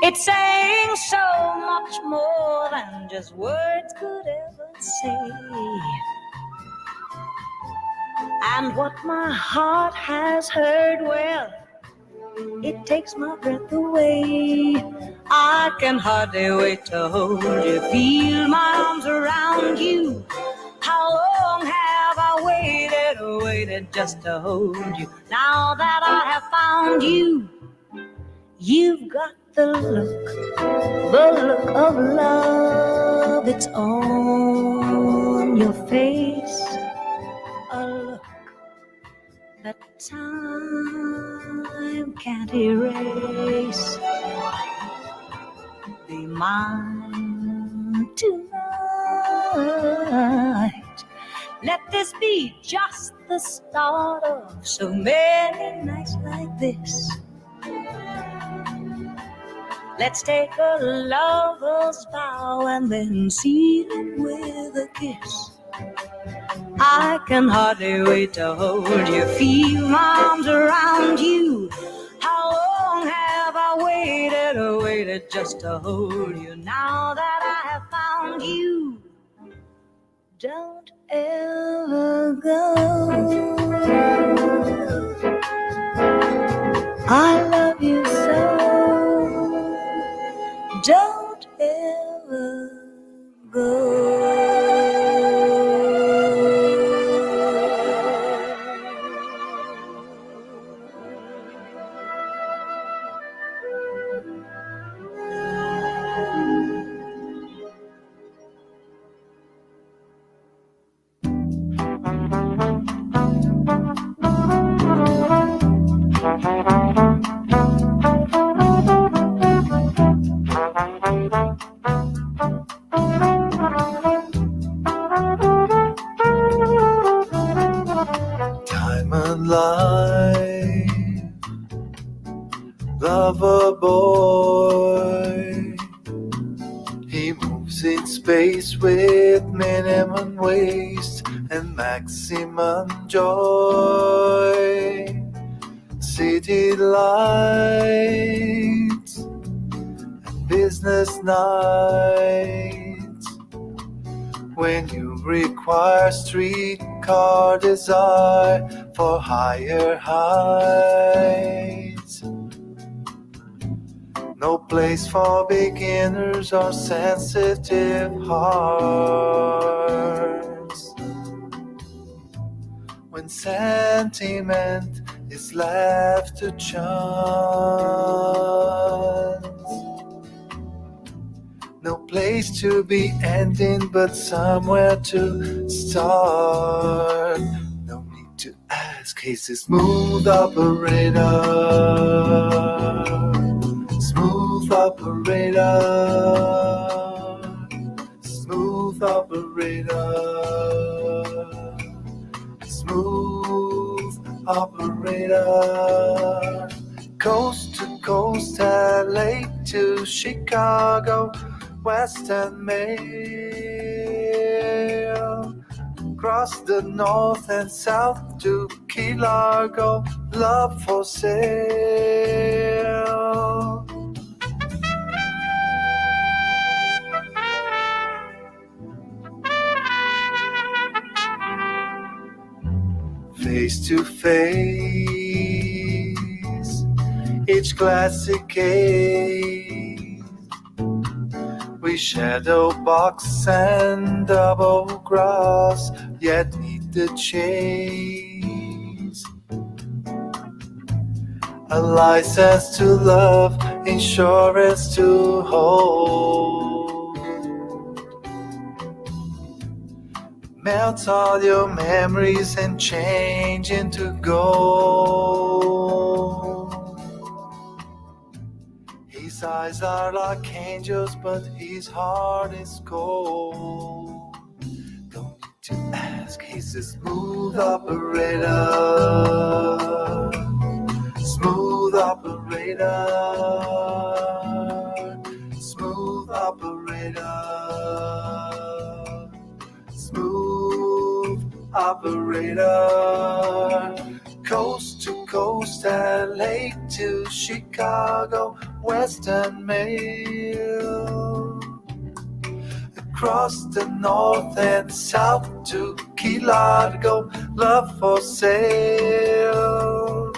Speaker 1: it's saying so much more than just words could ever say. And what my heart has heard, well, it takes my breath away. I can hardly wait to hold you, feel my arms around you. How long have I waited just to hold you? Now that I have found you, you've got the look of love. It's on your face, a look that time can't erase. Be mine tonight. Let this be just the start of so many nights like this. Let's take a lover's vow and then seal it with a kiss. I can hardly wait to hold you, feel my arms around you. How long have I waited just to hold you? Now that I have found you, don't ever go. I love you so. Don't ever go.
Speaker 16: Diamond life, lover boy. He moves in space with minimum waste and maximum joy. City lights and business nights. When you require streetcar desire for higher heights. No place for beginners or sensitive hearts. When sentiment is left to chance. No place to be ending, but somewhere to start. No need to ask, he's a smooth operator. Smooth operator. Smooth operator. Smooth operator. Coast to coast, LA to Chicago. Western Mail, across the north and south to Key Largo, love for sale. Face to face, each classic case. We shadow box and double cross, yet need the chase. A license to love, insurance to hold. Melt all your memories and change into gold. His eyes are like angels, but his heart is cold. Don't need to ask, he's a smooth operator. Smooth operator. Smooth operator. Coast to coast, LA to Chicago, Western Mail. Across the north and south to Key Largo, love for sale.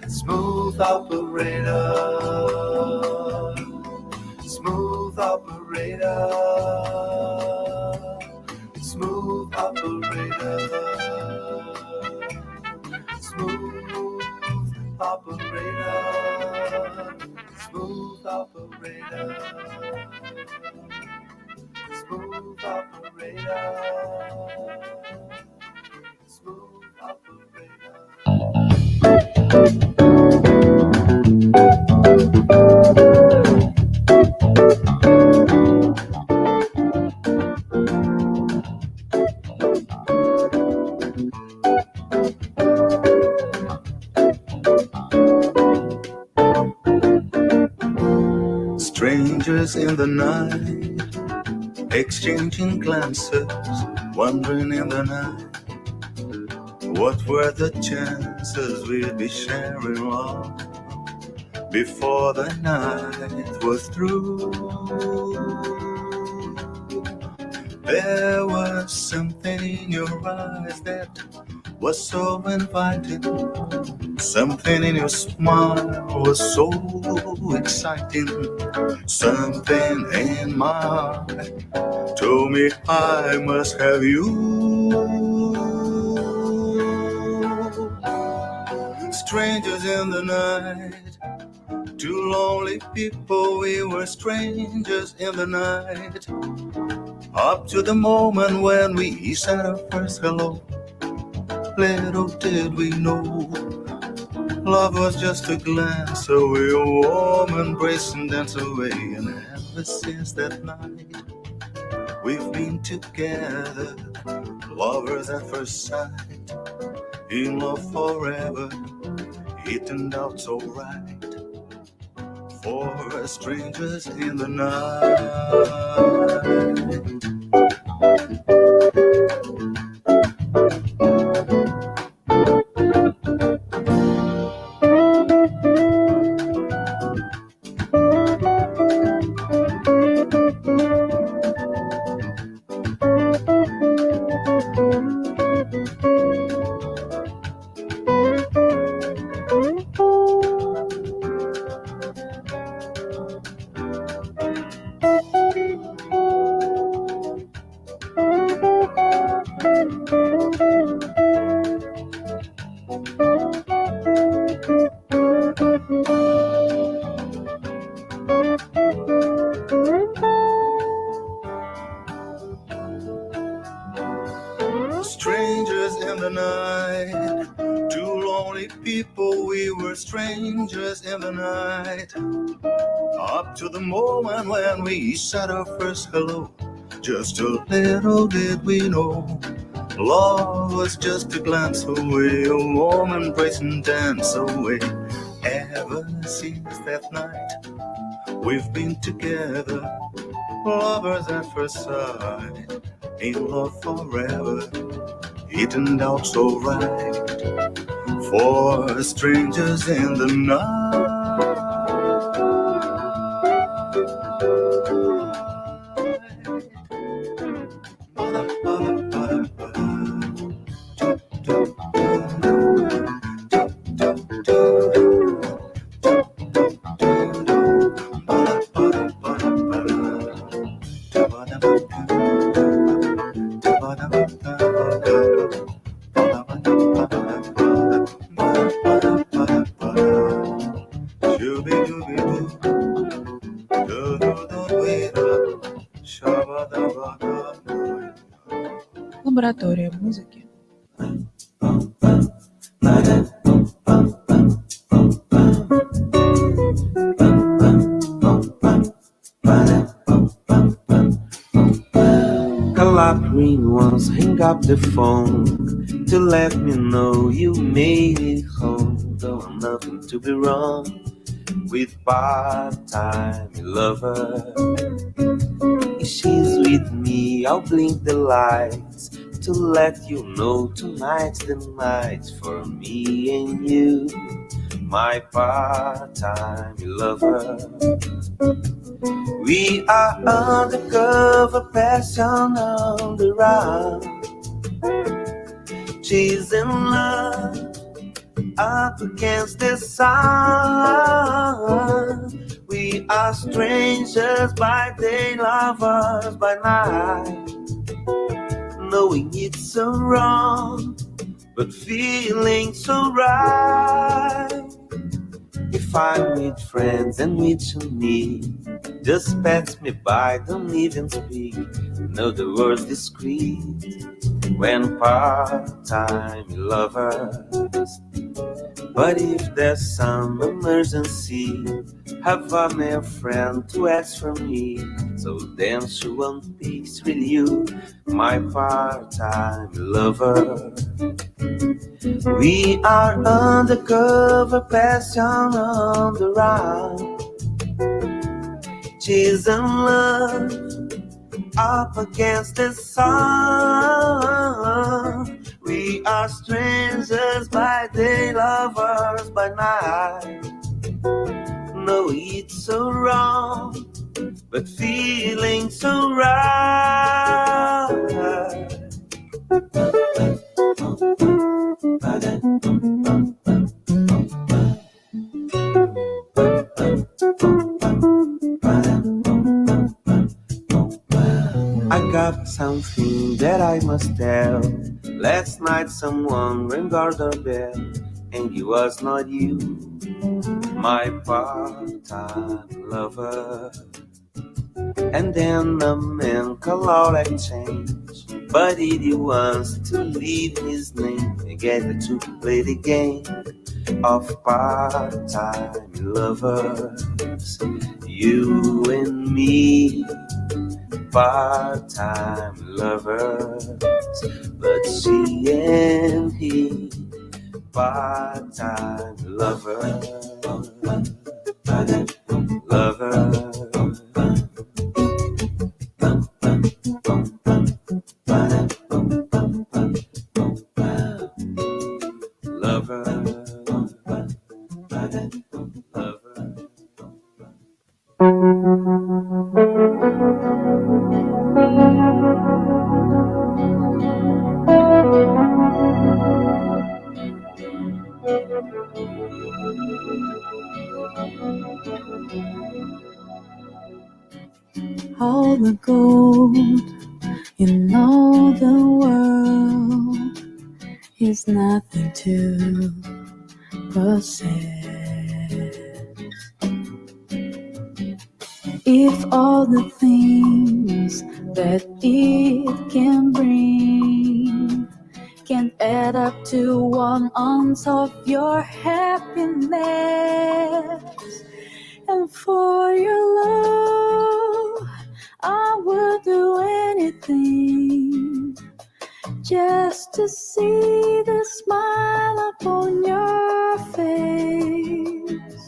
Speaker 16: Smooth operator. Smooth operator. Smooth operator. Smooth operator. Smooth operator. Smooth operator. Smooth operator. Strangers in the night, exchanging glances, wandering in the night. What were the chances we'd be sharing love before the night was through? There was something in your eyes that was so inviting. Something in your smile was so exciting. Something in my heart told me I must have you. Strangers in the night, two lonely people, we were strangers in the night. Up to the moment when we said our first hello. Little did we know, love was just a glance away, a warm embrace and dance away. And ever since that night, we've been together, lovers at first sight, in love forever. It turned out so right for strangers in the night. Strangers in the night, two lonely people, we were strangers in the night. Up to the moment when we said our first hello, just a little did we know, love was just a glance away, a warm embrace and dance away. Ever since that night, we've been together, lovers at first sight, in love forever. It turned out so right for strangers in the night.
Speaker 13: Лаборатория музыки.
Speaker 14: Calabrine once hang up the phone to let me know you made it home. Though I'm nothing to be wrong with part-time lover. If she's with me, I'll blink the lights to let you know tonight's the night for me and you, my part-time lover. We are undercover, passion on the run, chasing love up against the sun. We are strangers by day, lovers by night, knowing it's so wrong, but feeling so right. If I'm with friends and with me, just pass me by, don't even speak. Know the words discreet when part-time lovers. But if there's some emergency, have a male friend to ask for me, so then she won't be with you, my part-time lover. We are undercover, passion on the run, chasing love up against the sun. We are strangers by day, lovers by night. No, it's so wrong, but feeling so right. I got something that I must tell. Last night someone rang our doorbell, and it was not you, my part-time lover. And then a man called out exchange, but he wants to leave his name and get to play the game of part-time lovers. You and me, part-time lovers, but she and he, part-time lovers, lovers.
Speaker 7: All the gold in all the world is nothing to possess. If all the things that it can bring can add up to 1 ounce of your happiness, and for your love I would do anything just to see the smile upon your face.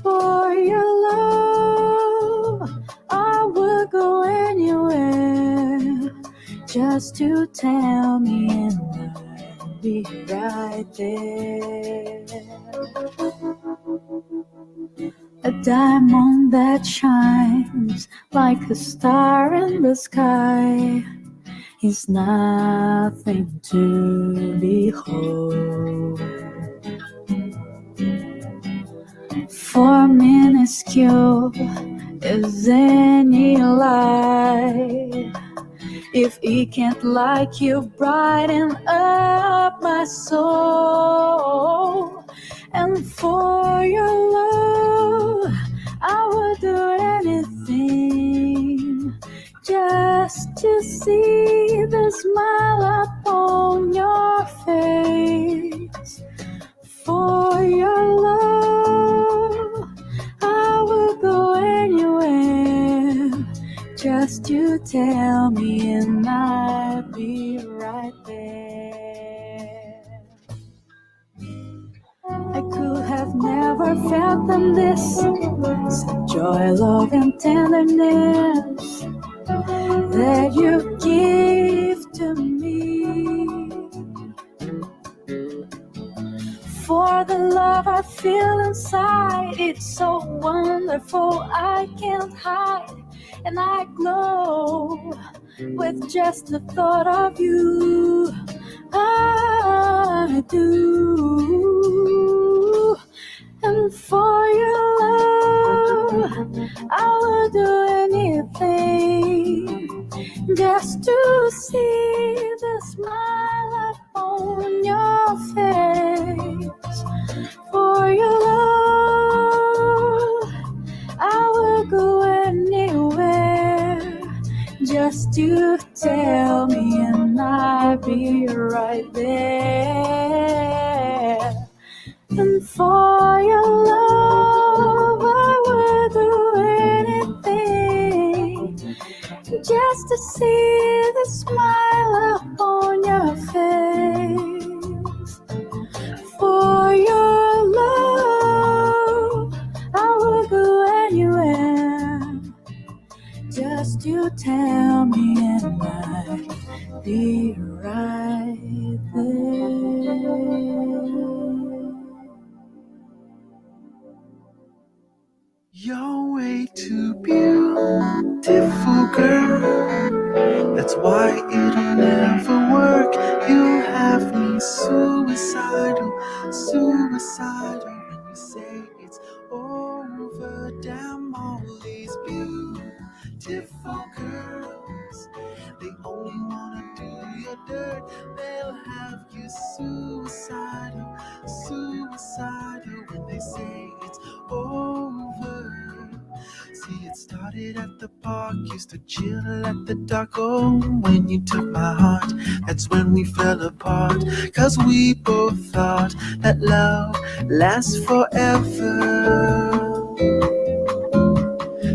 Speaker 7: For your love I would go anywhere just to tell me, and I'll be right there. A diamond that shines like a star in the sky is nothing to behold. For minuscule as any light, if it can't like you, brighten up my soul. And for your love I would do anything just to see the smile upon your face. For your love I will go anywhere just to tell me, and I'll be right there. I could have never felt them this, such joy, love and tenderness. that you give to me. For the love I feel inside, it's so wonderful I can't hide, and I glow with just the thought of you. I do. And for your love, I will do anything just to see the smile upon your face. For your love, I will go anywhere just to tell me, and I'll be right there. And for your love, I will do anything just to see the smile upon your face. For your love, I will go anywhere just to tell me, and I'll be right there.
Speaker 14: You're way too beautiful, girl. That's why it'll never work. You have me suicidal, suicidal. When you say it's over, damn all these beautiful girls. They only wanna do your dirt. They'll have you suicidal, suicidal. When they say it's over. See, it started at the park, used to chill at the dock. Oh, when you took my heart, that's when we fell apart. 'Cause we both thought that love lasts forever.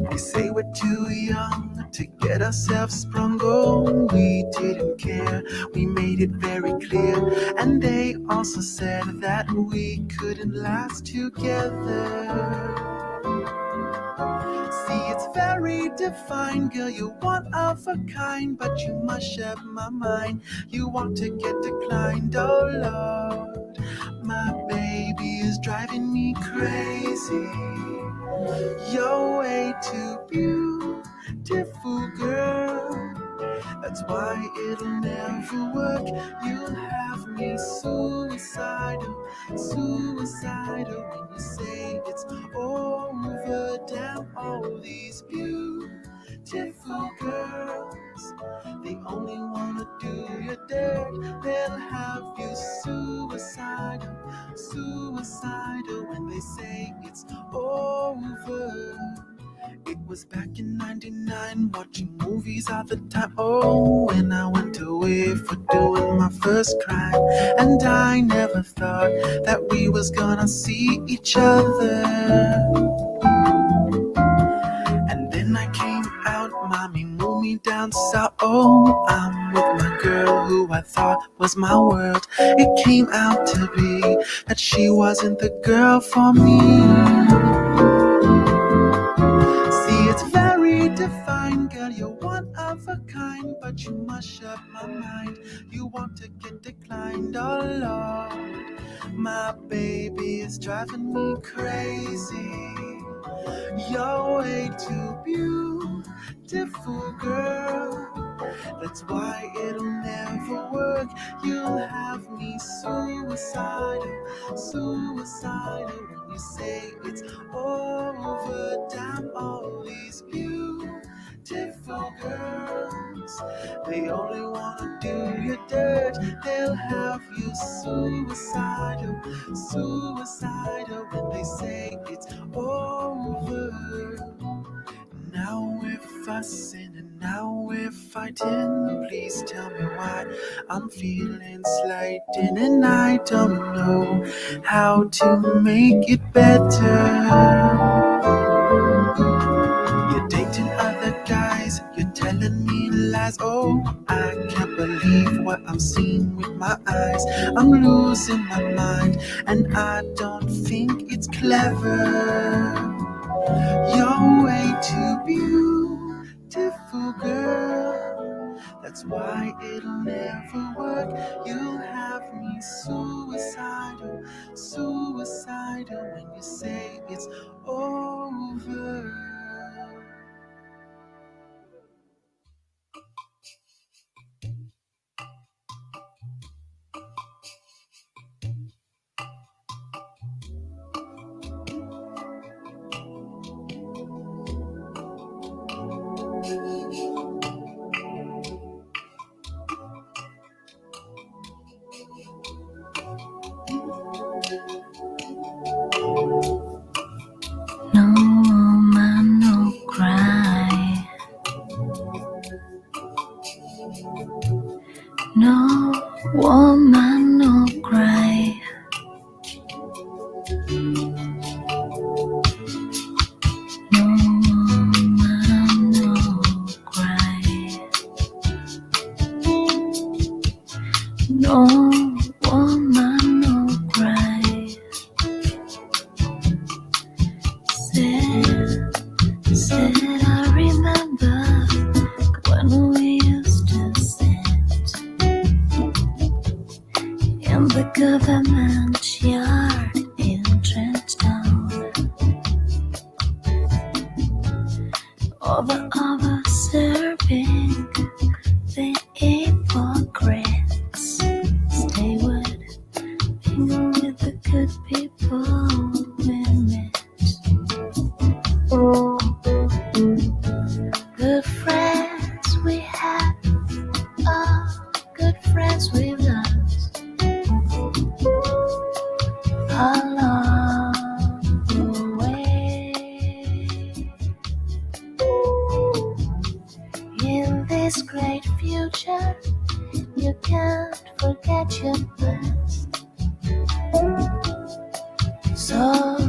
Speaker 14: They say we're too young to get ourselves sprung. Oh, we didn't care, we made it very clear. And they also said that we couldn't last together. See, it's very defined, girl, you're one of a kind. But you must share my mind, you want to get declined. Oh Lord, my baby is driving me crazy. You're way too beautiful, girl. That's why it'll never work. You'll have me suicidal, suicidal. When you say it's over, damn all these beautiful girls. They only wanna do your dirt. They'll have you suicidal, suicidal. When they say it's over. It was back in 99, watching movies all the time. Oh, when I went away for doing my first crime. And I never thought that we was gonna see each other. And then I came out, mommy moved me down south. Oh, I'm with my girl who I thought was my world. It came out to be that she wasn't the girl for me. It's very defined, girl, you're one of a kind. But you must shut my mind, you want to get declined. Oh Lord, my baby is driving me crazy. You're way too beautiful, girl. That's why it'll never work. You'll have me suicidal, suicidal. When you say it's over, damn all these beautiful girls. They only wanna do your dirt. They'll have you suicidal, suicidal. When they say it's over. Now we're fussing and now we're fighting. Please tell me why I'm feeling slighted, and I don't know how to make it better. You're dating other guys, you're telling me lies. Oh, I can't believe what I'm seeing with my eyes. I'm losing my mind and I don't think it's clever. You're way too beautiful, girl.
Speaker 1: That's why it'll never work. You have me suicidal, suicidal when you say it's over.
Speaker 12: No woman, no cry. No woman, no cry. No woman, no cry. No woman, no cry. Said I remember when we used to sit in the government yard in Trenchtown, over serving the hypocrites. Stay would mingle with the good people we met. Good friends we had, oh, good friends we've lost along the way. In this great future, you can't forget your past. So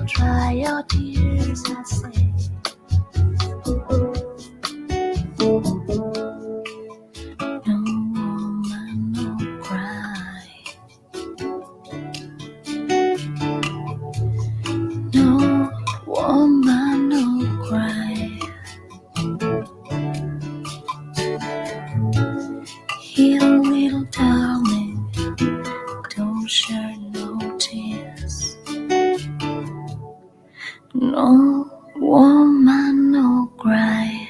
Speaker 12: dry your tears, I say. No woman, no cry. No woman, no cry. Here, little darling, don't shed no tears. No woman, no cry.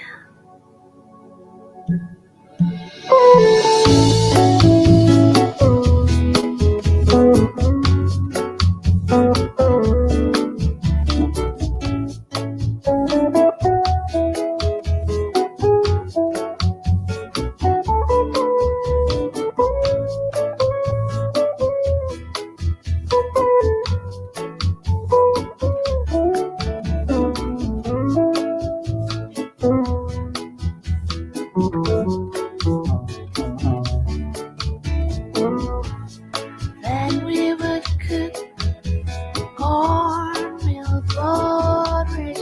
Speaker 12: Then we would cook cornmeal porridge,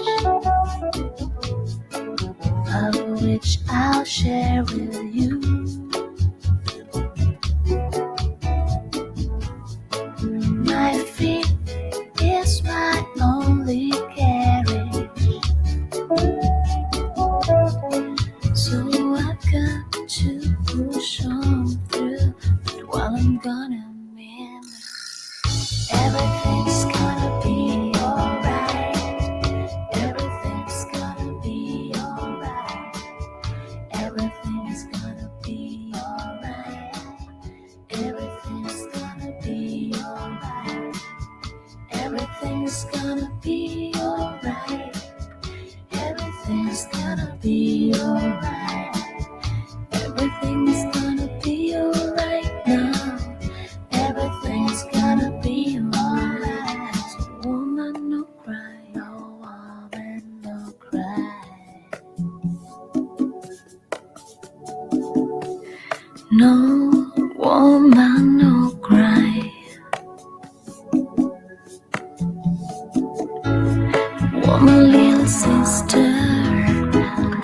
Speaker 12: of which I'll share with you. My feet is my only carriage, so I've got to push on through. But while I'm gone, I'm in. Everything's gonna be alright. Everything's gonna be alright. Everything's gonna be alright. Everything's gonna be alright. Everything's gonna be alright. Everything's gonna be alright. Everything's gonna be alright now. Everything's gonna be alright. So woman, no cry. No woman, no cry. No woman, no cry. Woman, little sister,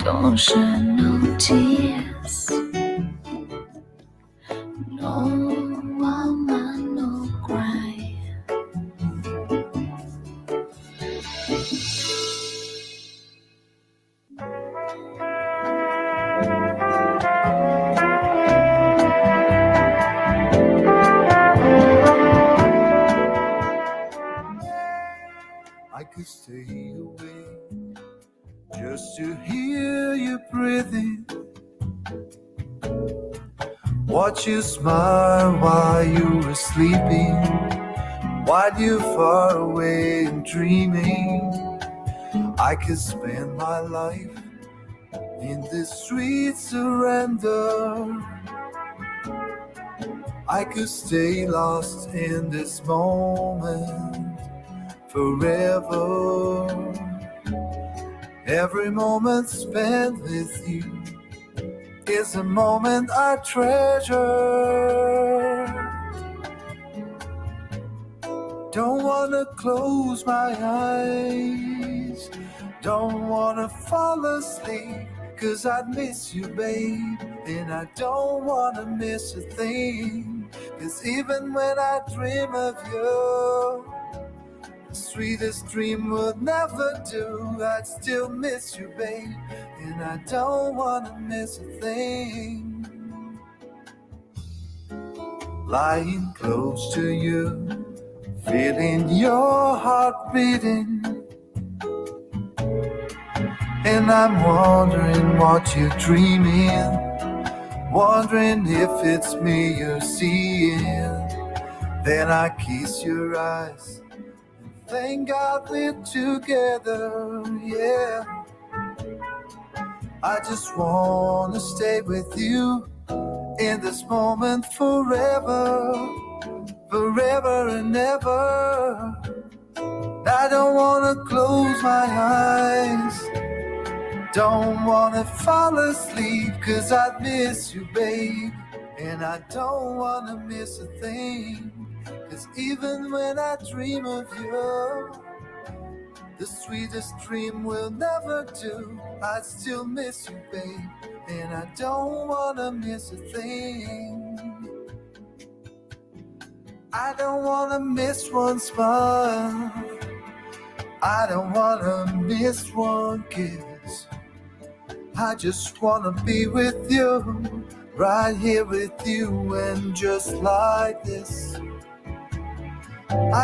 Speaker 12: don't shed no tears. No woman, no cry.
Speaker 16: could stay awake just to hear you breathing. Watch you smile while you were sleeping, while you're far away and dreaming. I could spend my life in this sweet surrender. I could stay lost in this moment forever. Every moment spent with you is a moment I treasure. Don't wanna close my eyes, don't wanna fall asleep, 'cause I'd miss you, babe, and I don't wanna miss a thing. 'Cause even when I dream of you, the sweetest dream would never do. I'd still miss you, babe, and I don't wanna miss a thing. Lying close to you, feeling your heart beating, and I'm wondering what you're dreaming, wondering if it's me you're seeing. Then I kiss your eyes, thank God we're together, yeah. I just wanna stay with you in this moment forever, forever and ever. I don't wanna close my eyes, don't wanna fall asleep, 'cause I miss you, babe, and I don't wanna miss a thing. 'Cause even when I dream of you, the sweetest dream will never do. I still miss you, babe, and I don't wanna miss a thing. I don't wanna miss one smile, I don't wanna miss one kiss. I just wanna be with you, right here with you, and just like this.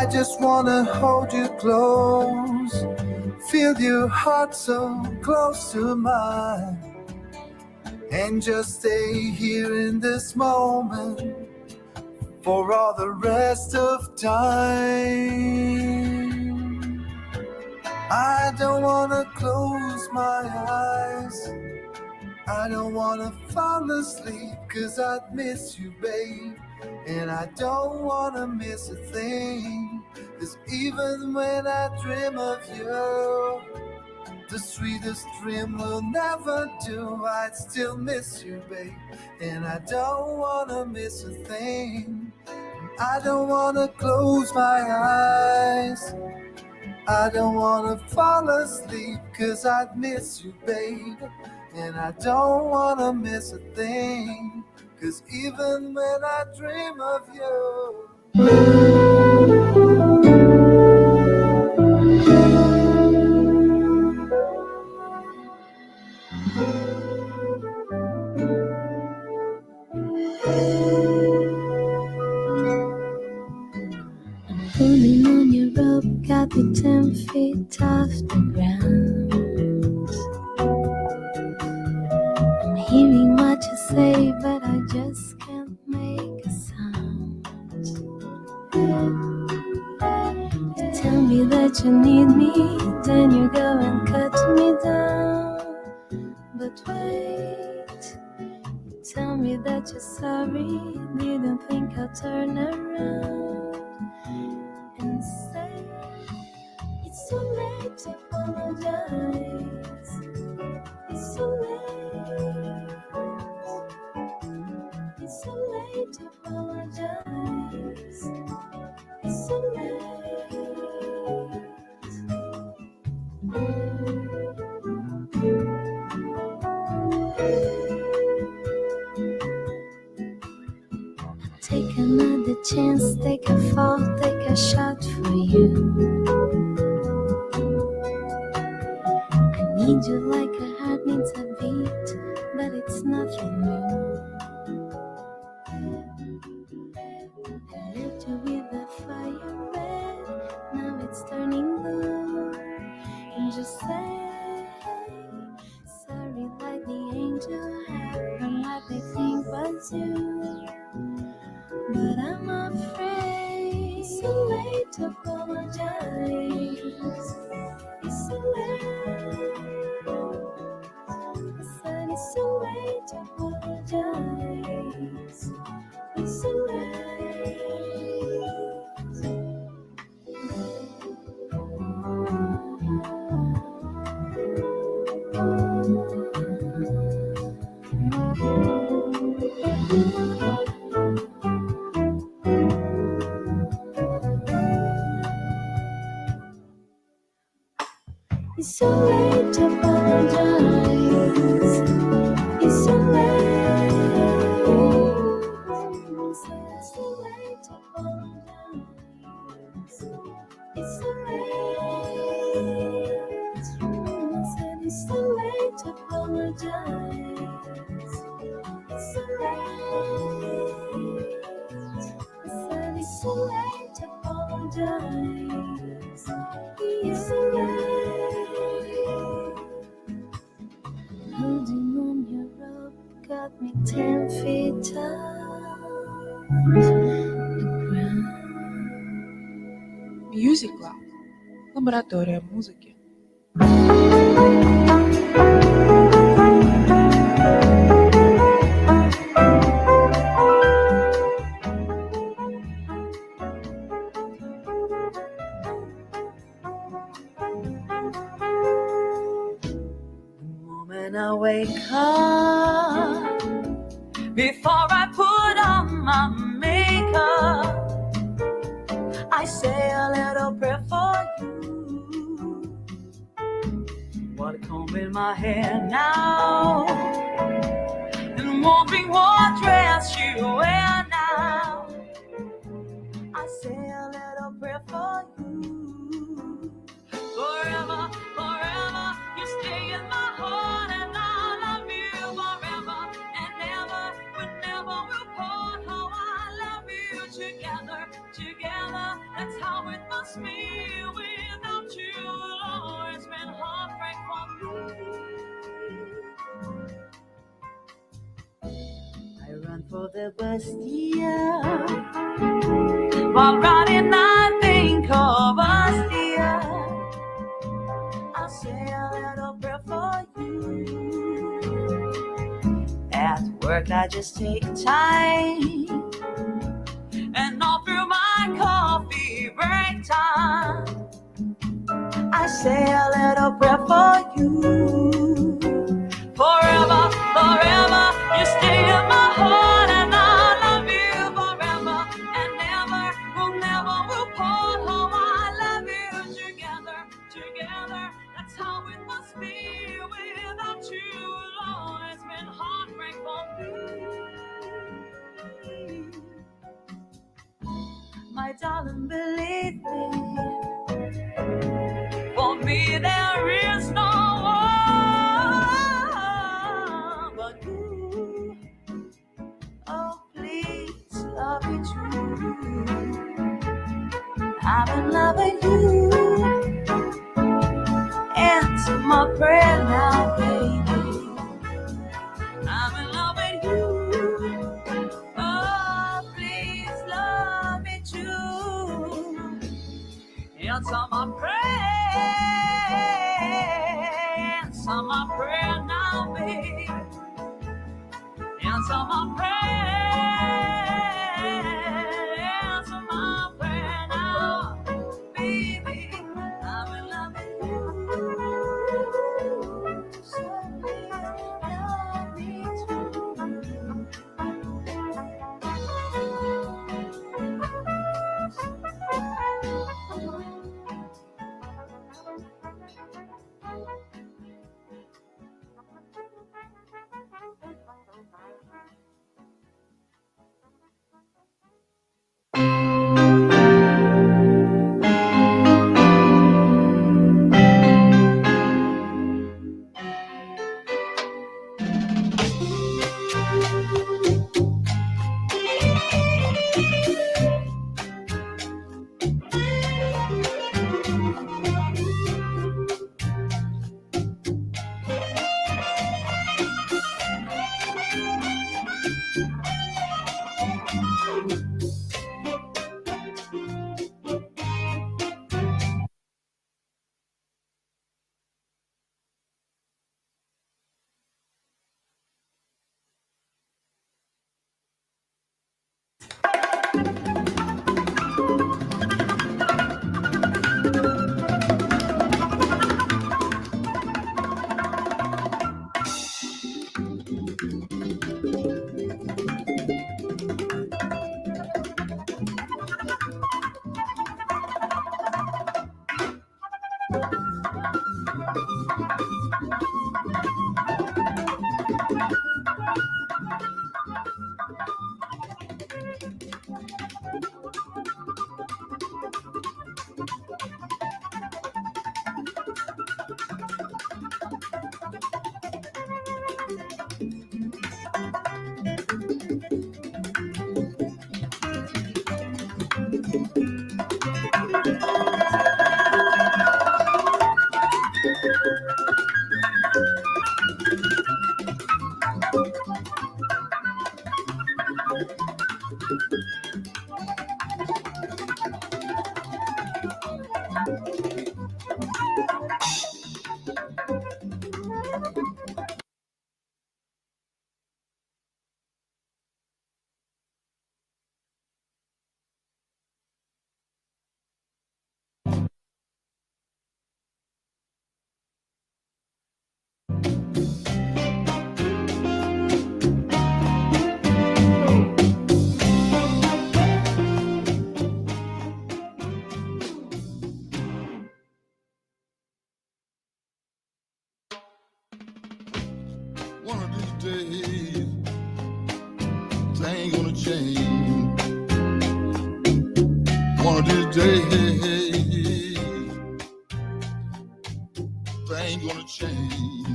Speaker 16: I just wanna hold you close, feel your heart so close to mine, and just stay here in this moment for all the rest of time. I don't wanna close my eyes, I don't wanna fall asleep, 'cause I'd miss you, babe, and I don't wanna miss a thing. 'Cause even when I dream of you, the sweetest dream will never do. I'd still miss you, babe, and I don't wanna miss a thing. I don't wanna close my eyes, I don't wanna fall asleep, 'cause I'd miss you, babe, and I don't wanna miss a thing. 'Cause even when I dream of you,
Speaker 12: pulling on your rope, got me 10 feet off the ground. I'm hearing what you say, but I just can't make a sound. You tell me that you need me, then you go and cut me down. But wait, you tell me that you're sorry, didn't think I'd turn around and say it's too late to apologize. It's too late. It's too late to apologize. It's too late. Take another chance, take a fall, take a shot for you. I need you like a heart needs a beat, but it's nothing new. I left you with the fire red, now it's turning blue. to happen like they think was you. But I'm afraid it's so late to apologize. It's so late. I said it's so late to apologize. It's so late. It's so late to apologize. It's so late. It's so late to apologize. It's so late. I said it's so late to apologize. It's so late. I said it's so late to apologize. It's so late. Holding on your rope got me 10 feet off the ground.
Speaker 13: Music Lab. Лаборатория музыки.
Speaker 7: When I wake up, before I put on my makeup, I say a little prayer for you. What combing my hair now, and wondering what dress you wear now. I say a little prayer for you. Forever, forever, you stay in my heart, and I love you forever and ever. Whenever we'll part, how I love you together, together. That's how it must be. Without you, Lord, it's been heartbreak for me. I run for the Bastille, while riding I think of us, dear. I'll say a little prayer for you. At work I just take time, and all through my coffee break time, I say a little prayer for you. Forever, forever, you stay in my heart, and I love you forever and ever. We'll never will part, how I love you together, together. That's how it must be. Without you, Lord, it's been heartbreak for me. My darling, believe me, for me there is no one but you. Oh, please love me true. I've been loving you. Answer my prayer now, baby. I'm in love with you. Oh, please love me too. Answer my prayer. Answer my prayer now, baby. Answer my prayer. Answer my prayer now, baby. I'm in love with you. So please love me too.
Speaker 16: One of these days, things gonna change. One of these days, things gonna change.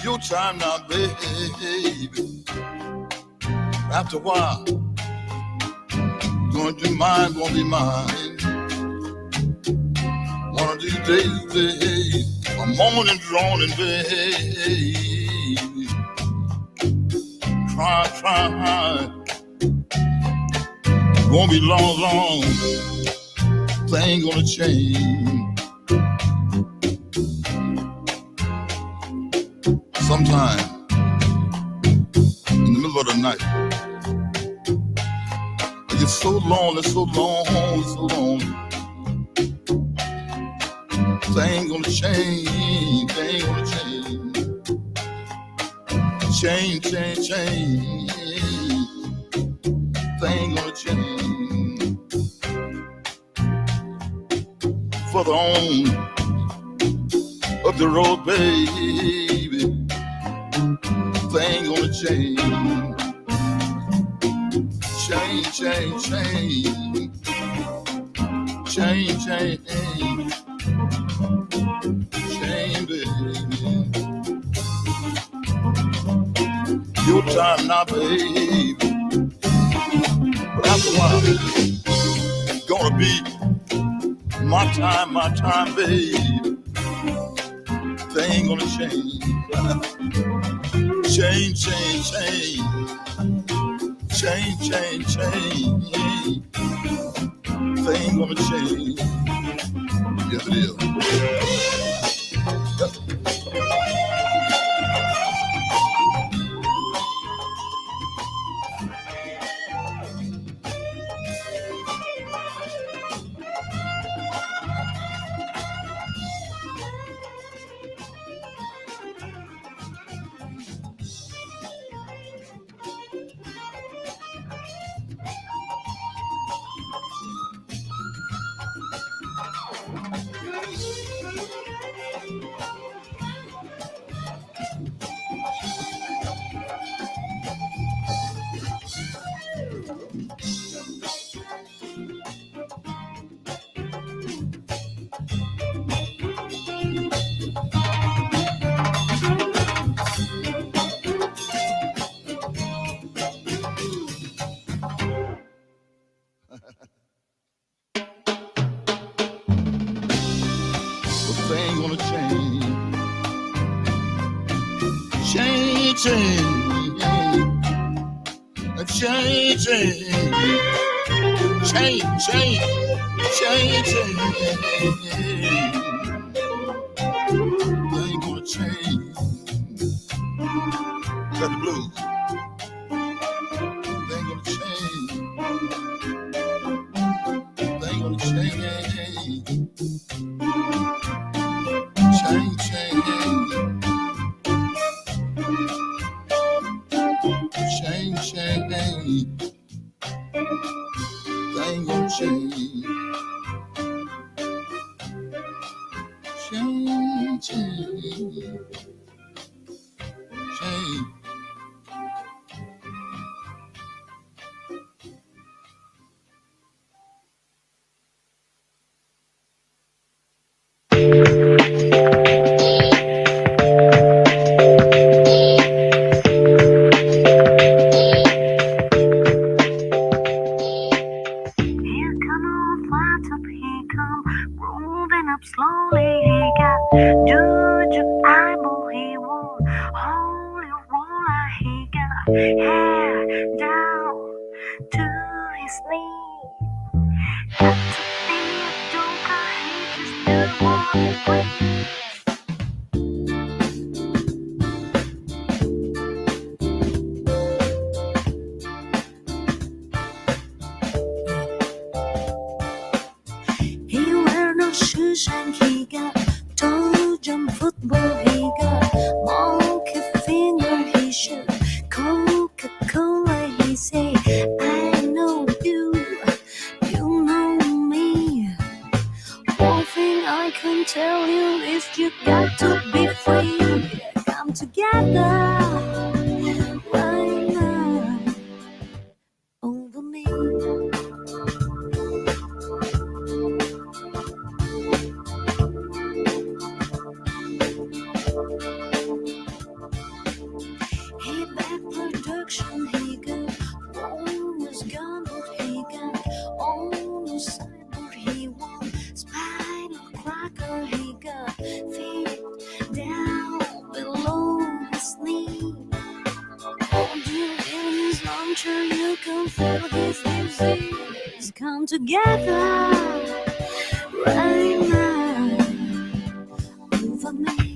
Speaker 16: Your time now, baby. After a while, gonna be mine, gonna be mine. One of these days, I'm moaning, droning, baby. Try. Won't be long. Things gonna change. Sometime in the middle of the night, I get so lonely. Things gonna change. Change. Things gonna change. Further on up the road, baby, things gonna change. Change, baby. Your time now, baby. But after a while, gonna be my time, baby. Things gonna change. Change. Things gonna change. Yes, it is. Things gonna change. Change. Things gonna change. Got the blues. Things gonna change. Things gonna change. Change. Things gonna change. Change.
Speaker 12: Moving up slowly, he got juju eyeball, he wore holy roller, he got hair down to his knee. Got to be a joker, he just do what he please. He wear no shoes and he got toe jump football. He got monkey finger. He should Coca-Cola. He say, I know you, you know me. One thing I can tell you is you got to be free. Come together right now over me. He back production, he got almost gone, but he got almost cyber. He won spinal cracker, he got feet down below his knee. Hold you in his launcher, you can feel his disease. Come together right now over me.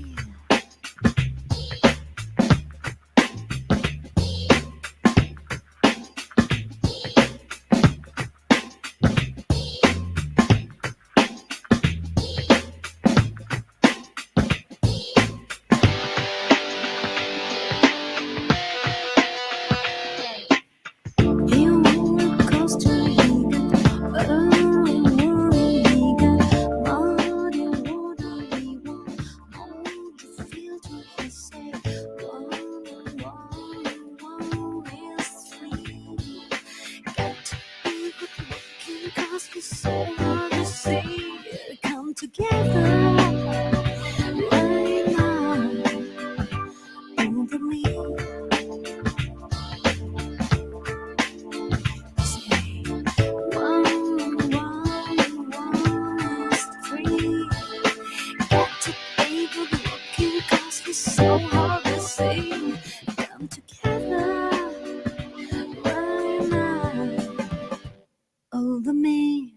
Speaker 12: He wore a costume, he got early warning, he got muddy water, he won mold filter, he said, one is free. Got to be good looking, cause he's so hard to see. Come together right now over me. So hard to see. Come together right now over me.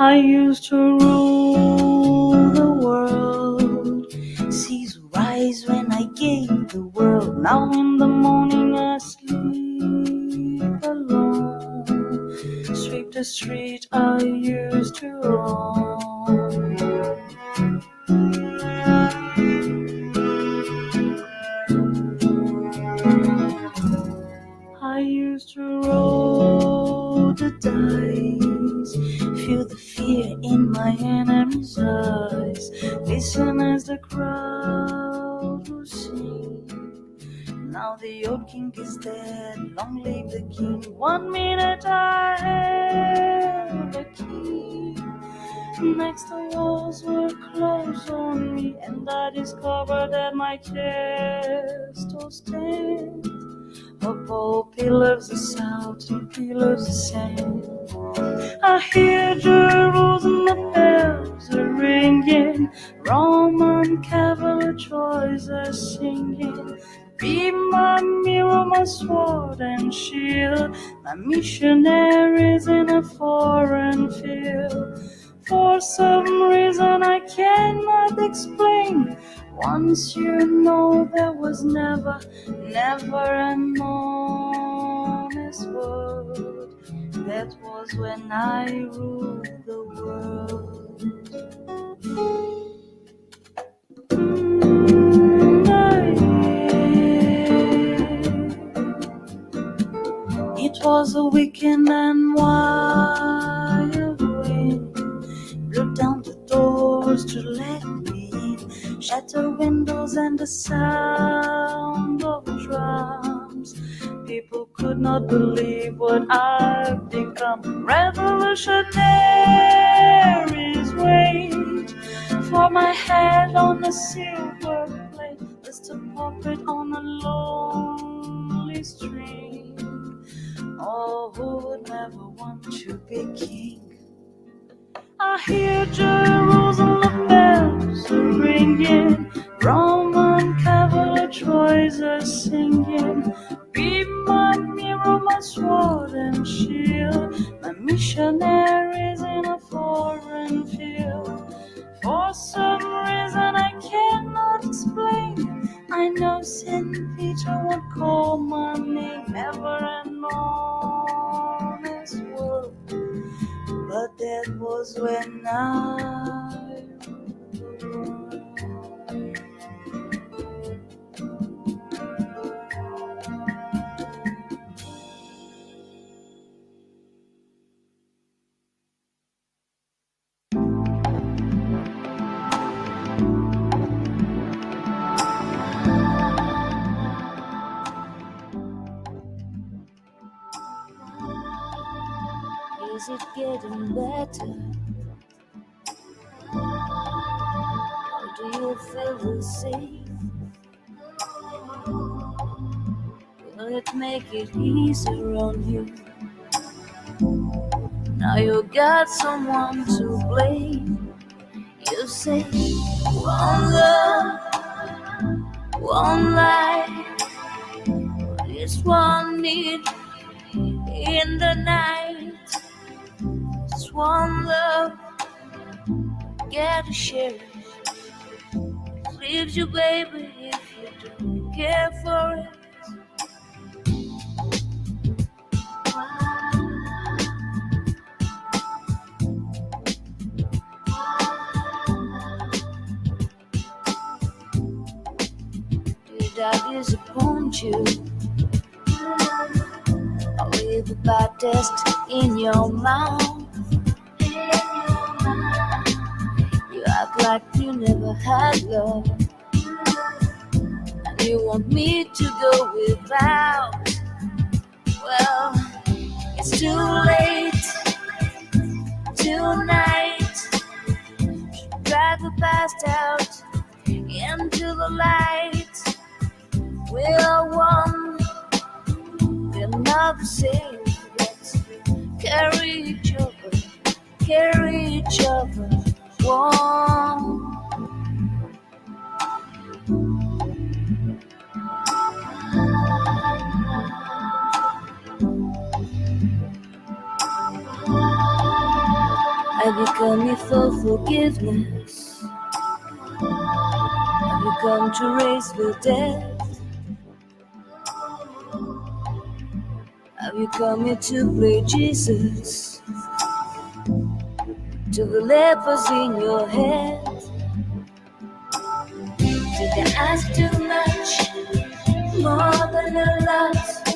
Speaker 12: I used to rule the world. Seas rise when I gave the world. Now in the morning I sleep alone. Sweep the street I used to roam. I used to roll the dice, feel the fear in my enemy's eyes, listen as the crowd will sing. Now the old king is dead, long live the king. 1 minute I held the key. Next the walls were closed on me, and I discovered that my castle stands above pillars of salt and pillars of sand. I hear Jerusalem bells are ringing, Roman cavalry are singing. Be my mirror, my sword and shield, my missionaries in a foreign field. For some reason I cannot explain, once you know there was never a moment
Speaker 7: That was when I ruled the world. It was a weekend and wild wind blew down the doors to let me in, shatter windows and the sound of drums. People could not believe what I've become. Revolutionaries wait for my head on a silver plate, just a puppet on a lonely string. Oh, who would never want to be king? I hear Jerusalem bells ringing, Roman cavalry Troyes are singing. Be my mirror, my sword and shield, my missionaries in a foreign field. For some reason I cannot explain, I know St. Peter would call my name ever and on this world. But that was when I Is it getting better? Or do you feel the same? Will it make it easier on you? Now you got someone to blame. You say, one love, one life, it's one need in the night. It's one love, get to share it. Leaves you, baby, if you don't care for it. Did I disappoint you? Or leave a bad taste in your mouth? You act like you never had love, and you want me to go without. Well, it's too late tonight to drag the past out into the light. We're one, we're not the same. Let's carry each other, one. I become here for forgiveness. Have you come to raise the dead? Have you come here to play Jesus? To the lepers in your head? Did I ask too much? More than a lot?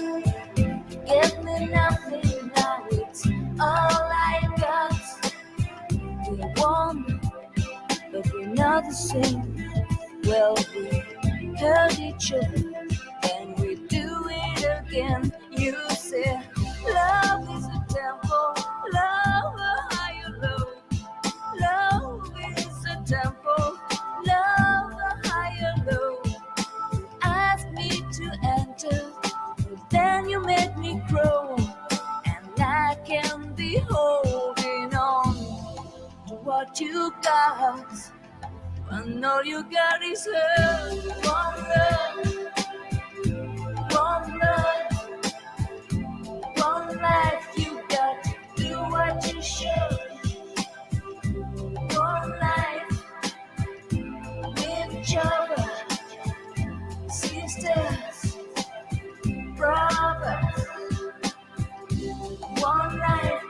Speaker 7: Give me nothing, now it's all I got. We won, but we're not the same. Well, we hurt each other, and we do it again. You say, love is a temple, love a higher low. Love is a temple, love a higher low. You asked me to enter, but then you made me grow. And I can be holding on to what you got, when all you got is hurt. One love, one love, one life. You got to do what you should. One life with each other, sisters, brothers. One life.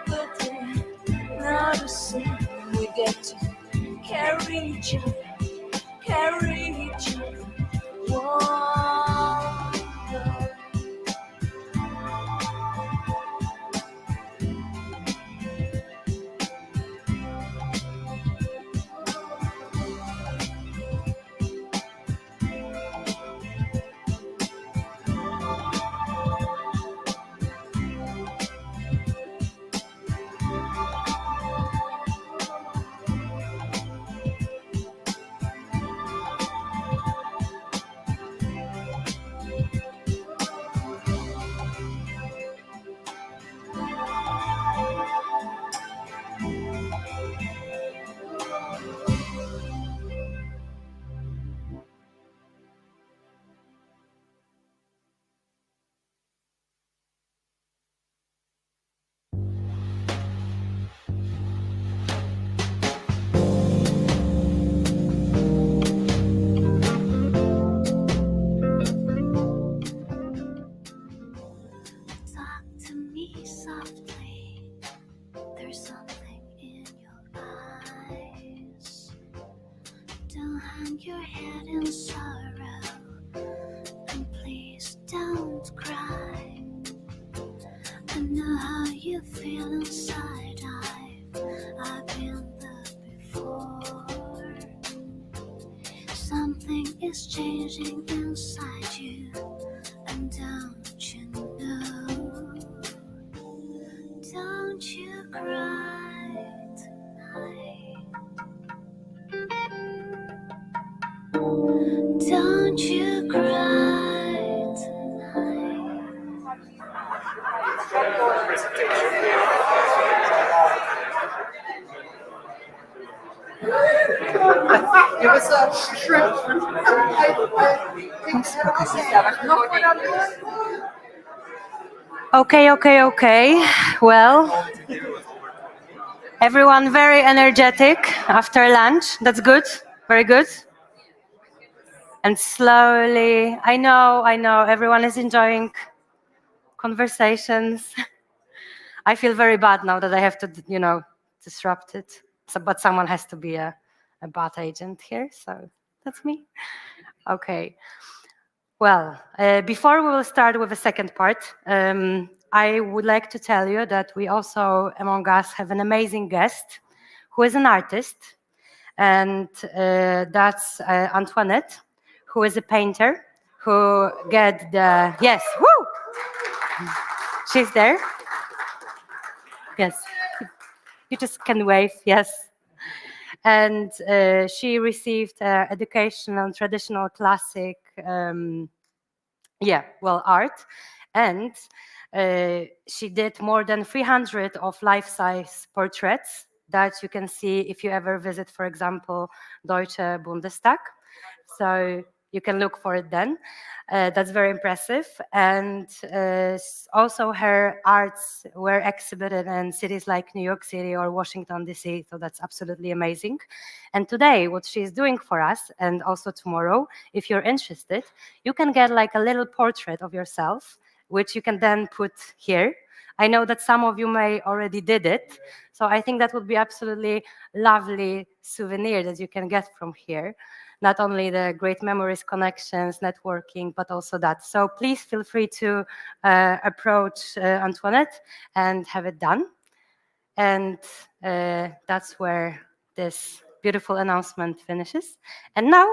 Speaker 7: get to carry each other, carry each other. Whoa.
Speaker 12: Talk to me softly. There's something in your eyes. Don't hang your head in sorrow. And please don't cry. I know how you feel inside. I've been there before. Something is changing inside you. And don't you know? Don't you cry tonight. Don't you cry tonight.
Speaker 5: Give us a shrimp.
Speaker 2: Okay. Well, everyone very energetic after lunch. That's good. Very good. And slowly, I know, everyone is enjoying conversations. I feel very bad now that I have to, disrupt it. So, but someone has to be a bot agent here, so that's me. Okay. Well, before we will start with the second part, I would like to tell you that we also, among us, have an amazing guest who is an artist, and that's Antoinette, who is a painter, who get the, yes, woo! She's there. Yes. You just can wave, yes. And she received education on traditional classic, art. And she did more than 300 of life-size portraits that you can see if you ever visit, for example, Deutsche Bundestag. So you can look for it then. That's very impressive. And also her arts were exhibited in cities like New York City or Washington, D.C., so that's absolutely amazing. And today, what she's doing for us, and also tomorrow, if you're interested, you can get like a little portrait of yourself, which you can then put here. I know that some of you may already did it, so I think that would be absolutely lovely souvenir that you can get from here. Not only the great memories, connections, networking, but also that. So please feel free to approach Antoinette and have it done. And that's where this beautiful announcement finishes. And now,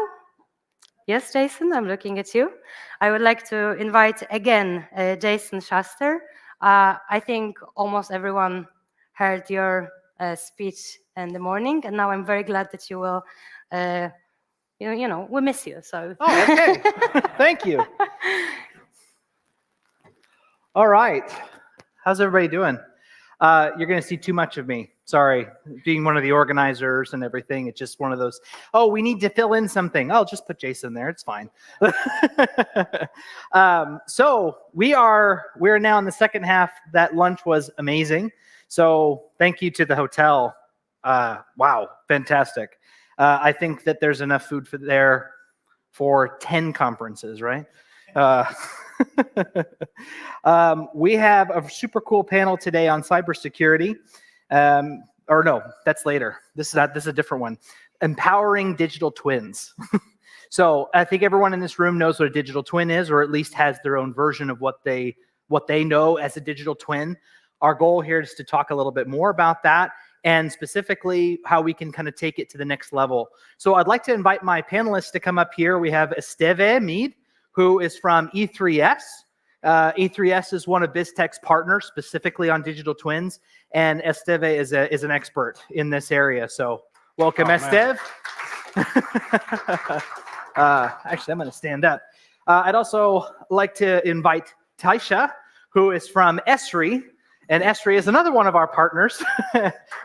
Speaker 2: yes, Jason, I'm looking at you. I would like to invite again Jason Shuster. I think almost everyone heard your speech in the morning, and now I'm very glad that you will we miss you. So.
Speaker 17: Oh, okay. Thank you. All right. How's everybody doing? You're going to see too much of me. Sorry, being one of the organizers and everything. It's just one of those, oh, we need to fill in something. I'll just put Jason there. It's fine. So we're now in the second half. That lunch was amazing. So thank you to the hotel. Wow, fantastic. I think that there's enough food there for 10 conferences, right? We have a super cool panel today on cybersecurity. or no, that's later. This is a different one. Empowering digital twins. So I think everyone in this room knows what a digital twin is, or at least has their own version of what they know as a digital twin. Our goal here is to talk a little bit more about that, and specifically how we can kind of take it to the next level. So I'd like to invite my panelists to come up here. We have Esteve Mead, who is from E3S. E3S is one of BizzTech's partners specifically on digital twins, and Esteve is an expert in this area. So welcome, Esteve. Actually, I'm going to stand up. I'd also like to invite Taisha, who is from Esri. And Esri is another one of our partners.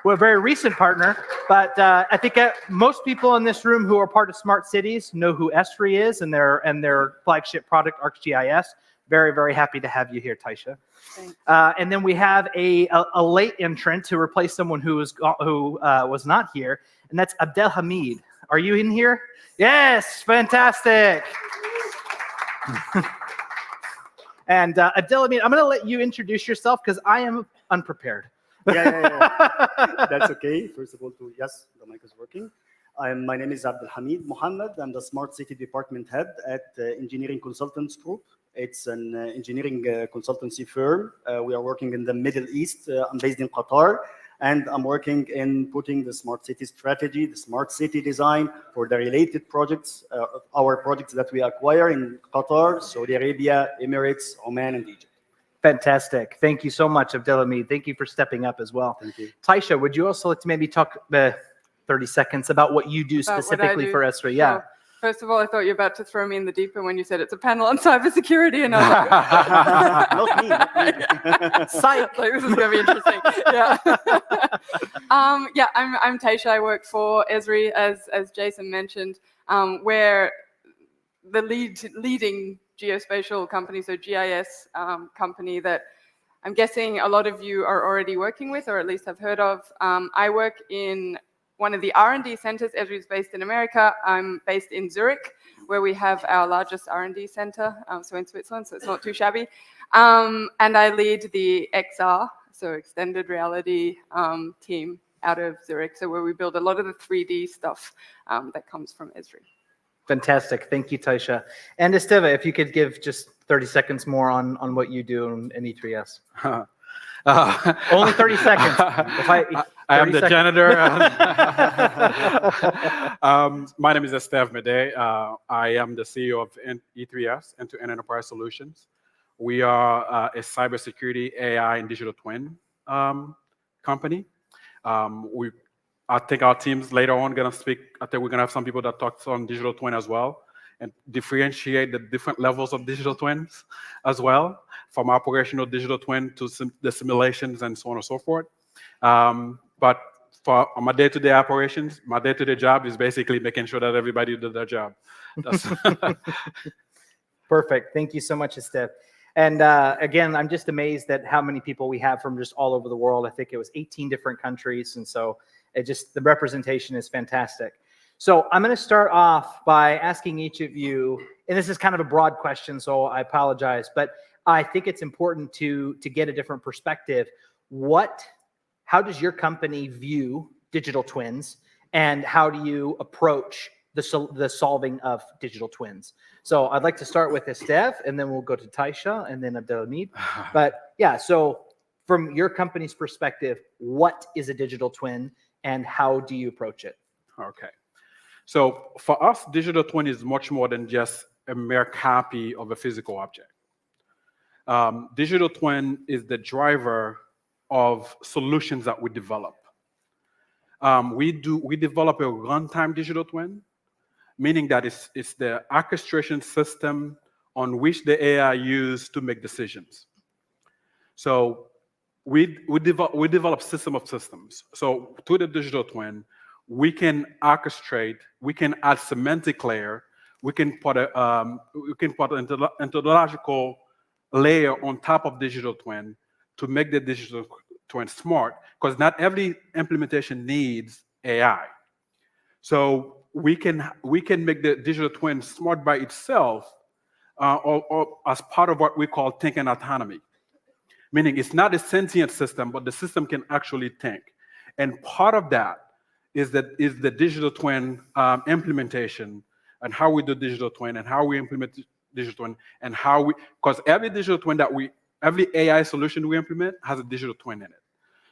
Speaker 17: We're a very recent partner. But I think most people in this room who are part of Smart Cities know who Esri is and their flagship product, ArcGIS. Very, very happy to have you here, Taisha. And then we have a late entrant to replace someone who was not here, and that's Abdelhamid. Are you in here? Yes, fantastic. And Abdelhamid, I'm going to let you introduce yourself because I am unprepared.
Speaker 18: Yeah. That's okay. First of all, yes, the mic is working. My name is Abdelhamid Mohammed. I'm the Smart City Department Head at Engineering Consultants Group. It's an engineering consultancy firm. We are working in the Middle East. I'm based in Qatar, and I'm working in putting the smart city strategy, the smart city design for the related projects, our projects that we acquire in Qatar, Saudi Arabia, Emirates, Oman, and Egypt.
Speaker 17: Fantastic. Thank you so much, Abdelhamid. Thank you for stepping up as well.
Speaker 18: Thank you.
Speaker 17: Taisha, would you also like to maybe talk 30 seconds about what you do specifically for Esri? Yeah.
Speaker 20: Sure. First of all, I thought you were about to throw me in the deep end when you said it's a panel on cybersecurity, and I was like,
Speaker 18: not me.
Speaker 20: Psych. Like, this is going to be interesting. Yeah. I'm Taisha. I work for Esri, as Jason mentioned. We're the leading geospatial company, so GIS company that I'm guessing a lot of you are already working with, or at least have heard of. I work in one of the R&D centers. Esri is based in America. I'm based in Zurich, where we have our largest R&D center, so in Switzerland, so it's not too shabby. And I lead the XR, so extended reality team out of Zurich, so where we build a lot of the 3D stuff that comes from Esri.
Speaker 17: Fantastic. Thank you, Taisha. And Esteve, if you could give just 30 seconds more on what you do in E3S. Only 30 seconds.
Speaker 23: I am the janitor. My name is Esteve Mede. I am the CEO of E3S, End-to-End Enterprise Solutions. We are a cybersecurity, AI, and digital twin company. I think our teams later on going to speak. I think we're going to have some people that talk on digital twin as well and differentiate the different levels of digital twins as well, from operational digital twin to the simulations and so on and so forth. But for my day-to-day operations, my day-to-day job is basically making sure that everybody does their job.
Speaker 17: Perfect. Thank you so much, Esteve. And again, I'm just amazed at how many people we have from just all over the world. I think it was 18 different countries. And so the representation is fantastic. So I'm going to start off by asking each of you, and this is kind of a broad question, so I apologize, but I think it's important to get a different perspective. How does your company view digital twins, and how do you approach the solving of digital twins? So I'd like to start with Esteve, and then we'll go to Taisha, and then Abdelhamid. But yeah, so from your company's perspective, what is a digital twin, and how do you approach it?
Speaker 23: Okay. So for us, digital twin is much more than just a mere copy of a physical object. Digital twin is the driver of solutions that we develop. We develop a runtime digital twin, meaning that it's the orchestration system on which the AI used to make decisions. So we develop system of systems. So through the digital twin, we can orchestrate, we can add semantic layer, we can put an ontological layer on top of digital twin to make the digital twin smart, because not every implementation needs AI. So we can make the digital twin smart by itself, or as part of what we call thinking autonomy. Meaning it's not a sentient system, but the system can actually think. And part of that is the digital twin implementation, and how we do digital twin, and how we implement digital twin, and because every digital twin every AI solution we implement has a digital twin in it.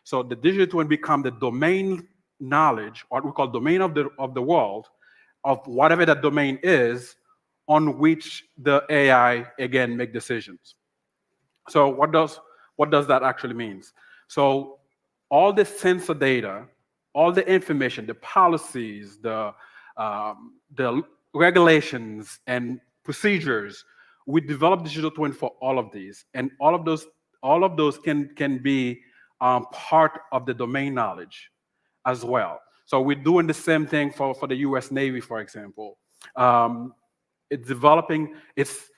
Speaker 23: So the digital twin become the domain knowledge, or what we call domain of the world, of whatever that domain is, on which the AI again make decisions. So what does that actually mean? So all the sensor data, all the information, the policies, the regulations and procedures, we develop digital twin for all of these, and all of those can be part of the domain knowledge as well. So we're doing the same thing for the U.S. Navy, for example. It's developing. It's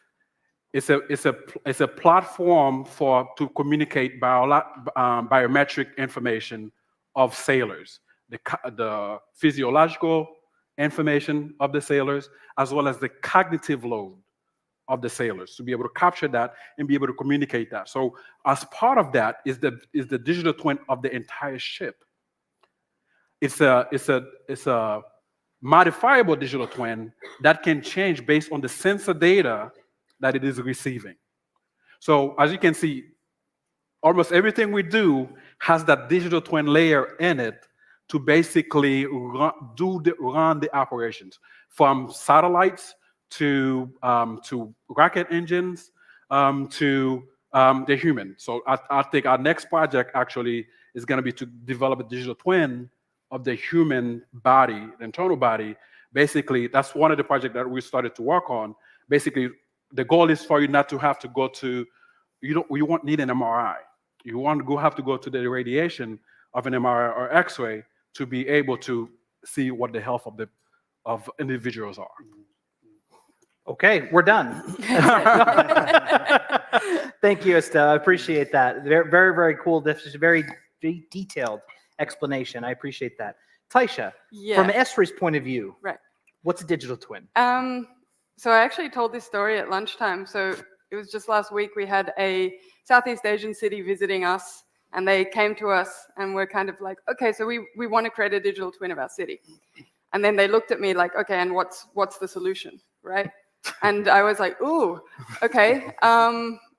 Speaker 23: a platform to communicate biometric information of sailors, the physiological information of the sailors, as well as the cognitive load of the sailors, to be able to capture that and be able to communicate that. So as part of that is the digital twin of the entire ship. It's a modifiable digital twin that can change based on the sensor data that it is receiving. So as you can see, almost everything we do has that digital twin layer in it to basically run the operations, from satellites to rocket engines to the human. So I think our next project actually is going to be to develop a digital twin of the human body, the internal body. Basically, that's one of the projects that we started to work on. Basically, the goal is for you not to have to go to, you won't need an MRI. You won't have to go to the radiation of an MRI or X-ray to be able to see what the health of individuals are.
Speaker 17: Okay, we're done. Thank you, Estelle. I appreciate that. Very, very, very cool. This is a very detailed explanation. I appreciate that. Taisha, from Esri's point of view,
Speaker 20: right,
Speaker 17: what's a digital twin?
Speaker 20: So I actually told this story at lunchtime. So it was just last week, we had a Southeast Asian city visiting us, and they came to us and we're kind of like, okay, so we want to create a digital twin of our city. And then they looked at me like, okay, and what's the solution, right? And I was like, ooh, okay.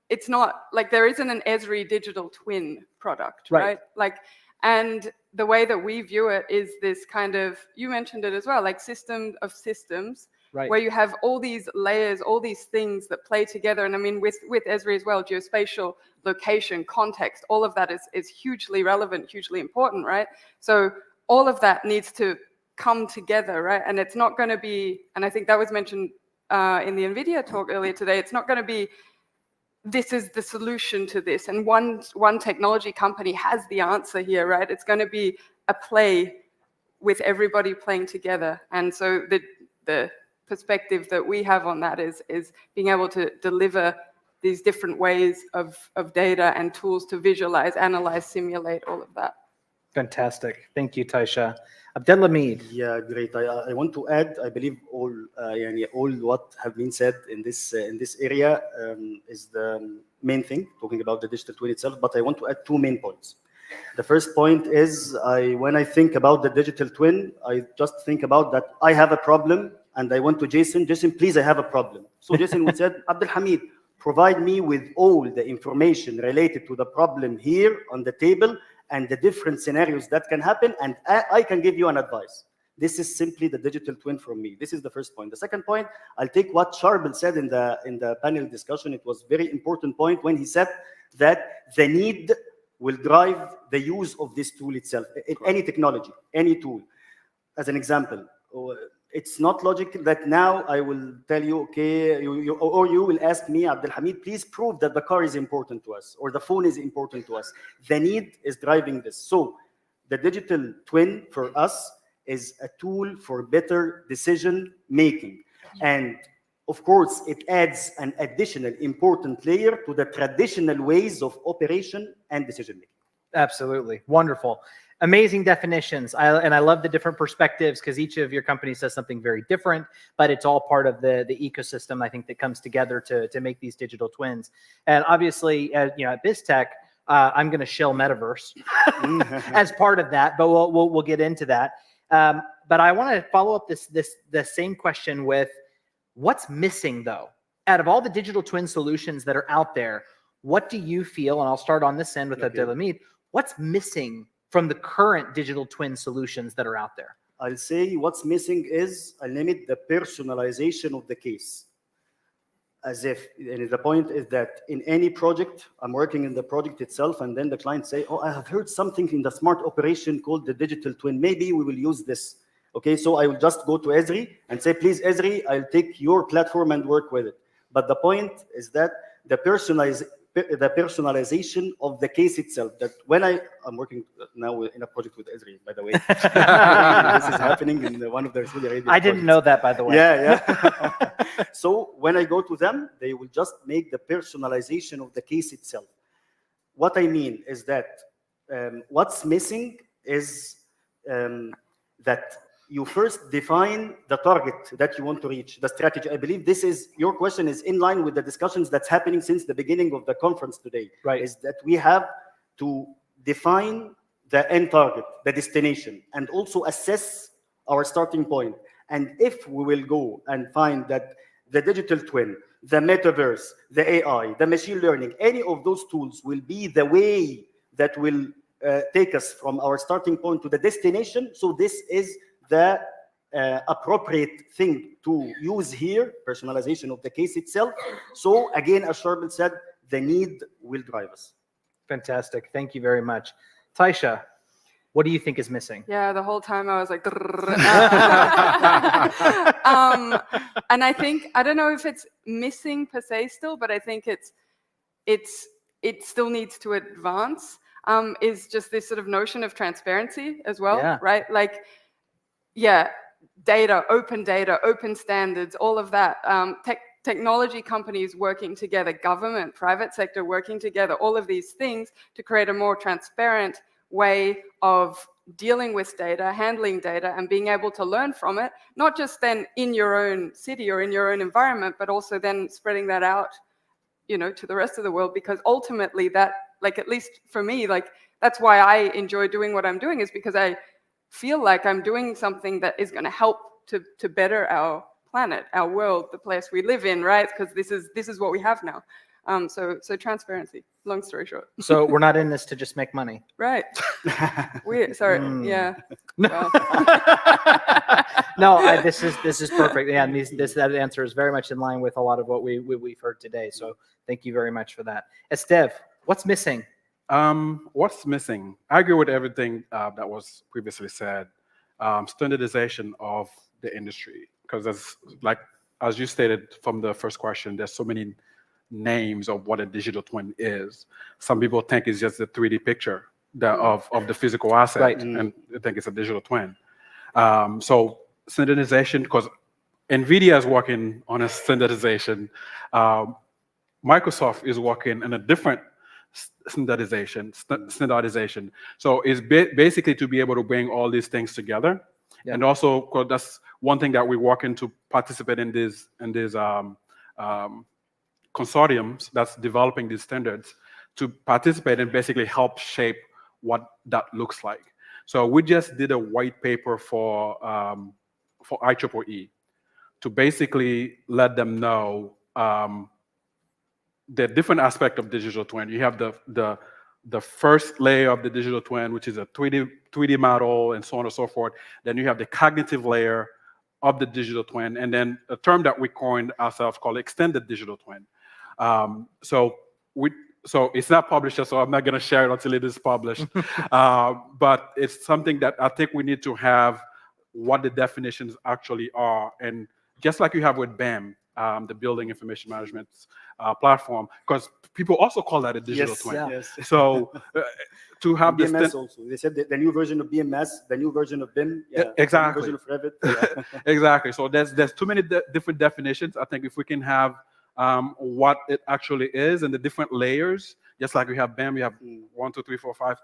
Speaker 20: It's not, like there isn't an Esri digital twin product, right? Like, and the way that we view it is this kind of, you mentioned it as well, like system of systems, where you have all these layers, all these things that play together. And I mean, with Esri as well, geospatial, location, context, all of that is hugely relevant, hugely important, right? So all of that needs to come together, right? And it's not going to be, and I think that was mentioned in the NVIDIA talk earlier today, it's not going to be, this is the solution to this, and one technology company has the answer here, right? It's going to be a play with everybody playing together. And so the perspective that we have on that is being able to deliver these different ways of data and tools to visualize, analyze, simulate, all of that.
Speaker 17: Fantastic. Thank you, Taisha. Abdelhamid.
Speaker 18: Yeah, great. I want to add, I believe all what have been said in this area is the main thing, talking about the digital twin itself, but I want to add two main points. The first point is, when I think about the digital twin, I just think about that I have a problem and I went to Jason, please, I have a problem. So Jason would say, Abdelhamid, provide me with all the information related to the problem here on the table and the different scenarios that can happen, and I can give you an advice. This is simply the digital twin from me. This is the first point. The second point, I'll take what Charbel said in the panel discussion. It was a very important point when he said that the need will drive the use of this tool itself, any technology, any tool. As an example, it's not logical that now I will tell you, okay, you will ask me, Abdelhamid, please prove that the car is important to us or the phone is important to us. The need is driving this. So the digital twin for us is a tool for better decision making. And of course, it adds an additional important layer to the traditional ways of operation and decision making.
Speaker 17: Absolutely. Wonderful. Amazing definitions. I love the different perspectives, because each of your companies says something very different, but it's all part of the ecosystem, I think, that comes together to make these digital twins. And obviously, at BizzTech, I'm going to shill Metaverse as part of that, but we'll get into that. But I want to follow up the same question with what's missing though? Out of all the digital twin solutions that are out there, what do you feel, and I'll start on this end with Abdelhamid, what's missing from the current digital twin solutions that are out there?
Speaker 18: I'll say what's missing is, I'll name it the personalization of the case. As if, and the point is that in any project, I'm working in the project itself, and then the client say, oh, I have heard something in the smart operation called the digital twin. Maybe we will use this. Okay, so I will just go to Esri and say, please, Esri, I'll take your platform and work with it. But the point is that the personalization of the case itself, that when I'm working now in a project with Esri, by the way. This is happening in one of their Saudi Arabia
Speaker 17: I didn't know that, by the way.
Speaker 18: Yeah. So when I go to them, they will just make the personalization of the case itself. What I mean is that what's missing is that you first define the target that you want to reach, the strategy. I believe your question is in line with the discussions that's happening since the beginning of the conference today.
Speaker 17: Right.
Speaker 18: Is that we have to define the end target, the destination, and also assess our starting point. And if we will go and find that the digital twin, the metaverse, the AI, the machine learning, any of those tools will be the way that will take us from our starting point to the destination. So this is the appropriate thing to use here, personalization of the case itself. So again, as Charbel said, the need will drive us.
Speaker 17: Fantastic. Thank you very much. Taisha, what do you think is missing?
Speaker 20: Yeah, the whole time I was like, and I think, I don't know if it's missing per se still, but I think it still needs to advance, is just this sort of notion of transparency as well, right? Like, data, open standards, all of that. Technology companies working together, government, private sector working together, all of these things to create a more transparent way of dealing with data, handling data, and being able to learn from it, not just then in your own city or in your own environment, but also then spreading that out, to the rest of the world, because ultimately that, like, at least for me, like, that's why I enjoy doing what I'm doing, is because I feel like I'm doing something that is going to help to better our planet, our world, the place we live in, right? Because this is what we have now. So transparency, long story short.
Speaker 17: So we're not in this to just make money.
Speaker 20: Right. Sorry. Yeah.
Speaker 17: No, this is perfect. Yeah, and that answer is very much in line with a lot of what we've heard today. So thank you very much for that. Estev, what's missing?
Speaker 23: What's missing? I agree with everything that was previously said. Standardization of the industry, because as you stated from the first question, there's so many names of what a digital twin is. Some people think it's just a 3D picture of the physical asset,
Speaker 17: right,
Speaker 23: and they think it's a digital twin. So standardization, because NVIDIA is working on a standardization. Microsoft is working on a different standardization. So it's basically to be able to bring all these things together. Yeah. And also, because that's one thing that we're working to participate in these consortiums that's developing these standards, to participate and basically help shape what that looks like. So we just did a white paper for IEEE to basically let them know the different aspect of digital twin. You have the first layer of the digital twin, which is a 3D model and so on and so forth. Then you have the cognitive layer of the digital twin, and then a term that we coined ourselves called extended digital twin. So it's not published yet, so I'm not going to share it until it is published. But it's something that I think we need to have what the definitions actually are, and just like you have with BIM, the Building Information Management platform, because people also call that a digital twin.
Speaker 18: Yes.
Speaker 23: So to have
Speaker 18: BMS also, they said the new version of BMS, the new version of BIM,
Speaker 23: exactly,
Speaker 18: the new version of Revit.
Speaker 23: Exactly. So there's too many different definitions. I think if we can have what it actually is and the different layers, just like we have BIM, we have 1, 2, 3, 4, 5,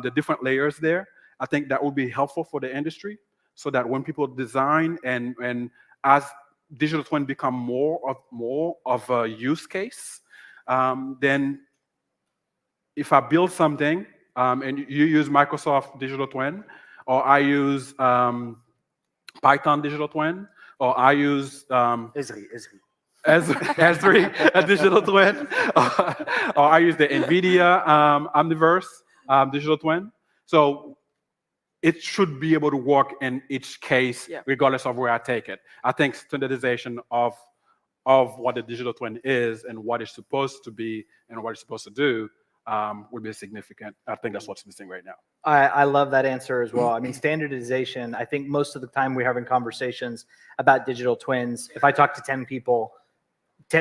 Speaker 23: the different layers there. I think that would be helpful for the industry, so that when people design and as digital twin become more of a use case, then if I build something and you use Microsoft Digital Twin, or I use Python Digital Twin, or I use
Speaker 18: Esri.
Speaker 23: Esri, a digital twin, or I use the NVIDIA Omniverse digital twin. So it should be able to work in each case, regardless of where I take it. I think standardization of what the digital twin is and what it's supposed to be and what it's supposed to do would be significant. I think that's what's missing right now.
Speaker 17: I love that answer as well. I mean, standardization, I think most of the time we're having conversations about digital twins. If I talk to 10 people,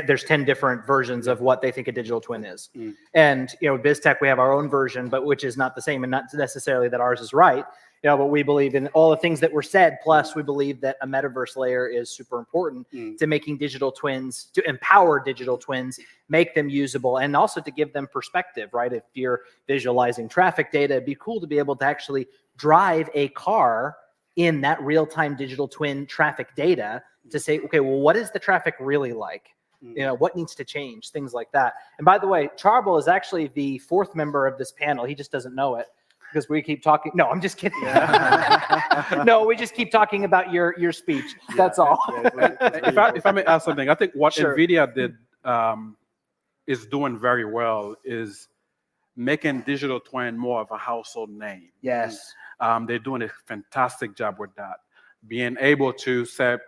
Speaker 17: there's 10 different versions of what they think a digital twin is. And, you know, BizzTech, we have our own version, but which is not the same, and not necessarily that ours is right. You know, but we believe in all the things that were said. Plus, we believe that a metaverse layer is super important to making digital twins, to empower digital twins, make them usable, and also to give them perspective, right? If you're visualizing traffic data, it'd be cool to be able to actually drive a car in that real-time digital twin traffic data to say, okay, well, what is the traffic really like? You know, what needs to change, things like that. And by the way, Charbel is actually the fourth member of this panel. He just doesn't know it because we keep talking. No, I'm just kidding. No, we just keep talking about your speech. That's all.
Speaker 23: If I may add something, I think what NVIDIA did is doing very well is making digital twin more of a household name.
Speaker 17: Yes.
Speaker 23: They're doing a fantastic job with that. Being able to say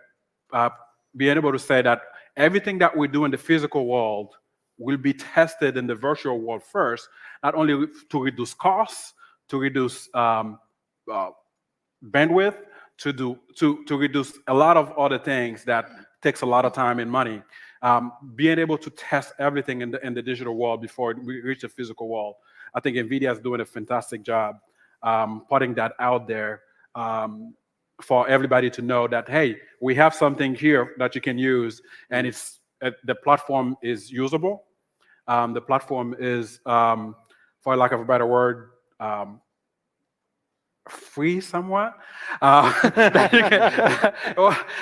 Speaker 23: that everything that we do in the physical world will be tested in the virtual world first, not only to reduce costs, to reduce bandwidth, to reduce a lot of other things that takes a lot of time and money. Being able to test everything in the digital world before we reach the physical world. I think NVIDIA is doing a fantastic job putting that out there for everybody to know that, hey, we have something here that you can use, and it's the platform is usable. The platform is, for lack of a better word, free somewhat.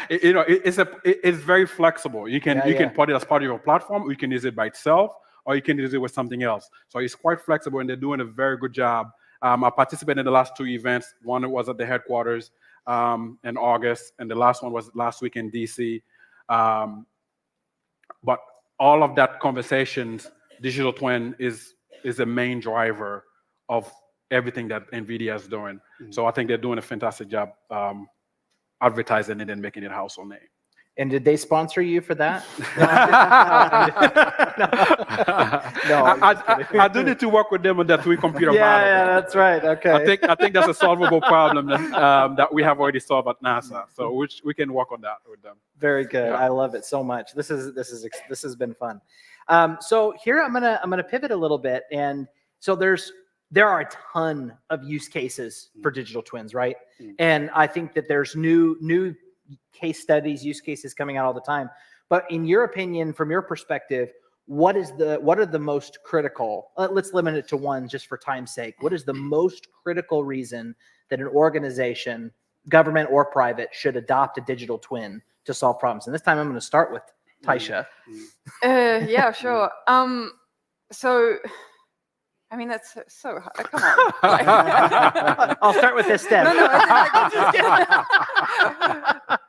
Speaker 23: It's very flexible. You can put it as part of your platform. You can use it by itself, or you can use it with something else. So it's quite flexible, and they're doing a very good job. I participated in the last 2 events. One was at the headquarters in August, and the last one was last week in DC. But all of that conversations, digital twin is a main driver of everything that NVIDIA is doing. So I think they're doing a fantastic job advertising it and making it a household name.
Speaker 17: And did they sponsor you for that?
Speaker 23: I do need to work with them on that three-computer model.
Speaker 17: Yeah, that's right. Okay.
Speaker 23: I think that's a solvable problem that we have already solved at NASA. So we can work on that with them.
Speaker 17: Very good.
Speaker 23: Yeah.
Speaker 17: I love it so much. This has been fun. So here I'm gonna pivot a little bit, and so there are a ton of use cases for digital twins, right? And I think that there's new case studies, use cases coming out all the time. But in your opinion, from your perspective, what are the most critical? Let's limit it to one just for time's sake. What is the most critical reason that an organization, government or private, should adopt a digital twin to solve problems? And this time I'm going to start with Taisha.
Speaker 20: Yeah, sure. So, I mean, that's so hard. Come on.
Speaker 17: I'll start with this step.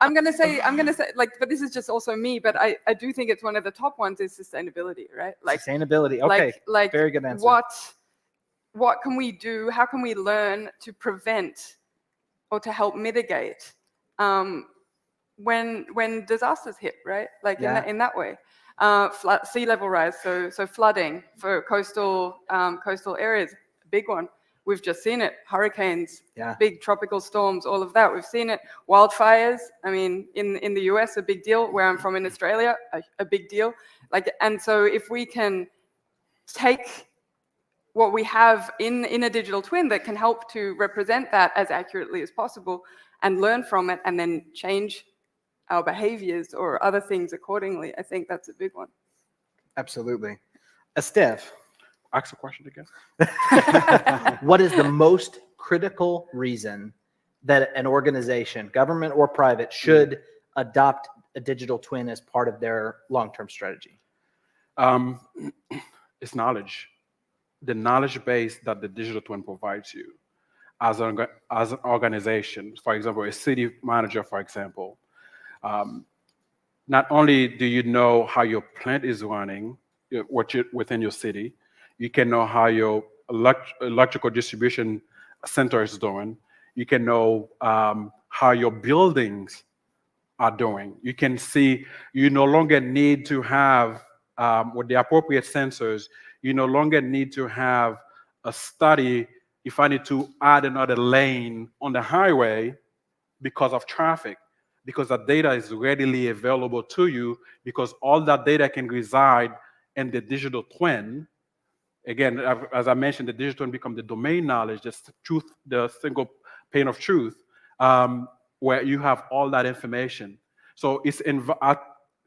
Speaker 20: I'm gonna say, like, but this is just also me. But I do think it's one of the top ones is sustainability, right? Like
Speaker 17: sustainability. Okay.
Speaker 20: Like
Speaker 17: very good answer.
Speaker 20: What can we do? How can we learn to prevent or to help mitigate when disasters hit, right? Like in that way. Sea level rise, so flooding for coastal areas, a big one. We've just seen it. Hurricanes, big tropical storms, all of that. We've seen it. Wildfires. I mean, in the US, a big deal. Where I'm from in Australia, a big deal. Like, and so if we can take what we have in a digital twin that can help to represent that as accurately as possible and learn from it, and then change our behaviors or other things accordingly, I think that's a big one.
Speaker 17: Absolutely. Steph.
Speaker 23: Ask the question again.
Speaker 17: What is the most critical reason that an organization, government or private, should adopt a digital twin as part of their long-term strategy?
Speaker 23: It's knowledge. the knowledge base that the digital twin provides you as an organization. For example, a city manager, for example, not only do you know how your plant is running within your city, you can know how your electrical distribution center is doing. You can know how your buildings are doing. You can see you no longer need to have, with the appropriate sensors, you no longer need to have a study if I need to add another lane on the highway because of traffic, because that data is readily available to you, because all that data can reside in the digital twin. Again, as I mentioned, the digital twin becomes the domain knowledge, the single pane of truth, where you have all that information. So it's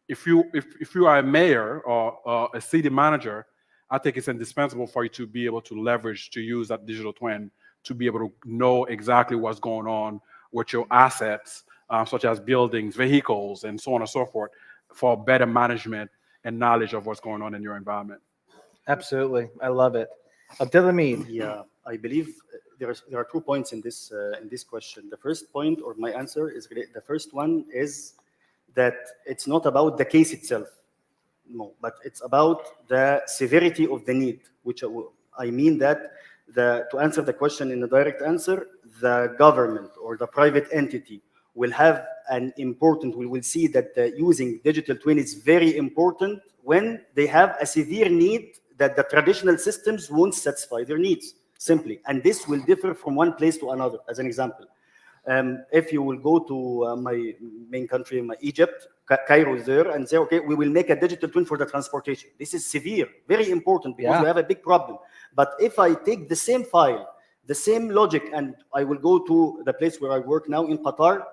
Speaker 23: if you are a mayor or a city manager, I think it's indispensable for you to be able to leverage, to use that digital twin to be able to know exactly what's going on with your assets, such as buildings, vehicles, and so on and so forth, for better management and knowledge of what's going on in your environment.
Speaker 17: Absolutely. I love it. Abdelhamid.
Speaker 18: Yeah, I believe there are 2 points in this question. The first point, or my answer, is the first one is that it's not about the case itself, no, but it's about the severity of the need, which I mean that to answer the question in a direct answer, the government or the private entity will have an important, we will see that using digital twin is very important when they have a severe need that the traditional systems won't satisfy their needs, simply. And this will differ from one place to another, as an example. If you will go to my main country, Egypt, Cairo is there, and say, okay, we will make a digital twin for the transportation. This is severe, very important, because we have a big problem. But if I take the same file, the same logic, and I will go to the place where I work now in Qatar,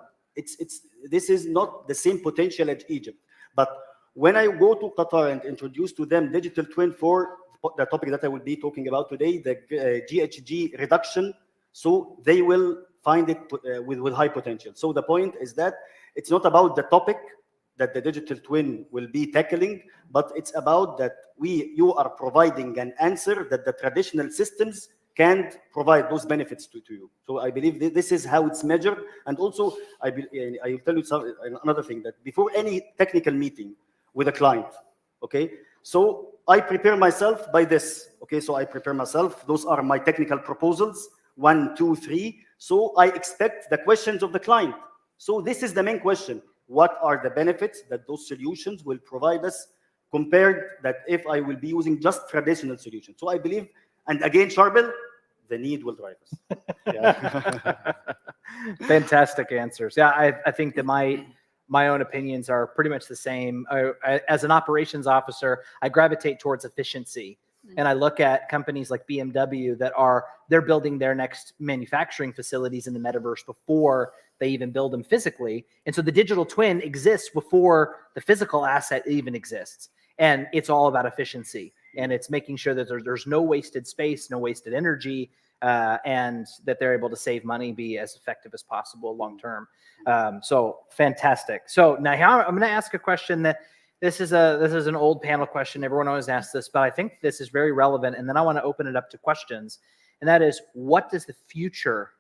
Speaker 18: this is not the same potential as Egypt. But when I go to Qatar and introduce to them digital twin for the topic that I will be talking about today, the GHG reduction, so they will find it with high potential. So the point is that it's not about the topic that the digital twin will be tackling, but it's about that you are providing an answer that the traditional systems can't provide those benefits to you. So I believe this is how it's measured. And also, I will tell you another thing, that before any technical meeting with a client, okay, so I prepare myself by this, okay, so I prepare myself, those are my technical proposals, 1, 2, 3, so I expect the questions of the client. So this is the main question. What are the benefits that those solutions will provide us compared that if I will be using just traditional solutions? So I believe, and again, Charbel, the need will drive us. Yeah.
Speaker 17: Fantastic answers. Yeah, I think that my own opinions are pretty much the same. As an operations officer, I gravitate towards efficiency. And I look at companies like BMW they're building their next manufacturing facilities in the metaverse before they even build them physically. And so the digital twin exists before the physical asset even exists. And it's all about efficiency. And it's making sure that there's no wasted space, no wasted energy, and that they're able to save money, be as effective as possible long term. So fantastic. So now I'm going to ask a question that this is an old panel question. Everyone always asks this, but I think this is very relevant. And then I want to open it up to questions. And that is, what does the future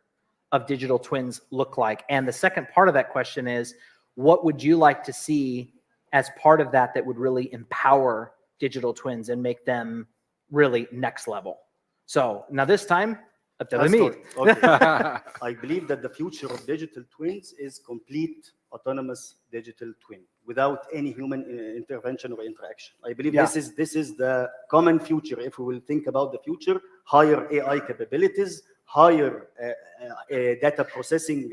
Speaker 17: of digital twins look like? And the second part of that question is, what would you like to see as part of that would really empower digital twins and make them really next level? So now this time,
Speaker 18: Okay. I believe that the future of digital twins is complete autonomous digital twin without any human intervention or interaction. I believe this is the common future. If we will think about the future, higher AI capabilities, higher data processing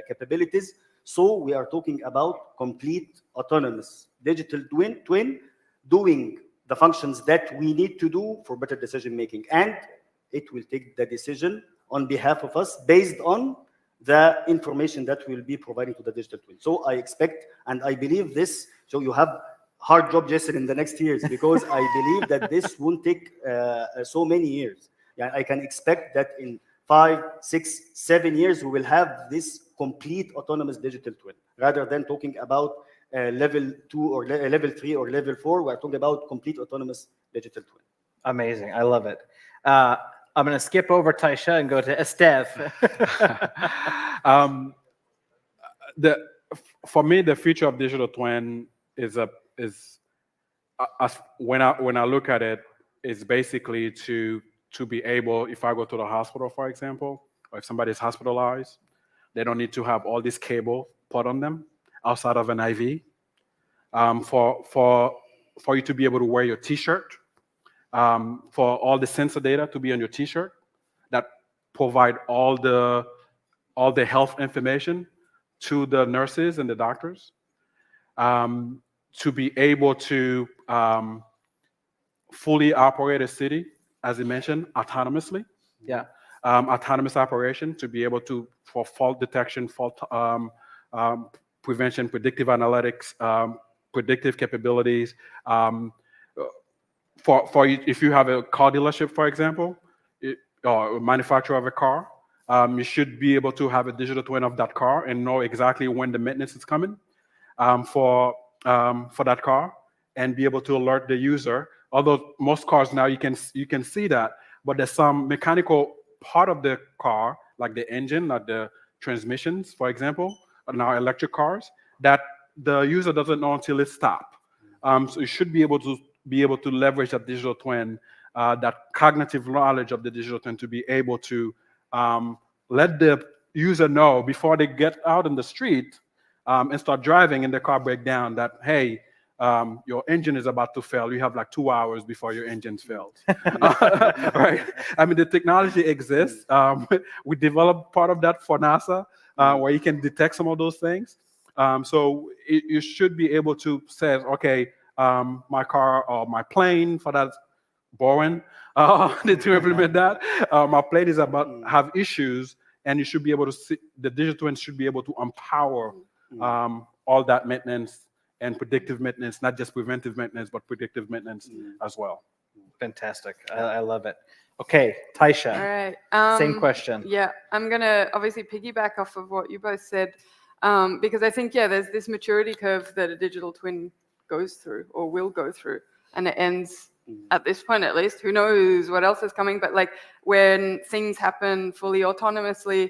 Speaker 18: capabilities. So we are talking about complete autonomous digital twin doing the functions that we need to do for better decision making, and it will take the decision on behalf of us based on the information that we'll be providing to the digital twin. So I expect, and I believe this, so you have hard job, Jason, in the next years, because I believe that this won't take so many years. Yeah, I can expect that in 5, 6, 7 years, we will have this complete autonomous digital twin, rather than talking about level 2 or level 3 or level 4. We're talking about complete autonomous digital twin.
Speaker 17: Amazing. I love it. I'm going to skip over Taisha and go to Esteve.
Speaker 23: For me, the future of digital twin when I look at it, is basically to be able, if I go to the hospital, for example, or if somebody's hospitalized, they don't need to have all this cable put on them outside of an IV. For you to be able to wear your T-shirt, for all the sensor data to be on your T-shirt, that provide all the health information to the nurses and the doctors, to be able to fully operate a city, as you mentioned, autonomously.
Speaker 17: Yeah.
Speaker 23: Autonomous operation, to be able to, for fault detection, fault prevention, predictive analytics, predictive capabilities. If you have a car dealership, for example, or a manufacturer of a car, you should be able to have a digital twin of that car and know exactly when the maintenance is coming for that car, and be able to alert the user. Although most cars now you can see that, but there's some mechanical part of the car, like the engine, like the transmissions, for example, now electric cars, that the user doesn't know until it stops. So you should be able to leverage that digital twin, that cognitive knowledge of the digital twin, to be able to let the user know before they get out in the street and start driving and the car break down, that, hey, your engine is about to fail. You have like 2 hours before your engine fails. Right? I mean, the technology exists. We developed part of that for NASA, where you can detect some of those things. So you should be able to say, okay, my car or my plane, for that boring, to implement that. My plane is about have issues, and you should be able to see, the digital twin should be able to empower all that maintenance and predictive maintenance, not just preventive maintenance, but predictive maintenance as well.
Speaker 17: Fantastic. I love it. Okay, Taisha.
Speaker 20: All right.
Speaker 17: Same question.
Speaker 20: Yeah, I'm going to obviously piggyback off of what you both said, because I think, there's this maturity curve that a digital twin goes through or will go through, and it ends at this point, at least. Who knows what else is coming, but like when things happen fully autonomously.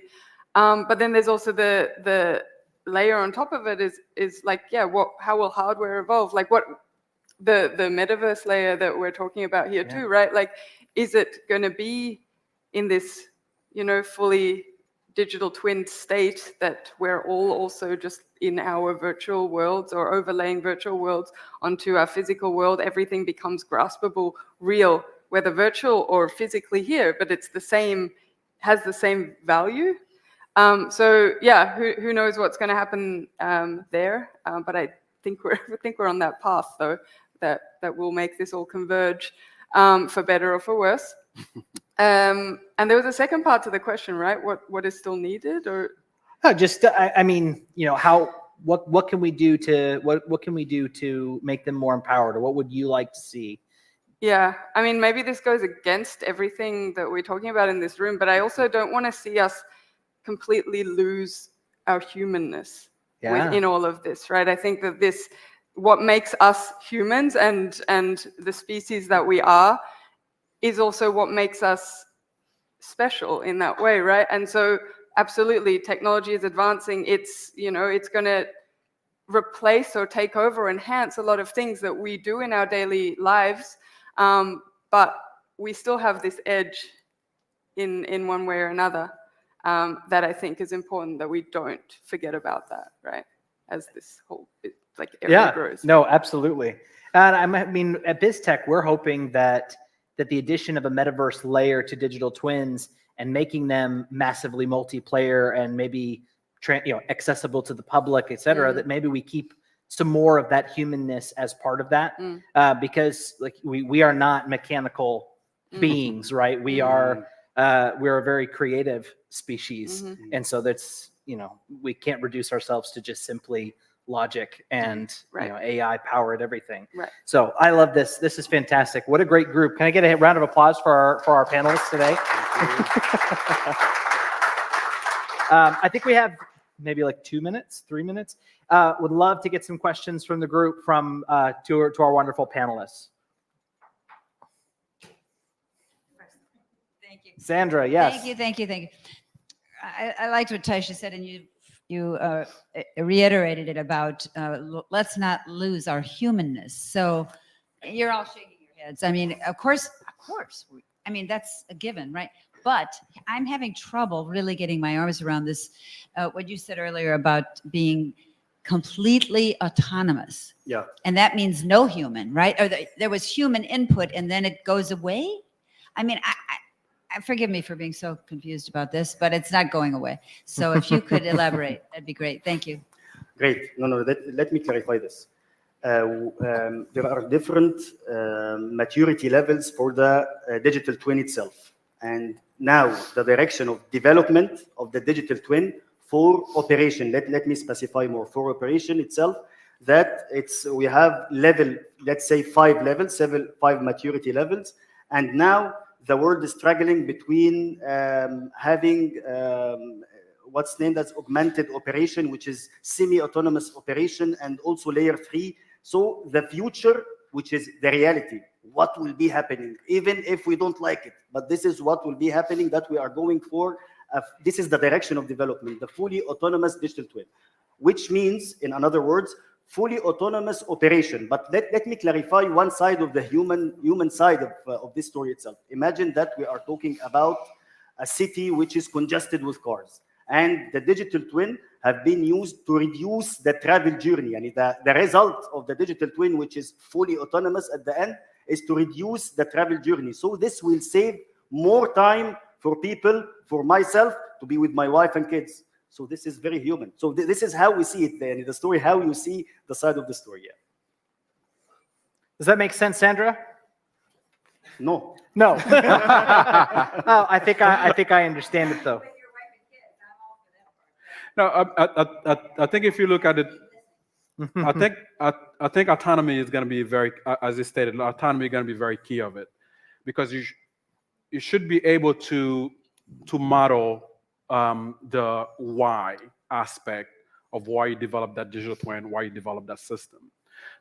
Speaker 20: But then there's also the layer on top of it is like, how will hardware evolve? Like what the metaverse layer that we're talking about here too, right? Like, is it going to be in this, fully digital twin state that we're all also just in our virtual worlds or overlaying virtual worlds onto our physical world? Everything becomes graspable, real, whether virtual or physically here, but it's has the same value. So who knows what's going to happen there? But I think we're on that path, though, that will make this all converge, for better or for worse. And there was a second part to the question, right? What is still needed, or?
Speaker 17: Just I mean, what can we do to make them more empowered, or what would you like to see?
Speaker 20: Yeah, I mean, maybe this goes against everything that we're talking about in this room, but I also don't want to see us completely lose our humanness within all of this, right? I think that what makes us humans and the species that we are is also what makes us special in that way, right? And so absolutely, technology is advancing. It's, it's going to replace or take over, enhance a lot of things that we do in our daily lives, but we still have this edge in one way or another. That I think is important that we don't forget about that, right? As this whole area grows.
Speaker 17: No, absolutely. And I mean, at BizzTech, we're hoping that the addition of a metaverse layer to digital twins and making them massively multiplayer and maybe accessible to the public, et cetera, that maybe we keep some more of that humanness as part of that, because like we are not mechanical beings, right? We're a very creative species, and so that's we can't reduce ourselves to just simply logic and AI powered everything.
Speaker 20: Right.
Speaker 17: So I love this. This is fantastic. What a great group. Can I get a round of applause for our panelists today? I think we have maybe like 2 minutes, 3 minutes. Would love to get some questions from the group to our wonderful panelists. Sandra, yes.
Speaker 10: Thank you, thank you, thank you. I liked what Taisha said, and you reiterated it about let's not lose our humanness. So you're all shaking your heads. I mean, of course. I mean, that's a given, right? But I'm having trouble really getting my arms around this. What you said earlier about being completely autonomous.
Speaker 18: Yeah.
Speaker 10: And that means no human, right? Or there was human input and then it goes away. I mean, forgive me for being so confused about this, but it's not going away. So if you could elaborate, that'd be great. Thank you.
Speaker 18: Great. No, let me clarify this. There are different maturity levels for the digital twin itself. And now the direction of development of the digital twin for operation, let me specify more, for operation itself, that we have level, let's say 5 levels, 5 maturity levels. And now the world is struggling between having what's named as augmented operation, which is semi-autonomous operation, and also layer 3. So the future, which is the reality, what will be happening, even if we don't like it, but this is what will be happening that we are going for. This is the direction of development, the fully autonomous digital twin, which means, in other words, fully autonomous operation. But let me clarify one side of the human side of this story itself. Imagine that we are talking about a city which is congested with cars, and the digital twin have been used to reduce the travel journey. And the result of the digital twin, which is fully autonomous at the end, is to reduce the travel journey. So this will save more time for people, for myself, to be with my wife and kids. So this is very human. So this is how we see it then, in the story, how you see the side of the story. Yeah.
Speaker 17: Does that make sense, Sandra?
Speaker 18: No.
Speaker 17: No. Oh, I think I understand it though.
Speaker 23: No, I think if you look at it, I think autonomy is going to be very, as you stated, autonomy is going to be very key of it, because you should be able to model the why aspect of why you develop that digital twin, why you develop that system.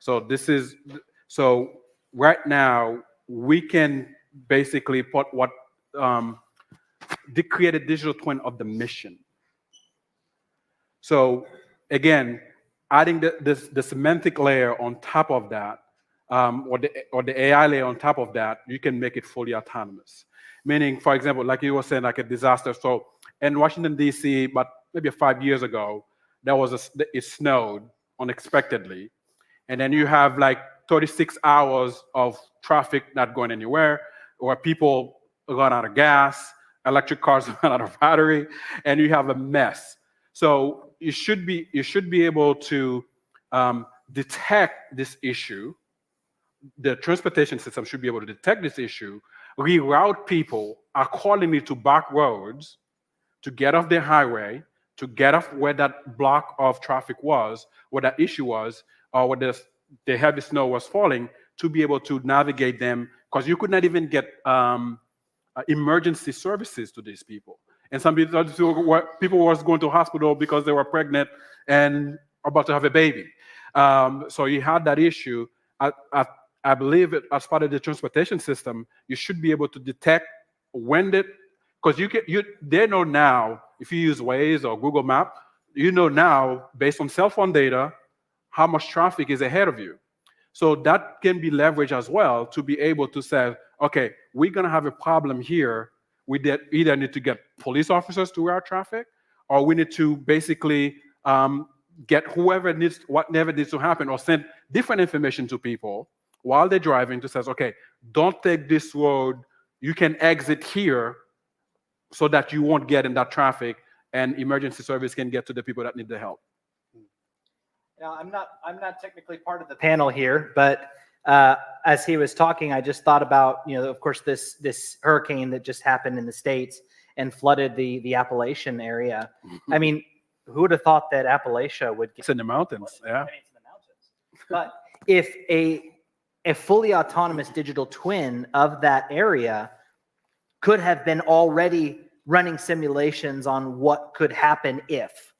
Speaker 23: So right now we can basically put create a digital twin of the mission. So again, adding the semantic layer on top of that, or the AI layer on top of that, you can make it fully autonomous. Meaning, for example, like you were saying, like a disaster. So in Washington, D.C., but maybe 5 years ago, it snowed unexpectedly. And then you have like 36 hours of traffic not going anywhere, or people run out of gas, electric cars run out of battery, and you have a mess. So you should be able to detect this issue. The transportation system should be able to detect this issue, reroute people accordingly to back roads to get off the highway, to get off where that block of traffic was, where that issue was, or where the heavy snow was falling, to be able to navigate them, because you could not even get emergency services to these people. And some people was going to hospital because they were pregnant and about to have a baby. So you had that issue. I believe as part of the transportation system, you should be able to detect when because they know now, if you use Waze or Google Map, you know now, based on cell phone data, how much traffic is ahead of you. So that can be leveraged as well to be able to say, okay, we're going to have a problem here. We either need to get police officers to route traffic, or we need to basically get whatever needs to happen, or send different information to people while they're driving to say, okay, don't take this road. You can exit here so that you won't get in that traffic, and emergency service can get to the people that need the help.
Speaker 17: Now, I'm not technically part of the panel here, but as he was talking, I just thought about, of course, this hurricane that just happened in the States and flooded the Appalachian area. I mean, who would have thought that Appalachia would get...
Speaker 23: It's in the mountains, yeah.
Speaker 17: But if a fully autonomous digital twin of that area could have been already running simulations on what could happen if,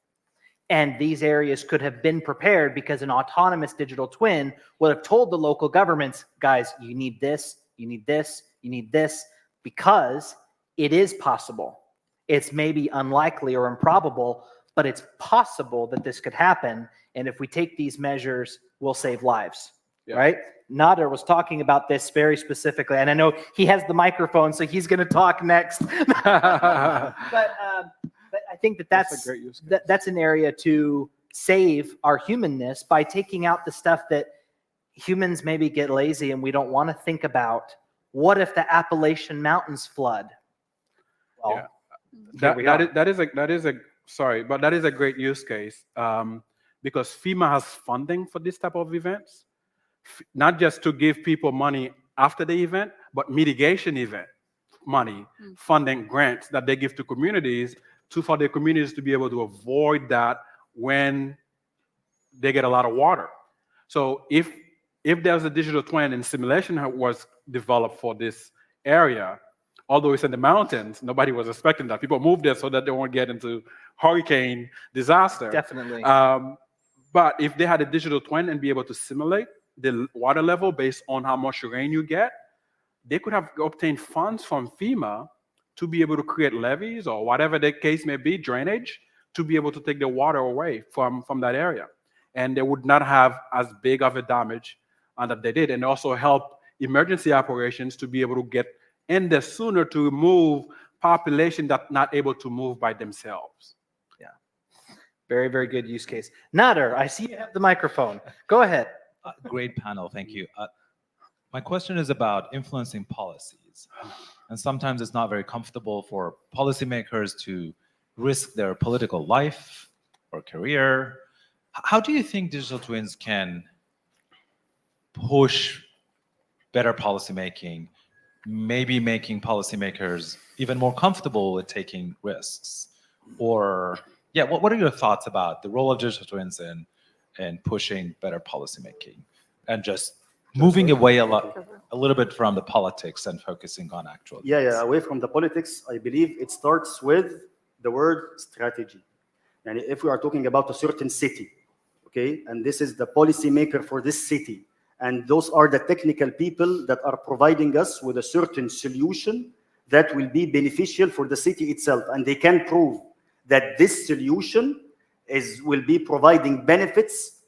Speaker 17: and these areas could have been prepared, because an autonomous digital twin would have told the local governments, guys, you need this, you need this, you need this, because it is possible. It's maybe unlikely or improbable, but it's possible that this could happen. And if we take these measures, we'll save lives, right? Nader was talking about this very specifically, and I know he has the microphone, so he's going to talk next. but I think that's an area to save our humanness by taking out the stuff that humans maybe get lazy and we don't want to think about. What if the Appalachian Mountains flood? Well,
Speaker 23: that is a great use case because FEMA has funding for this type of events, not just to give people money after the event, but mitigation event money, funding grants that they give to communities for their communities to be able to avoid that when they get a lot of water. So if there's a digital twin and simulation was developed for this area, although it's in the mountains, nobody was expecting that. People moved there so that they won't get into hurricane disaster.
Speaker 17: Definitely.
Speaker 23: But if they had a digital twin and be able to simulate the water level based on how much rain you get, they could have obtained funds from FEMA to be able to create levees or whatever the case may be, drainage, to be able to take the water away from that area. And they would not have as big of a damage that they did, and also help emergency operations to be able to get in there sooner to move population that's not able to move by themselves.
Speaker 17: Yeah. Very, very good use case. Nader, I see you have the microphone. Go ahead.
Speaker 9: Great panel, thank you. My question is about influencing policies. And sometimes it's not very comfortable for policymakers to risk their political life or career. How do you think digital twins can push better policymaking, maybe making policymakers even more comfortable with taking risks? Or, yeah, what are your thoughts about the role of digital twins in pushing better policymaking and just moving away a little bit from the politics and focusing on actual
Speaker 18: away from the politics? I believe it starts with the word strategy. And if we are talking about a certain city, okay, and this is the policymaker for this city, and those are the technical people that are providing us with a certain solution that will be beneficial for the city itself, and they can prove that this solution will be providing benefits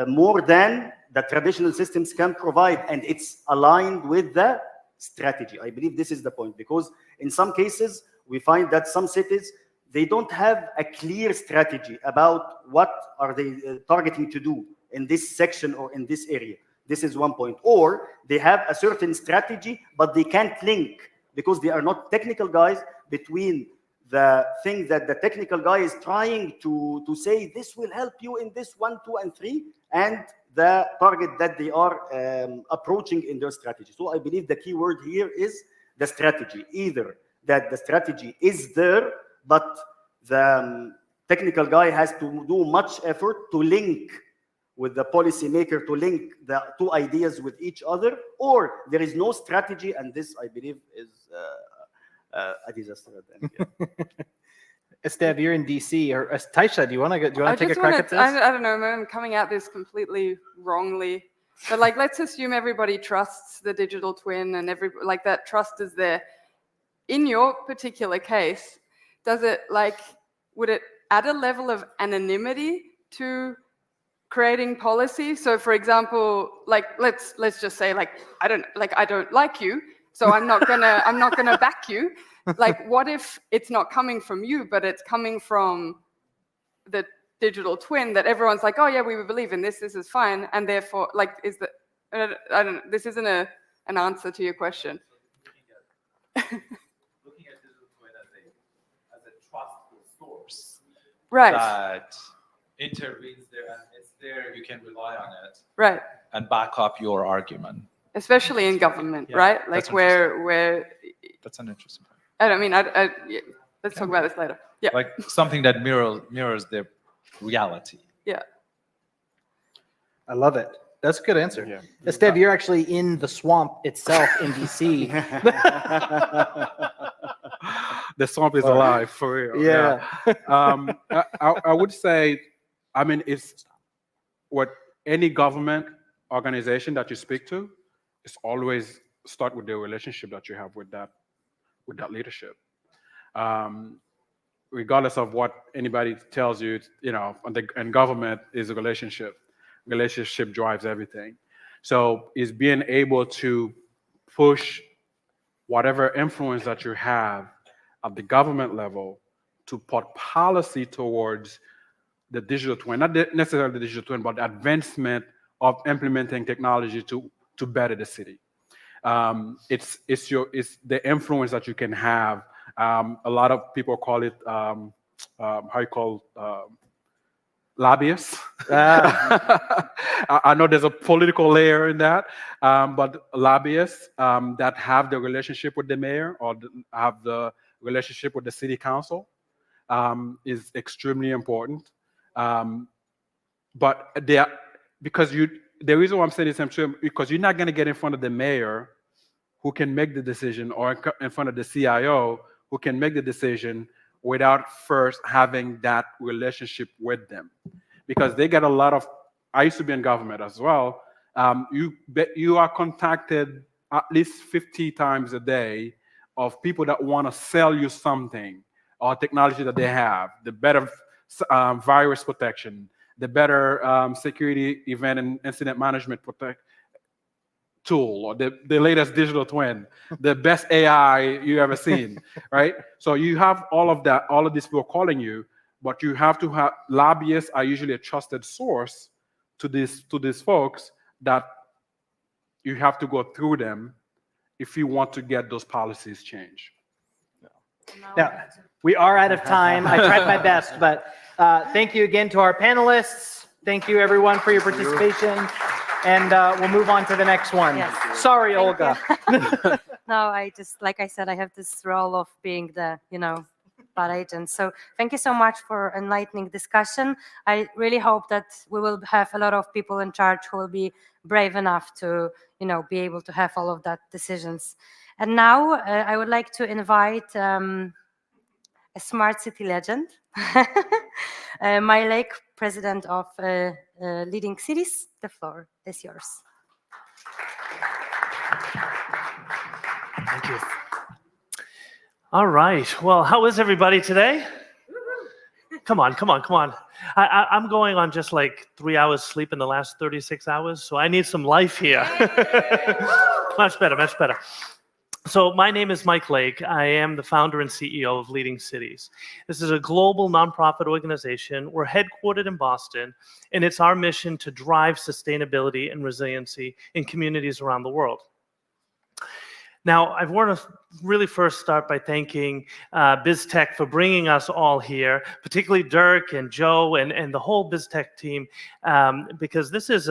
Speaker 18: more than the traditional systems can provide, and it's aligned with the strategy. I believe this is the point, because in some cases we find that some cities, they don't have a clear strategy about what are they targeting to do in this section or in this area. This is one point. Or they have a certain strategy, but they can't link because they are not technical guys between the thing that the technical guy is trying to say, this will help you in this 1, 2, and 3, and the target that they are approaching in their strategy. So I believe the key word here is the strategy. Either that the strategy is there, but the technical guy has to do much effort to link with the policymaker, to link the two ideas with each other, or there is no strategy, and this, I believe, is a disaster at the end.
Speaker 17: Estev, you're in DC, or Taisha, do you want to take a crack at this?
Speaker 20: I don't know, I'm coming at this completely wrongly. But like, let's assume everybody trusts the digital twin and that trust is there. In your particular case, would it add a level of anonymity to creating policy? So for example, let's just say I don't like you, so I'm not gonna back you. Like, what if it's not coming from you, but it's coming from the digital twin that everyone's like, oh yeah, we believe in this is fine, and therefore, I don't know, this isn't an answer to your question.
Speaker 9: Looking at digital twin as a trustful source,
Speaker 20: right?
Speaker 9: That intervenes there, and it's there, you can rely on it,
Speaker 20: right?
Speaker 9: And back up your argument,
Speaker 20: especially in government, right? Like where
Speaker 9: that's an interesting point.
Speaker 20: Let's talk about this later. Yeah,
Speaker 9: like something that mirrors the reality.
Speaker 20: Yeah,
Speaker 17: I love it. That's a good answer. Yeah. Estev, you're actually in the swamp itself in DC.
Speaker 23: The swamp is alive, for real.
Speaker 17: Yeah.
Speaker 23: I would say, it's what any government organization that you speak to, it's always start with the relationship that you have with that leadership. regardless of what anybody tells you, and government is a relationship. Relationship drives everything. So is being able to push whatever influence that you have at the government level to put policy towards the digital twin, not necessarily the digital twin, but the advancement of implementing technology to better the city. It's the influence that you can have. A lot of people call it how you call lobbyists. I know there's a political layer in that, but lobbyists that have the relationship with the mayor or have the relationship with the city council is extremely important. But the reason why I'm saying this, because you're not going to get in front of the mayor who can make the decision, or in front of the CIO who can make the decision without first having that relationship with them. Because they get a lot of, I used to be in government as well, you are contacted at least 50 times a day of people that want to sell you something or technology that they have, the better virus protection, the better security event and incident management tool, or the latest digital twin, the best AI you ever seen, right? So you have all of that, all of these people calling you, but you have to have, lobbyists are usually a trusted source to these folks that you have to go through them if you want to get those policies changed.
Speaker 17: Now, we are out of time. I tried my best, but thank you again to our panelists. Thank you, everyone, for your participation. And we'll move on to the next one.
Speaker 2: Yes.
Speaker 17: Sorry, Olga.
Speaker 2: No, I just, like I said, I have this role of being the, bad agent. So thank you so much for enlightening discussion. I really hope that we will have a lot of people in charge who will be brave enough to, be able to have all of that decisions. And now I would like to invite a smart city legend, Mike Lake, president of Leading Cities. The floor is yours.
Speaker 11: Thank you. All right. Well, how is everybody today? Come on. I'm going on just like 3 hours sleep in the last 36 hours, so I need some life here. Much better. So my name is Mike Lake. I am the founder and CEO of Leading Cities. This is a global nonprofit organization. We're headquartered in Boston, and it's our mission to drive sustainability and resiliency in communities around the world. Now, I want to really first start by thanking BizzTech for bringing us all here, particularly Dirk and Joe and the whole BizzTech team, because it's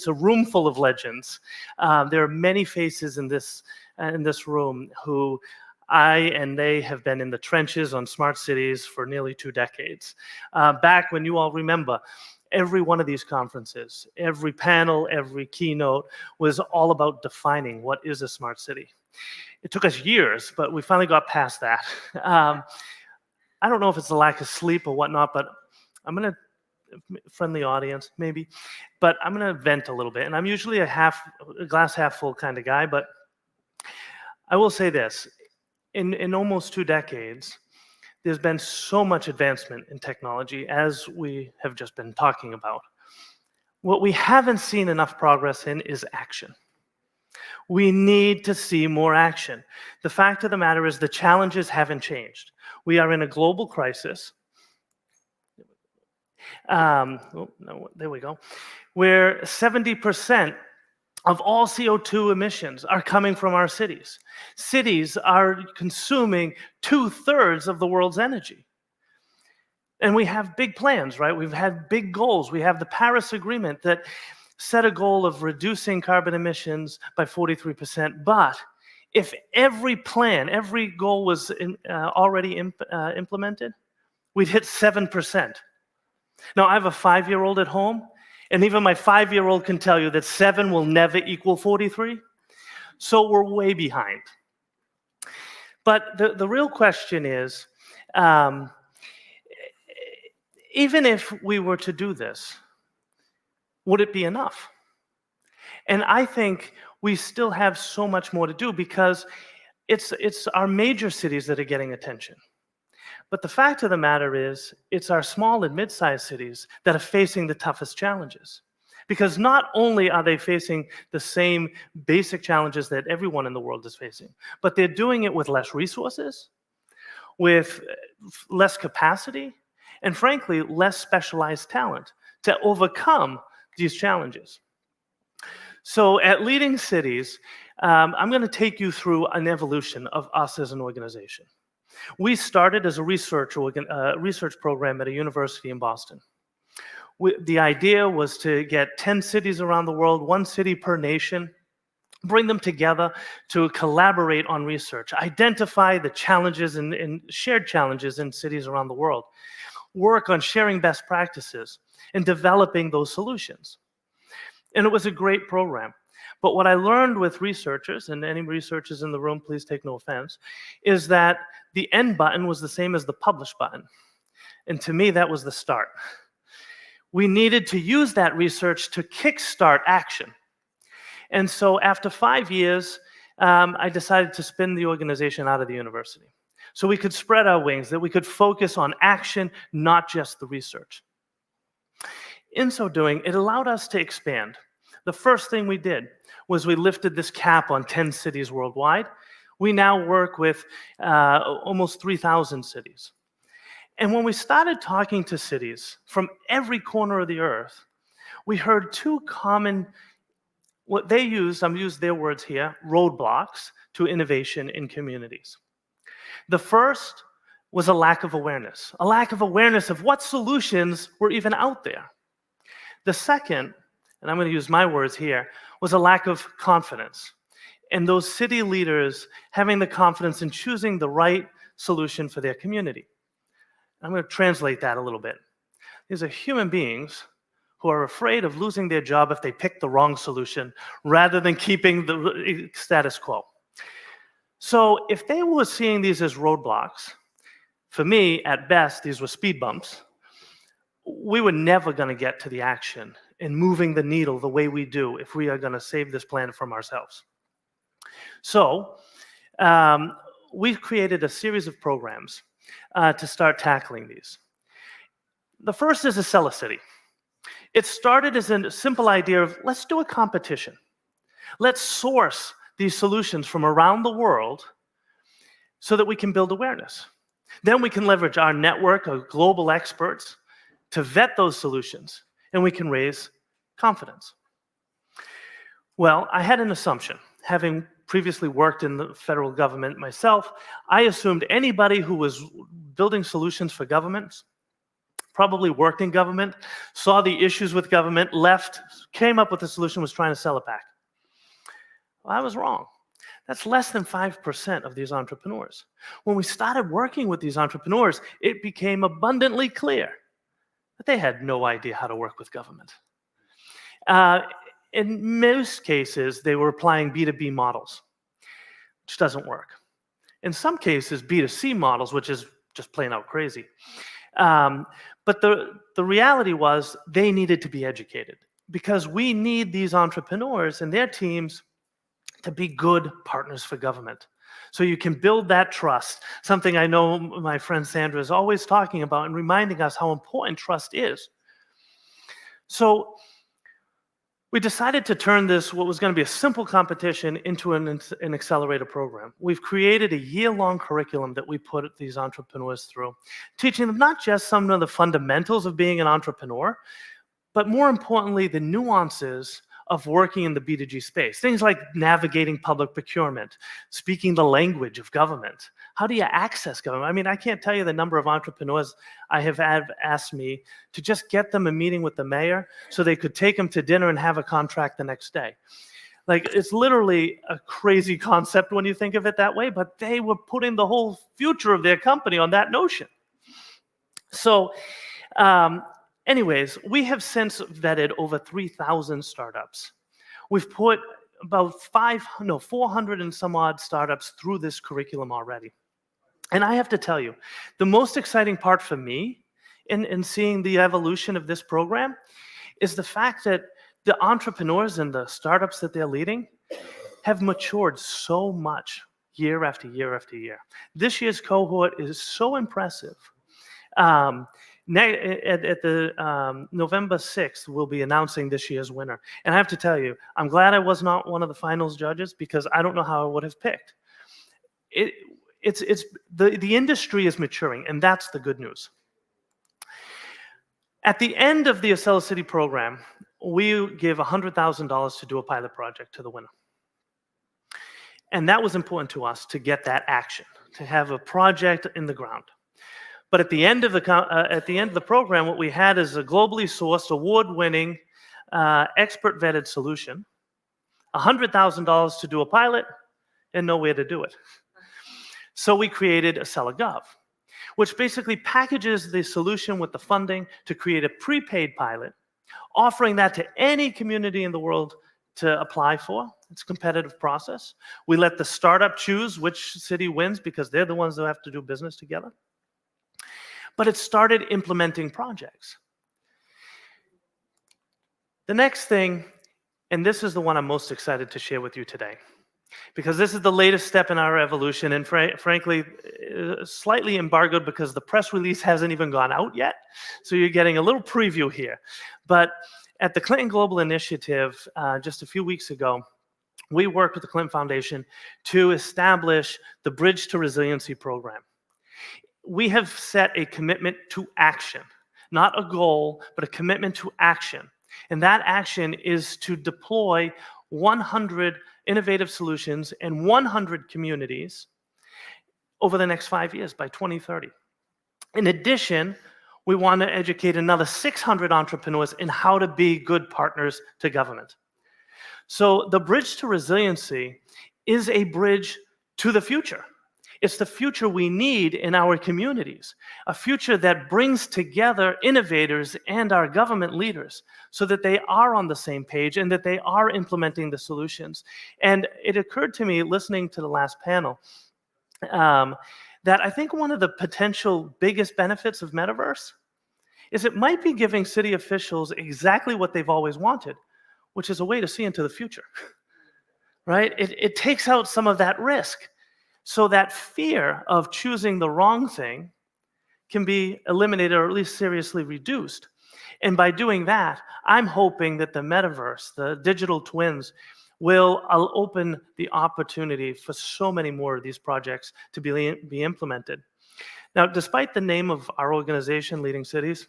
Speaker 11: a room full of legends. There are many faces in this room who they have been in the trenches on smart cities for nearly 2 decades. Back when you all remember, every one of these conferences, every panel, every keynote was all about defining what is a smart city. It took us years, but we finally got past that. I don't know if it's the lack of sleep or whatnot, but I'm going to, friendly audience maybe, but I'm going to vent a little bit. And I'm usually a glass half full kind of guy, but I will say this, in almost 2 decades, there's been so much advancement in technology, as we have just been talking about. What we haven't seen enough progress in is action. We need to see more action. The fact of the matter is the challenges haven't changed. We are in a global crisis. There we go. Where 70% of all CO2 emissions are coming from our cities. Cities are consuming 2/3 of the world's energy. And we have big plans, right? We've had big goals. We have the Paris Agreement that set a goal of reducing carbon emissions by 43%. But if every goal was already implemented, we'd hit 7%. Now, I have a 5-year-old at home, and even my 5-year-old can tell you that 7 will never equal 43. So we're way behind. But the real question is, even if we were to do this, would it be enough? And I think we still have so much more to do, because it's our major cities that are getting attention. But the fact of the matter is, it's our small and mid-sized cities that are facing the toughest challenges. Because not only are they facing the same basic challenges that everyone in the world is facing, but they're doing it with less resources, with less capacity, and frankly, less specialized talent to overcome these challenges. So at Leading Cities, I'm going to take you through an evolution of us as an organization. We started as a research program at a university in Boston. The idea was to get 10 cities around the world, 1 city per nation, bring them together to collaborate on research, identify the challenges and shared challenges in cities around the world, work on sharing best practices and developing those solutions. And it was a great program. But what I learned with researchers, and any researchers in the room, please take no offense, is that the end button was the same as the publish button. And to me, that was the start. We needed to use that research to kickstart action. And so after 5 years, I decided to spin the organization out of the university so we could spread our wings, that we could focus on action, not just the research. In so doing, it allowed us to expand. The first thing we did was we lifted this cap on 10 cities worldwide. We now work with almost 3,000 cities. And when we started talking to cities from every corner of the earth, we heard 2 common, what they used, I'm using their words here, roadblocks to innovation in communities. The first was a lack of awareness of what solutions were even out there. The second, and I'm going to use my words here, was a lack of confidence. And those city leaders having the confidence in choosing the right solution for their community. I'm going to translate that a little bit. These are human beings who are afraid of losing their job if they pick the wrong solution rather than keeping the status quo. So if they were seeing these as roadblocks, for me, at best, these were speed bumps. We were never going to get to the action and moving the needle the way we do if we are going to save this planet from ourselves. So we've created a series of programs to start tackling these. The first is a Acela City. It started as a simple idea of let's do a competition. Let's source these solutions from around the world so that we can build awareness. Then we can leverage our network of global experts to vet those solutions, and we can raise confidence. Well, I had an assumption. Having previously worked in the federal government myself, I assumed anybody who was building solutions for governments probably worked in government, saw the issues with government, left, came up with a solution, was trying to sell it back. Well, I was wrong. That's less than 5% of these entrepreneurs. When we started working with these entrepreneurs, it became abundantly clear that they had no idea how to work with government. In most cases, they were applying B2B models, which doesn't work. In some cases, B2C models, which is just plain out crazy. But the reality was they needed to be educated because we need these entrepreneurs and their teams to be good partners for government. So you can build that trust, something I know my friend Sandra is always talking about and reminding us how important trust is. So we decided to turn this, what was going to be a simple competition, into an accelerator program. We've created a year-long curriculum that we put these entrepreneurs through, teaching them not just some of the fundamentals of being an entrepreneur, but more importantly, the nuances of working in the B2G space. Things like navigating public procurement, speaking the language of government. How do you access government? I mean, I can't tell you the number of entrepreneurs I have asked me to just get them a meeting with the mayor so they could take them to dinner and have a contract the next day. Like, it's literally a crazy concept when you think of it that way, but they were putting the whole future of their company on that notion. So, anyways, we have since vetted over 3,000 startups. We've put about 400 and some odd startups through this curriculum already. And I have to tell you, the most exciting part for me in seeing the evolution of this program is the fact that the entrepreneurs and the startups that they're leading have matured so much year after year after year. This year's cohort is so impressive. At the November 6th, we'll be announcing this year's winner. And I have to tell you, I'm glad I was not one of the finals judges because I don't know how I would have picked. The industry is maturing, and that's the good news. At the end of the Acela City program, we give $100,000 to do a pilot project to the winner. And that was important to us to get that action, to have a project in the ground. But at the end of the program, what we had is a globally sourced, award-winning, expert-vetted solution, $100,000 to do a pilot, and nowhere to do it. So we created Acela Gov, which basically packages the solution with the funding to create a prepaid pilot, offering that to any community in the world to apply for. It's a competitive process. We let the startup choose which city wins because they're the ones that have to do business together. But it started implementing projects. The next thing, and this is the one I'm most excited to share with you today, because this is the latest step in our evolution, and frankly, slightly embargoed because the press release hasn't even gone out yet. So you're getting a little preview here. But at the Clinton Global Initiative, just a few weeks ago, we worked with the Clinton Foundation to establish the Bridge to Resiliency program. We have set a commitment to action, not a goal, but a commitment to action. And that action is to deploy 100 innovative solutions in 100 communities over the next 5 years by 2030. In addition, we want to educate another 600 entrepreneurs in how to be good partners to government. So the Bridge to Resiliency is a bridge to the future. It's the future we need in our communities, a future that brings together innovators and our government leaders so that they are on the same page and that they are implementing the solutions. And it occurred to me, listening to the last panel, that I think one of the potential biggest benefits of Metaverse is it might be giving city officials exactly what they've always wanted, which is a way to see into the future, right? It takes out some of that risk. So that fear of choosing the wrong thing can be eliminated or at least seriously reduced. And by doing that, I'm hoping that the metaverse, the digital twins, will open the opportunity for so many more of these projects to be implemented. Now, despite the name of our organization, Leading Cities,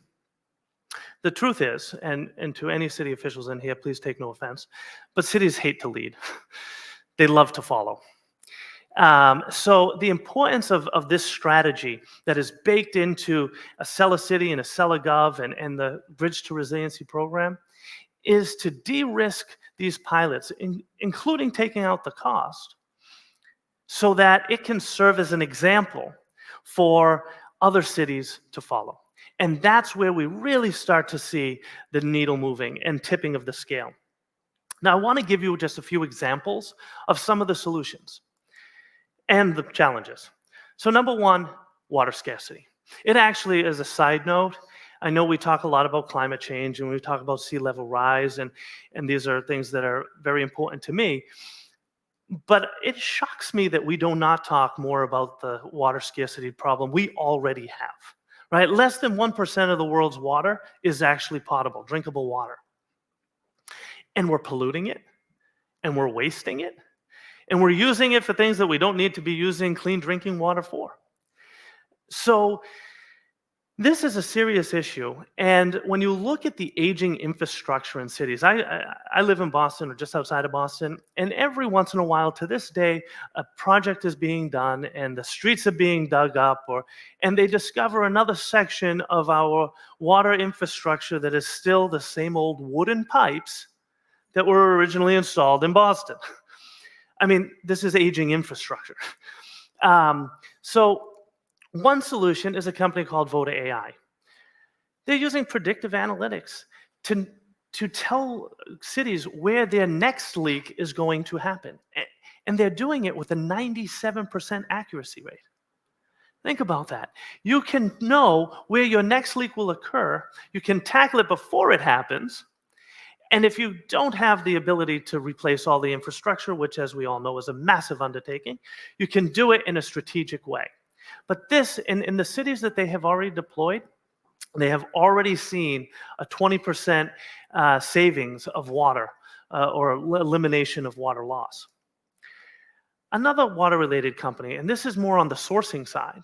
Speaker 11: the truth is, and to any city officials in here, please take no offense, but cities hate to lead. They love to follow. So the importance of this strategy that is baked into Acela City and Acela Gov and the Bridge to Resiliency program is to de-risk these pilots, including taking out the cost, so that it can serve as an example for other cities to follow. And that's where we really start to see the needle moving and tipping of the scale. Now, I want to give you just a few examples of some of the solutions and the challenges. So number one, water scarcity. It actually, as a side note, I know we talk a lot about climate change and we talk about sea level rise, and these are things that are very important to me. But it shocks me that we do not talk more about the water scarcity problem we already have, right? Less than 1% of the world's water is actually potable, drinkable water. And we're polluting it, and we're wasting it, and we're using it for things that we don't need to be using clean drinking water for. So this is a serious issue. And when you look at the aging infrastructure in cities, I live in Boston or just outside of Boston, and every once in a while to this day, a project is being done and the streets are being dug up, and they discover another section of our water infrastructure that is still the same old wooden pipes that were originally installed in Boston. I mean, this is aging infrastructure. So one solution is a company called Voda AI. They're using predictive analytics to tell cities where their next leak is going to happen. And they're doing it with a 97% accuracy rate. Think about that. You can know where your next leak will occur. You can tackle it before it happens. And if you don't have the ability to replace all the infrastructure, which as we all know is a massive undertaking, you can do it in a strategic way. But this, in the cities that they have already deployed, they have already seen a 20% savings of water or elimination of water loss. Another water-related company, and this is more on the sourcing side,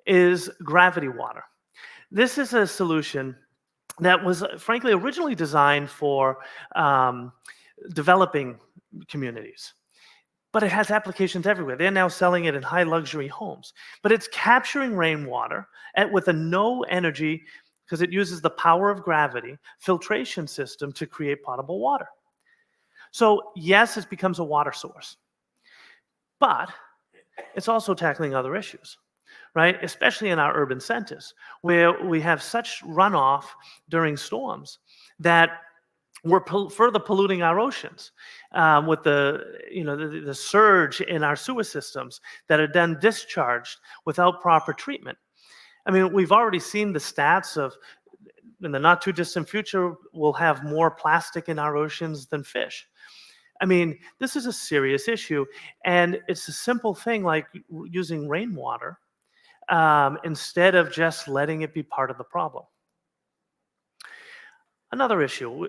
Speaker 11: is gravity water. This is a solution that was frankly originally designed for developing communities. But it has applications everywhere. They're now selling it in high luxury homes. But it's capturing rainwater with a no energy, because it uses the power of gravity, filtration system to create potable water. So yes, it becomes a water source. But it's also tackling other issues, right? Especially in our urban centers, where we have such runoff during storms that we're further polluting our oceans with the surge in our sewer systems that are then discharged without proper treatment. I mean, we've already seen the stats of, in the not too distant future, we'll have more plastic in our oceans than fish. I mean, this is a serious issue, and it's a simple thing like using rainwater instead of just letting it be part of the problem. Another issue,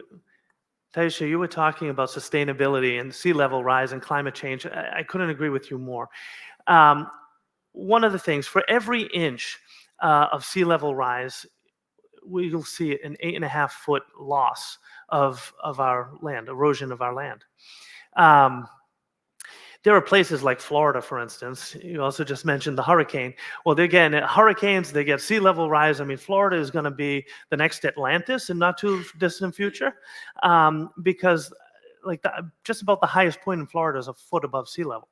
Speaker 11: Taisha, you were talking about sustainability and sea level rise and climate change. I couldn't agree with you more. One of the things, for every inch of sea level rise, we'll see an 8.5-foot loss of our land, erosion of our land. There are places like Florida, for instance. You also just mentioned the hurricane. Well, again, hurricanes, they get sea level rise. I mean, Florida is going to be the next Atlantis in not too distant future, because just about the highest point in Florida is a foot above sea level.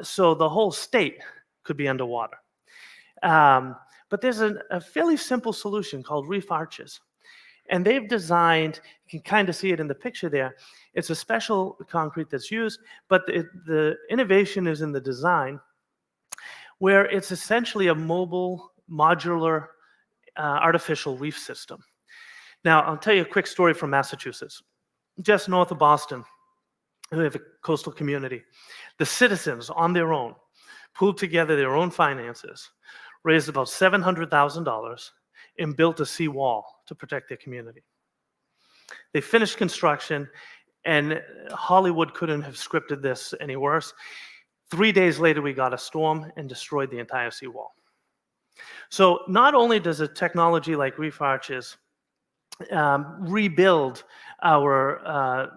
Speaker 11: So the whole state could be underwater. But there's a fairly simple solution called reef arches. And they've designed, you can kind of see it in the picture there, it's a special concrete that's used, but the innovation is in the design, where it's essentially a mobile, modular, artificial reef system. Now, I'll tell you a quick story from Massachusetts. Just north of Boston, we have a coastal community. The citizens, on their own, pooled together their own finances, raised about $700,000, and built a seawall to protect their community. They finished construction, and Hollywood couldn't have scripted this any worse. 3 days later, we got a storm and destroyed the entire seawall. So not only does a technology like reef arches rebuild our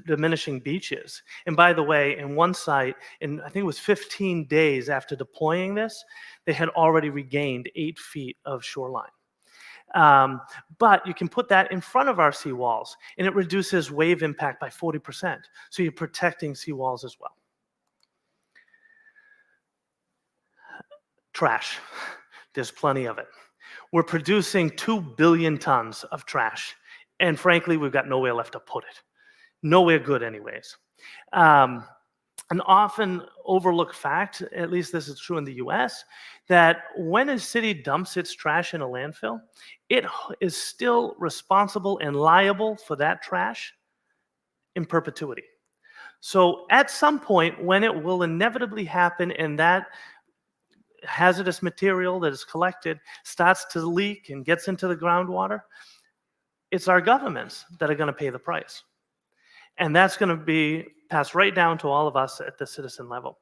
Speaker 11: diminishing beaches, and by the way, in one site, I think it was 15 days after deploying this, they had already regained 8 feet of shoreline. But you can put that in front of our seawalls, and it reduces wave impact by 40%. So you're protecting seawalls as well. Trash. There's plenty of it. We're producing 2 billion tons of trash, and frankly, we've got nowhere left to put it. Nowhere good anyways. An often overlooked fact, at least this is true in the US, that when a city dumps its trash in a landfill, it is still responsible and liable for that trash in perpetuity. So at some point, when it will inevitably happen and that hazardous material that is collected starts to leak and gets into the groundwater, it's our governments that are going to pay the price. And that's going to be passed right down to all of us at the citizen level.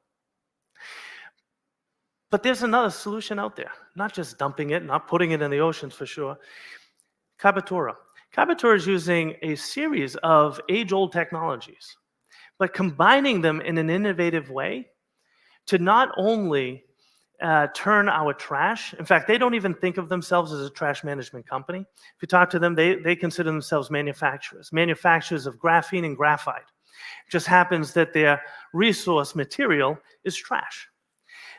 Speaker 11: But there's another solution out there, not just dumping it, not putting it in the oceans for sure. Carbutura. Carbutura is using a series of age-old technologies, but combining them in an innovative way to not only turn our trash. In fact, they don't even think of themselves as a trash management company. If you talk to them, they consider themselves manufacturers of graphene and graphite. It just happens that their resource material is trash.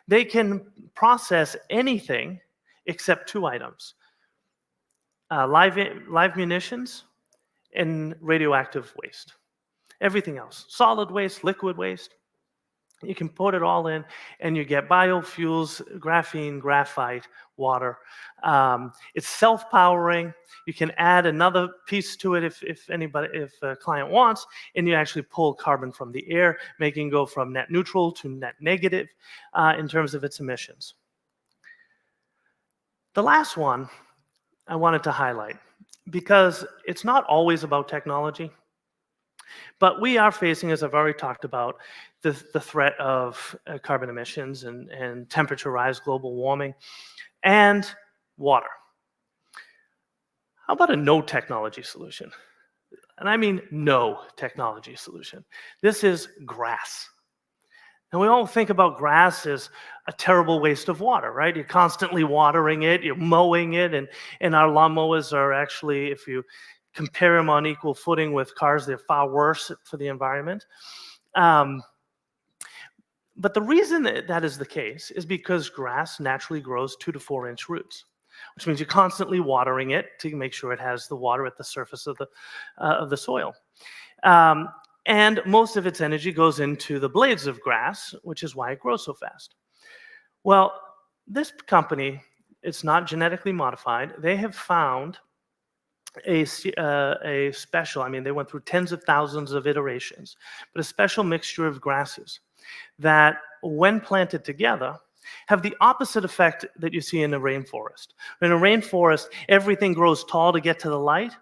Speaker 11: They can process anything except 2 items, live munitions and radioactive waste. Everything else, solid waste, liquid waste, You can put it all in, and you get biofuels, graphene, graphite, water. It's self-powering. You can add another piece to it if a client wants, and you actually pull carbon from the air, making it go from net neutral to net negative in terms of its emissions. The last one I wanted to highlight, because it's not always about technology. But we are facing, as I've already talked about, the threat of carbon emissions and temperature rise, global warming, and water. How about a no technology solution? And I mean no technology solution. This is grass. And we all think about grass as a terrible waste of water, right? You're constantly watering it, you're mowing it, and our lawnmowers are actually, if you compare them on equal footing with cars, they're far worse for the environment. But the reason that is the case is because grass naturally grows 2 to 4 inch roots, which means you're constantly watering it to make sure it has the water at the surface of the soil. And most of its energy goes into the blades of grass, which is why it grows so fast. Well, this company, it's not genetically modified. They have found a special, I mean, they went through tens of thousands of iterations, but a special mixture of grasses that, when planted together, have the opposite effect that you see in a rainforest. In a rainforest, everything grows tall to get to the light.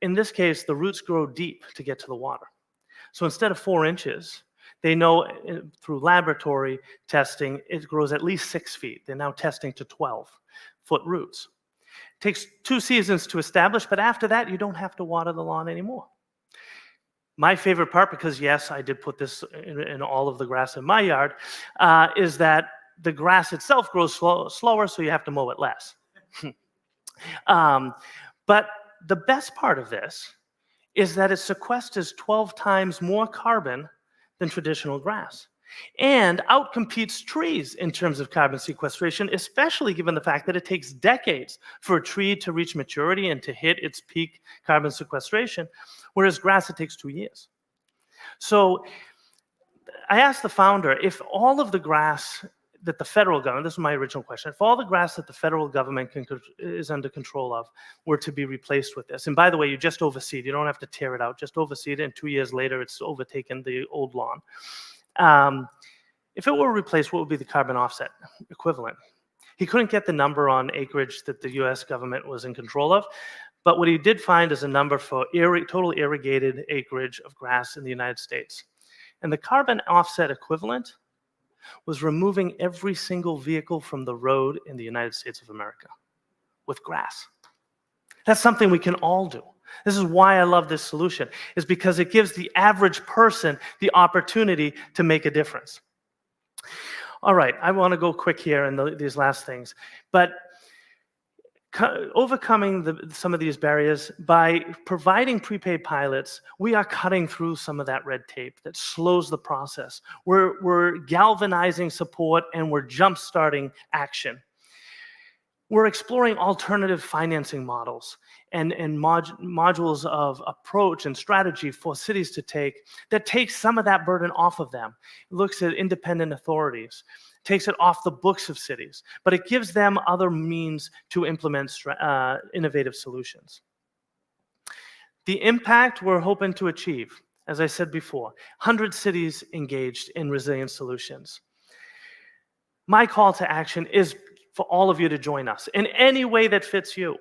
Speaker 11: In this case, the roots grow deep to get to the water. So instead of 4 inches, they know through laboratory testing, it grows at least 6 feet. They're now testing to 12-foot roots. It takes 2 seasons to establish, but after that, you don't have to water the lawn anymore. My favorite part, because yes, I did put this in all of the grass in my yard, is that the grass itself grows slower, so you have to mow it less. But the best part of this is that it sequesters 12 times more carbon than traditional grass, and outcompetes trees in terms of carbon sequestration, especially given the fact that it takes decades for a tree to reach maturity and to hit its peak carbon sequestration, whereas grass, it takes 2 years. So I asked the founder, if all of the grass that the federal government, this is my original question, if all the grass that the federal government is under control of were to be replaced with this, and by the way, you just overseed, you don't have to tear it out, just overseed it, and 2 years later, it's overtaken the old lawn. If it were replaced, what would be the carbon offset equivalent? He couldn't get the number on acreage that the US government was in control of, but what he did find is a number for total irrigated acreage of grass in the United States. And the carbon offset equivalent was removing every single vehicle from the road in the United States of America with grass. That's something we can all do. This is why I love this solution, is because it gives the average person the opportunity to make a difference. All right, I want to go quick here in these last things, but overcoming some of these barriers by providing prepaid pilots, we are cutting through some of that red tape that slows the process. We're galvanizing support, and we're jump-starting action. We're exploring alternative financing models and modules of approach and strategy for cities to take that takes some of that burden off of them. It looks at independent authorities, takes it off the books of cities, but it gives them other means to implement innovative solutions. The impact we're hoping to achieve, as I said before, 100 cities engaged in resilient solutions. My call to action is for all of you to join us in any way that fits you.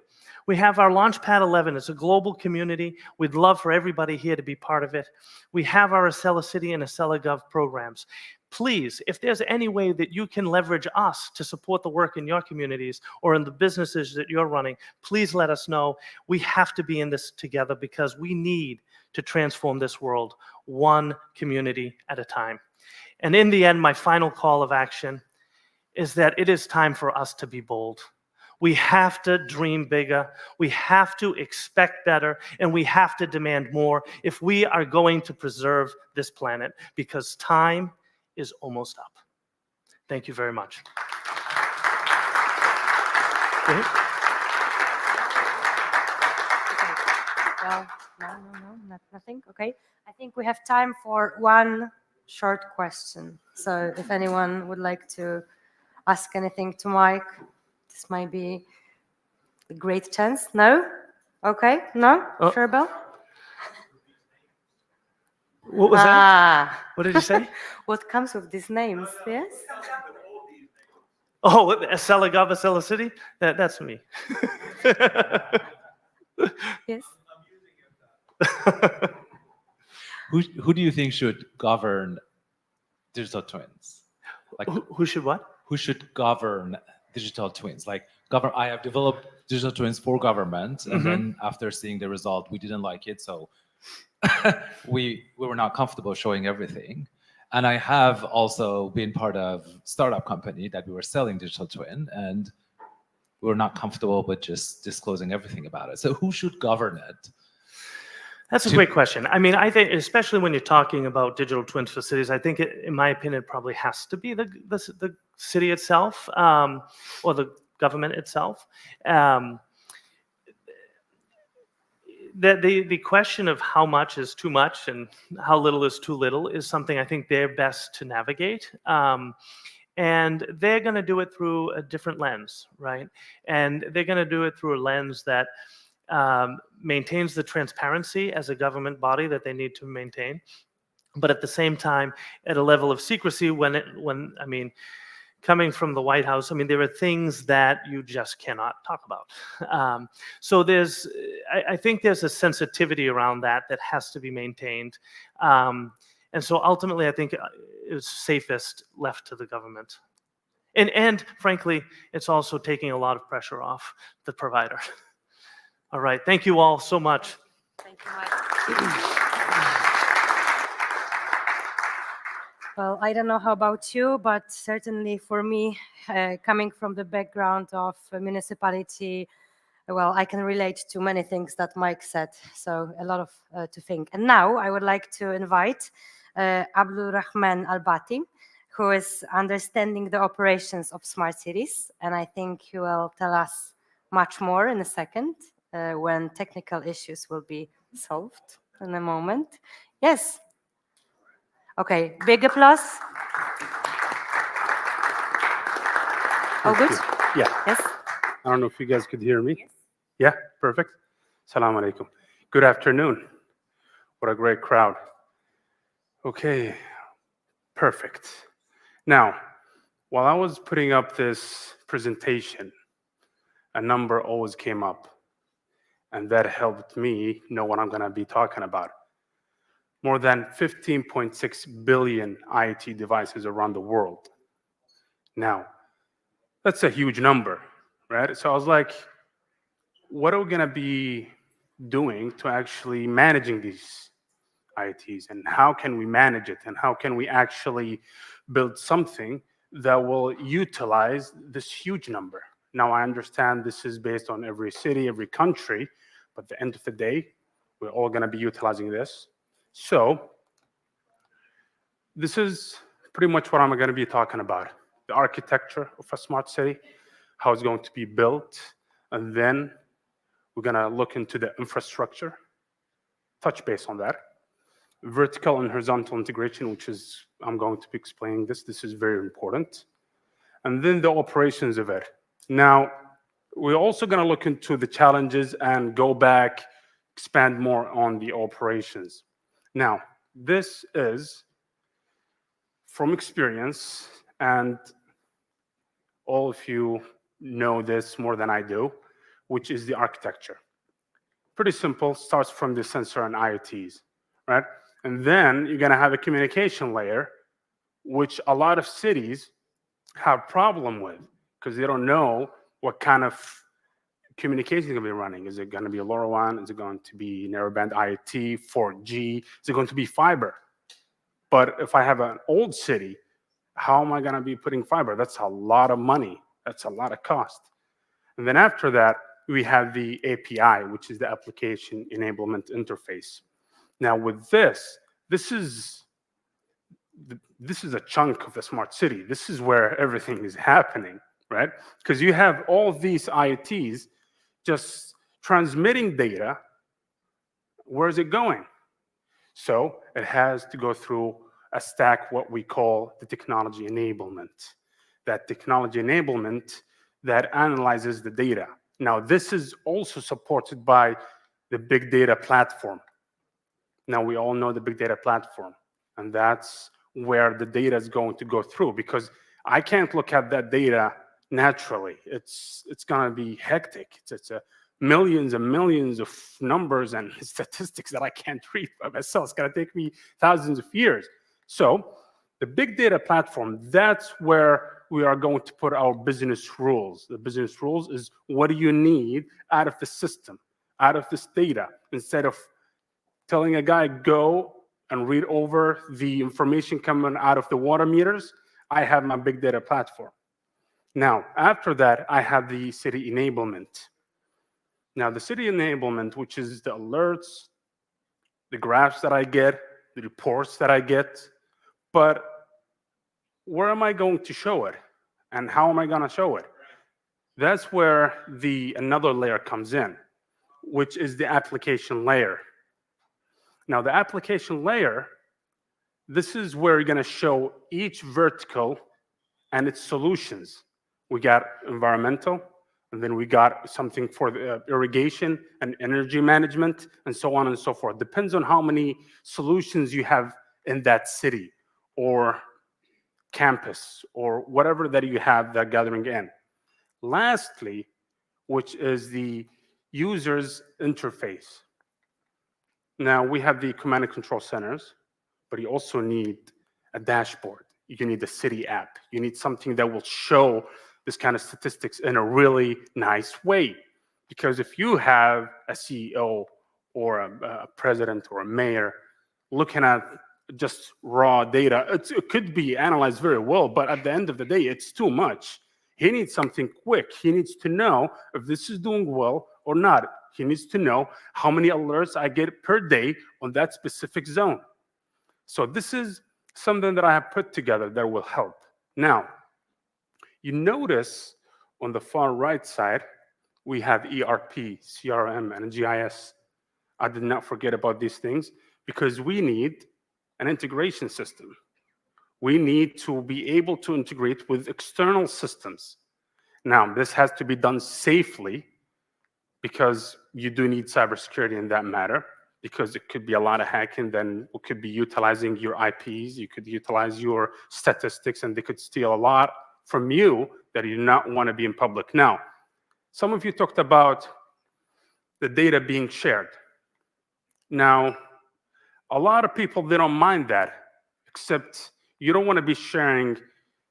Speaker 11: We have our Launchpad 11. It's a global community. We'd love for everybody here to be part of it. We have our Acela City and Acela Gov programs. Please, if there's any way that you can leverage us to support the work in your communities or in the businesses that you're running, please let us know. We have to be in this together because we need to transform this world one community at a time. And in the end, my final call of action is that it is time for us to be bold. We have to dream bigger, we have to expect better, and we have to demand more if we are going to preserve this planet, because time is almost up. Thank you very much.
Speaker 2: Well, no, nothing. Okay. I think we have time for one short question. So if anyone would like to ask anything to Mike, this might be a great chance. No? Okay, no? Sure, Bill?
Speaker 11: What was that? What did you say?
Speaker 2: What comes with these names, yes?
Speaker 11: Oh, Acela Gov, Acela City? That's me.
Speaker 2: Yes.
Speaker 9: Who do you think should govern digital twins? Like
Speaker 11: who should what?
Speaker 9: Who should govern digital twins? Like I have developed digital twins for government, and then after seeing the result, we didn't like it, so we were not comfortable showing everything. And I have also been part of startup company that we were selling digital twin, and we were not comfortable with just disclosing everything about it. So who should govern it?
Speaker 11: That's a great question. I mean, I think, especially when you're talking about digital twins for cities, I think, in my opinion, it probably has to be the city itself, or the government itself. The question of how much is too much and how little is too little is something I think they're best to navigate. And they're going to do it through a different lens, right? And they're going to do it through a lens that maintains the transparency as a government body that they need to maintain, but at the same time, at a level of secrecy when I mean, coming from the White House, I mean, there are things that you just cannot talk about. So I think there's a sensitivity around that has to be maintained. And so ultimately, I think it's safest left to the government. And frankly, it's also taking a lot of pressure off the provider. All right, thank you all so much.
Speaker 2: Thank you, Mike. Well, I don't know how about you, but certainly for me, coming from the background of a municipality, well, I can relate to many things that Mike said, so a lot of to think. And now I would like to invite Abdulrahman Albati, who is understanding the operations of smart cities, and I think he will tell us much more in a second when technical issues will be solved in a moment. Yes. Okay, big applause. All good?
Speaker 19: Yeah.
Speaker 2: Yes.
Speaker 19: I don't know if you guys could hear me. Yes. Yeah, perfect. Assalamu alaikum. Good afternoon. What a great crowd. Okay, perfect. Now, while I was putting up this presentation, a number always came up, and that helped me know what I'm going to be talking about. More than 15.6 billion IoT devices around the world. Now, that's a huge number, right? So I was like, what are we going to be doing to actually managing these IoTs, and how can we manage it, and how can we actually build something that will utilize this huge number? Now, I understand this is based on every city, every country, but at the end of the day, we're all going to be utilizing this. So this is pretty much what I'm going to be talking about. The architecture of a smart city, how it's going to be built, and then we're going to look into the infrastructure, touch base on that. Vertical and horizontal integration, which is, I'm going to be explaining this. This is very important. And then the operations of it. Now, we're also going to look into the challenges and go back, expand more on the operations. Now, this is from experience, and all of you know this more than I do, which is the architecture. Pretty simple, starts from the sensor and IoTs, right? And then you're gonna have a communication layer, which a lot of cities have problem with, because they don't know what kind of communication is gonna be running. Is it gonna be LoRaWAN? Is it going to be narrowband IoT, 4G? Is it going to be fiber? But if I have an old city, how am I gonna be putting fiber? That's a lot of money. That's a lot of cost. And then after that, we have the API, which is the application enablement interface. Now with this is a chunk of the smart city. This is where everything is happening, right? Because you have all these IoTs just transmitting data. Where is it going? So it has to go through a stack, what we call the technology enablement. That technology enablement that analyzes the data. Now, this is also supported by the big data platform. Now, we all know the big data platform, and that's where the data is going to go through, because I can't look at that data naturally. It's going to be hectic. It's millions and millions of numbers and statistics that I can't read by myself. It's going to take me thousands of years. So the big data platform, that's where we are going to put our business rules. The business rules is, what do you need out of the system, out of this data? Instead of telling a guy, go and read over the information coming out of the water meters, I have my big data platform. Now, after that, I have the city enablement. Now, the city enablement, which is the alerts, the graphs that I get, the reports that I get, but where am I going to show it? And how am I going to show it? That's where another layer comes in, which is the application layer. Now, the application layer, this is where you're going to show each vertical and its solutions. We got environmental, and then we got something for the irrigation and energy management, and so on and so forth. Depends on how many solutions you have in that city or campus or whatever that you have that gathering in. Lastly, which is the user's interface. Now, we have the command and control centers, but you also need a dashboard. You need a city app. You need something that will show this kind of statistics in a really nice way. Because if you have a CEO or a president or a mayor looking at just raw data, it could be analyzed very well, but at the end of the day, it's too much. He needs something quick. He needs to know if this is doing well or not. He needs to know how many alerts I get per day on that specific zone. So this is something that I have put together that will help. Now, you notice on the far right side, we have ERP, CRM, and GIS. I did not forget about these things because we need an integration system. We need to be able to integrate with external systems. Now, this has to be done safely because you do need cybersecurity in that matter, because it could be a lot of hacking, then we could be utilizing your IPs, you could utilize your statistics, and they could steal a lot from you that you do not want to be in public. Now, some of you talked about the data being shared. Now, a lot of people, they don't mind that, except you don't want to be sharing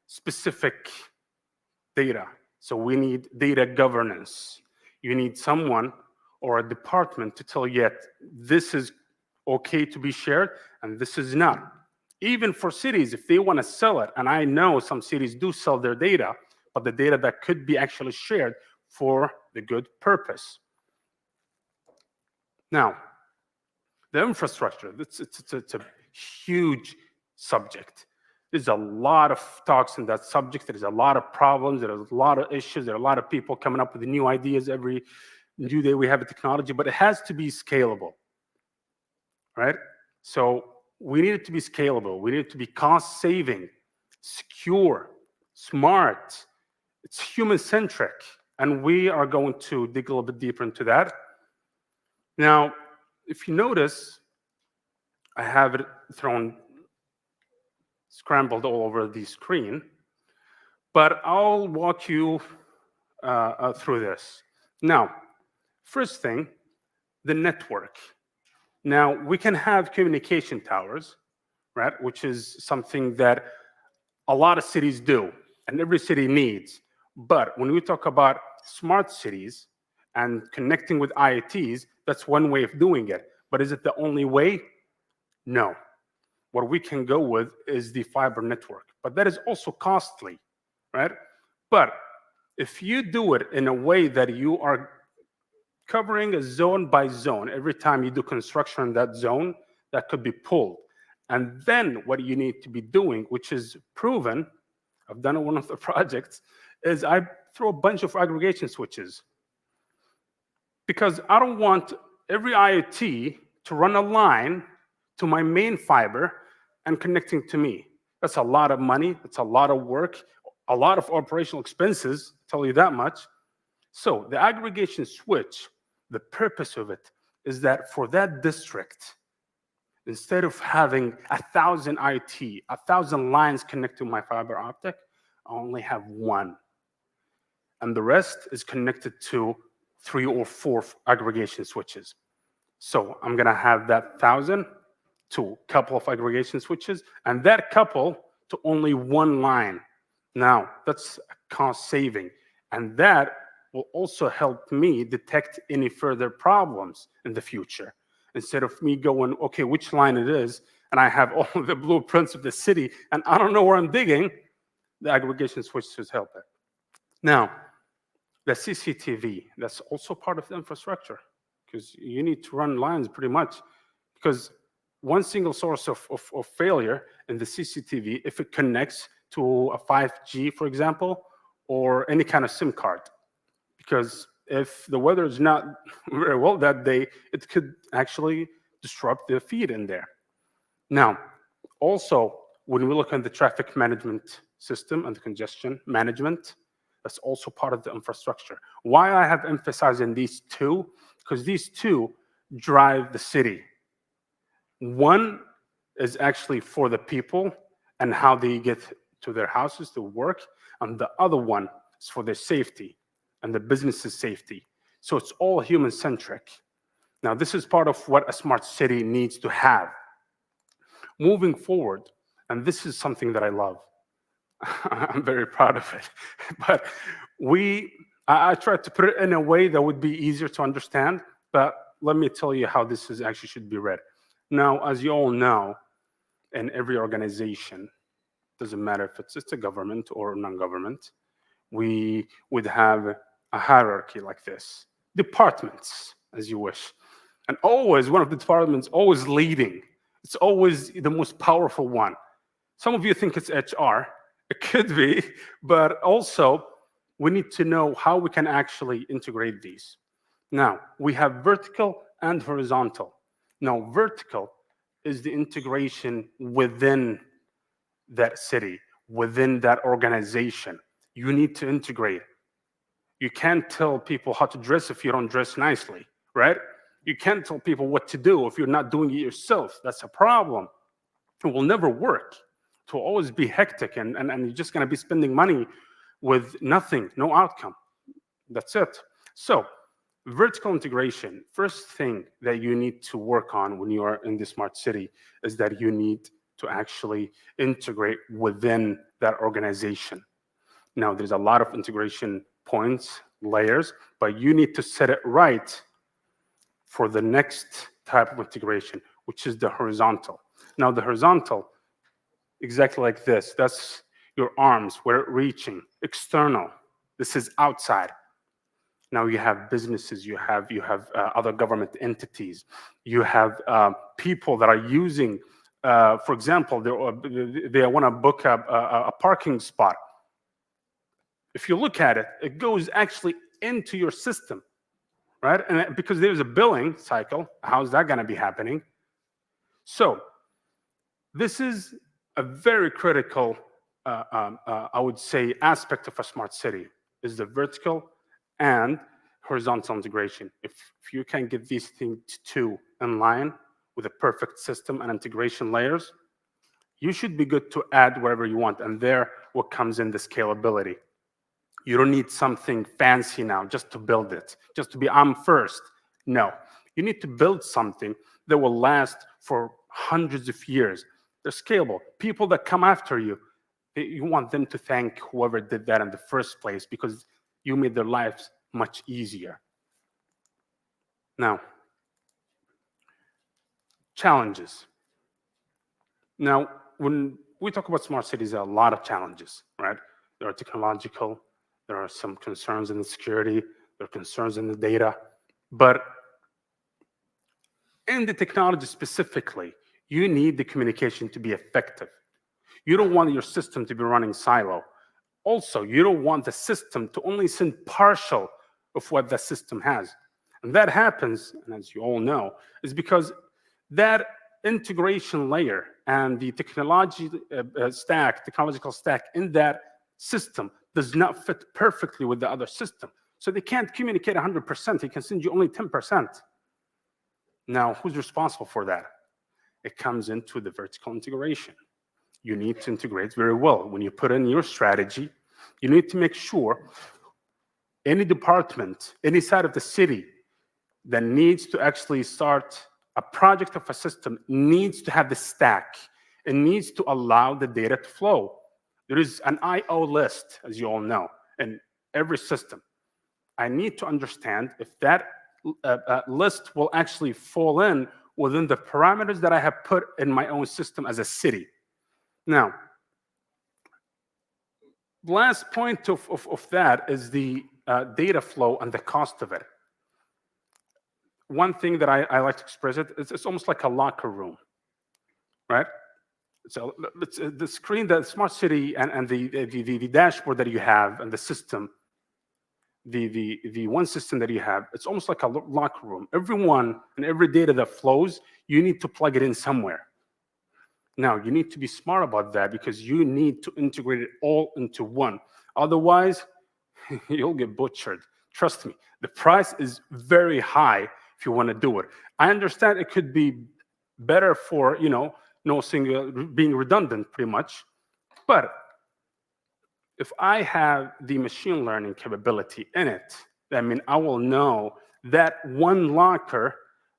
Speaker 19: specific data. So we need data governance. You need someone or a department to tell you, this is okay to be shared and this is not. Even for cities, if they want to sell it, and I know some cities do sell their data, but the data that could be actually shared for the good purpose. Now, the infrastructure, it's a huge subject. There's a lot of talks in that subject. There's a lot of problems. There's a lot of issues. There are a lot of people coming up with new ideas every new day we have a technology, but it has to be scalable, right? So we need it to be scalable. We need it to be cost-saving, secure, smart. It's human-centric, and we are going to dig a little bit deeper into that. Now, if you notice, I have it scrambled all over the screen, but I'll walk you through this. Now, first thing, the network. Now, we can have communication towers, right, which is something that a lot of cities do, and every city needs. But when we talk about smart cities and connecting with IoTs, that's one way of doing it. But is it the only way? No. What we can go with is the fiber network, but that is also costly, right? But if you do it in a way that you are covering a zone by zone, every time you do construction in that zone, that could be pulled. And then what you need to be doing, which is proven, I've done it one of the projects, is I throw a bunch of aggregation switches. Because I don't want every IoT to run a line to my main fiber
Speaker 23: and connecting to me. That's a lot of money. It's a lot of work, a lot of operational expenses, tell you that much. So the aggregation switch, the purpose of it is that for that district, instead of having 1,000 IT, 1,000 lines connect to my fiber optic, I only have one. And the rest is connected to 3 or 4 aggregation switches. So I'm gonna have that 1,000 to a couple of aggregation switches, and that couple to only one line. Now, that's a cost saving, and that will also help me detect any further problems in the future. Instead of me going, okay, which line it is, and I have all the blueprints of the city, and I don't know where I'm digging, the aggregation switches help it. Now, the CCTV, that's also part of the infrastructure, because you need to run lines pretty much, because one single source of failure in the CCTV, if it connects to a 5G, for example, or any kind of SIM card, because if the weather is not very well that day, it could actually disrupt the feed in there. Now, also, when we look at the traffic management system and the congestion management, that's also part of the infrastructure. Why I have emphasized in these two, because these two drive the city. One is actually for the people and how they get to their houses to work, and the other one is for their safety and the business's safety. So it's all human-centric. Now, this is part of what a smart city needs to have. Moving forward, and this is something that I love, I'm very proud of it, but I tried to put it in a way that would be easier to understand, but let me tell you how this is actually should be read. Now, as you all know, in every organization, doesn't matter if it's a government or non-government, we would have a hierarchy like this. Departments, as you wish. And always, one of the departments always leading. It's always the most powerful one. Some of you think it's HR. It could be, but also, we need to know how we can actually integrate these. Now, we have vertical and horizontal. Now, vertical is the integration within that city, within that organization. You need to integrate. You can't tell people how to dress if you don't dress nicely, right? You can't tell people what to do if you're not doing it yourself. That's a problem. It will never work. It will always be hectic, and you're just going to be spending money with nothing, no outcome. That's it. So, vertical integration, first thing that you need to work on when you are in the smart city is that you need to actually integrate within that organization. Now, there's a lot of integration points, layers, but you need to set it right for the next type of integration, which is the horizontal. Now, the horizontal, exactly like this, that's your arms, where it's reaching, external. This is outside. Now you have businesses, you have other government entities, you have people that are using, for example, they want to book a parking spot. If you look at it, it goes actually into your system, right? And because there's a billing cycle, how's that going to be happening? So this is a very critical, I would say, aspect of a smart city, is the vertical and horizontal integration. If you can get these things two in line with a perfect system and integration layers, you should be good to add wherever you want. And there, what comes in the scalability. You don't need something fancy now just to build it, just to be, I'm first. No, you need to build something that will last for hundreds of years. They're scalable. People that come after you, you want them to thank whoever did that in the first place because you made their lives much easier. Now, challenges. Now, when we talk about smart cities, there are a lot of challenges, right? There are technological, there are some concerns in the security, there are concerns in the data, but in the technology specifically, you need the communication to be effective. You don't want your system to be running silo. Also, you don't want the system to only send partial of what the system has. And that happens, and as you all know, is because that integration layer and the technological stack in that system does not fit perfectly with the other system. So they can't communicate 100%. They can send you only 10%. Now, who's responsible for that? It comes into the vertical integration. You need to integrate very well. When you put in your strategy, you need to make sure any department, any side of the city that needs to actually start a project of a system needs to have the stack. It needs to allow the data to flow. There is an I/O list, as you all know, in every system. I need to understand if that list will actually fall in within the parameters that I have put in my own system as a city. Now, the last point of that is the data flow and the cost of it. One thing that I like to express it's almost like a locker room, right? So the screen, the smart city, and the dashboard that you have, and the system, the one system that you have, it's almost like a locker room. Everyone and every data that flows, you need to plug it in somewhere. Now, you need to be smart about that because you need to integrate it all into one. Otherwise, you'll get butchered. Trust me, the price is very high if you want to do it. I understand it could be better for, no single being redundant pretty much. But if I have the machine learning capability in it, I mean, I will know that one locker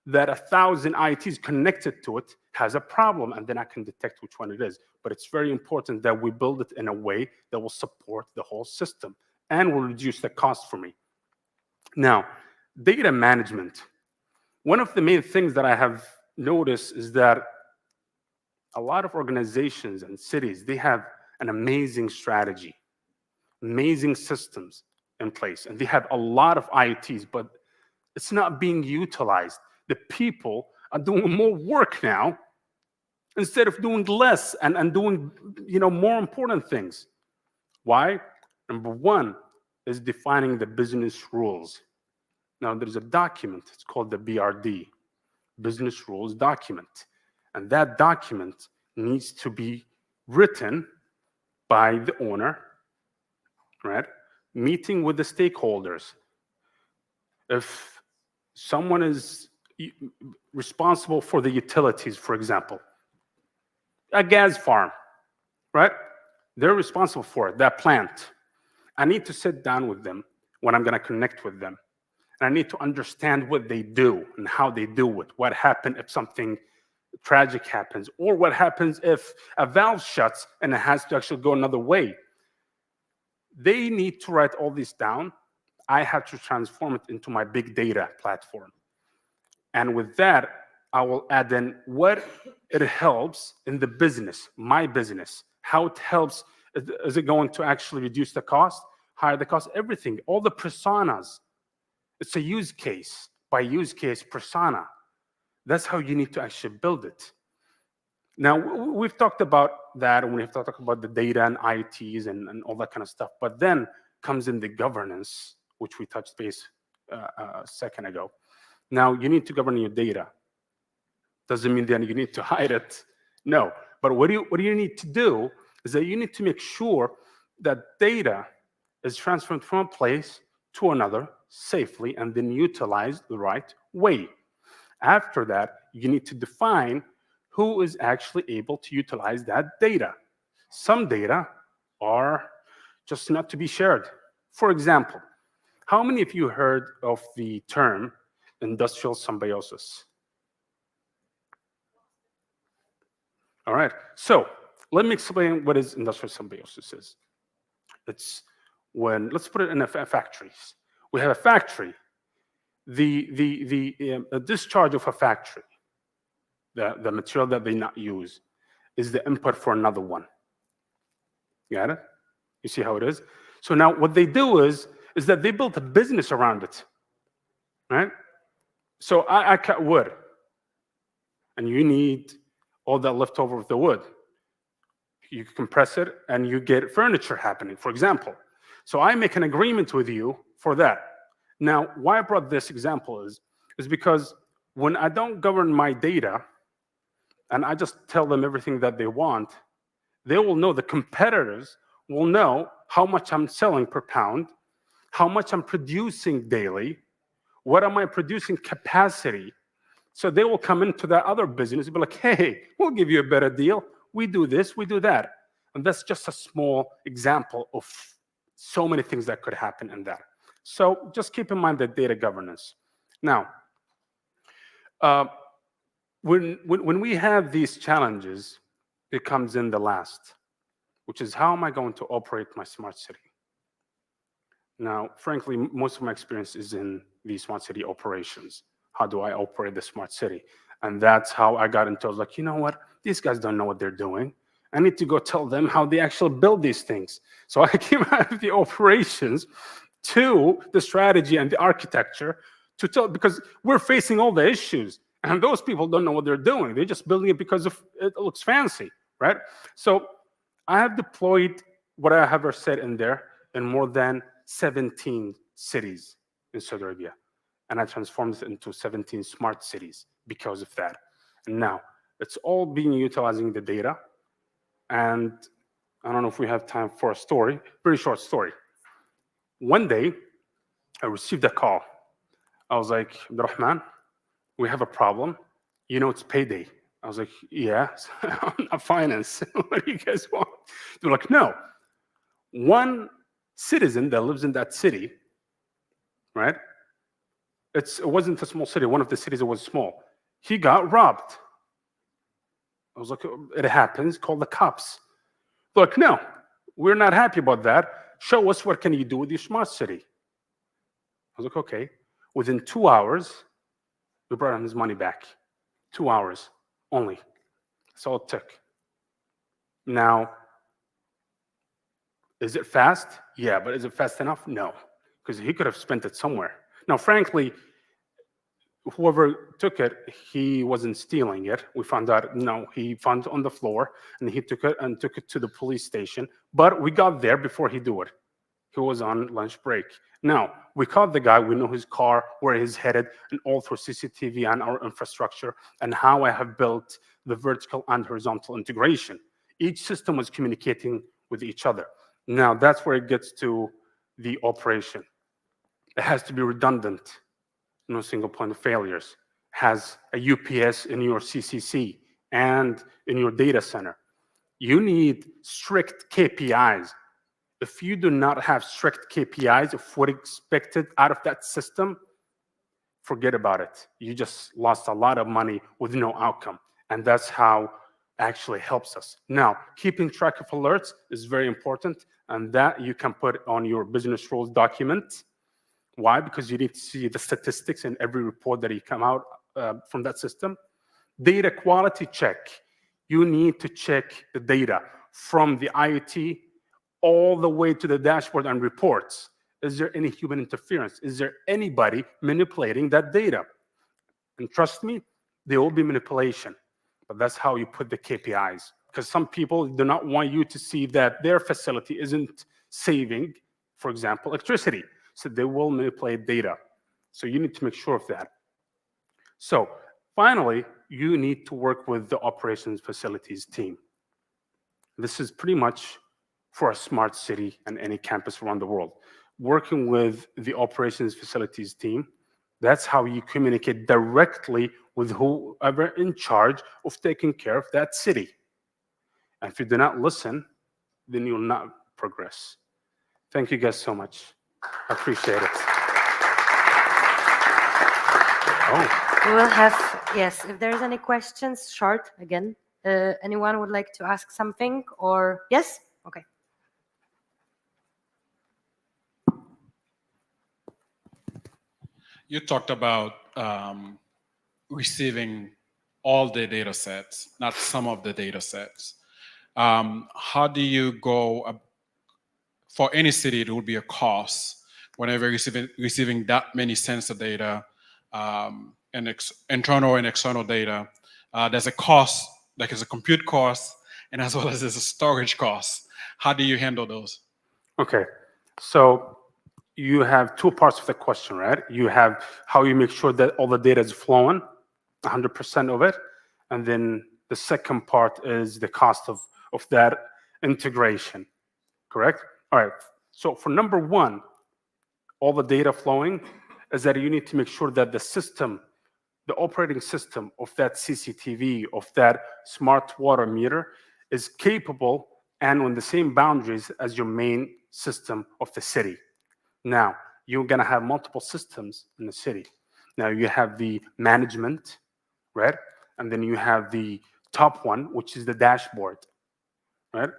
Speaker 23: that 1,000 ITs connected to it has a problem, and then I can detect which one it is. But it's very important that we build it in a way that will support the whole system and will reduce the cost for me. Now, data management. One of the main things that I have noticed is that a lot of organizations and cities, they have an amazing strategy, amazing systems in place, and they have a lot of ITs, but it's not being utilized. The people are doing more work now instead of doing less and doing more important things. Why? Number one is defining the business rules. Now, there's a document, it's called the BRD, Business Rules Document. And that document needs to be written by the owner, right? Meeting with the stakeholders. If someone is responsible for the utilities, for example, a gas farm, right? They're responsible for it, that plant. I need to sit down with them when I'm going to connect with them. And I need to understand what they do and how they do it. What happens if something tragic happens, or what happens if a valve shuts and it has to actually go another way. They need to write all this down. I have to transform it into my big data platform. And with that, I will add in what it helps in the business, my business, how it helps. Is it going to actually reduce the cost, higher the cost, everything, all the personas. It's a use case by use case persona. That's how you need to actually build it. Now, we've talked about that, and we've talked about the data and ITs and all that kind of stuff. But then comes in the governance, which we touched base a second ago. Now, you need to govern your data. Doesn't mean that you need to hide it. No. But what do you need to do is that you need to make sure that data is transferred from a place to another safely and then utilized the right way. After that, you need to define who is actually able to utilize that data. Some data are just not to be shared. For example, how many of you heard of the term industrial symbiosis? All right, so let me explain what is industrial symbiosis is. It's when, let's put it in factories. We have a factory. The discharge of a factory, the material that they not use, is the input for another one. Got it? You see how it is? So now what they do is that they built a business around it, right? So I cut wood, and you need all that leftover of the wood. You compress it, and you get furniture happening, for example. So I make an agreement with you for that. Now, why I brought this example is because when I don't govern my data, and I just tell them everything that they want, they will know, the competitors will know how much I'm selling per pound, how much I'm producing daily, what am I producing capacity. So they will come into that other business and be like, hey, we'll give you a better deal. We do this, we do that. And that's just a small example of so many things that could happen in that. So just keep in mind that data governance. Now, when we have these challenges, it comes in the last, which is how am I going to operate my smart city? Now, frankly, most of my experience is in the smart city operations. How do I operate the smart city? And that's how I got into it. I was like, you know what? These guys don't know what they're doing. I need to go tell them how they actually build these things. So I came out of the operations to the strategy and the architecture to tell, because we're facing all the issues. And those people don't know what they're doing. They're just building it because of it looks fancy, right? So I have deployed what I have said in there in more than 17 cities in Saudi Arabia. And I transformed it into 17 smart cities because of that. And now it's all being utilizing the data. And I don't know if we have time for a story, pretty short story. One day, I received a call. I was like, Abdurrahman, we have a problem. You know, it's payday. I was like, yeah, I'm not finance. What do you guys want? They're like, no. One citizen that lives in that city, right? It wasn't a small city. One of the cities that was small. He got robbed. I was like, it happens. Call the cops. They're like, no, we're not happy about that. Show us what can you do with your smart city. I was like, okay. Within 2 hours, we brought him his money back. 2 hours only. That's all it took. Now, is it fast? Yeah, but is it fast enough? No, because he could have spent it somewhere. Now, frankly, whoever took it, he wasn't stealing it. We found out, no, he found it on the floor, and he took it and took it to the police station. But we got there before he did it. He was on lunch break. Now, we caught the guy, we know his car, where he's headed, and all through CCTV and our infrastructure, and how I have built the vertical and horizontal integration. Each system was communicating with each other. Now, that's where it gets to the operation. It has to be redundant. No single point of failures. Has a UPS in your CCC and in your data center. You need strict KPIs. If you do not have strict KPIs of what expected out of that system, forget about it. You just lost a lot of money with no outcome. And that's how actually helps us. Now, keeping track of alerts is very important, and that you can put on your business rules document. Why? Because you need to see the statistics in every report that you come out from that system. Data quality check. You need to check the data from the IoT all the way to the dashboard and reports. Is there any human interference? Is there anybody manipulating that data? And trust me, there will be manipulation. But that's how you put the KPIs. Because some people do not want you to see that their facility isn't saving, for example, electricity. So they will manipulate data. So you need to make sure of that. So finally, you need to work with the operations facilities team. This is pretty much for a smart city and any campus around the world. Working with the operations facilities team, that's how you communicate directly with whoever in charge of taking care of that city. And if you do not listen, then you will not progress. Thank you guys so much. I appreciate it.
Speaker 2: We will have, yes, if there's any questions, short again. Anyone would like to ask something or, yes? Okay.
Speaker 6: You talked about receiving all the data sets, not some of the data sets. How do you go, for any city, it would be a cost whenever receiving that many sensor data, and internal and external data. There's a cost, like there's a compute cost, and as well as there's a storage cost. How do you handle those?
Speaker 23: Okay, so you have two parts of the question, right? You have how you make sure that all the data is flowing, 100% of it, and then
Speaker 19: The second part is the cost of that integration, correct? All right, so for number one, all the data flowing, is that you need to make sure that the system, the operating system of that CCTV, of that smart water meter is capable and on the same boundaries as your main system of the city. Now, you're gonna have multiple systems in the city. Now you have the management, right? And then you have the top one, which is the dashboard, right?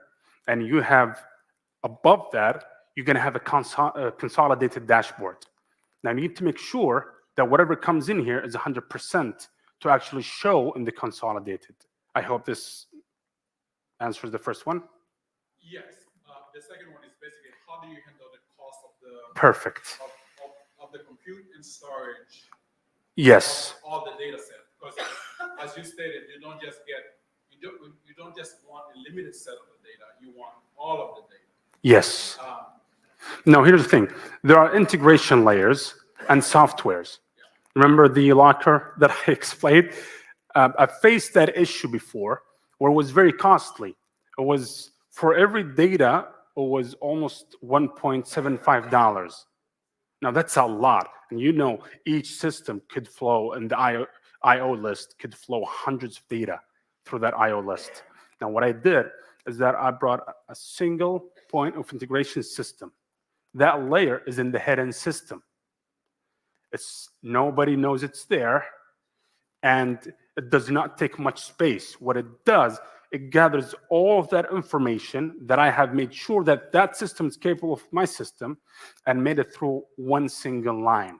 Speaker 19: And you have above that, you're gonna have a consolidated dashboard. Now you need to make sure that whatever comes in here is 100% to actually show in the consolidated. I hope this answers the first one.
Speaker 23: Yes. The second one is basically how do you handle the cost of the
Speaker 19: Perfect.
Speaker 23: of the compute and storage?
Speaker 19: Yes.
Speaker 23: Of all the data set, because as you stated, you don't just want a limited set of the data. You want all of the data.
Speaker 19: Yes. Now here's the thing: there are integration layers and softwares. Remember the locker that I explained? I faced that issue before, where it was very costly. It was for every data, it was almost $1.75. Now that's a lot, and you know each system could flow, and the I/O list could flow hundreds of data through that I/O list. Now what I did is that I brought a single point of integration system. That layer is in the head-end system. Nobody knows it's there, and it does not take much space. What it does, it gathers all of that information that I have made sure that that system is capable of my system and made it through one single line.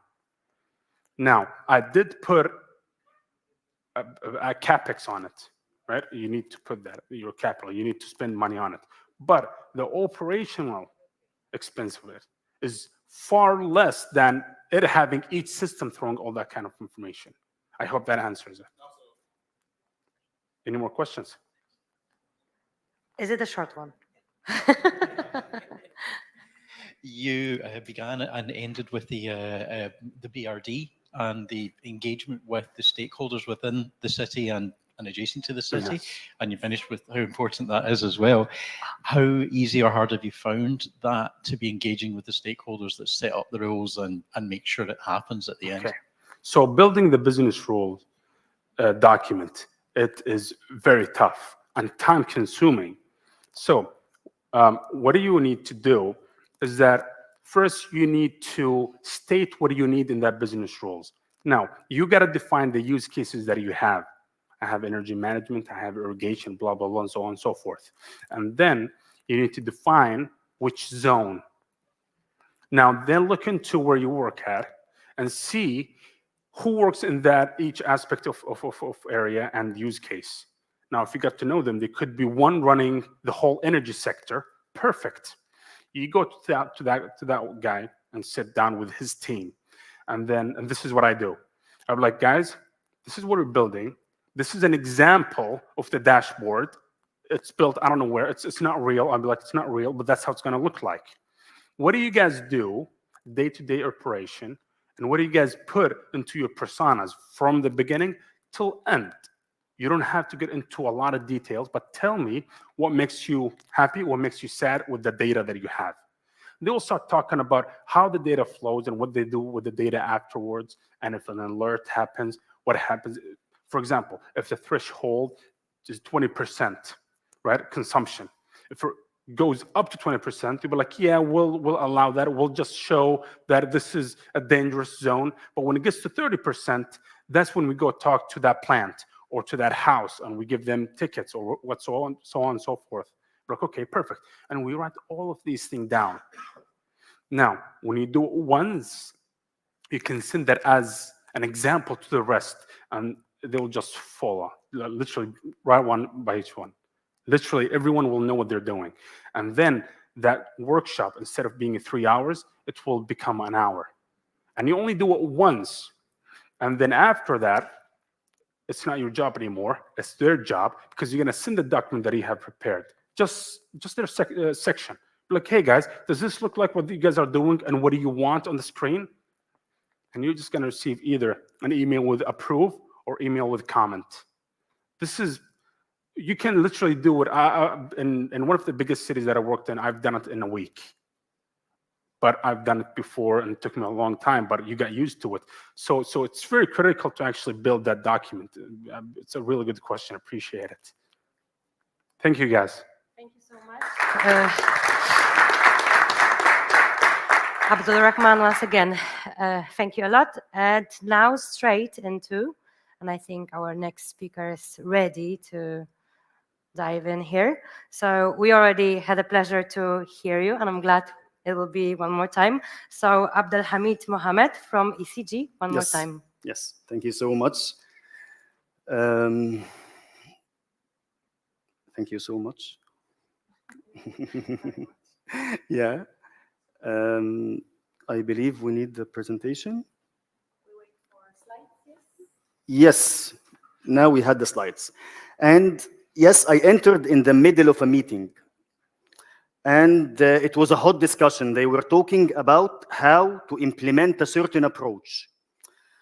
Speaker 19: Now, I did put a capex on it, right? You need to put that, your capital, you need to spend money on it. But the operational expense of it is far less than it having each system throwing all that kind of information. I hope that answers it. Any more questions?
Speaker 2: Is it a short one?
Speaker 8: You began and ended with the BRD and the engagement with the stakeholders within the city and adjacent to the city,
Speaker 19: Yes.
Speaker 8: and you finished with how important that is as well. How easy or hard have you found that to be engaging with the stakeholders that set up the rules and make sure it happens at the end?
Speaker 19: Okay. So building the business rules document, it is very tough and time consuming. So what do you need to do is that first you need to state what you need in that business rules. Now, you got to define the use cases that you have. I have energy management, I have irrigation, blah, blah, blah, and so on and so forth. And then you need to define which zone. Now, then look into where you work at and see who works in that each aspect of area and use case. Now, if you got to know them, there could be one running the whole energy sector. Perfect. You go to that guy and sit down with his team. And this is what I do. I'm like, guys, this is what we're building. This is an example of the dashboard. It's built, I don't know where, it's not real. I'll be like, it's not real, but that's how it's gonna look like. What do you guys do day-to-day operation? And what do you guys put into your personas from the beginning till end? You don't have to get into a lot of details, but tell me what makes you happy, what makes you sad with the data that you have. They will start talking about how the data flows and what they do with the data afterwards. And if an alert happens, what happens? For example, if the threshold is 20%, right, consumption, if it goes up to 20%, you'll be like, yeah, we'll allow that. We'll just show that this is a dangerous zone. But when it gets to 30%, that's when we go talk to that plant or to that house and we give them tickets or what so on and so forth. We're like, okay, perfect. And we write all of these things down. Now, when you do it once, you can send that as an example to the rest and they'll just follow, literally write one by each one. Literally, everyone will know what they're doing. And then that workshop, instead of being 3 hours, it will become an hour. And you only do it once. And then after that, it's not your job anymore. It's their job because you're going to send the document that you have prepared. Just their section. Like, hey, guys, does this look like what you guys are doing? And what do you want on the screen? And you're just going to receive either an email with approve or email with comment. This is you can literally do it. In one of the biggest cities that I worked in, I've done it in a week. But I've done it before and it took me a long time, but you got used to it. So it's very critical to actually build that document. It's a really good question. Appreciate it. Thank you, guys.
Speaker 2: Thank you so much. Abdul Rahman, once again, thank you a lot. And now straight into, and I think our next speaker is ready to dive in here. So we already had a pleasure to hear you, and I'm glad it will be one more time. So Abdul Hamid Mohammed from ECG, one more time.
Speaker 18: Yes, thank you so much. Thank you so much. Yeah. I believe we need the presentation. Yes, now we had the slides. And yes, I entered in the middle of a meeting. And it was a hot discussion. They were talking about how to implement a certain approach.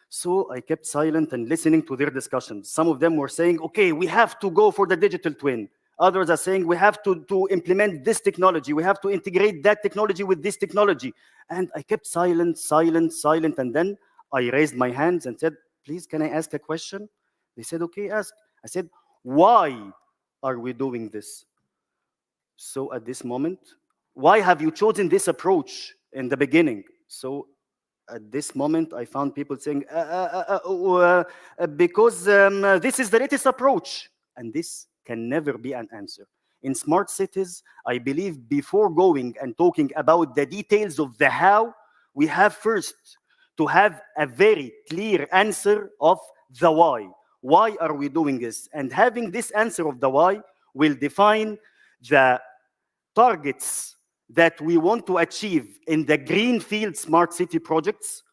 Speaker 18: So I kept silent and listening to their discussions. Some of them were saying, okay, we have to go for the digital twin. Others are saying, we have to implement this technology. We have to integrate that technology with this technology. And I kept silent. And then I raised my hands and said, please, can I ask a question? They said, okay, ask. I said, why are we doing this? So at this moment, why have you chosen this approach in the beginning? So at this moment, I found people saying, because this is the latest approach. And this can never be an answer. In smart cities, I believe before going and talking about the details of the how, we have first to have a very clear answer of the why. Why are we doing this? And having this answer of the why will define the targets that we want to achieve in the greenfield smart city projects,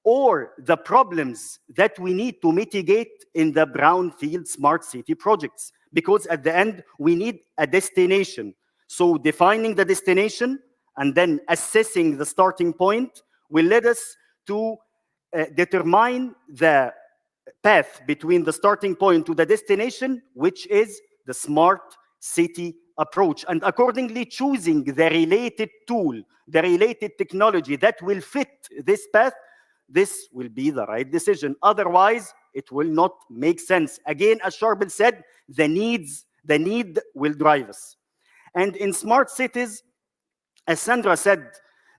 Speaker 18: or the problems that we need to mitigate in the brownfield smart city projects. Because at the end, we need a destination. So defining the destination and then assessing the starting point will lead us to determine the path between the starting point to the destination, which is the smart city approach, and accordingly choosing the related tool, the related technology that will fit this path. This will be the right decision. Otherwise, it will not make sense. Again, as Charbel said, the need will drive us. And in smart cities, as Sandra said,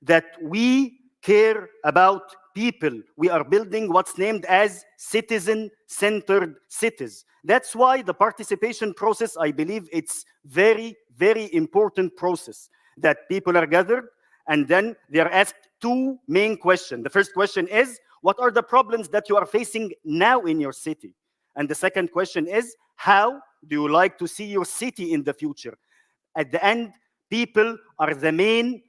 Speaker 18: that we care about people. We are building what's named as citizen-centered cities. That's why the participation process, I believe it's very, very important process, that people are gathered and then they are asked two main questions. The first question is, what are the problems that you are facing now in your city? And the second question is, how do you like to see your city in the future? At the end, people are the main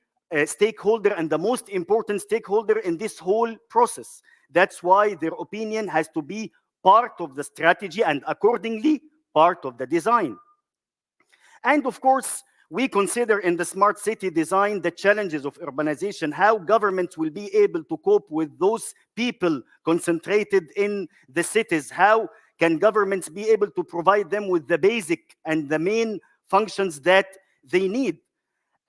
Speaker 18: stakeholder and the most important stakeholder in this whole process. That's why their opinion has to be part of the strategy and accordingly part of the design. And of course, we consider in the smart city design the challenges of urbanization, how governments will be able to cope with those people concentrated in the cities. How can governments be able to provide them with the basic and the main functions that they need?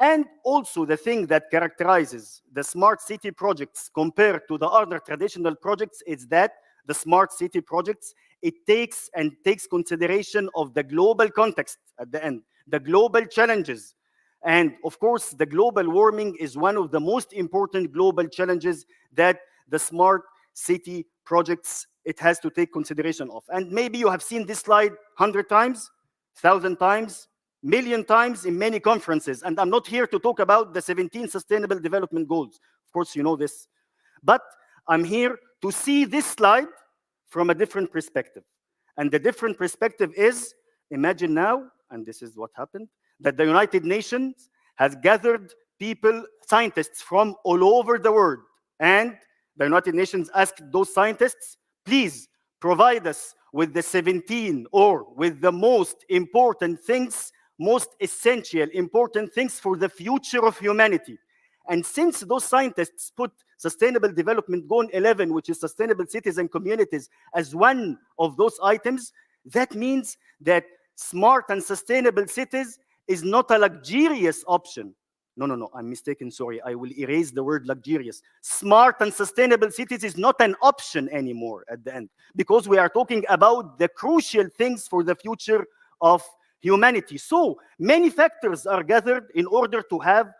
Speaker 18: And also the thing that characterizes the smart city projects compared to the other traditional projects is that the smart city projects, it takes consideration of the global context at the end, the global challenges. And of course, the global warming is one of the most important global challenges that the smart city projects, it has to take consideration of. And maybe you have seen this slide 100 times, 1,000 times, million times in many conferences. And I'm not here to talk about the 17 Sustainable Development Goals. Of course, you know this. But I'm here to see this slide from a different perspective. And the different perspective is, imagine now, and this is what happened, that the United Nations has gathered people, scientists from all over the world. And the United Nations asked those scientists, please provide us with the 17 or with the most important things, most essential, important things for the future of humanity. And since those scientists put Sustainable Development Goal 11, which is sustainable cities and communities, as one of those items, that means that smart and sustainable cities is not a luxurious option. No, I'm mistaken, sorry. I will erase the word luxurious. Smart and sustainable cities is not an option anymore at the end, because we are talking about the crucial things for the future of humanity. So many factors are gathered in order to have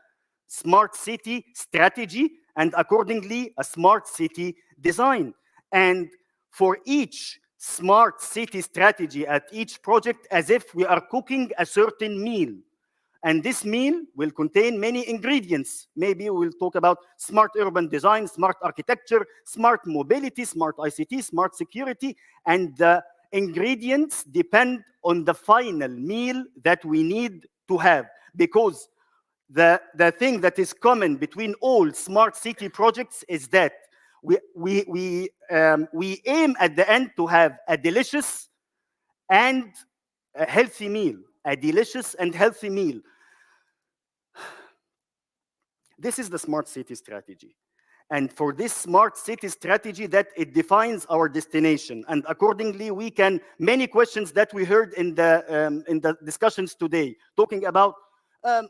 Speaker 18: smart city strategy and accordingly a smart city design. And for each smart city strategy at each project, as if we are cooking a certain meal. And this meal will contain many ingredients. Maybe we'll talk about smart urban design, smart architecture, smart mobility, smart ICT, smart security, and the ingredients depend on the final meal that we need to have. Because the thing that is common between all smart city projects is that we aim at the end to have a delicious and a healthy meal. A delicious and healthy meal. This is the smart city strategy. And for this smart city strategy, that it defines our destination. And accordingly, we can, many questions that we heard in the discussions today, talking about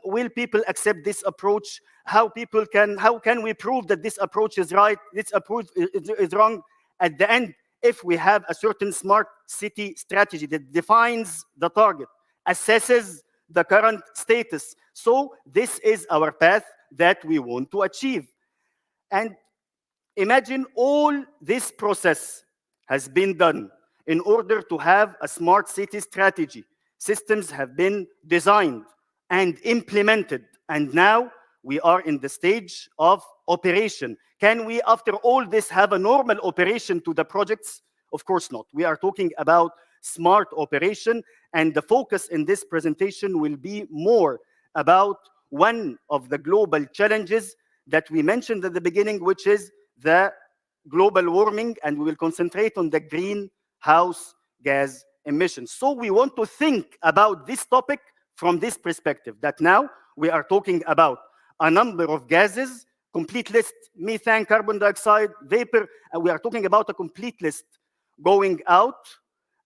Speaker 18: will people accept this approach? How can we prove that this approach is right, this approach is wrong? At the end, if we have a certain smart city strategy that defines the target, assesses the current status. So this is our path that we want to achieve. And imagine all this process has been done in order to have a smart city strategy. Systems have been designed and implemented, and now we are in the stage of operation. Can we, after all this, have a normal operation to the projects? Of course not. We are talking about smart operation, and the focus in this presentation will be more about one of the global challenges that we mentioned at the beginning, which is the global warming, and we will concentrate on the greenhouse gas emissions. So we want to think about this topic from this perspective, that now we are talking about a number of gases, complete list, methane, carbon dioxide, vapor, and we are talking about a complete list going out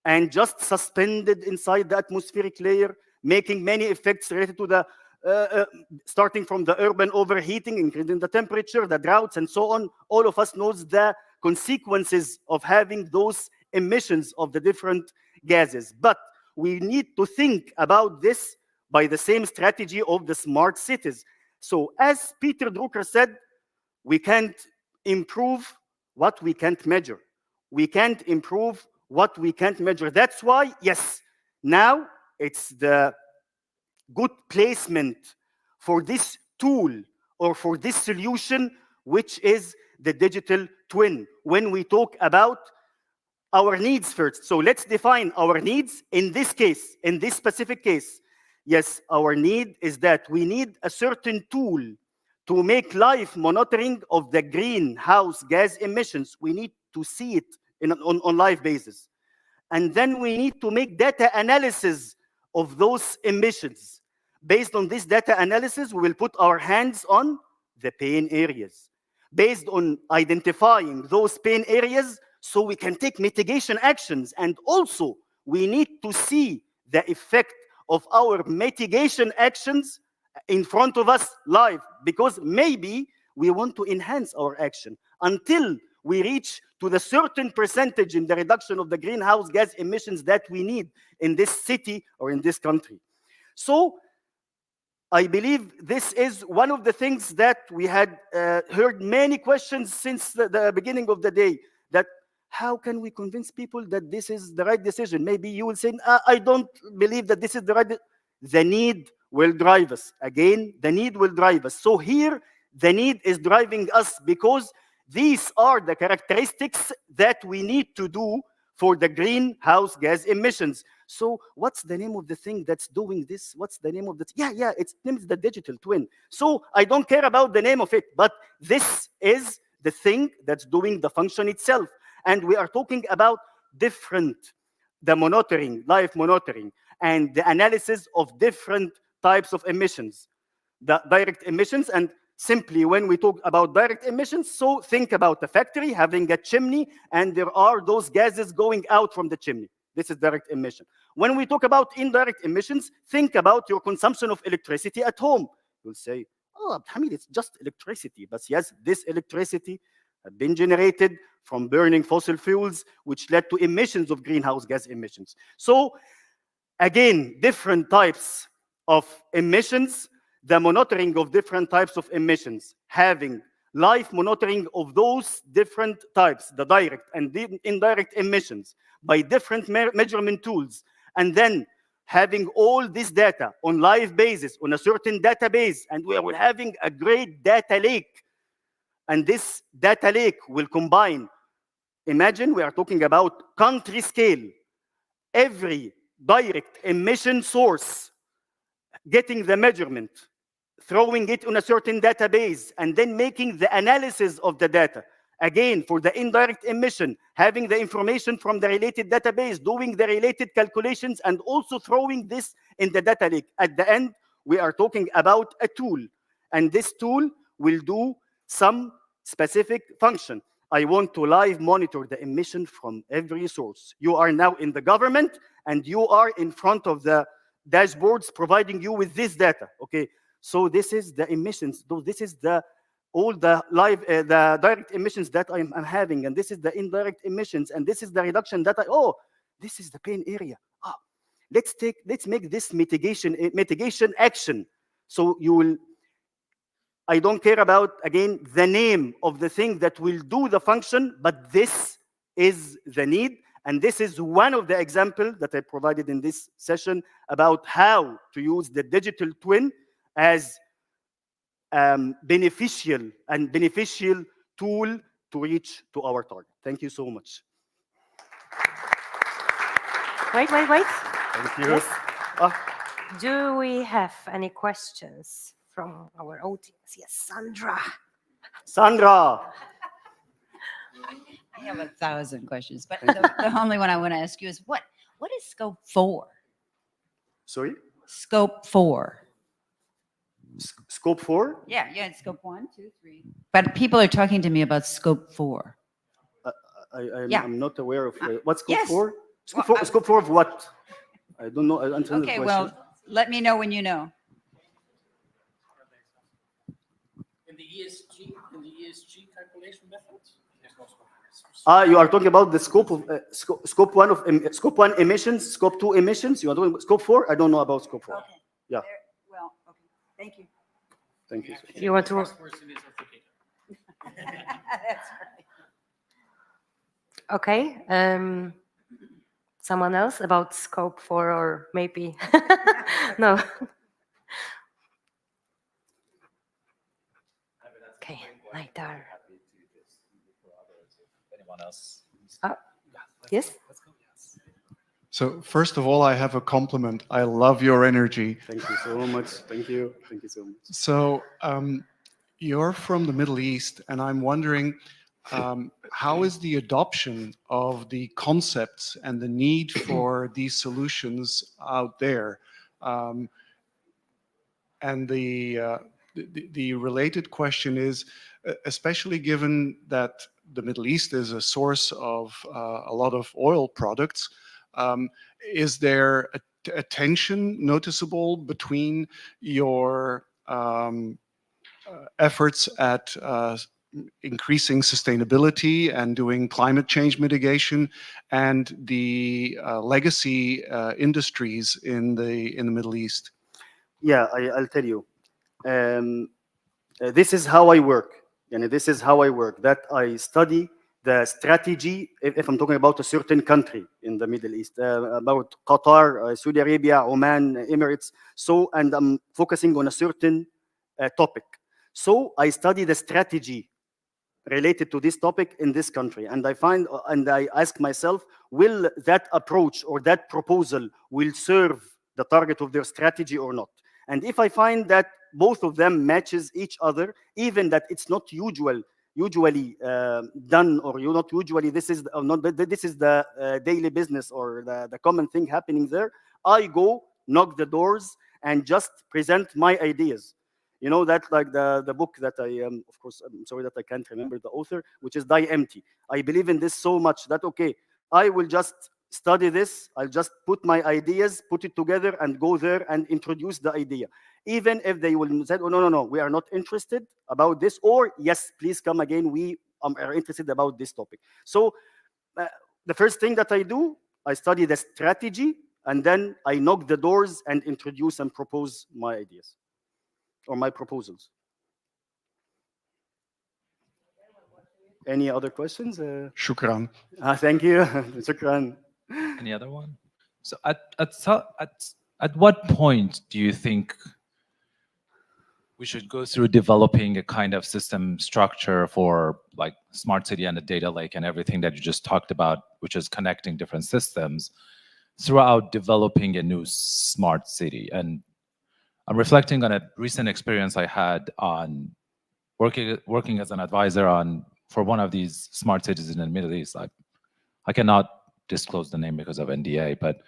Speaker 18: and just suspended inside the atmospheric layer, making many effects related to the, starting from the urban overheating, increasing the temperature, the droughts, and so on. All of us knows the consequences of having those emissions of the different gases. But we need to think about this by the same strategy of the smart cities. So as Peter Drucker said, we can't improve what we can't measure. We can't improve what we can't measure. That's why, yes, now it's the good placement for this tool or for this solution, which is the digital twin. When we talk about our needs first. So let's define our needs in this case, in this specific case. Yes, our need is that we need a certain tool to make live monitoring of the greenhouse gas emissions. We need to see it on live basis. And then we need to make data analysis of those emissions. Based on this data analysis, we will put our hands on the pain areas. Based on identifying those pain areas, so we can take mitigation actions. And also, we need to see the effect of our mitigation actions in front of us live, because maybe we want to enhance our action until we reach to the certain percentage in the reduction of the greenhouse gas emissions that we need in this city or in this country. So I believe this is one of the things that we had heard many questions since the beginning of the day, that how can we convince people that this is the right decision? Maybe you will say, I don't believe that this is the right decision. The need will drive us. Again, the need will drive us. So here, the need is driving us because these are the characteristics that we need to do for the greenhouse gas emissions. So what's the name of the thing that's doing this? What's the name of the, its name is the digital twin. So I don't care about the name of it, but this is the thing that's doing the function itself. And we are talking about the monitoring, live monitoring, and the analysis of different types of emissions, the direct emissions. And simply when we talk about direct emissions, so think about a factory having a chimney, and there are those gases going out from the chimney. This is direct emission. When we talk about indirect emissions, think about your consumption of electricity at home. You'll say, oh, Hamid, it's just electricity. But yes, this electricity had been generated from burning fossil fuels, which led to emissions of greenhouse gas emissions. So again, different types of emissions, the monitoring of different types of emissions, having live monitoring of those different types, the direct and the indirect emissions, by different measurement tools, and then having all this data on live basis, on a certain database, and we are having a great data lake. And this data lake will combine, imagine we are talking about country scale, every direct emission source, getting the measurement, throwing it on a certain database, and then making the analysis of the data. Again, for the indirect emission, having the information from the related database, doing the related calculations, and also throwing this in the data lake. At the end, we are talking about a tool, and this tool will do some specific function. I want to live monitor the emission from every source. You are now in the government, and you are in front of the dashboards providing you with this data, okay? So this is the emissions. This is all the live, the direct emissions that I'm having, and this is the indirect emissions, and this is the reduction that this is the pain area. Let's make this mitigation action. So you will, I don't care about, again, the name of the thing that will do the function, but this is the need. And this is one of the examples that I provided in this session about how to use the digital twin as beneficial tool to reach to our target. Thank you so much.
Speaker 2: Wait.
Speaker 18: Thank you.
Speaker 2: Yes. Do we have any questions from our audience? Yes, Sandra.
Speaker 18: Sandra.
Speaker 10: I have 1,000 questions, but the only one I want to ask you is what is scope 4?
Speaker 18: Sorry?
Speaker 10: Scope 4.
Speaker 18: Scope 4?
Speaker 10: Yeah, it's scope 1, 2, 3. But people are talking to me about scope 4.
Speaker 18: I'm not aware of what's scope
Speaker 10: Yes.
Speaker 18: 4? Scope 4 of what? I don't know. I answered the
Speaker 10: Okay,
Speaker 18: question.
Speaker 10: well, let me know when you know.
Speaker 4: In the ESG calculation methods, there's no scope.
Speaker 18: You are talking about the scope of scope 1 of scope 1 emissions, scope 2 emissions. You are talking about scope 4? I don't know about scope 4.
Speaker 10: Okay.
Speaker 18: Yeah.
Speaker 10: Well, okay. Thank you.
Speaker 18: Thank you.
Speaker 2: You want to?
Speaker 10: That's right.
Speaker 2: Okay. Someone else about scope 4 or maybe no. Okay, later.
Speaker 9: Anyone else?
Speaker 2: Yes.
Speaker 21: So first of all, I have a compliment. I love your energy.
Speaker 18: Thank you so much. Thank you. Thank you so much.
Speaker 21: So you're from the Middle East, and I'm wondering how is the adoption of the concepts and the need for these solutions out there? And the related question is, especially given that the Middle East is a source of a lot of oil products, is there a tension noticeable between your efforts at increasing sustainability and doing climate change mitigation and the legacy industries in the Middle East?
Speaker 18: Yeah, I'll tell you. This is how I work. This is how I work. That I study the strategy, if I'm talking about a certain country in the Middle East, about Qatar, Saudi Arabia, Oman, Emirates. So, and I'm focusing on a certain topic. So I study the strategy related to this topic in this country. And I find, and I ask myself, will that approach or that proposal will serve the target of their strategy or not? And if I find that both of them matches each other, even that it's not usually done, or you not usually, this is the daily business or the common thing happening there, I go knock the doors and just present my ideas. You know, that like the book that I, of course, I'm sorry that I can't remember the author, which is Die Empty. I believe in this so much that, okay, I will just study this. I'll just put my ideas, put it together, and go there and introduce the idea. Even if they will say, oh, no, we are not interested about this, or yes, please come again, we are interested about this topic. So the first thing that I do, I study the strategy, and then I knock the doors and introduce and propose my ideas or my proposals. Any other questions?
Speaker 21: Shukran.
Speaker 18: Thank you. Shukran.
Speaker 9: Any other one? So at what point do you think we should go through developing a kind of system structure for like smart city and the data lake and everything that you just talked about, which is connecting different systems throughout developing a new smart city? And I'm reflecting on a recent experience I had on working as an advisor for one of these smart cities in the Middle East. I cannot disclose the name because of NDA, but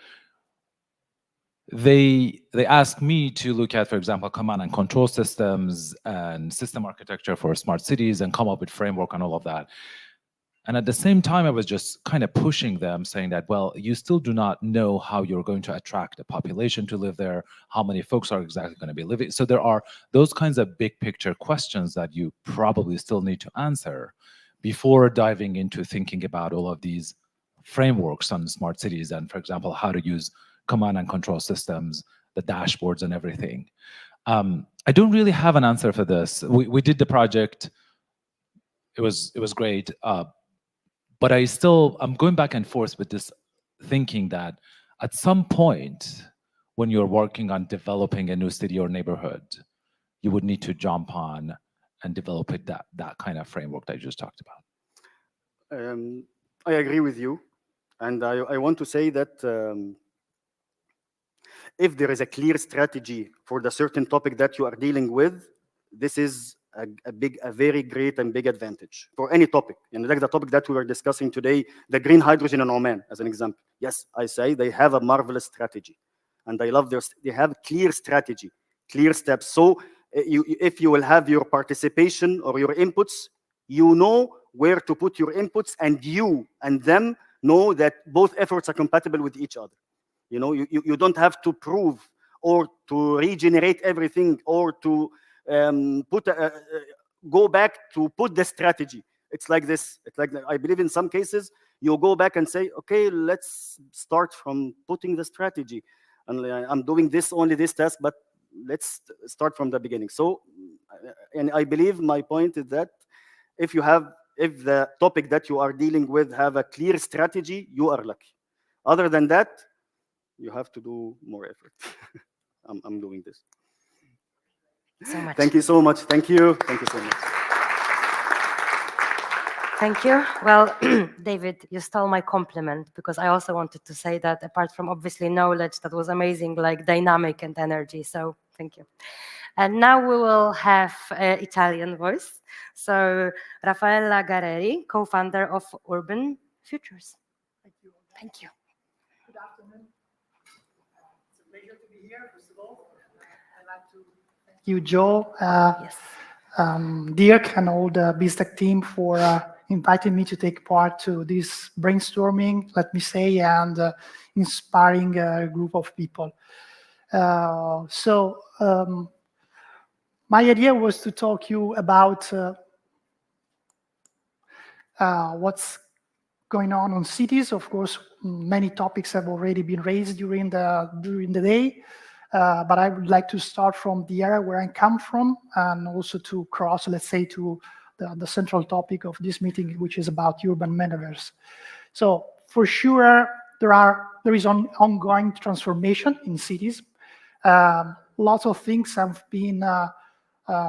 Speaker 9: they asked me to look at, for example, command and control systems and system architecture for smart cities and come up with framework and all of that. And at the same time, I was just kind of pushing them, saying that, well, you still do not know how you're going to attract a population to live there, how many folks are exactly going to be living. So there are those kinds of big picture questions that you probably still need to answer before diving into thinking about all of these frameworks on smart cities and, for example, how to use command and control systems, the dashboards and everything. I don't really have an answer for this. We did the project. It was great. But I'm going back and forth with this thinking that at some point when you're working on developing a new city or neighborhood, you would need to jump on and develop that kind of framework that you just talked about.
Speaker 18: I agree with you. And I want to say that if there is a clear strategy for the certain topic that you are dealing with, this is a very great and big advantage for any topic. And like the topic that we were discussing today, the green hydrogen in Oman, as an example. Yes, I say they have a marvelous strategy. And I love they have clear strategy, clear steps. So if you will have your participation or your inputs, you know where to put your inputs, and you and them know that both efforts are compatible with each other. You know, you don't have to prove or to regenerate everything or to go back to put the strategy. It's like this. It's like, I believe in some cases, you go back and say, okay, let's start from putting the strategy. And I'm doing only this task, but let's start from the beginning. So, and I believe my point is that if the topic that you are dealing with have a clear strategy, you are lucky. Other than that, you have to do more effort. I'm doing this.
Speaker 2: So much.
Speaker 18: Thank you so much. Thank you. Thank you so much.
Speaker 2: Thank you. Well, David, you stole my compliment, because I also wanted to say that apart from obviously knowledge, that was amazing, like dynamic and energy. So thank you. And now we will have Italian voice. So Raffaella Gareri, co-founder of Urban Futures.
Speaker 3: Thank you.
Speaker 2: Thank you.
Speaker 3: Good afternoon. It's a pleasure to be here, first of all. I'd like to thank you, Joe, Dirk, and all the BizzTech team for inviting me to take part to this brainstorming, let me say, and inspiring group of people. My idea was to talk you about what's going on cities. Of course, many topics have already been raised during the day, but I would like to start from the area where I come from, and also to cross, let's say, to the central topic of this meeting, which is about urban metaverse. So for sure, there is ongoing transformation in cities. Lots of things have been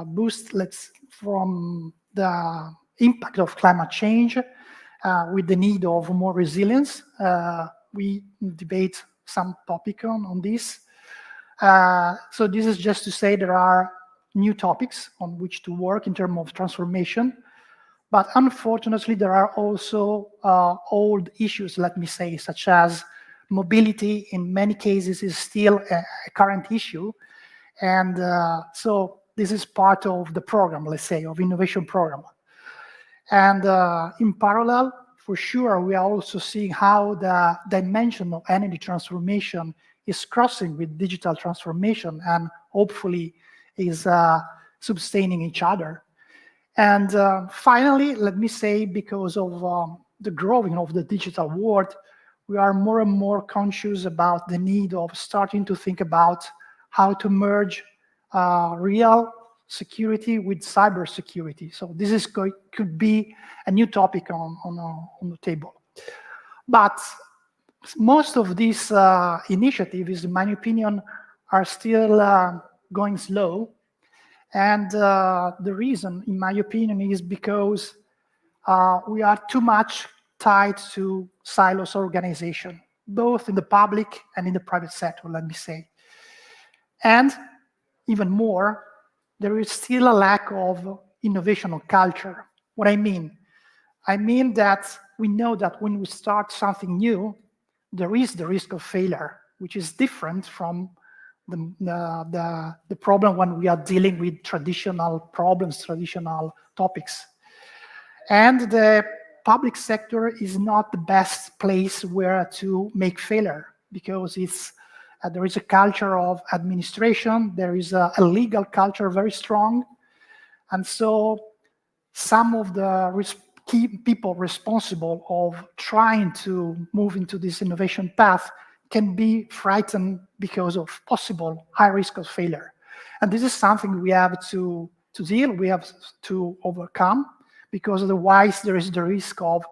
Speaker 3: boosted from the impact of climate change, with the need of more resilience. We debate some topic on this. So this is just to say there are new topics on which to work in terms of transformation. But unfortunately, there are also old issues, let me say, such as mobility in many cases is still a current issue. And so this is part of the program, let's say, of innovation program. And in parallel, for sure, we are also seeing how the dimension of energy transformation is crossing with digital transformation and hopefully is sustaining each other. And finally, let me say, because of the growing of the digital world, we are more and more conscious about the need of starting to think about how to merge real security with cyber security. So this is could be a new topic on the table. But most of these initiatives, in my opinion, are still going slow. And the reason, in my opinion, is because we are too much tied to silos organization, both in the public and in the private sector, let me say. And even more, there is still a lack of innovational culture. What I mean? I mean that we know that when we start something new, there is the risk of failure, which is different from the problem when we are dealing with traditional problems, traditional topics. And the public sector is not the best place where to make failure, because it's there is a culture of administration, there is a legal culture very strong, and so some of the key people responsible of trying to move into this innovation path can be frightened because of possible high risk of failure. And this is something we have to deal, we have to overcome, because otherwise there is the risk of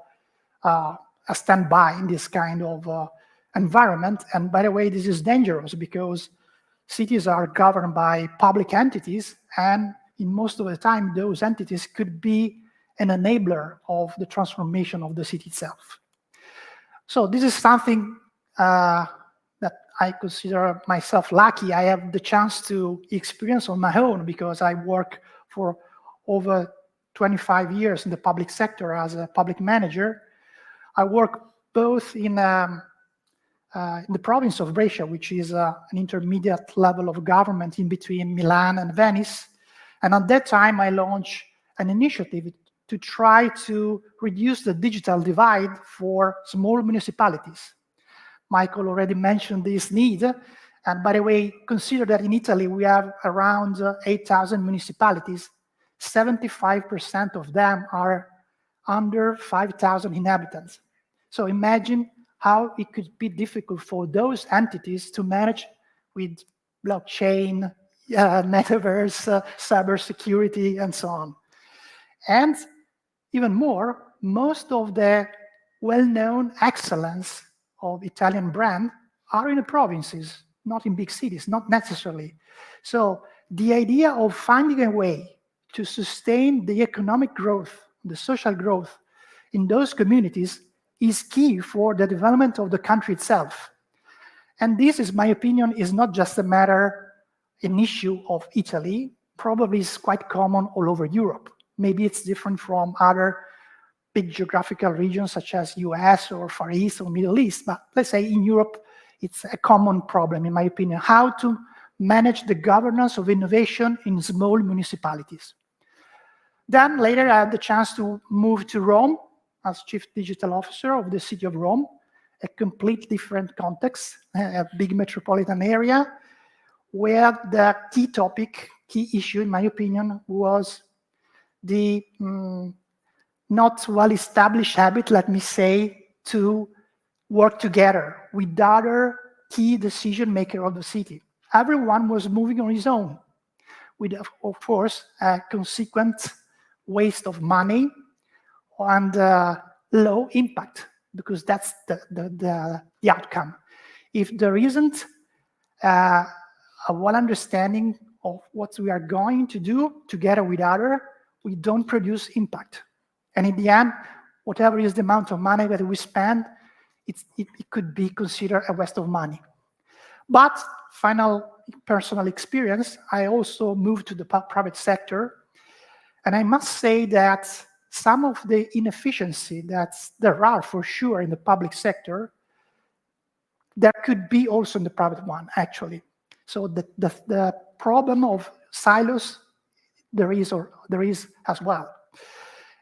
Speaker 3: a standby in this kind of environment. And by the way, this is dangerous because cities are governed by public entities, and in most of the time, those entities could be an enabler of the transformation of the city itself. So this is something that I consider myself lucky. I have the chance to experience on my own because I work for over 25 years in the public sector as a public manager. I work both in the province of Brescia, which is an intermediate level of government in between Milan and Venice. And at that time, I launched an initiative to try to reduce the digital divide for small municipalities. Michael already mentioned this need. And by the way, consider that in Italy, we have around 8,000 municipalities. 75% of them are under 5,000 inhabitants. So imagine how it could be difficult for those entities to manage with blockchain, metaverse, cybersecurity, and so on. And even more, most of the well-known excellence of Italian brand are in the provinces, not in big cities, not necessarily. So the idea of finding a way to sustain the economic growth, the social growth in those communities is key for the development of the country itself. And this, in my opinion, is not just a matter, an issue of Italy, probably is quite common all over Europe. Maybe it's different from other big geographical regions such as US or Far East or Middle East, but let's say in Europe, it's a common problem, in my opinion, how to manage the governance of innovation in small municipalities. Then later I had the chance to move to Rome as Chief Digital Officer of the City of Rome, a complete different context, a big metropolitan area, where the key topic, key issue, in my opinion, was the not well-established habit, let me say, to work together with other key decision makers of the city. Everyone was moving on his own, with, of course, a consequent waste of money and low impact, because that's the outcome. If there isn't a well understanding of what we are going to do together with others, we don't produce impact. And in the end, whatever is the amount of money that we spend, it could be considered a waste of money. But final personal experience, I also moved to the private sector. And I must say that some of the inefficiency that there are for sure in the public sector, there could be also in the private one, actually. So the problem of silos, there is as well.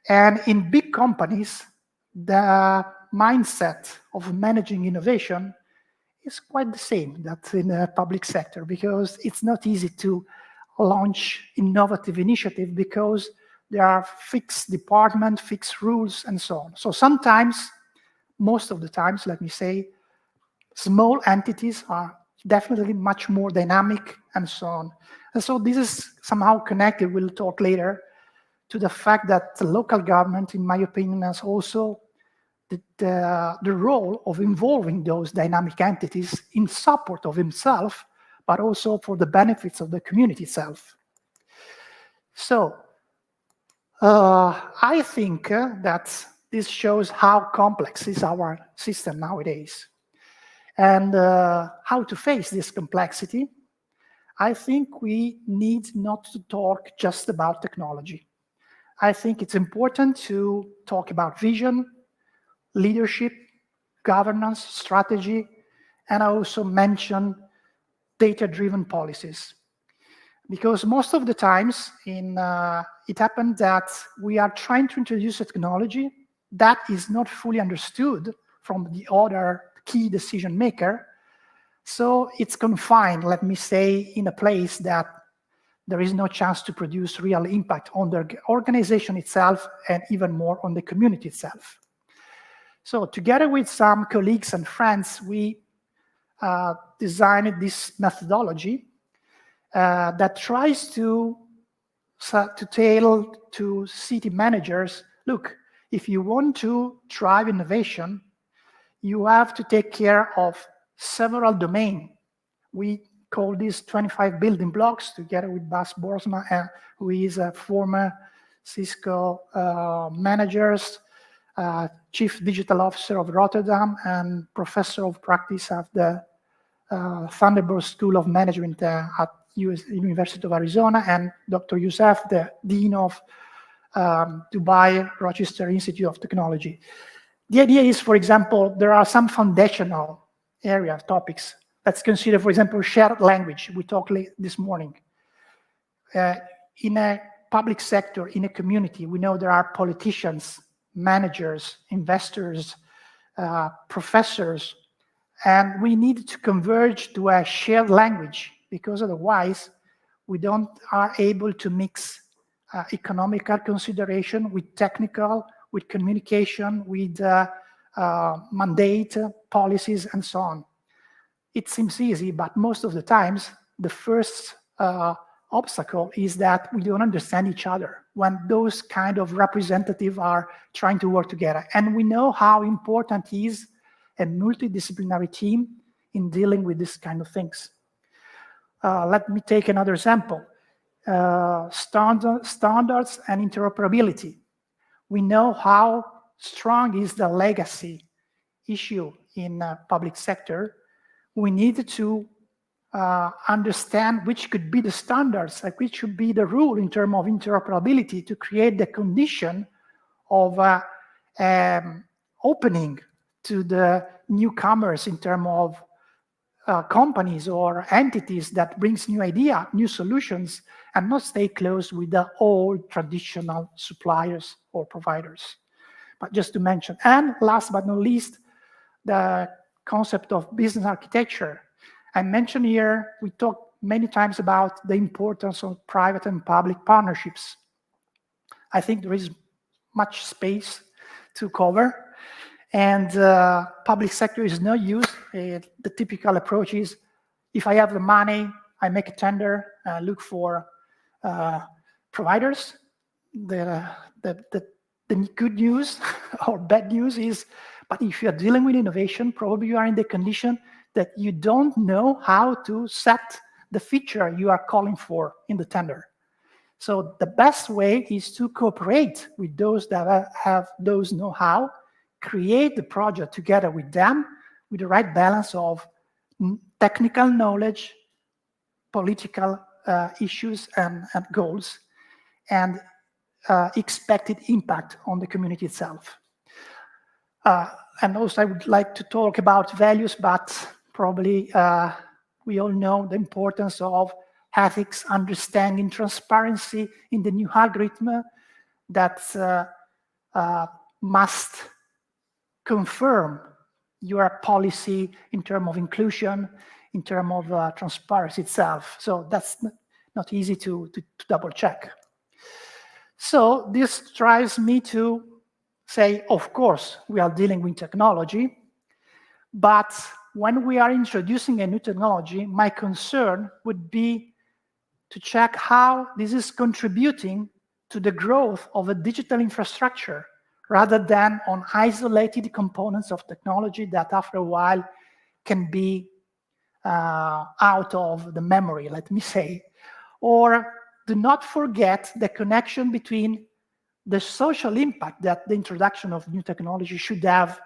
Speaker 3: And in big companies, the mindset of managing innovation is quite the same that in the public sector, because it's not easy to launch innovative initiative because there are fixed departments, fixed rules, and so on. So sometimes, most of the times, let me say, small entities are definitely much more dynamic and so on. And so this is somehow connected, we'll talk later, to the fact that the local government, in my opinion, has also the role of involving those dynamic entities in support of himself, but also for the benefits of the community itself. So I think that this shows how complex is our system nowadays. And how to face this complexity, I think we need not to talk just about technology. I think it's important to talk about vision, leadership, governance, strategy, and I also mention data-driven policies. Because most of the times it happened that we are trying to introduce a technology that is not fully understood from the other key decision maker. So it's confined, let me say, in a place that there is no chance to produce real impact on the organization itself and even more on the community itself. So together with some colleagues and friends, we designed this methodology that tries to tell to city managers, look, if you want to drive innovation, you have to take care of several domains. We call these 25 building blocks together with Bas Borsma, who is a former Cisco manager, Chief Digital Officer of Rotterdam, and Professor of Practice at the Thunderbird School of Management at University of Arizona, and Dr. Youssef, the Dean of Dubai Rochester Institute of Technology. The idea is, for example, there are some foundational area topics. Let's consider, for example, shared language. We talked this morning. In a public sector, in a community, we know there are politicians, managers, investors, professors, and we need to converge to a shared language, because otherwise we are able to mix economical consideration with technical, with communication, with mandate, policies, and so on. It seems easy, but most of the times, the first obstacle is that we don't understand each other when those kind of representatives are trying to work together. And we know how important is a multidisciplinary team in dealing with this kind of things. Let me take another example. Standards and interoperability. We know how strong is the legacy issue in public sector. We need to understand which could be the standards, like which should be the rule in terms of interoperability to create the condition of opening to the newcomers in terms of companies or entities that brings new idea, new solutions, and not stay close with the old traditional suppliers or providers. But just to mention, and last but not least, the concept of business architecture. I mentioned here, we talked many times about the importance of private and public partnerships. I think there is much space to cover, and public sector is no use. The typical approach is, if I have the money, I make a tender, look for providers. The good news or bad news is, but if you are dealing with innovation, probably you are in the condition that you don't know how to set the feature you are calling for in the tender. So the best way is to cooperate with those that have those know-how, create the project together with them with the right balance of technical knowledge, political issues and goals, and expected impact on the community itself. And also I would like to talk about values, but probably we all know the importance of ethics, understanding, transparency in the new algorithm that must confirm your policy in terms of inclusion, in terms of transparency itself. So that's not easy to double check. So this drives me to say, of course, we are dealing with technology, but when we are introducing a new technology, my concern would be to check how this is contributing to the growth of a digital infrastructure rather than on isolated components of technology that after a while can be out of the memory, let me say. Or do not forget the connection between the social impact that the introduction of new technology should have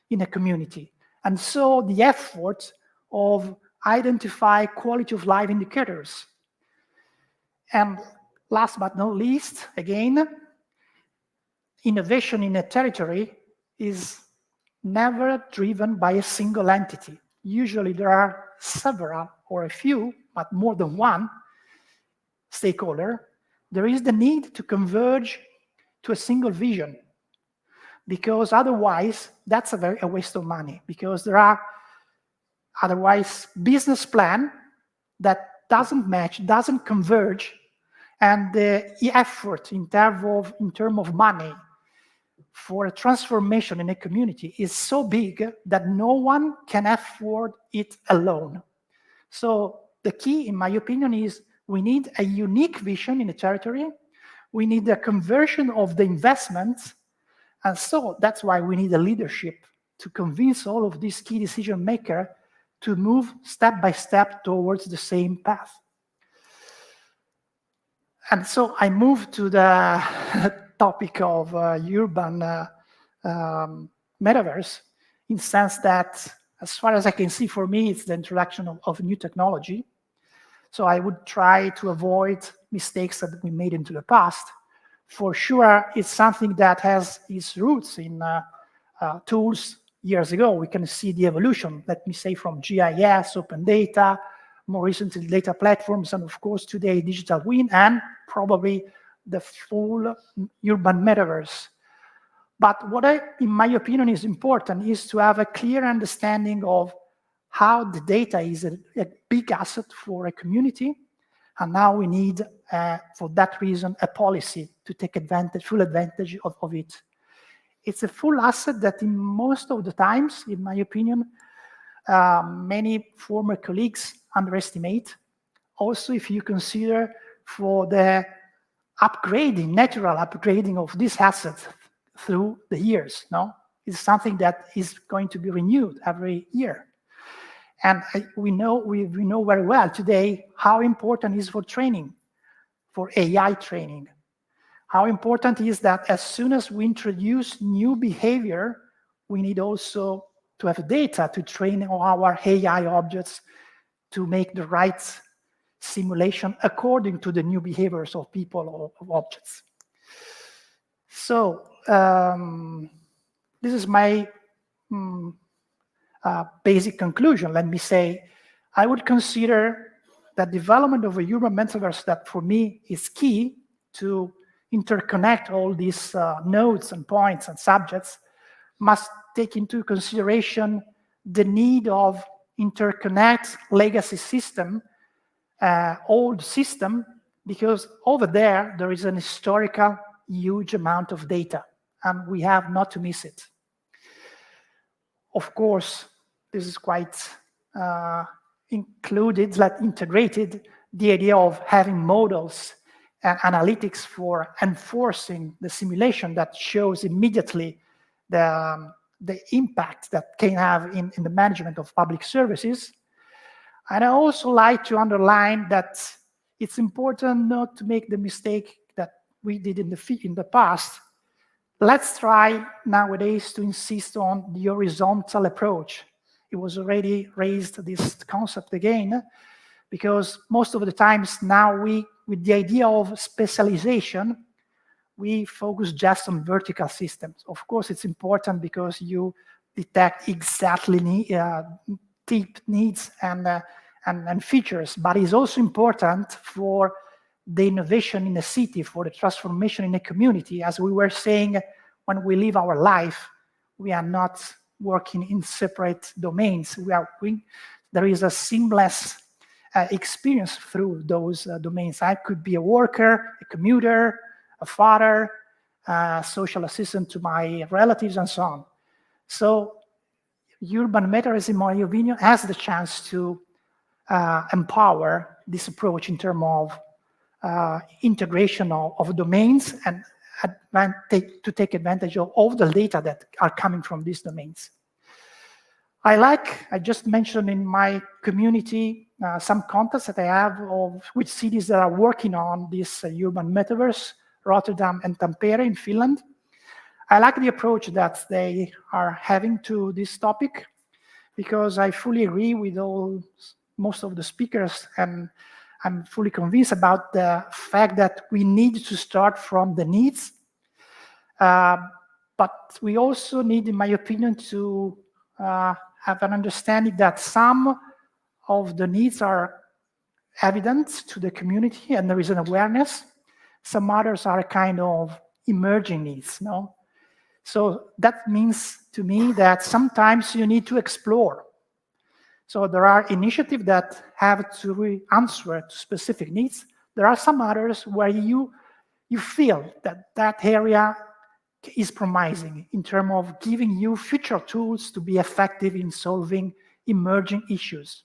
Speaker 3: in a community. And so the effort of identify quality of life indicators. And last but not least, again, innovation in a territory is never driven by a single entity. Usually there are several or a few, but more than one stakeholder. There is the need to converge to a single vision, because otherwise that's a waste of money, because there are otherwise business plan that doesn't match, doesn't converge, and the effort in terms of money for a transformation in a community is so big that no one can afford it alone. So the key, in my opinion, is we need a unique vision in a territory. We need a conversion of the investments. And so that's why we need a leadership to convince all of these key decision makers to move step by step towards the same path. And so I move to the topic of urban metaverse, in the sense that, as far as I can see, for me, it's the introduction of new technology. So I would try to avoid mistakes that we made into the past. For sure, it's something that has its roots in tools years ago. We can see the evolution, let me say, from GIS, open data, more recently data platforms, and of course today digital twin, and probably the full urban metaverse. But what in my opinion is important is to have a clear understanding of how the data is a big asset for a community, and now we need, for that reason, a policy to take full advantage of it. It's a full asset that in most of the times, in my opinion, many former colleagues underestimate. Also, if you consider for the upgrading, natural upgrading of these assets through the years, no? It's something that is going to be renewed every year. And we know very well today how important it is for training, for AI training. How important is that as soon as we introduce new behavior, we need also to have data to train our AI objects to make the right simulation according to the new behaviors of people or of objects. So this is my basic conclusion. Let me say, I would consider that development of a urban metaverse that for me is key to interconnect all these nodes and points and subjects must take into consideration the need of interconnect legacy system, old system, because over there is an historical huge amount of data, and we have not to miss it. Of course, this is quite included, like integrated, the idea of having models and analytics for enforcing the simulation that shows immediately the impact that can have in the management of public services. And I also like to underline that it's important not to make the mistake that we did in the past. Let's try nowadays to insist on the horizontal approach. It was already raised, this concept again, because most of the times now with the idea of specialization, we focus just on vertical systems. Of course, it's important because you detect exactly deep needs and features, but it's also important for the innovation in a city, for the transformation in a community. As we were saying, when we live our life, we are not working in separate domains. There is a seamless experience through those domains. I could be a worker, a commuter, a father, a social assistant to my relatives, and so on. So urban metaverse, in my opinion, has the chance to empower this approach in terms of integration of domains and to take advantage of all the data that are coming from these domains. I just mentioned in my community some contacts that I have with cities that are working on this urban metaverse, Rotterdam and Tampere in Finland. I like the approach that they are having to this topic because I fully agree with most of the speakers, and I'm fully convinced about the fact that we need to start from the needs. But we also need, in my opinion, to have an understanding that some of the needs are evident to the community and there is an awareness. Some others are kind of emerging needs, no? So that means to me that sometimes you need to explore. So there are initiatives that have to answer to specific needs. There are some others where you feel that area is promising in terms of giving you future tools to be effective in solving emerging issues.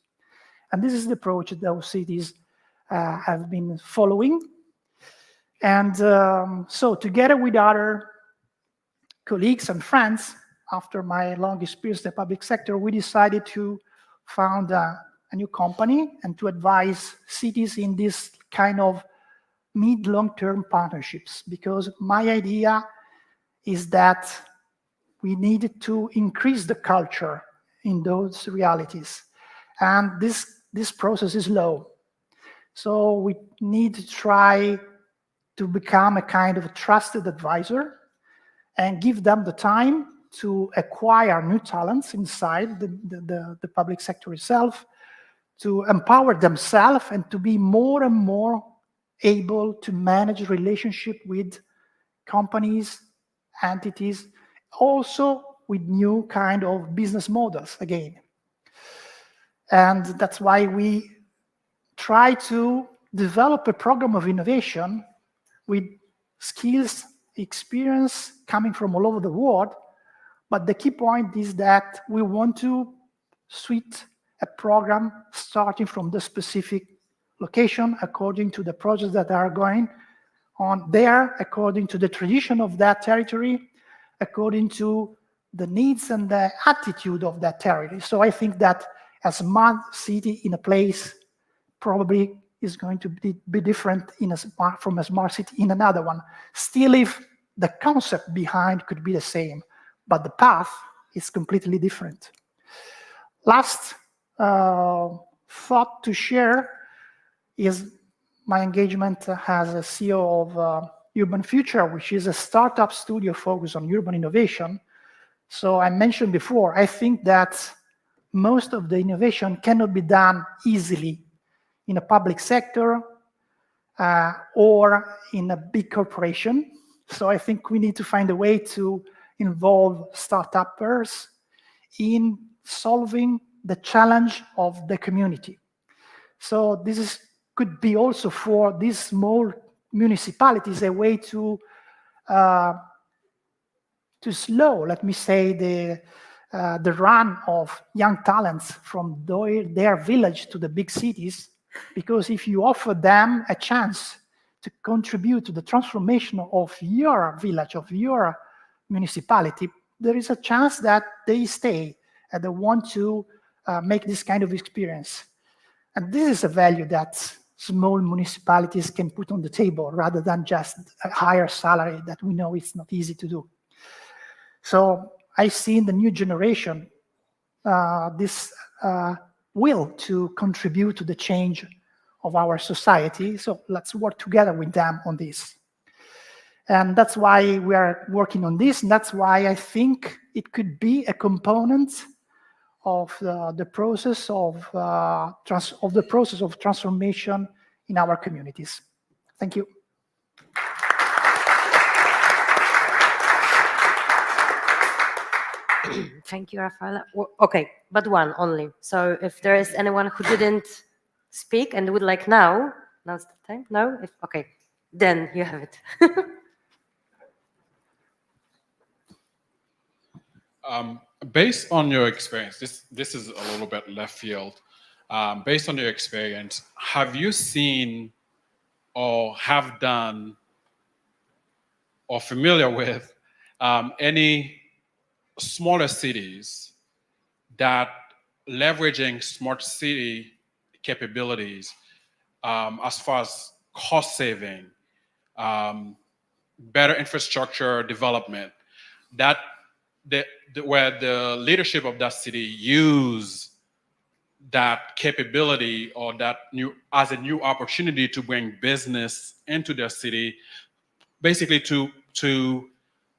Speaker 3: And this is the approach that those cities have been following. And so together with other colleagues and friends, after my long experience in the public sector, we decided to found a new company and to advise cities in this kind of mid-long-term partnerships, because my idea is that we need to increase the culture in those realities. And this process is slow. So we need to try to become a kind of trusted advisor and give them the time to acquire new talents inside the public sector itself, to empower themselves and to be more and more able to manage relationship with companies, entities, also with new kind of business models again. And that's why we try to develop a program of innovation with skills, experience coming from all over the world. But the key point is that we want to suit a program starting from the specific location according to the projects that are going on there, according to the tradition of that territory, according to the needs and the attitude of that territory. So I think that a smart city in a place probably is going to be different from a smart city in another one. Still, if the concept behind could be the same, but the path is completely different. Last thought to share is my engagement as a CEO of Urban Future, which is a startup studio focused on urban innovation. So I mentioned before, I think that most of the innovation cannot be done easily in a public sector or in a big corporation. So I think we need to find a way to involve startuppers in solving the challenge of the community. So this could be also for these small municipalities a way to slow, let me say, the run of young talents from their village to the big cities, because if you offer them a chance to contribute to the transformation of your village, of your municipality, there is a chance that they stay and they want to make this kind of experience. And this is a value that small municipalities can put on the table rather than just a higher salary that we know it's not easy to do. So I see in the new generation this will to contribute to the change of our society. So let's work together with them on this. And that's why we are working on this. And that's why I think it could be a component of the process of transformation in our communities. Thank you.
Speaker 2: Thank you, Rafaela. Okay, but one only. So if there is anyone who didn't speak and would like now's the time. No? Okay, then you have it.
Speaker 6: Based on your experience, this is a little bit left field. Based on your experience, have you seen or have done or familiar with any smaller cities that leveraging smart city capabilities as far as cost saving, better infrastructure development, that where the leadership of that city use that capability or that as a new opportunity to bring business into their city, basically to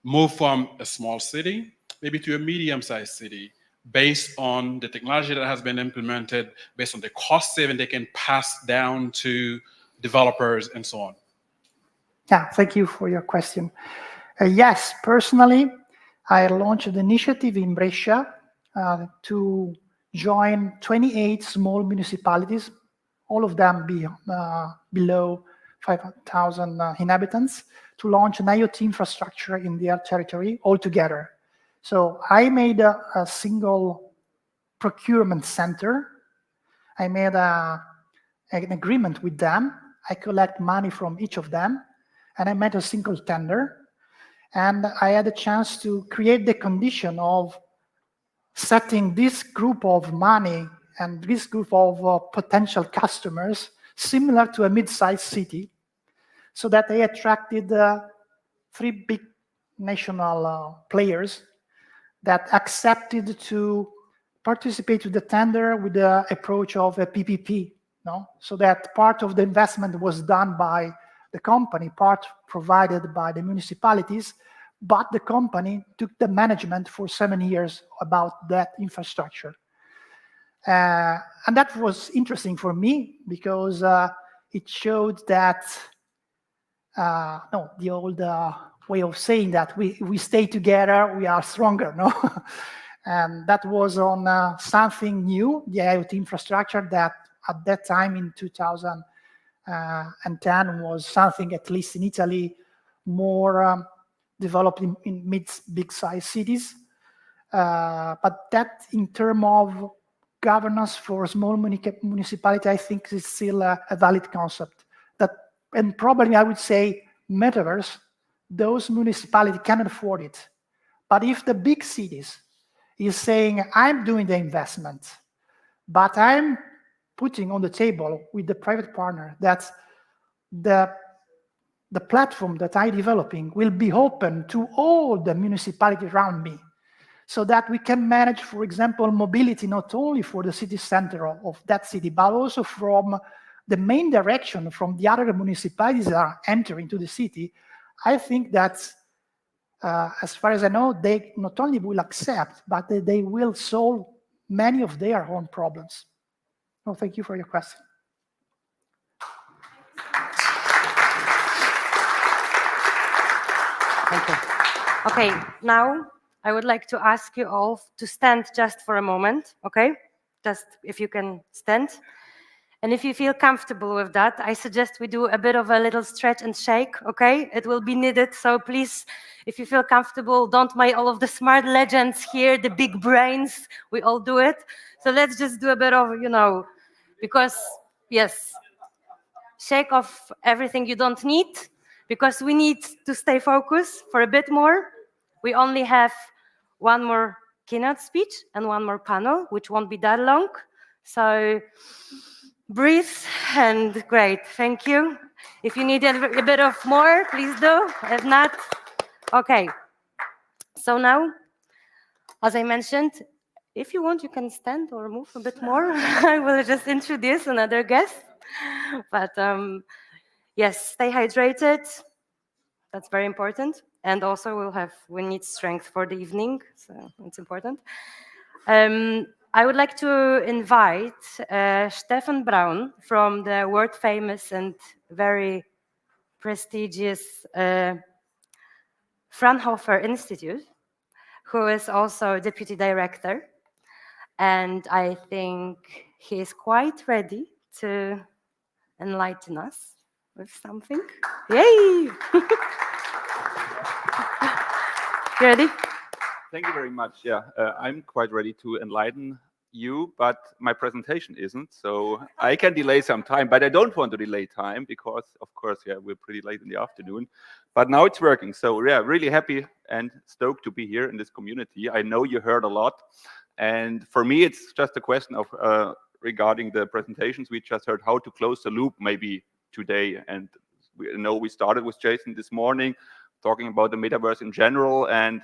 Speaker 6: move from a small city maybe to a medium-sized city based on the technology that has been implemented, based on the cost saving they can pass down to developers and so on.
Speaker 3: Yeah, thank you for your question. Yes, personally, I launched an initiative in Brescia to join 28 small municipalities, all of them below 5,000 inhabitants, to launch an IoT infrastructure in their territory altogether. So I made a single procurement center. I made an agreement with them. I collect money from each of them, and I made a single tender. And I had a chance to create the condition of setting this group of money and this group of potential customers similar to a mid-sized city, so that they attracted 3 big national players that accepted to participate to the tender with the approach of a PPP, so that part of the investment was done by the company, part provided by the municipalities, but the company took the management for 7 years about that infrastructure. And that was interesting for me because it showed that, the old way of saying that we stay together, we are stronger, no? And that was on something new, the IoT infrastructure that at that time in 2010 was something, at least in Italy, more developed in big-sized cities. But that, in terms of governance for small municipality, I think is still a valid concept. And probably I would say Metaverse, those municipalities can afford it. But if the big cities is saying, I'm doing the investment, but I'm putting on the table with the private partner that the platform that I'm developing will be open to all the municipalities around me, so that we can manage, for example, mobility not only for the city center of that city, but also from the main direction from the other municipalities that are entering to the city. I think that, as far as I know, they not only will accept, but they will solve many of their own problems. Well, thank you for your question.
Speaker 2: Thank you. Okay, now I would like to ask you all to stand just for a moment, okay? Just if you can stand. And if you feel comfortable with that, I suggest we do a bit of a little stretch and shake, okay? It will be needed, so please, if you feel comfortable, don't mind all of the smart legends here, the big brains, we all do it. So let's just do a bit of, because, yes, shake off everything you don't need, because we need to stay focused for a bit more. We only have one more keynote speech and one more panel, which won't be that long. So breathe, and great, thank you. If you need a bit of more, please do. If not, okay. So now, as I mentioned, if you want, you can stand or move a bit more. I will just introduce another guest. But yes, stay hydrated. That's very important. And also we need strength for the evening, so it's important. I would like to invite Stefan Braun from the world famous and very prestigious Fraunhofer Institute, who is also deputy director. And I think he is quite ready to enlighten us with something. Yay! Ready?
Speaker 14: Thank you very much. Yeah, I'm quite ready to enlighten you, but my presentation isn't, so I can delay some time, but I don't want to delay time because, of course, yeah, we're pretty late in the afternoon, but now it's working. So yeah, really happy and stoked to be here in this community. I know you heard a lot, and for me, it's just a question of regarding the presentations we just heard, how to close the loop maybe today. And we know we started with Jason this morning talking about the metaverse in general, and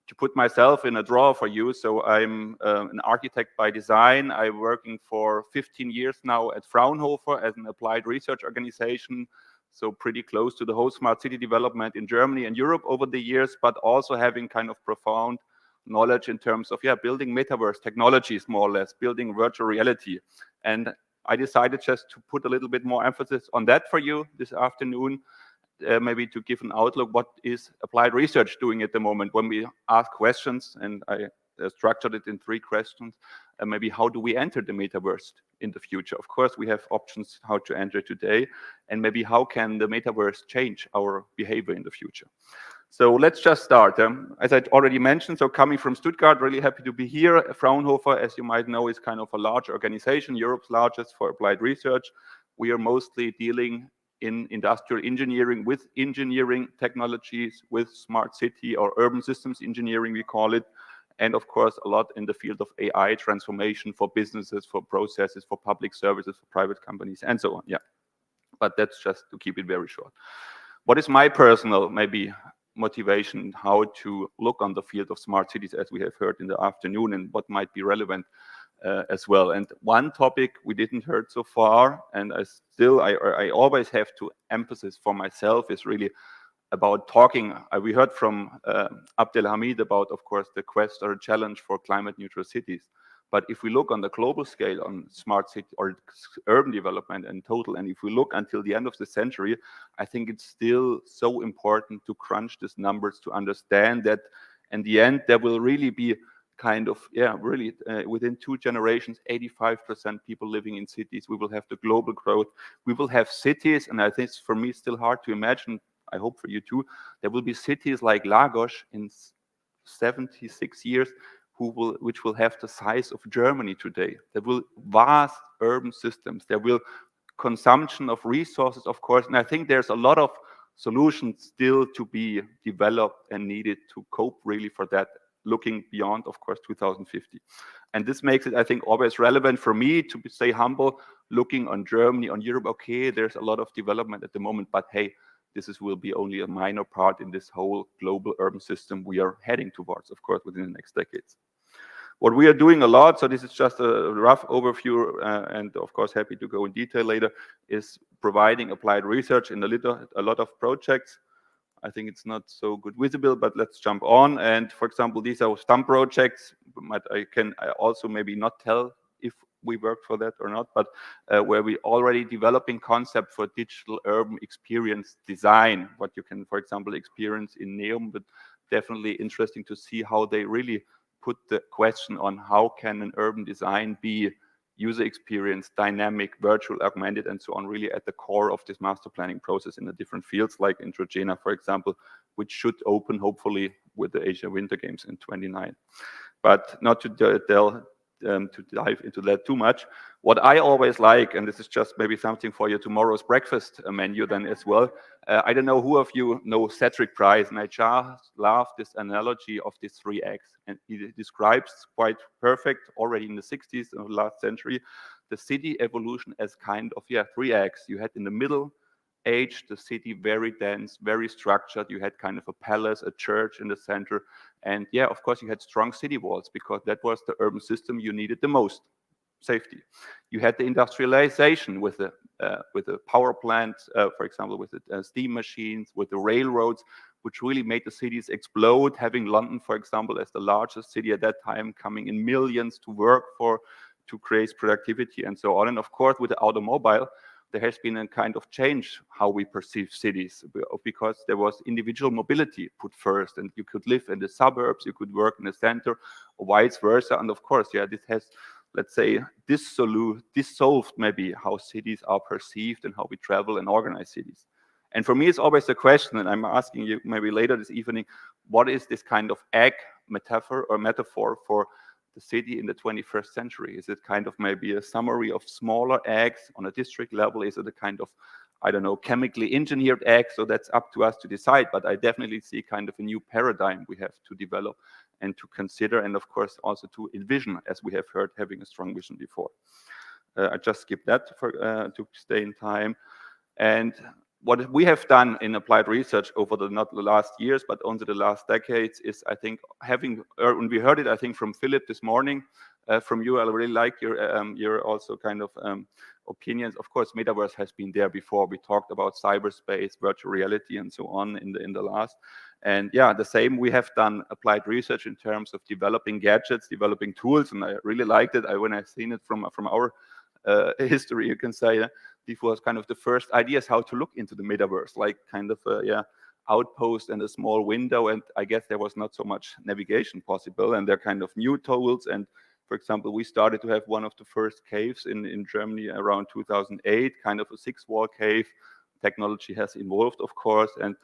Speaker 14: to put myself in a draw for you. So I'm an architect by design. I'm working for 15 years now at Fraunhofer as an applied research organization. So pretty close to the whole smart city development in Germany and Europe over the years, but also having kind of profound knowledge in terms of, yeah, building metaverse technologies, more or less, building virtual reality. And I decided just to put a little bit more emphasis on that for you this afternoon. Maybe to give an outlook, what is applied research doing at the moment when we ask questions, and I structured it in 3 questions. Maybe how do we enter the metaverse in the future? Of course, we have options how to enter today, and maybe how can the metaverse change our behavior in the future? So let's just start. As I already mentioned, so coming from Stuttgart, really happy to be here. Fraunhofer, as you might know, is kind of a large organization, Europe's largest for applied research. We are mostly dealing in industrial engineering with engineering technologies, with smart city or urban systems engineering, we call it. And of course, a lot in the field of AI transformation for businesses, for processes, for public services, for private companies, and so on. Yeah, but that's just to keep it very short. What is my personal, maybe, motivation, how to look on the field of smart cities, as we have heard in the afternoon, and what might be relevant as well. And one topic we didn't heard so far, and I always have to emphasize for myself, is really about talking. We heard from Abdelhamid about, of course, the quest or challenge for climate neutral cities. But if we look on the global scale on smart city or urban development in total, and if we look until the end of the century, I think it's still so important to crunch these numbers to understand that in the end, there will really be kind of, yeah, really within 2 generations, 85% people living in cities. We will have the global growth. We will have cities, and I think it's for me still hard to imagine, I hope for you too, there will be cities like Lagos in 76 years which will have the size of Germany today. There will vast urban systems. There will consumption of resources, of course, and I think there's a lot of solutions still to be developed and needed to cope really for that, looking beyond, of course, 2050. And this makes it, I think, always relevant for me to stay humble, looking on Germany, on Europe. Okay, there's a lot of development at the moment, but hey, will be only a minor part in this whole global urban system we are heading towards, of course, within the next decades. What we are doing a lot, so this is just a rough overview, and of course happy to go in detail later, is providing applied research in a lot of projects. I think it's not so good visible, but let's jump on. And for example, these are some projects, but I can also maybe not tell if we work for that or not, but where we already developing concept for digital urban experience design, what you can, for example, experience in Neum, but definitely interesting to see how they really put the question on how can an urban design be user experience, dynamic, virtual, augmented, and so on, really at the core of this master planning process in the different fields, like in Trojena, for example, which should open hopefully with the Asia Winter Games in 2029. But not to dive into that too much. What I always like, and this is just maybe something for your tomorrow's breakfast menu then as well. I don't know who of you know Cedric Price, and I just love this analogy of this 3X. And he describes quite perfect already in the 60s of the last century, the city evolution as kind of, 3X. You had in the middle age, the city very dense, very structured. You had kind of a palace, a church in the center. And yeah, of course, you had strong city walls because that was the urban system you needed the most, safety. You had the industrialization with the power plants, for example, with the steam machines, with the railroads, which really made the cities explode, having London, for example, as the largest city at that time, coming in millions to work for, to create productivity and so on. And of course, with the automobile, there has been a kind of change how we perceive cities, because there was individual mobility put first, and you could live in the suburbs, you could work in the center, or vice versa. And of course, yeah, this has, let's say, dissolved maybe how cities are perceived and how we travel and organize cities. And for me, it's always a question, and I'm asking you maybe later this evening, what is this kind of egg metaphor for the city in the 21st century? Is it kind of maybe a summary of smaller eggs on a district level? Is it a kind of, I don't know, chemically engineered egg? So that's up to us to decide, but I definitely see kind of a new paradigm we have to develop and to consider, and of course also to envision, as we have heard, having a strong vision before. I just skipped that to stay in time. And what we have done in applied research over not the last years, but only the last decades, is I think having, and we heard it, I think, from Philip this morning, from you, I really like your also kind of opinions. Of course, Metaverse has been there before. We talked about cyberspace, virtual reality, and so on in the last. And yeah, the same, we have done applied research in terms of developing gadgets, developing tools, and I really liked it. When I've seen it from our history, you can say, this was kind of the first ideas how to look into the metaverse, like kind of outpost and a small window, and I guess there was not so much navigation possible, and they're kind of new tools. And for example, we started to have one of the first caves in Germany around 2008, kind of a 6-wall cave. Technology has evolved, of course, and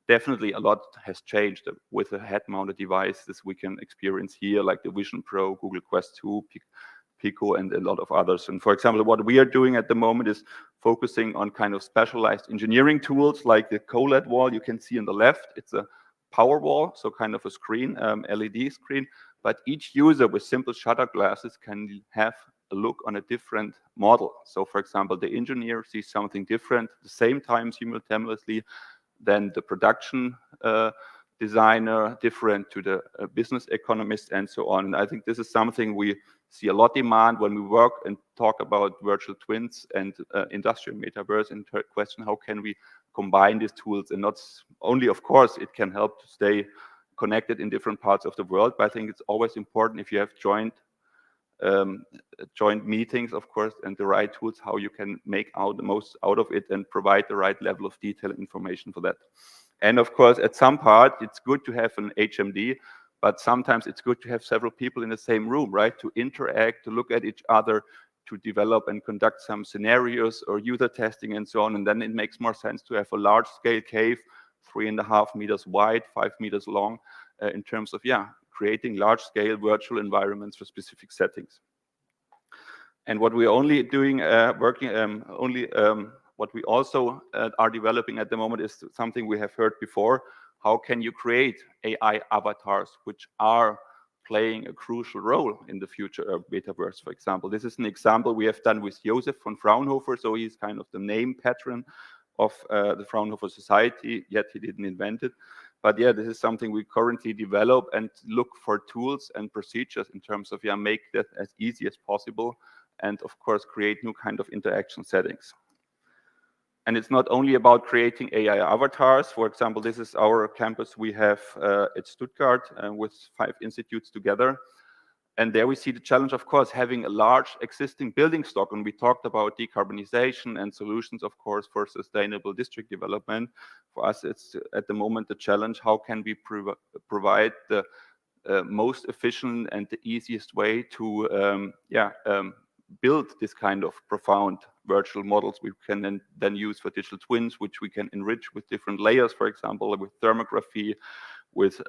Speaker 14: definitely a lot has changed with the head-mounted devices we can experience here, like the Vision Pro, Google Quest 2, Pico, and a lot of others. And for example, what we are doing at the moment is focusing on kind of specialized engineering tools, like the CoLED wall you can see on the left. It's a power wall, so kind of a screen, LED screen, but each user with simple shutter glasses can have a look on a different model. So for example, the engineer sees something different at the same time simultaneously than the production designer, different to the business economist, and so on. And I think this is something we see a lot demand when we work and talk about virtual twins and industrial metaverse. And third question, how can we combine these tools? And not only, of course, it can help to stay connected in different parts of the world, but I think it's always important if you have joint meetings, of course, and the right tools, how you can make out the most out of it and provide the right level of detail information for that. And of course, at some part, it's good to have an HMD, but sometimes it's good to have several people in the same room, right? To interact, to look at each other, to develop and conduct some scenarios or user testing and so on. And then it makes more sense to have a large scale cave, 3.5 meters wide, 5 meters long, in terms of, creating large scale virtual environments for specific settings. And what we're only doing, what we also are developing at the moment is something we have heard before. How can you create AI avatars which are playing a crucial role in the future of Metaverse, for example? This is an example we have done with Josef von Fraunhofer. So he's kind of the name patron of the Fraunhofer Society, yet he didn't invent it. But yeah, this is something we currently develop and look for tools and procedures in terms of make that as easy as possible, and of course create new kind of interaction settings. And it's not only about creating AI avatars. For example, this is our campus we have at Stuttgart with 5 institutes together. And there we see the challenge, of course, having a large existing building stock. And we talked about decarbonization and solutions, of course, for sustainable district development. For us, it's at the moment the challenge, how can we provide the most efficient and the easiest way to build this kind of profound virtual models we can then use for digital twins, which we can enrich with different layers, for example, with thermography, with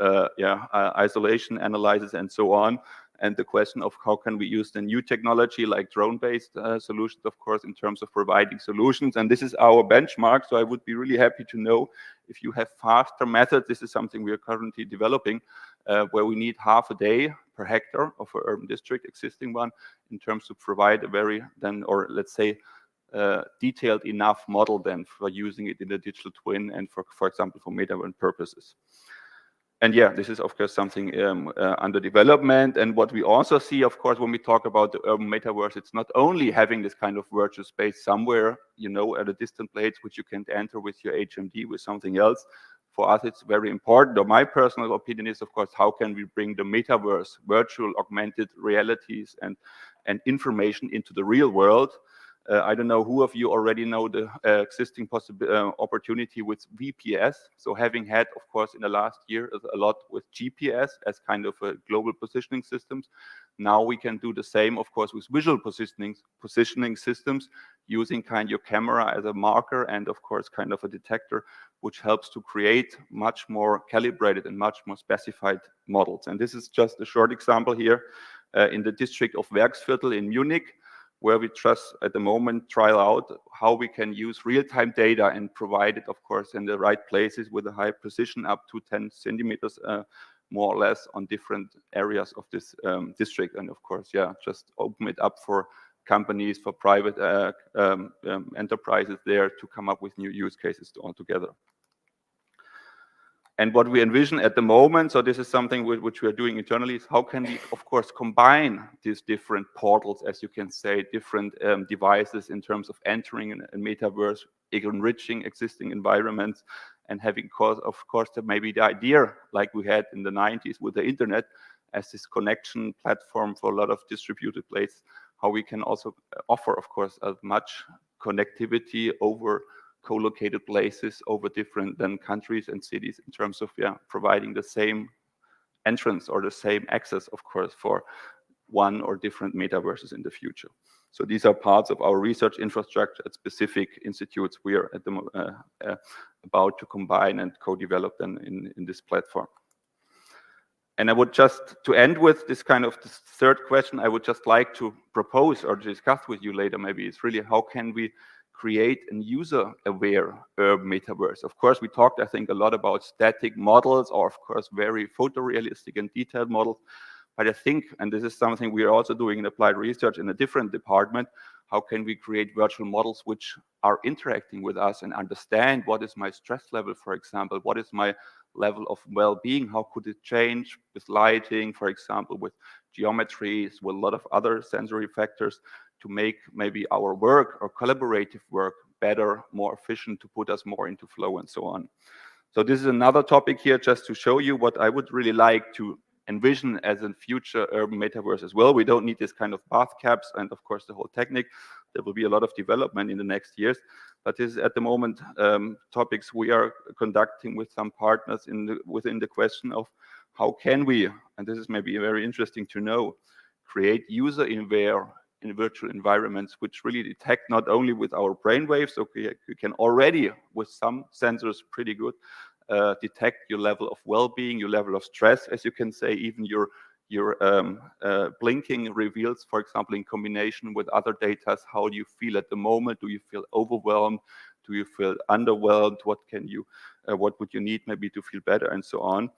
Speaker 14: isolation analysis, and so on. And the question of how can we use the new technology like drone-based solutions, of course, in terms of providing solutions. And this is our benchmark. So I would be really happy to know if you have faster methods. This is something we are currently developing, where we need half a day per hectare of an urban district, existing one, in terms to provide a very let's say, detailed enough model then for using it in the digital twin and for example, for metaverse purposes. And yeah, this is of course something under development. And what we also see, of course, when we talk about the urban metaverse, it's not only having this kind of virtual space somewhere, at a distant place, which you can enter with your HMD, with something else. For us, it's very important, or my personal opinion is, of course, how can we bring the metaverse, virtual augmented realities and information into the real world? I don't know who of you already know the existing opportunity with VPS. So having had, of course, in the last year a lot with GPS as kind of a global positioning systems. Now we can do the same, of course, with visual positioning systems using kind of your camera as a marker and, of course, kind of a detector, which helps to create much more calibrated and much more specified models. And this is just a short example here in the district of Werksviertel in Munich, where we just at the moment trial out how we can use real-time data and provide it, of course, in the right places with a high precision up to 10 centimeters, more or less, on different areas of this district. And of course, yeah, just open it up for companies, for private enterprises there to come up with new use cases altogether. And what we envision at the moment, so this is something which we are doing internally, is how can we, of course, combine these different portals, as you can say, different devices in terms of entering a metaverse, enriching existing environments, and having, of course, maybe the idea, like we had in the 90s with the internet, as this connection platform for a lot of distributed places, how we can also offer, of course, as much connectivity over co-located places over different countries and cities in terms of providing the same entrance or the same access, of course, for one or different metaverses in the future. So these are parts of our research infrastructure at specific institutes we are at the about to combine and co-develop them in this platform. And I would just, to end with this kind of this third question, I would just like to propose or discuss with you later, maybe, is really how can we create a user-aware urban metaverse. Of course, we talked, I think, a lot about static models or, of course, very photorealistic and detailed models. But I think, and this is something we are also doing in applied research in a different department, how can we create virtual models which are interacting with us and understand what is my stress level, for example, what is my level of well-being, how could it change with lighting, for example, with geometries, with a lot of other sensory factors, to make maybe our work or collaborative work better, more efficient, to put us more into flow and so on. So this is another topic here just to show you what I would really like to envision as a future urban metaverse as well. We don't need this kind of bath caps and, of course, the whole technique. There will be a lot of development in the next years. But this is at the moment topics we are conducting with some partners within the question of how can we, and this is maybe very interesting to know, create user-aware in virtual environments which really detect not only with our brainwaves, okay, you can already, with some sensors pretty good, detect your level of well-being, your level of stress, as you can say, even your blinking reveals, for example, in combination with other data, how do you feel at the moment? Do you feel overwhelmed? Do you feel underwhelmed? What would you need maybe to feel better, and so on?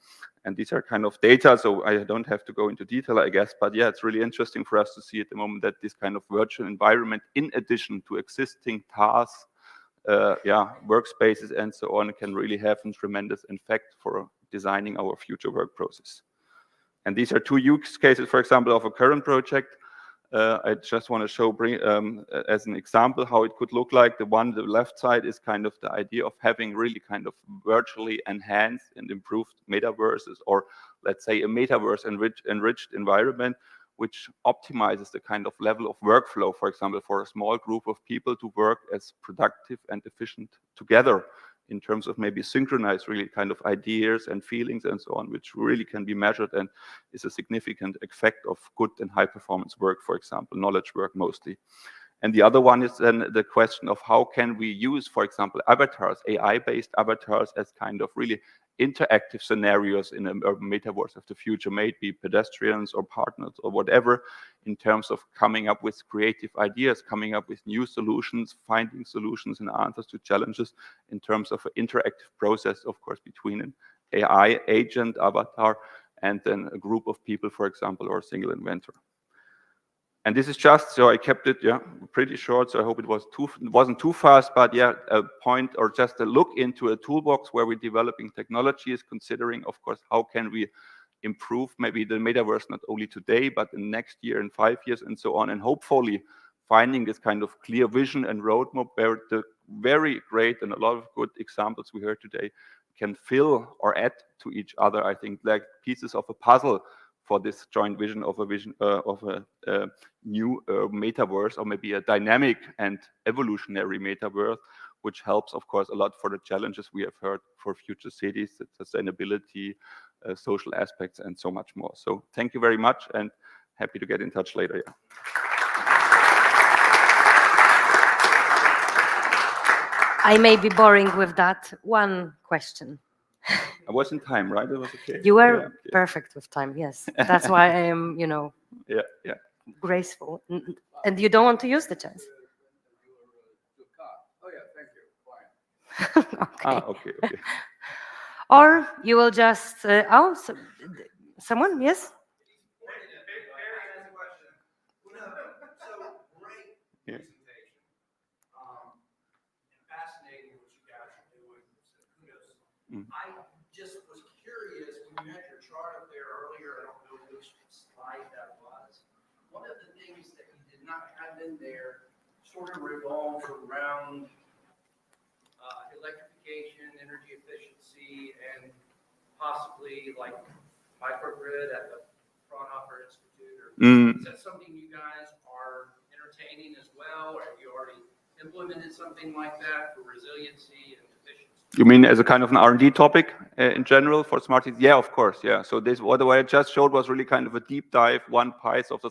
Speaker 14: And these are kind of data, so I don't have to go into detail, I guess, but yeah, it's really interesting for us to see at the moment that this kind of virtual environment, in addition to existing tasks, workspaces and so on, can really have a tremendous effect for designing our future work process. And these are two use cases, for example, of a current project. I just want to bring as an example how it could look like. The one on the left side is kind of the idea of having really kind of virtually enhanced and improved metaverses, or let's say a metaverse enriched environment, which optimizes the kind of level of workflow, for example, for a small group of people to work as productive and efficient together in terms of maybe synchronize really kind of ideas and feelings and so on, which really can be measured and is a significant effect of good and high performance work, for example, knowledge work mostly. And the other one is then the question of how can we use, for example, avatars, AI-based avatars, as kind of really interactive scenarios in a metaverse of the future, may it be pedestrians or partners or whatever, in terms of coming up with creative ideas, coming up with new solutions, finding solutions and answers to challenges in terms of an interactive process, of course, between an AI agent, avatar, and then a group of people, for example, or a single inventor. And this is just, so I kept it pretty short, so I hope it wasn't too fast, but a point or just a look into a toolbox where we're developing technologies, considering, of course, how can we improve maybe the metaverse not only today, but in next year and 5 years and so on, and hopefully finding this kind of clear vision and roadmap where the very great and a lot of good examples we heard today can fill or add to each other, I think, like pieces of a puzzle for this joint vision of a new metaverse, or maybe a dynamic and evolutionary metaverse, which helps, of course, a lot for the challenges we have heard for future cities, sustainability, social aspects, and so much more. So thank you very much, and happy to get in touch later. Yeah.
Speaker 2: I may be boring with that one question.
Speaker 14: I was in time, right? It was okay.
Speaker 2: You were
Speaker 14: Yeah, okay.
Speaker 2: perfect with time, yes. That's why I am,
Speaker 14: yeah.
Speaker 2: graceful. And you don't want to use the chance.
Speaker 14: Oh yeah, thank you. Fine.
Speaker 2: Okay.
Speaker 14: Okay.
Speaker 2: Or you will just, someone, yes?
Speaker 14: Yeah.
Speaker 4: Fascinating what you guys are doing. Kudos.
Speaker 14: Mm.
Speaker 4: I just was curious when you had your chart up there earlier. I don't know which slide that was. One of the things that you did not have in there sort of revolves around electrification, energy efficiency, and possibly like microgrid at the Fraunhofer Institute. Or is that something you guys are entertaining as well? Or have you already implemented something like that for resiliency and efficiency?
Speaker 14: You mean as a kind of an R&D topic in general for smart cities? Yeah, of course. Yeah. So this, what I just showed was really kind of a deep dive, one slice of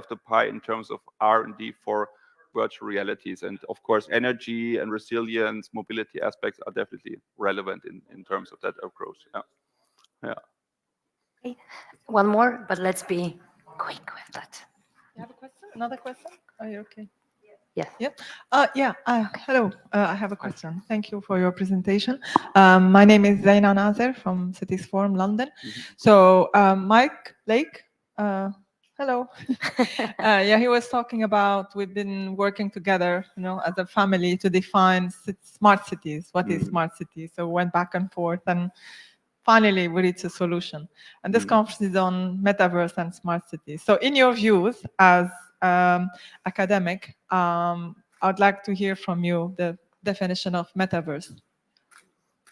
Speaker 14: the pie in terms of R&D for virtual realities. And of course, energy and resilience, mobility aspects are definitely relevant in terms of that approach. Yeah. Yeah.
Speaker 2: Okay. One more, but let's be quick with that.
Speaker 13: You have a question? Another question? Are you okay?
Speaker 2: Yeah.
Speaker 13: Yeah. Hello. I have a question. Thank you for your presentation. My name is Zaina Nazer from Cities Forum, London. So Mike Lake, hello. Yeah, he was talking about we've been working together, as a family to define smart cities. What is smart city? So we went back and forth, and finally we reached a solution. And this conference is on metaverse and smart cities. So in your views as academic, I'd like to hear from you the definition of metaverse.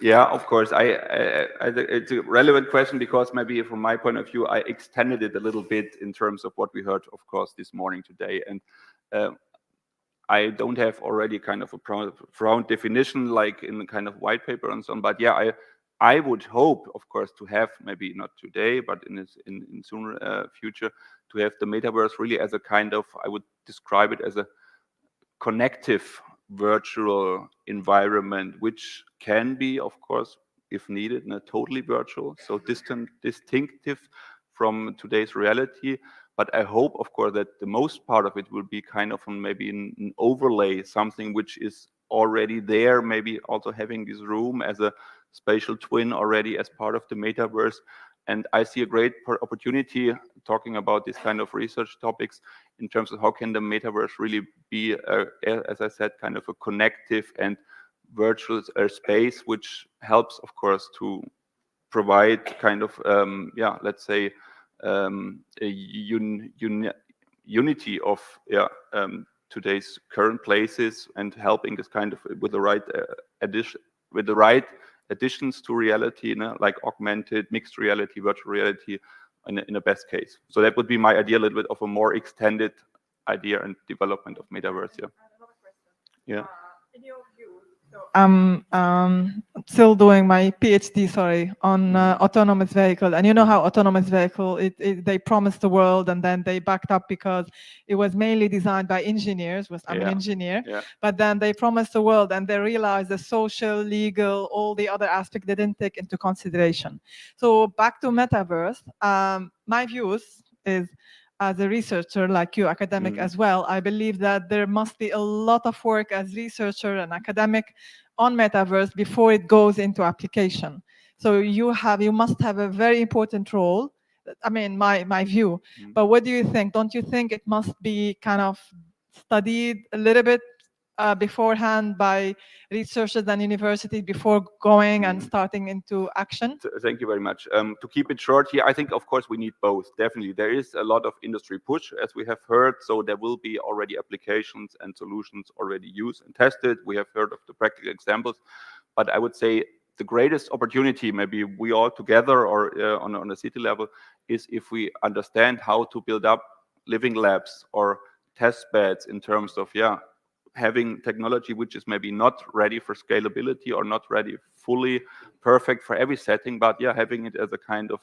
Speaker 14: Yeah, of course. It's a relevant question because maybe from my point of view, I extended it a little bit in terms of what we heard, of course, this morning today. And I don't have already kind of a profound definition like in the kind of white paper and so on. But yeah, I would hope, of course, to have, maybe not today, but in sooner future, to have the metaverse really as a kind of, I would describe it as a connective virtual environment, which can be, of course, if needed, totally virtual, so distinctive from today's reality. But I hope, of course, that the most part of it will be kind of maybe an overlay, something which is already there, maybe also having this room as a spatial twin already as part of the metaverse. And I see a great opportunity talking about this kind of research topics in terms of how can the metaverse really be, as I said, kind of a connective and virtual space, which helps, of course, to provide kind of, let's say, a unity of today's current places and helping this kind of with the right additions to reality, like augmented, mixed reality, virtual reality, in a best case. So that would be my idea, a little bit of a more extended idea and development of metaverse. Yeah. Yeah.
Speaker 13: In your view, I'm still doing my PhD, on autonomous vehicle, and you know how autonomous vehicle they promised the world and then they backed up because it was mainly designed by engineers. I'm an engineer, but then they promised the world and they realized the social, legal, all the other aspects they didn't take into consideration. So back to metaverse, my views is, as a researcher like you, academic as well, I believe that there must be a lot of work as researcher and academic on metaverse before it goes into application. So you must have a very important role. I mean, my view. But what do you think? Don't you think it must be kind of studied a little bit beforehand by researchers and universities before going and starting into action?
Speaker 14: Thank you very much. To keep it short here, I think, of course, we need both. Definitely. There is a lot of industry push, as we have heard. So there will be already applications and solutions already used and tested. We have heard of the practical examples. But I would say the greatest opportunity, maybe we all together or on a city level, is if we understand how to build up living labs or test beds in terms of having technology which is maybe not ready for scalability or not ready fully perfect for every setting, but having it as a kind of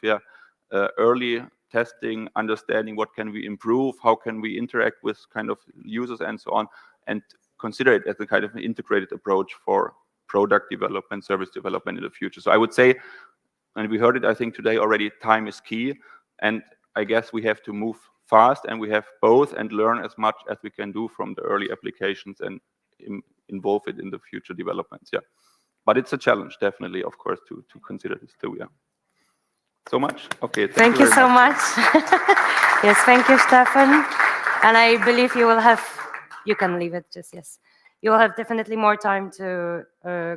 Speaker 14: early testing, understanding what can we improve, how can we interact with kind of users and so on, and consider it as a kind of an integrated approach for product development, service development in the future. So I would say, and we heard it I think today already, time is key, and I guess we have to move fast, and we have both, and learn as much as we can do from the early applications and involve it in the future developments. But it's a challenge, definitely, of course, to consider this too. So much. Okay.
Speaker 2: Thank you so much. Yes, thank you, Stefan. And I believe you will have. You can leave it. Just yes. You will have definitely more time to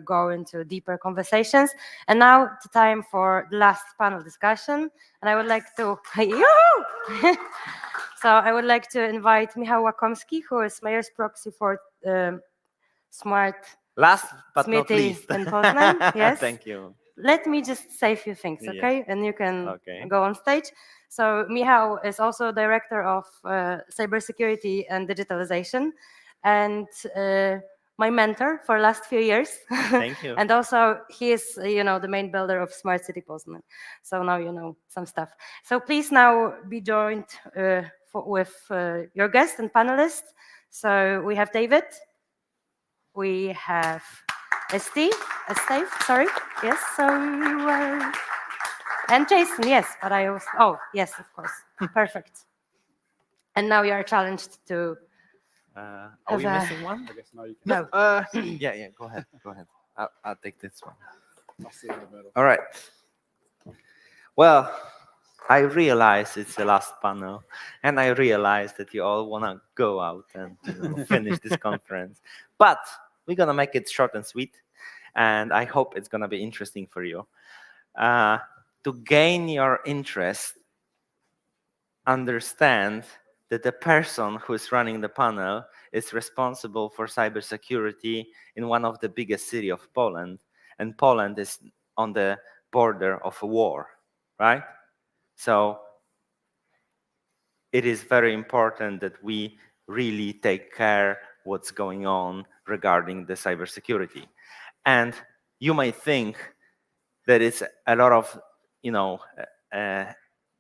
Speaker 2: go into deeper conversations. And now the time for the last panel discussion. And I would like to. So I would like to invite Michał Łakomski, who is mayor's proxy for smart
Speaker 1: last but not
Speaker 2: Smithy
Speaker 1: least
Speaker 2: in Poznan. Yes.
Speaker 1: Thank you.
Speaker 2: Let me just say a few things, okay?
Speaker 1: Yes.
Speaker 2: And you can go on stage. So Michał is also director of cybersecurity and digitalization, and my mentor for the last few years.
Speaker 1: Thank you.
Speaker 2: And also he is, the main builder of Smart City Poznan. So now you know some stuff. So please now be joined with your guest and panelists. So we have David. We have Steve, sorry. Yes, so you were. And Jason, yes, but I was. Oh, yes, of course. Perfect. And now you are challenged to.
Speaker 1: Are we missing one?
Speaker 23: I guess now you can.
Speaker 2: No.
Speaker 1: Yeah, go ahead. I'll take this one.
Speaker 23: I'll sit in the middle.
Speaker 1: All right. Well, I realize it's the last panel, and I realize that you all want to go out and finish this conference. But we're going to make it short and sweet, and I hope it's going to be interesting for you. To gain your interest, understand that the person who is running the panel is responsible for cybersecurity in one of the biggest cities of Poland, and Poland is on the border of a war, right? So it is very important that we really take care what's going on regarding the cybersecurity. And you may think that it's a lot of,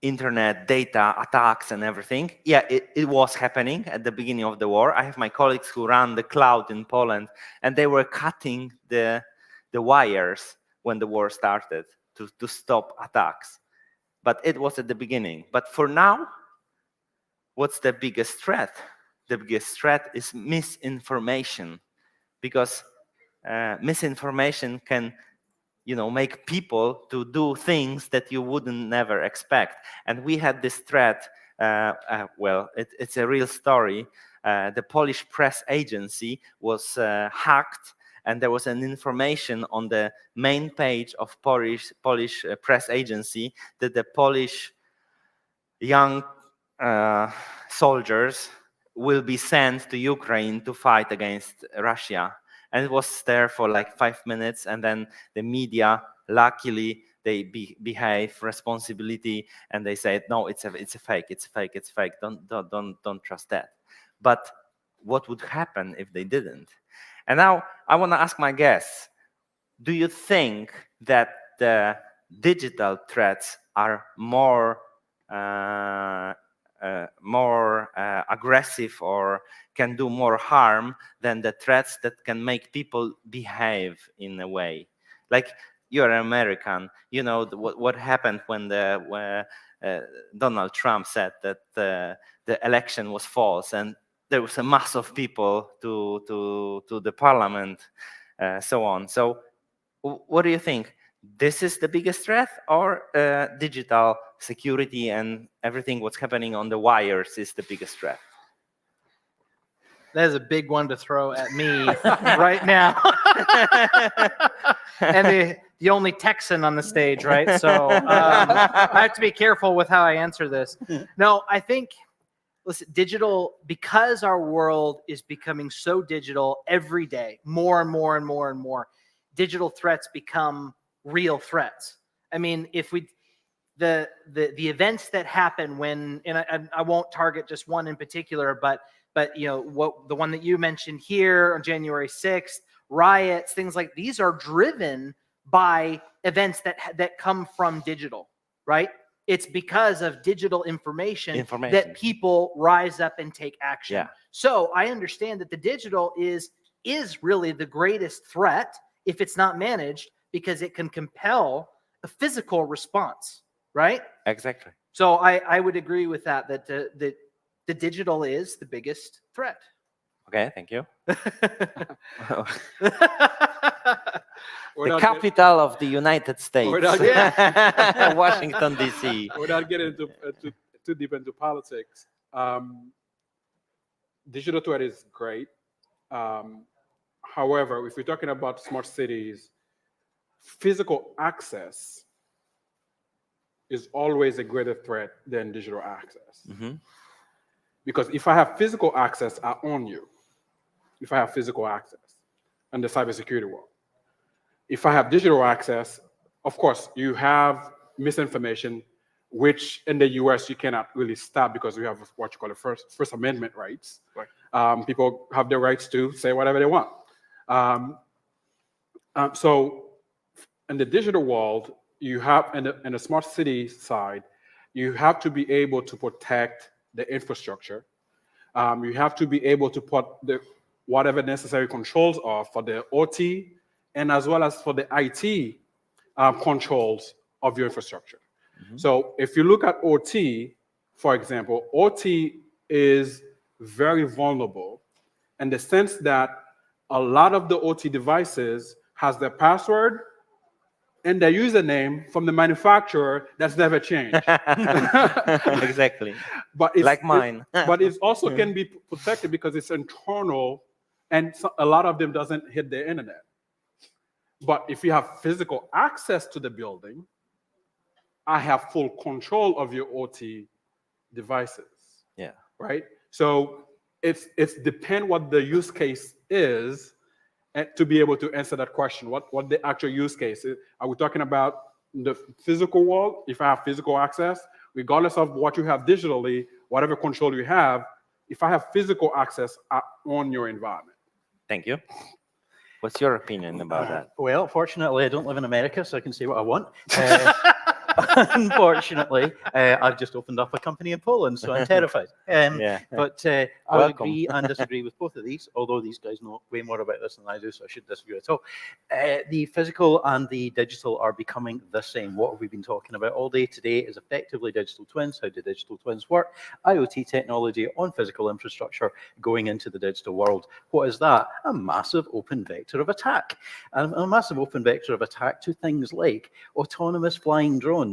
Speaker 1: internet data attacks and everything. Yeah, it was happening at the beginning of the war. I have my colleagues who run the cloud in Poland, and they were cutting the wires when the war started to stop attacks. But it was at the beginning. But for now, what's the biggest threat? The biggest threat is misinformation, because misinformation can make people to do things that you wouldn't never expect. And we had this threat, it's a real story. The Polish press agency was hacked, and there was an information on the main page of Polish press agency that the Polish young soldiers will be sent to Ukraine to fight against Russia. And it was there for like 5 minutes, and then the media, luckily, they behave responsibility, and they said, no, it's a fake, it's fake, it's fake. Don't trust that. But what would happen if they didn't? And now I want to ask my guests: do you think that the digital threats are more aggressive or can do more harm than the threats that can make people behave in a way? Like, you're an American, you know what happened when Donald Trump said that the election was false, and there was a mass of people to the parliament, so on. So what do you think? This is the biggest threat, or digital security and everything what's happening on the wires is the biggest threat?
Speaker 17: That is a big one to throw at me right now. And the only Texan on the stage, right? So I have to be careful with how I answer this. No, I think, listen, digital, because our world is becoming so digital every day, more and more and more and more, digital threats become real threats. I mean, if we the events that happen when, and I won't target just one in particular, but you know, what the one that you mentioned here on January 6th, riots, things like these are driven by events that come from digital, right? It's because of digital information that people rise up and take action.
Speaker 1: Yeah.
Speaker 17: So I understand that the digital is really the greatest threat if it's not managed, because it can compel a physical response, right?
Speaker 1: Exactly.
Speaker 17: So I would agree with that the digital is the biggest threat.
Speaker 1: Okay, thank you. The
Speaker 23: Without
Speaker 1: capital of the United States,
Speaker 23: without-
Speaker 1: Washington, D.C.
Speaker 23: Without getting too deep into politics, digital threat is great. However, if we're talking about smart cities, physical access is always a greater threat than digital access. Because if I have physical access, I own you. If I have physical access in the cybersecurity world. If I have digital access, of course, you have misinformation, which in the US you cannot really stop because we have what you call the First Amendment rights. Right. People have the rights to say whatever they want. So in the digital world, you have, in the smart city side, you have to be able to protect the infrastructure. You have to be able to put whatever necessary controls are for the OT and as well as for the IT controls of your infrastructure. So if you look at OT, for example, OT is very vulnerable in the sense that a lot of the OT devices has their password and their username from the manufacturer that's never changed.
Speaker 1: Exactly.
Speaker 23: But it's,
Speaker 1: like mine.
Speaker 23: But it also can be protected because it's internal, and a lot of them doesn't hit the internet. But if you have physical access to the building, I have full control of your OT devices.
Speaker 1: Yeah.
Speaker 23: Right. So it's depend what the use case is, and to be able to answer that question. What the actual use case is? Are we talking about the physical world? If I have physical access, regardless of what you have digitally, whatever control you have, if I have physical access, I own your environment.
Speaker 1: Thank you. What's your opinion about that?
Speaker 8: Well, fortunately, I don't live in America, so I can say what I want. Unfortunately, I've just opened up a company in Poland, so I'm terrified. But I would agree and disagree with both of these, although these guys know way more about this than I do, so I shouldn't disagree at all. The physical and the digital are becoming the same. What have we been talking about all day today is effectively digital twins. How do digital twins work? IoT technology on physical infrastructure going into the digital world. What is that? A massive open vector of attack. And a massive open vector of attack to things like autonomous flying drones.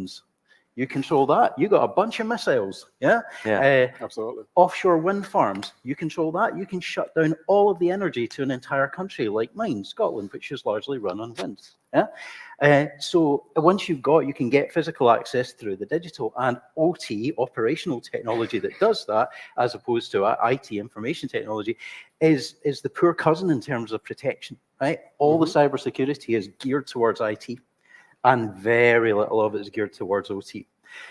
Speaker 8: You control that. You got a bunch of missiles, yeah?
Speaker 23: Absolutely.
Speaker 8: Offshore wind farms, you control that. You can shut down all of the energy to an entire country like mine, Scotland, which is largely run on wind. Yeah. So once you can get physical access through the digital, and OT, operational technology that does that, as opposed to IT, information technology, is the poor cousin in terms of protection, right? All the cybersecurity is geared towards IT. And very little of it is geared towards OT.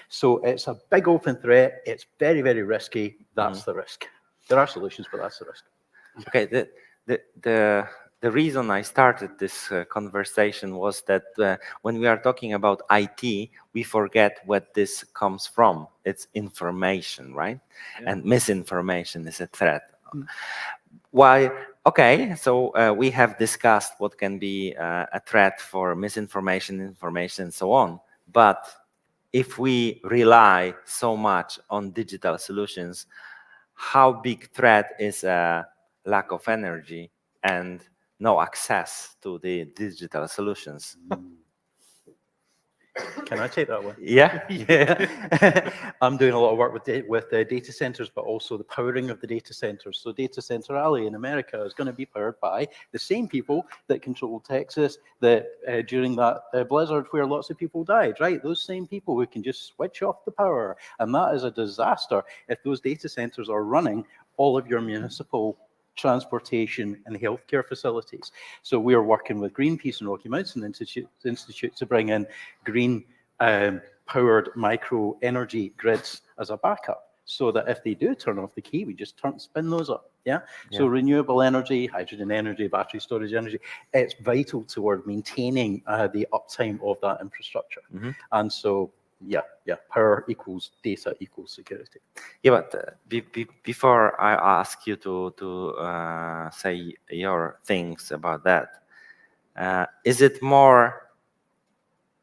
Speaker 8: So it's a big open threat. It's very, very risky. That's the risk. There are solutions, but that's the risk.
Speaker 1: Okay. The reason I started this conversation was that when we are talking about IT, we forget what this comes from. It's information, right? Yeah. And misinformation is a threat. Why? Okay, so we have discussed what can be a threat for misinformation, information, and so on. But if we rely so much on digital solutions, how big threat is a lack of energy and no access to the digital solutions?
Speaker 8: Can I take that one?
Speaker 1: Yeah.
Speaker 8: I'm doing a lot of work with data centers, but also the powering of the data centers. So Data Center Alley in America is going to be powered by the same people that control Texas during that blizzard where lots of people died, right? Those same people who can just switch off the power. And that is a disaster if those data centers are running all of your municipal transportation, and healthcare facilities. So we are working with Greenpeace and Rocky Mountain Institute to bring in green powered micro energy grids as a backup, so that if they do turn off the key, we just spin those up. Yeah. So renewable energy, hydrogen energy, battery storage energy, it's vital toward maintaining the uptime of that infrastructure. And so, power equals data equals security.
Speaker 1: Yeah, but before I ask you to say your things about that, is it more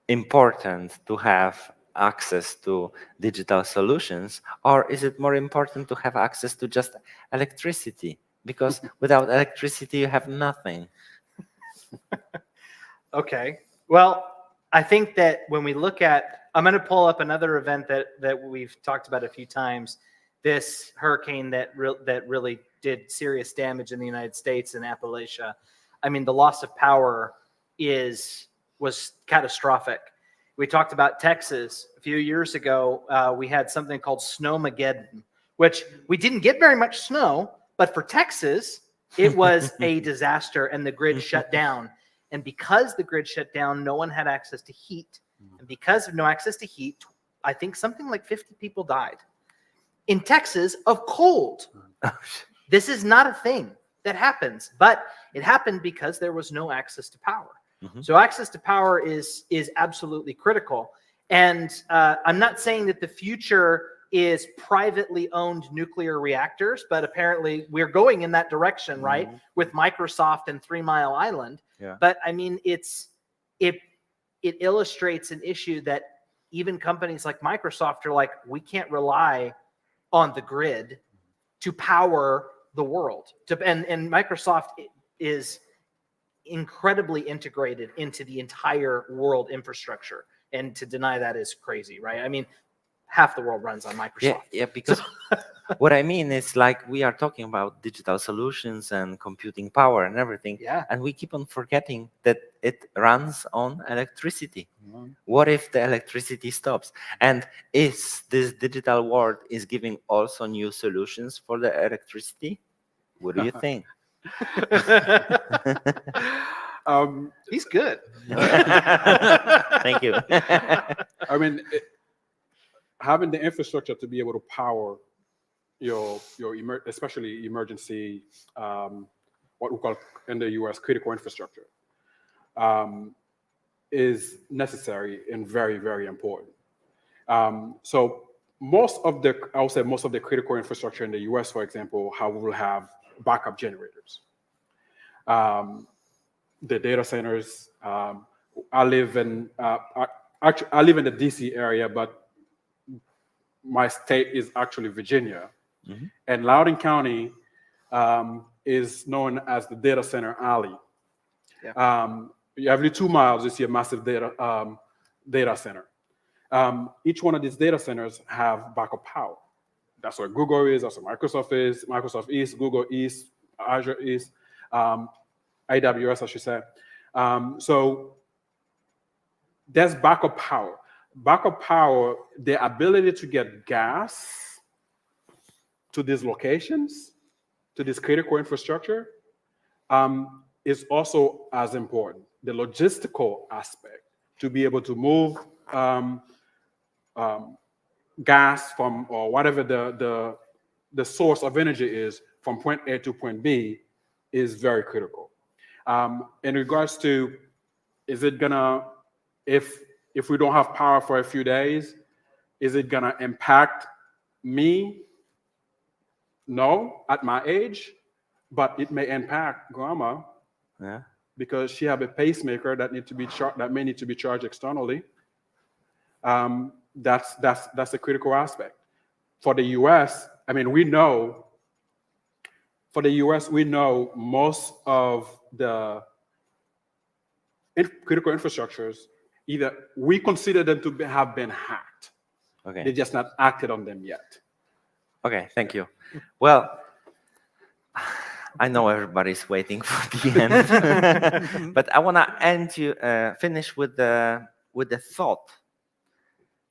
Speaker 1: important to have access to digital solutions, or is it more important to have access to just electricity? Because without electricity, you have nothing.
Speaker 17: Okay. Well, I think that when we look at, I'm going to pull up another event that we've talked about a few times. This hurricane that really did serious damage in the United States and Appalachia. I mean, the loss of power was catastrophic. We talked about Texas a few years ago. We had something called Snowmageddon, which we didn't get very much snow, but for Texas, it was a disaster and the grid shut down. And because the grid shut down, no one had access to heat. And because of no access to heat, I think something like 50 people died in Texas of cold. This is not a thing that happens, but it happened because there was no access to power. So access to power is absolutely critical. And I'm not saying that the future is privately owned nuclear reactors, but apparently we're going in that direction, right? With Microsoft and 3 Mile Island.
Speaker 1: Yeah.
Speaker 17: But I mean, it illustrates an issue that even companies like Microsoft are like, we can't rely on the grid to power the world. And Microsoft is incredibly integrated into the entire world infrastructure. And to deny that is crazy, right? I mean, half the world runs on Microsoft.
Speaker 1: Yeah, because what I mean is, like, we are talking about digital solutions and computing power and everything, and we keep on forgetting that it runs on electricity. What if the electricity stops? And is this digital world is giving also new solutions for the electricity? What do you think?
Speaker 17: He's good.
Speaker 1: Thank you.
Speaker 23: I mean, having the infrastructure to be able to power your especially emergency, what we call in the US critical infrastructure, is necessary and very, very important. So I would say most of the critical infrastructure in the US, for example, will have backup generators. The data centers. I live in the DC area, but my state is actually Virginia, and Loudoun County is known as the data center alley. Every 2 miles, you see a massive data center. Each one of these data centers have backup power. That's where Google is. That's where Microsoft is. Microsoft is. Google is. Azure is. AWS, I should say. So there's backup power. Backup power, the ability to get gas to these locations, to this critical infrastructure, is also as important. The logistical aspect, to be able to move gas from, or whatever the source of energy is, from point A to point B, is very critical. In regards to, is it gonna, if we don't have power for a few days, is it gonna impact me? No, at my age, but it may impact grandma.
Speaker 1: Yeah.
Speaker 23: Because she have a pacemaker that may need to be charged externally. That's a critical aspect. For the US, I mean, we know most of the critical infrastructures, either we consider them to have been hacked.
Speaker 1: Okay.
Speaker 23: They just not acted on them yet.
Speaker 1: Okay, thank you. Well, I know everybody's waiting for the end, but I want to finish with the thought.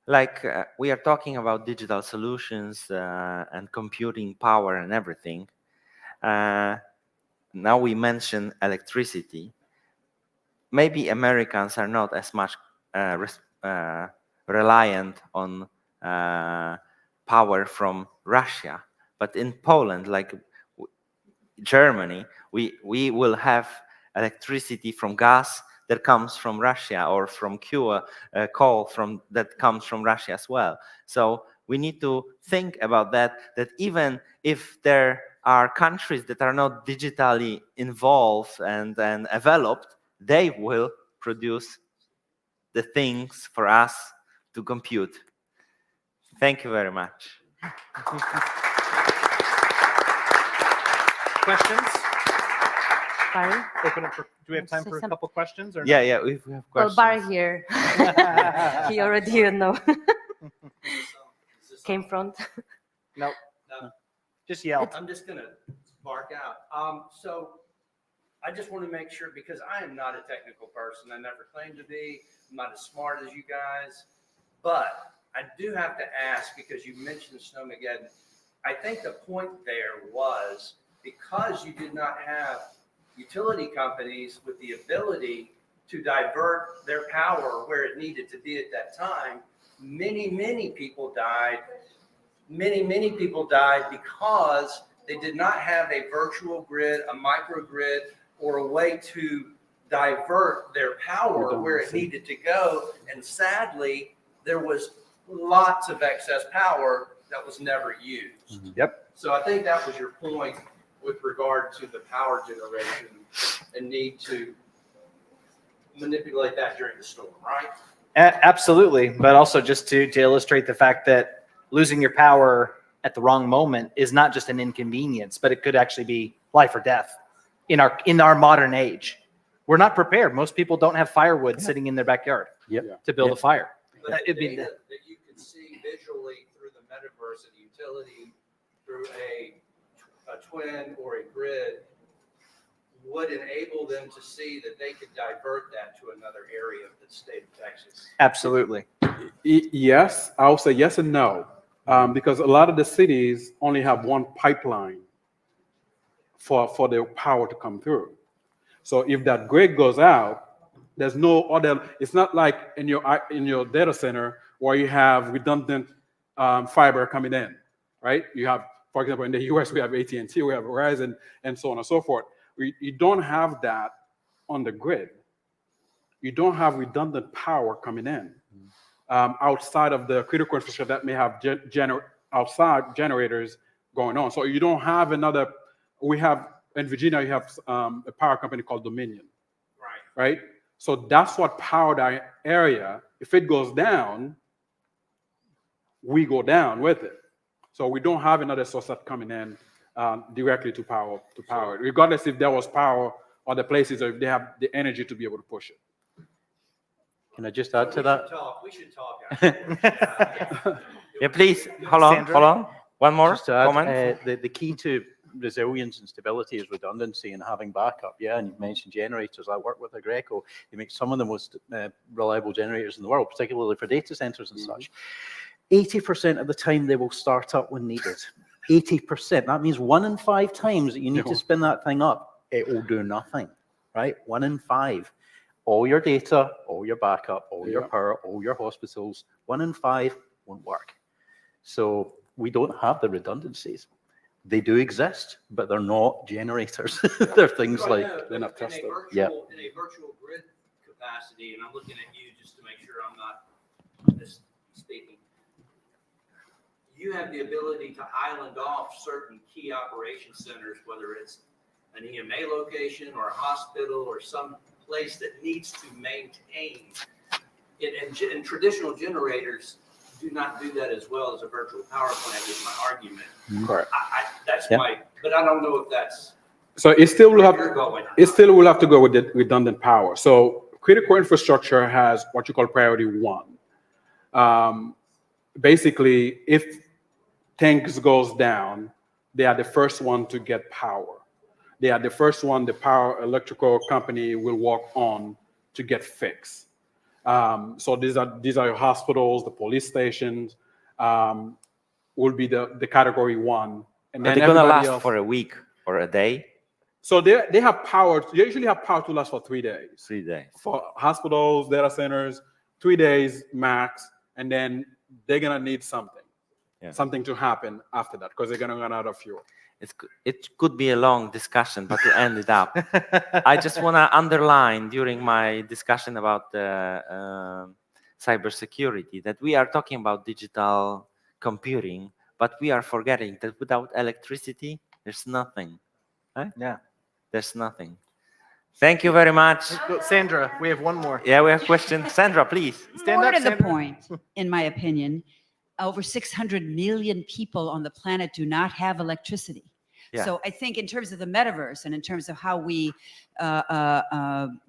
Speaker 1: Like we are talking about digital solutions and computing power and everything. now we mention electricity. Maybe Americans are not as much reliant on power from Russia, but in Poland, like Germany, we will have electricity from gas that comes from Russia, or from coal that comes from Russia as well. So we need to think about that even if there are countries that are not digitally involved and developed, they will produce the things for us to compute. Thank you very much.
Speaker 17: Questions?
Speaker 2: Barry?
Speaker 17: Open up for, do we have time for a couple questions? Or
Speaker 1: yeah, if we have questions.
Speaker 2: Well, Barry here. He already know. Came front.
Speaker 17: No. Just yell.
Speaker 4: I'm just going to bark out. So I just want to make sure, because I am not a technical person. I never claimed to be. I'm not as smart as you guys. But I do have to ask, because you mentioned Snowmageddon. I think the point there was, because you did not have utility companies with the ability to divert their power where it needed to be at that time, many people died. Many people died because they did not have a virtual grid, a microgrid, or a way to divert their power where it needed to go. And sadly, there was lots of excess power that was never used.
Speaker 17: Yep.
Speaker 4: So I think that was your point with regard to the power generation and need to manipulate that during the storm, right?
Speaker 17: Absolutely. But also just to illustrate the fact that losing your power at the wrong moment is not just an inconvenience, but it could actually be life or death in our modern age. We're not prepared. Most people don't have firewood sitting in their backyard to build a fire.
Speaker 4: But the data that you can see visually through the metaverse and utility through a twin or a grid would enable them to see that they could divert that to another area of the state of Texas.
Speaker 17: Absolutely.
Speaker 23: Yes, I would say yes and no, because a lot of the cities only have one pipeline for the power to come through. So if that grid goes out, there's no other. It's not like in your data center where you have redundant fiber coming in, right? You have, for example, in the US, we have AT&T, we have Verizon, and so on and so forth. You don't have that on the grid. You don't have redundant power coming in outside of the critical infrastructure that may have outside generators going on. So you don't have another. We have in Virginia, you have a power company called Dominion, right? So that's what powered our area. If it goes down, we go down with it. So we don't have another source that's coming in directly to power it, regardless if there was power other places or if they have the energy to be able to push it.
Speaker 8: Can I just add to that?
Speaker 4: We should talk.
Speaker 1: Yeah, please. Hold on. One more comment.
Speaker 8: The key to resilience and stability is redundancy and having backup. Yeah, and you mentioned generators. I work with Agreco. They make some of the most reliable generators in the world, particularly for data centers and such. 80% of the time they will start up when needed. 80%. That means 1 in 5 times that you need to spin that thing up, it will do nothing, right? 1 in 5. All your data, all your backup, all your power, all your hospitals, 1 in 5 won't work. So we don't have the redundancies. They do exist, but they're not generators. They're things like
Speaker 4: they're not tested. In a virtual grid capacity, and I'm looking at you just to make sure I'm not misspeaking. You have the ability to island off certain key operation centers, whether it's an EMA location or a hospital or some place that needs to maintain it. And traditional generators do not do that as well as a virtual power plant, is my argument.
Speaker 8: Correct.
Speaker 4: That's my, but I don't know if that's.
Speaker 23: So it still will have to go with the redundant power. So critical infrastructure has what you call priority 1. Basically, if things goes down, they are the first one to get power. They are the first one the power electrical company will work on to get fixed. So these are your hospitals, the police stations, will be the category 1.
Speaker 1: And they're going to last for a week or a day?
Speaker 23: So they have power. They usually have power to last for 3 days.
Speaker 1: 3 days.
Speaker 23: For hospitals, data centers, 3 days max, and then they're gonna need something to happen after that because they're gonna run out of fuel.
Speaker 1: It could be a long discussion, but to end it up, I just want to underline during my discussion about the cybersecurity that we are talking about digital computing, but we are forgetting that without electricity, there's nothing. Right?
Speaker 17: Yeah.
Speaker 1: There's nothing. Thank you very much.
Speaker 17: Sandra, we have one more.
Speaker 1: Yeah, we have questions. Sandra, please.
Speaker 10: More to the point, in my opinion, over 600 million people on the planet do not have electricity.
Speaker 1: Yeah.
Speaker 10: So I think in terms of the metaverse and in terms of how we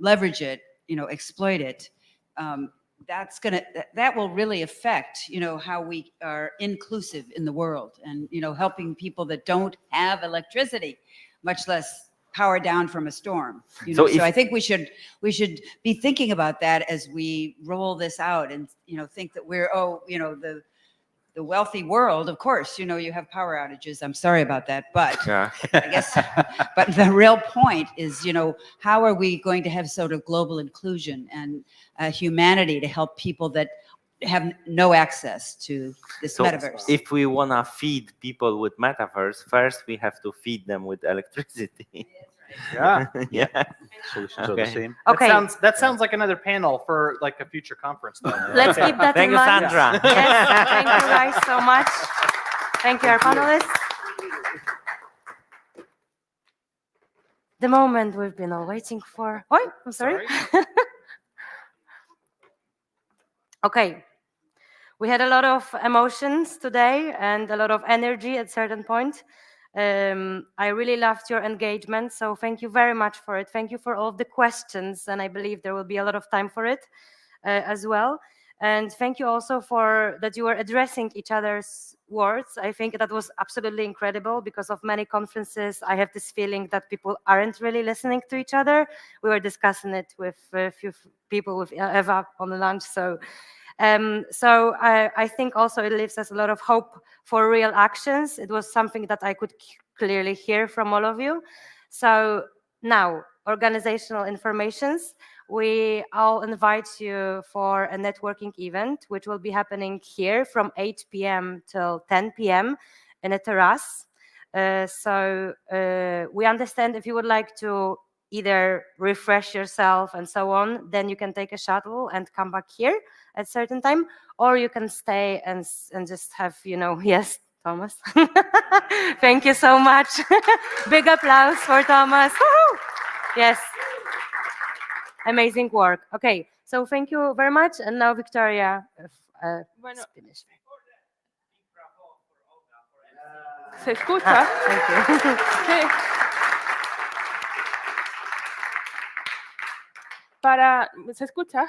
Speaker 10: leverage it, exploit it, that will really affect, how we are inclusive in the world and, helping people that don't have electricity, much less power down from a storm. So I think we should be thinking about that as we roll this out and, think that we're, the wealthy world, of course, you have power outages. I'm sorry about that, but
Speaker 1: yeah.
Speaker 10: I guess, but the real point is, how are we going to have sort of global inclusion and humanity to help people that have no access to this metaverse?
Speaker 1: If we want to feed people with metaverse, first we have to feed them with electricity.
Speaker 17: Yeah.
Speaker 1: Yeah.
Speaker 8: Solutions are the same.
Speaker 2: Okay.
Speaker 17: That sounds like another panel for like a future conference. Though.
Speaker 2: Let's keep that
Speaker 1: Thank
Speaker 2: in
Speaker 1: you,
Speaker 2: mind.
Speaker 1: Sandra.
Speaker 2: Yes, thank you guys so much. Thank you, our panelists. The moment we've been all waiting for. Oh, I'm sorry. Okay. We had a lot of emotions today and a lot of energy at a certain point. I really loved your engagement, so thank you very much for it. Thank you for all of the questions, and I believe there will be a lot of time for it as well. And thank you also for that you were addressing each other's words. I think that was absolutely incredible because of many conferences. I have this feeling that people aren't really listening to each other. We were discussing it with a few people with Eva on the lunch, so I think also it leaves us a lot of hope for real actions. It was something that I could clearly hear from all of you. So now, organizational informations. We all invite you for a networking event, which will be happening here from 8 p.m. till 10 p.m. in a terrace. We understand if you would like to either refresh yourself and so on, then you can take a shuttle and come back here at a certain time, or you can stay and just have, yes, Thomas. Thank you so much. Big applause for Thomas. Woo-hoo! Yes. Amazing work. Okay, so thank you very much. And now Victoria, finish.
Speaker 20: ¿Se escucha?
Speaker 2: Thank you.
Speaker 20: Sí. ¿Se escucha?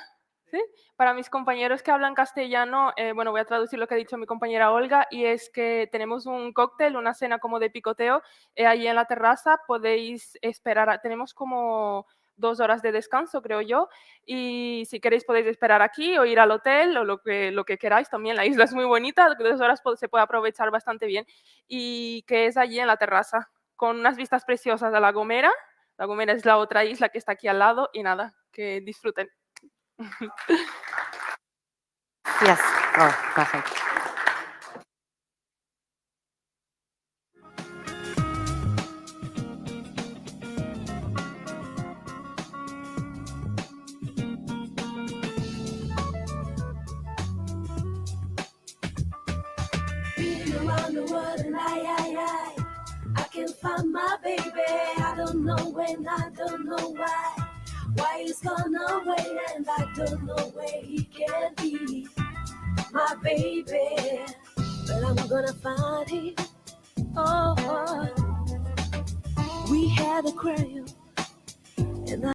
Speaker 20: ¿Sí? Para mis compañeros que hablan castellano, bueno, voy a traducir lo que ha dicho mi compañera Olga, y es que tenemos un cóctel, una cena como de picoteo, ahí en la terraza. Podéis esperar, tenemos como 2 horas de descanso, creo yo, y si queréis podéis esperar aquí o ir al hotel o lo que queráis. También la isla es muy bonita, 2 horas se puede aprovechar bastante bien, y que es allí en la terraza, con unas vistas preciosas a La Gomera. La Gomera es la otra isla que está aquí al lado, y nada, que disfruten.
Speaker 2: Yes. Oh, perfect.
Speaker 12: Been around the world and I can't find my baby. I don't know when, I don't know why. Why he's gone away and I don't know where he can be. My baby, but I'm gonna find him. Oh, we had a aquarium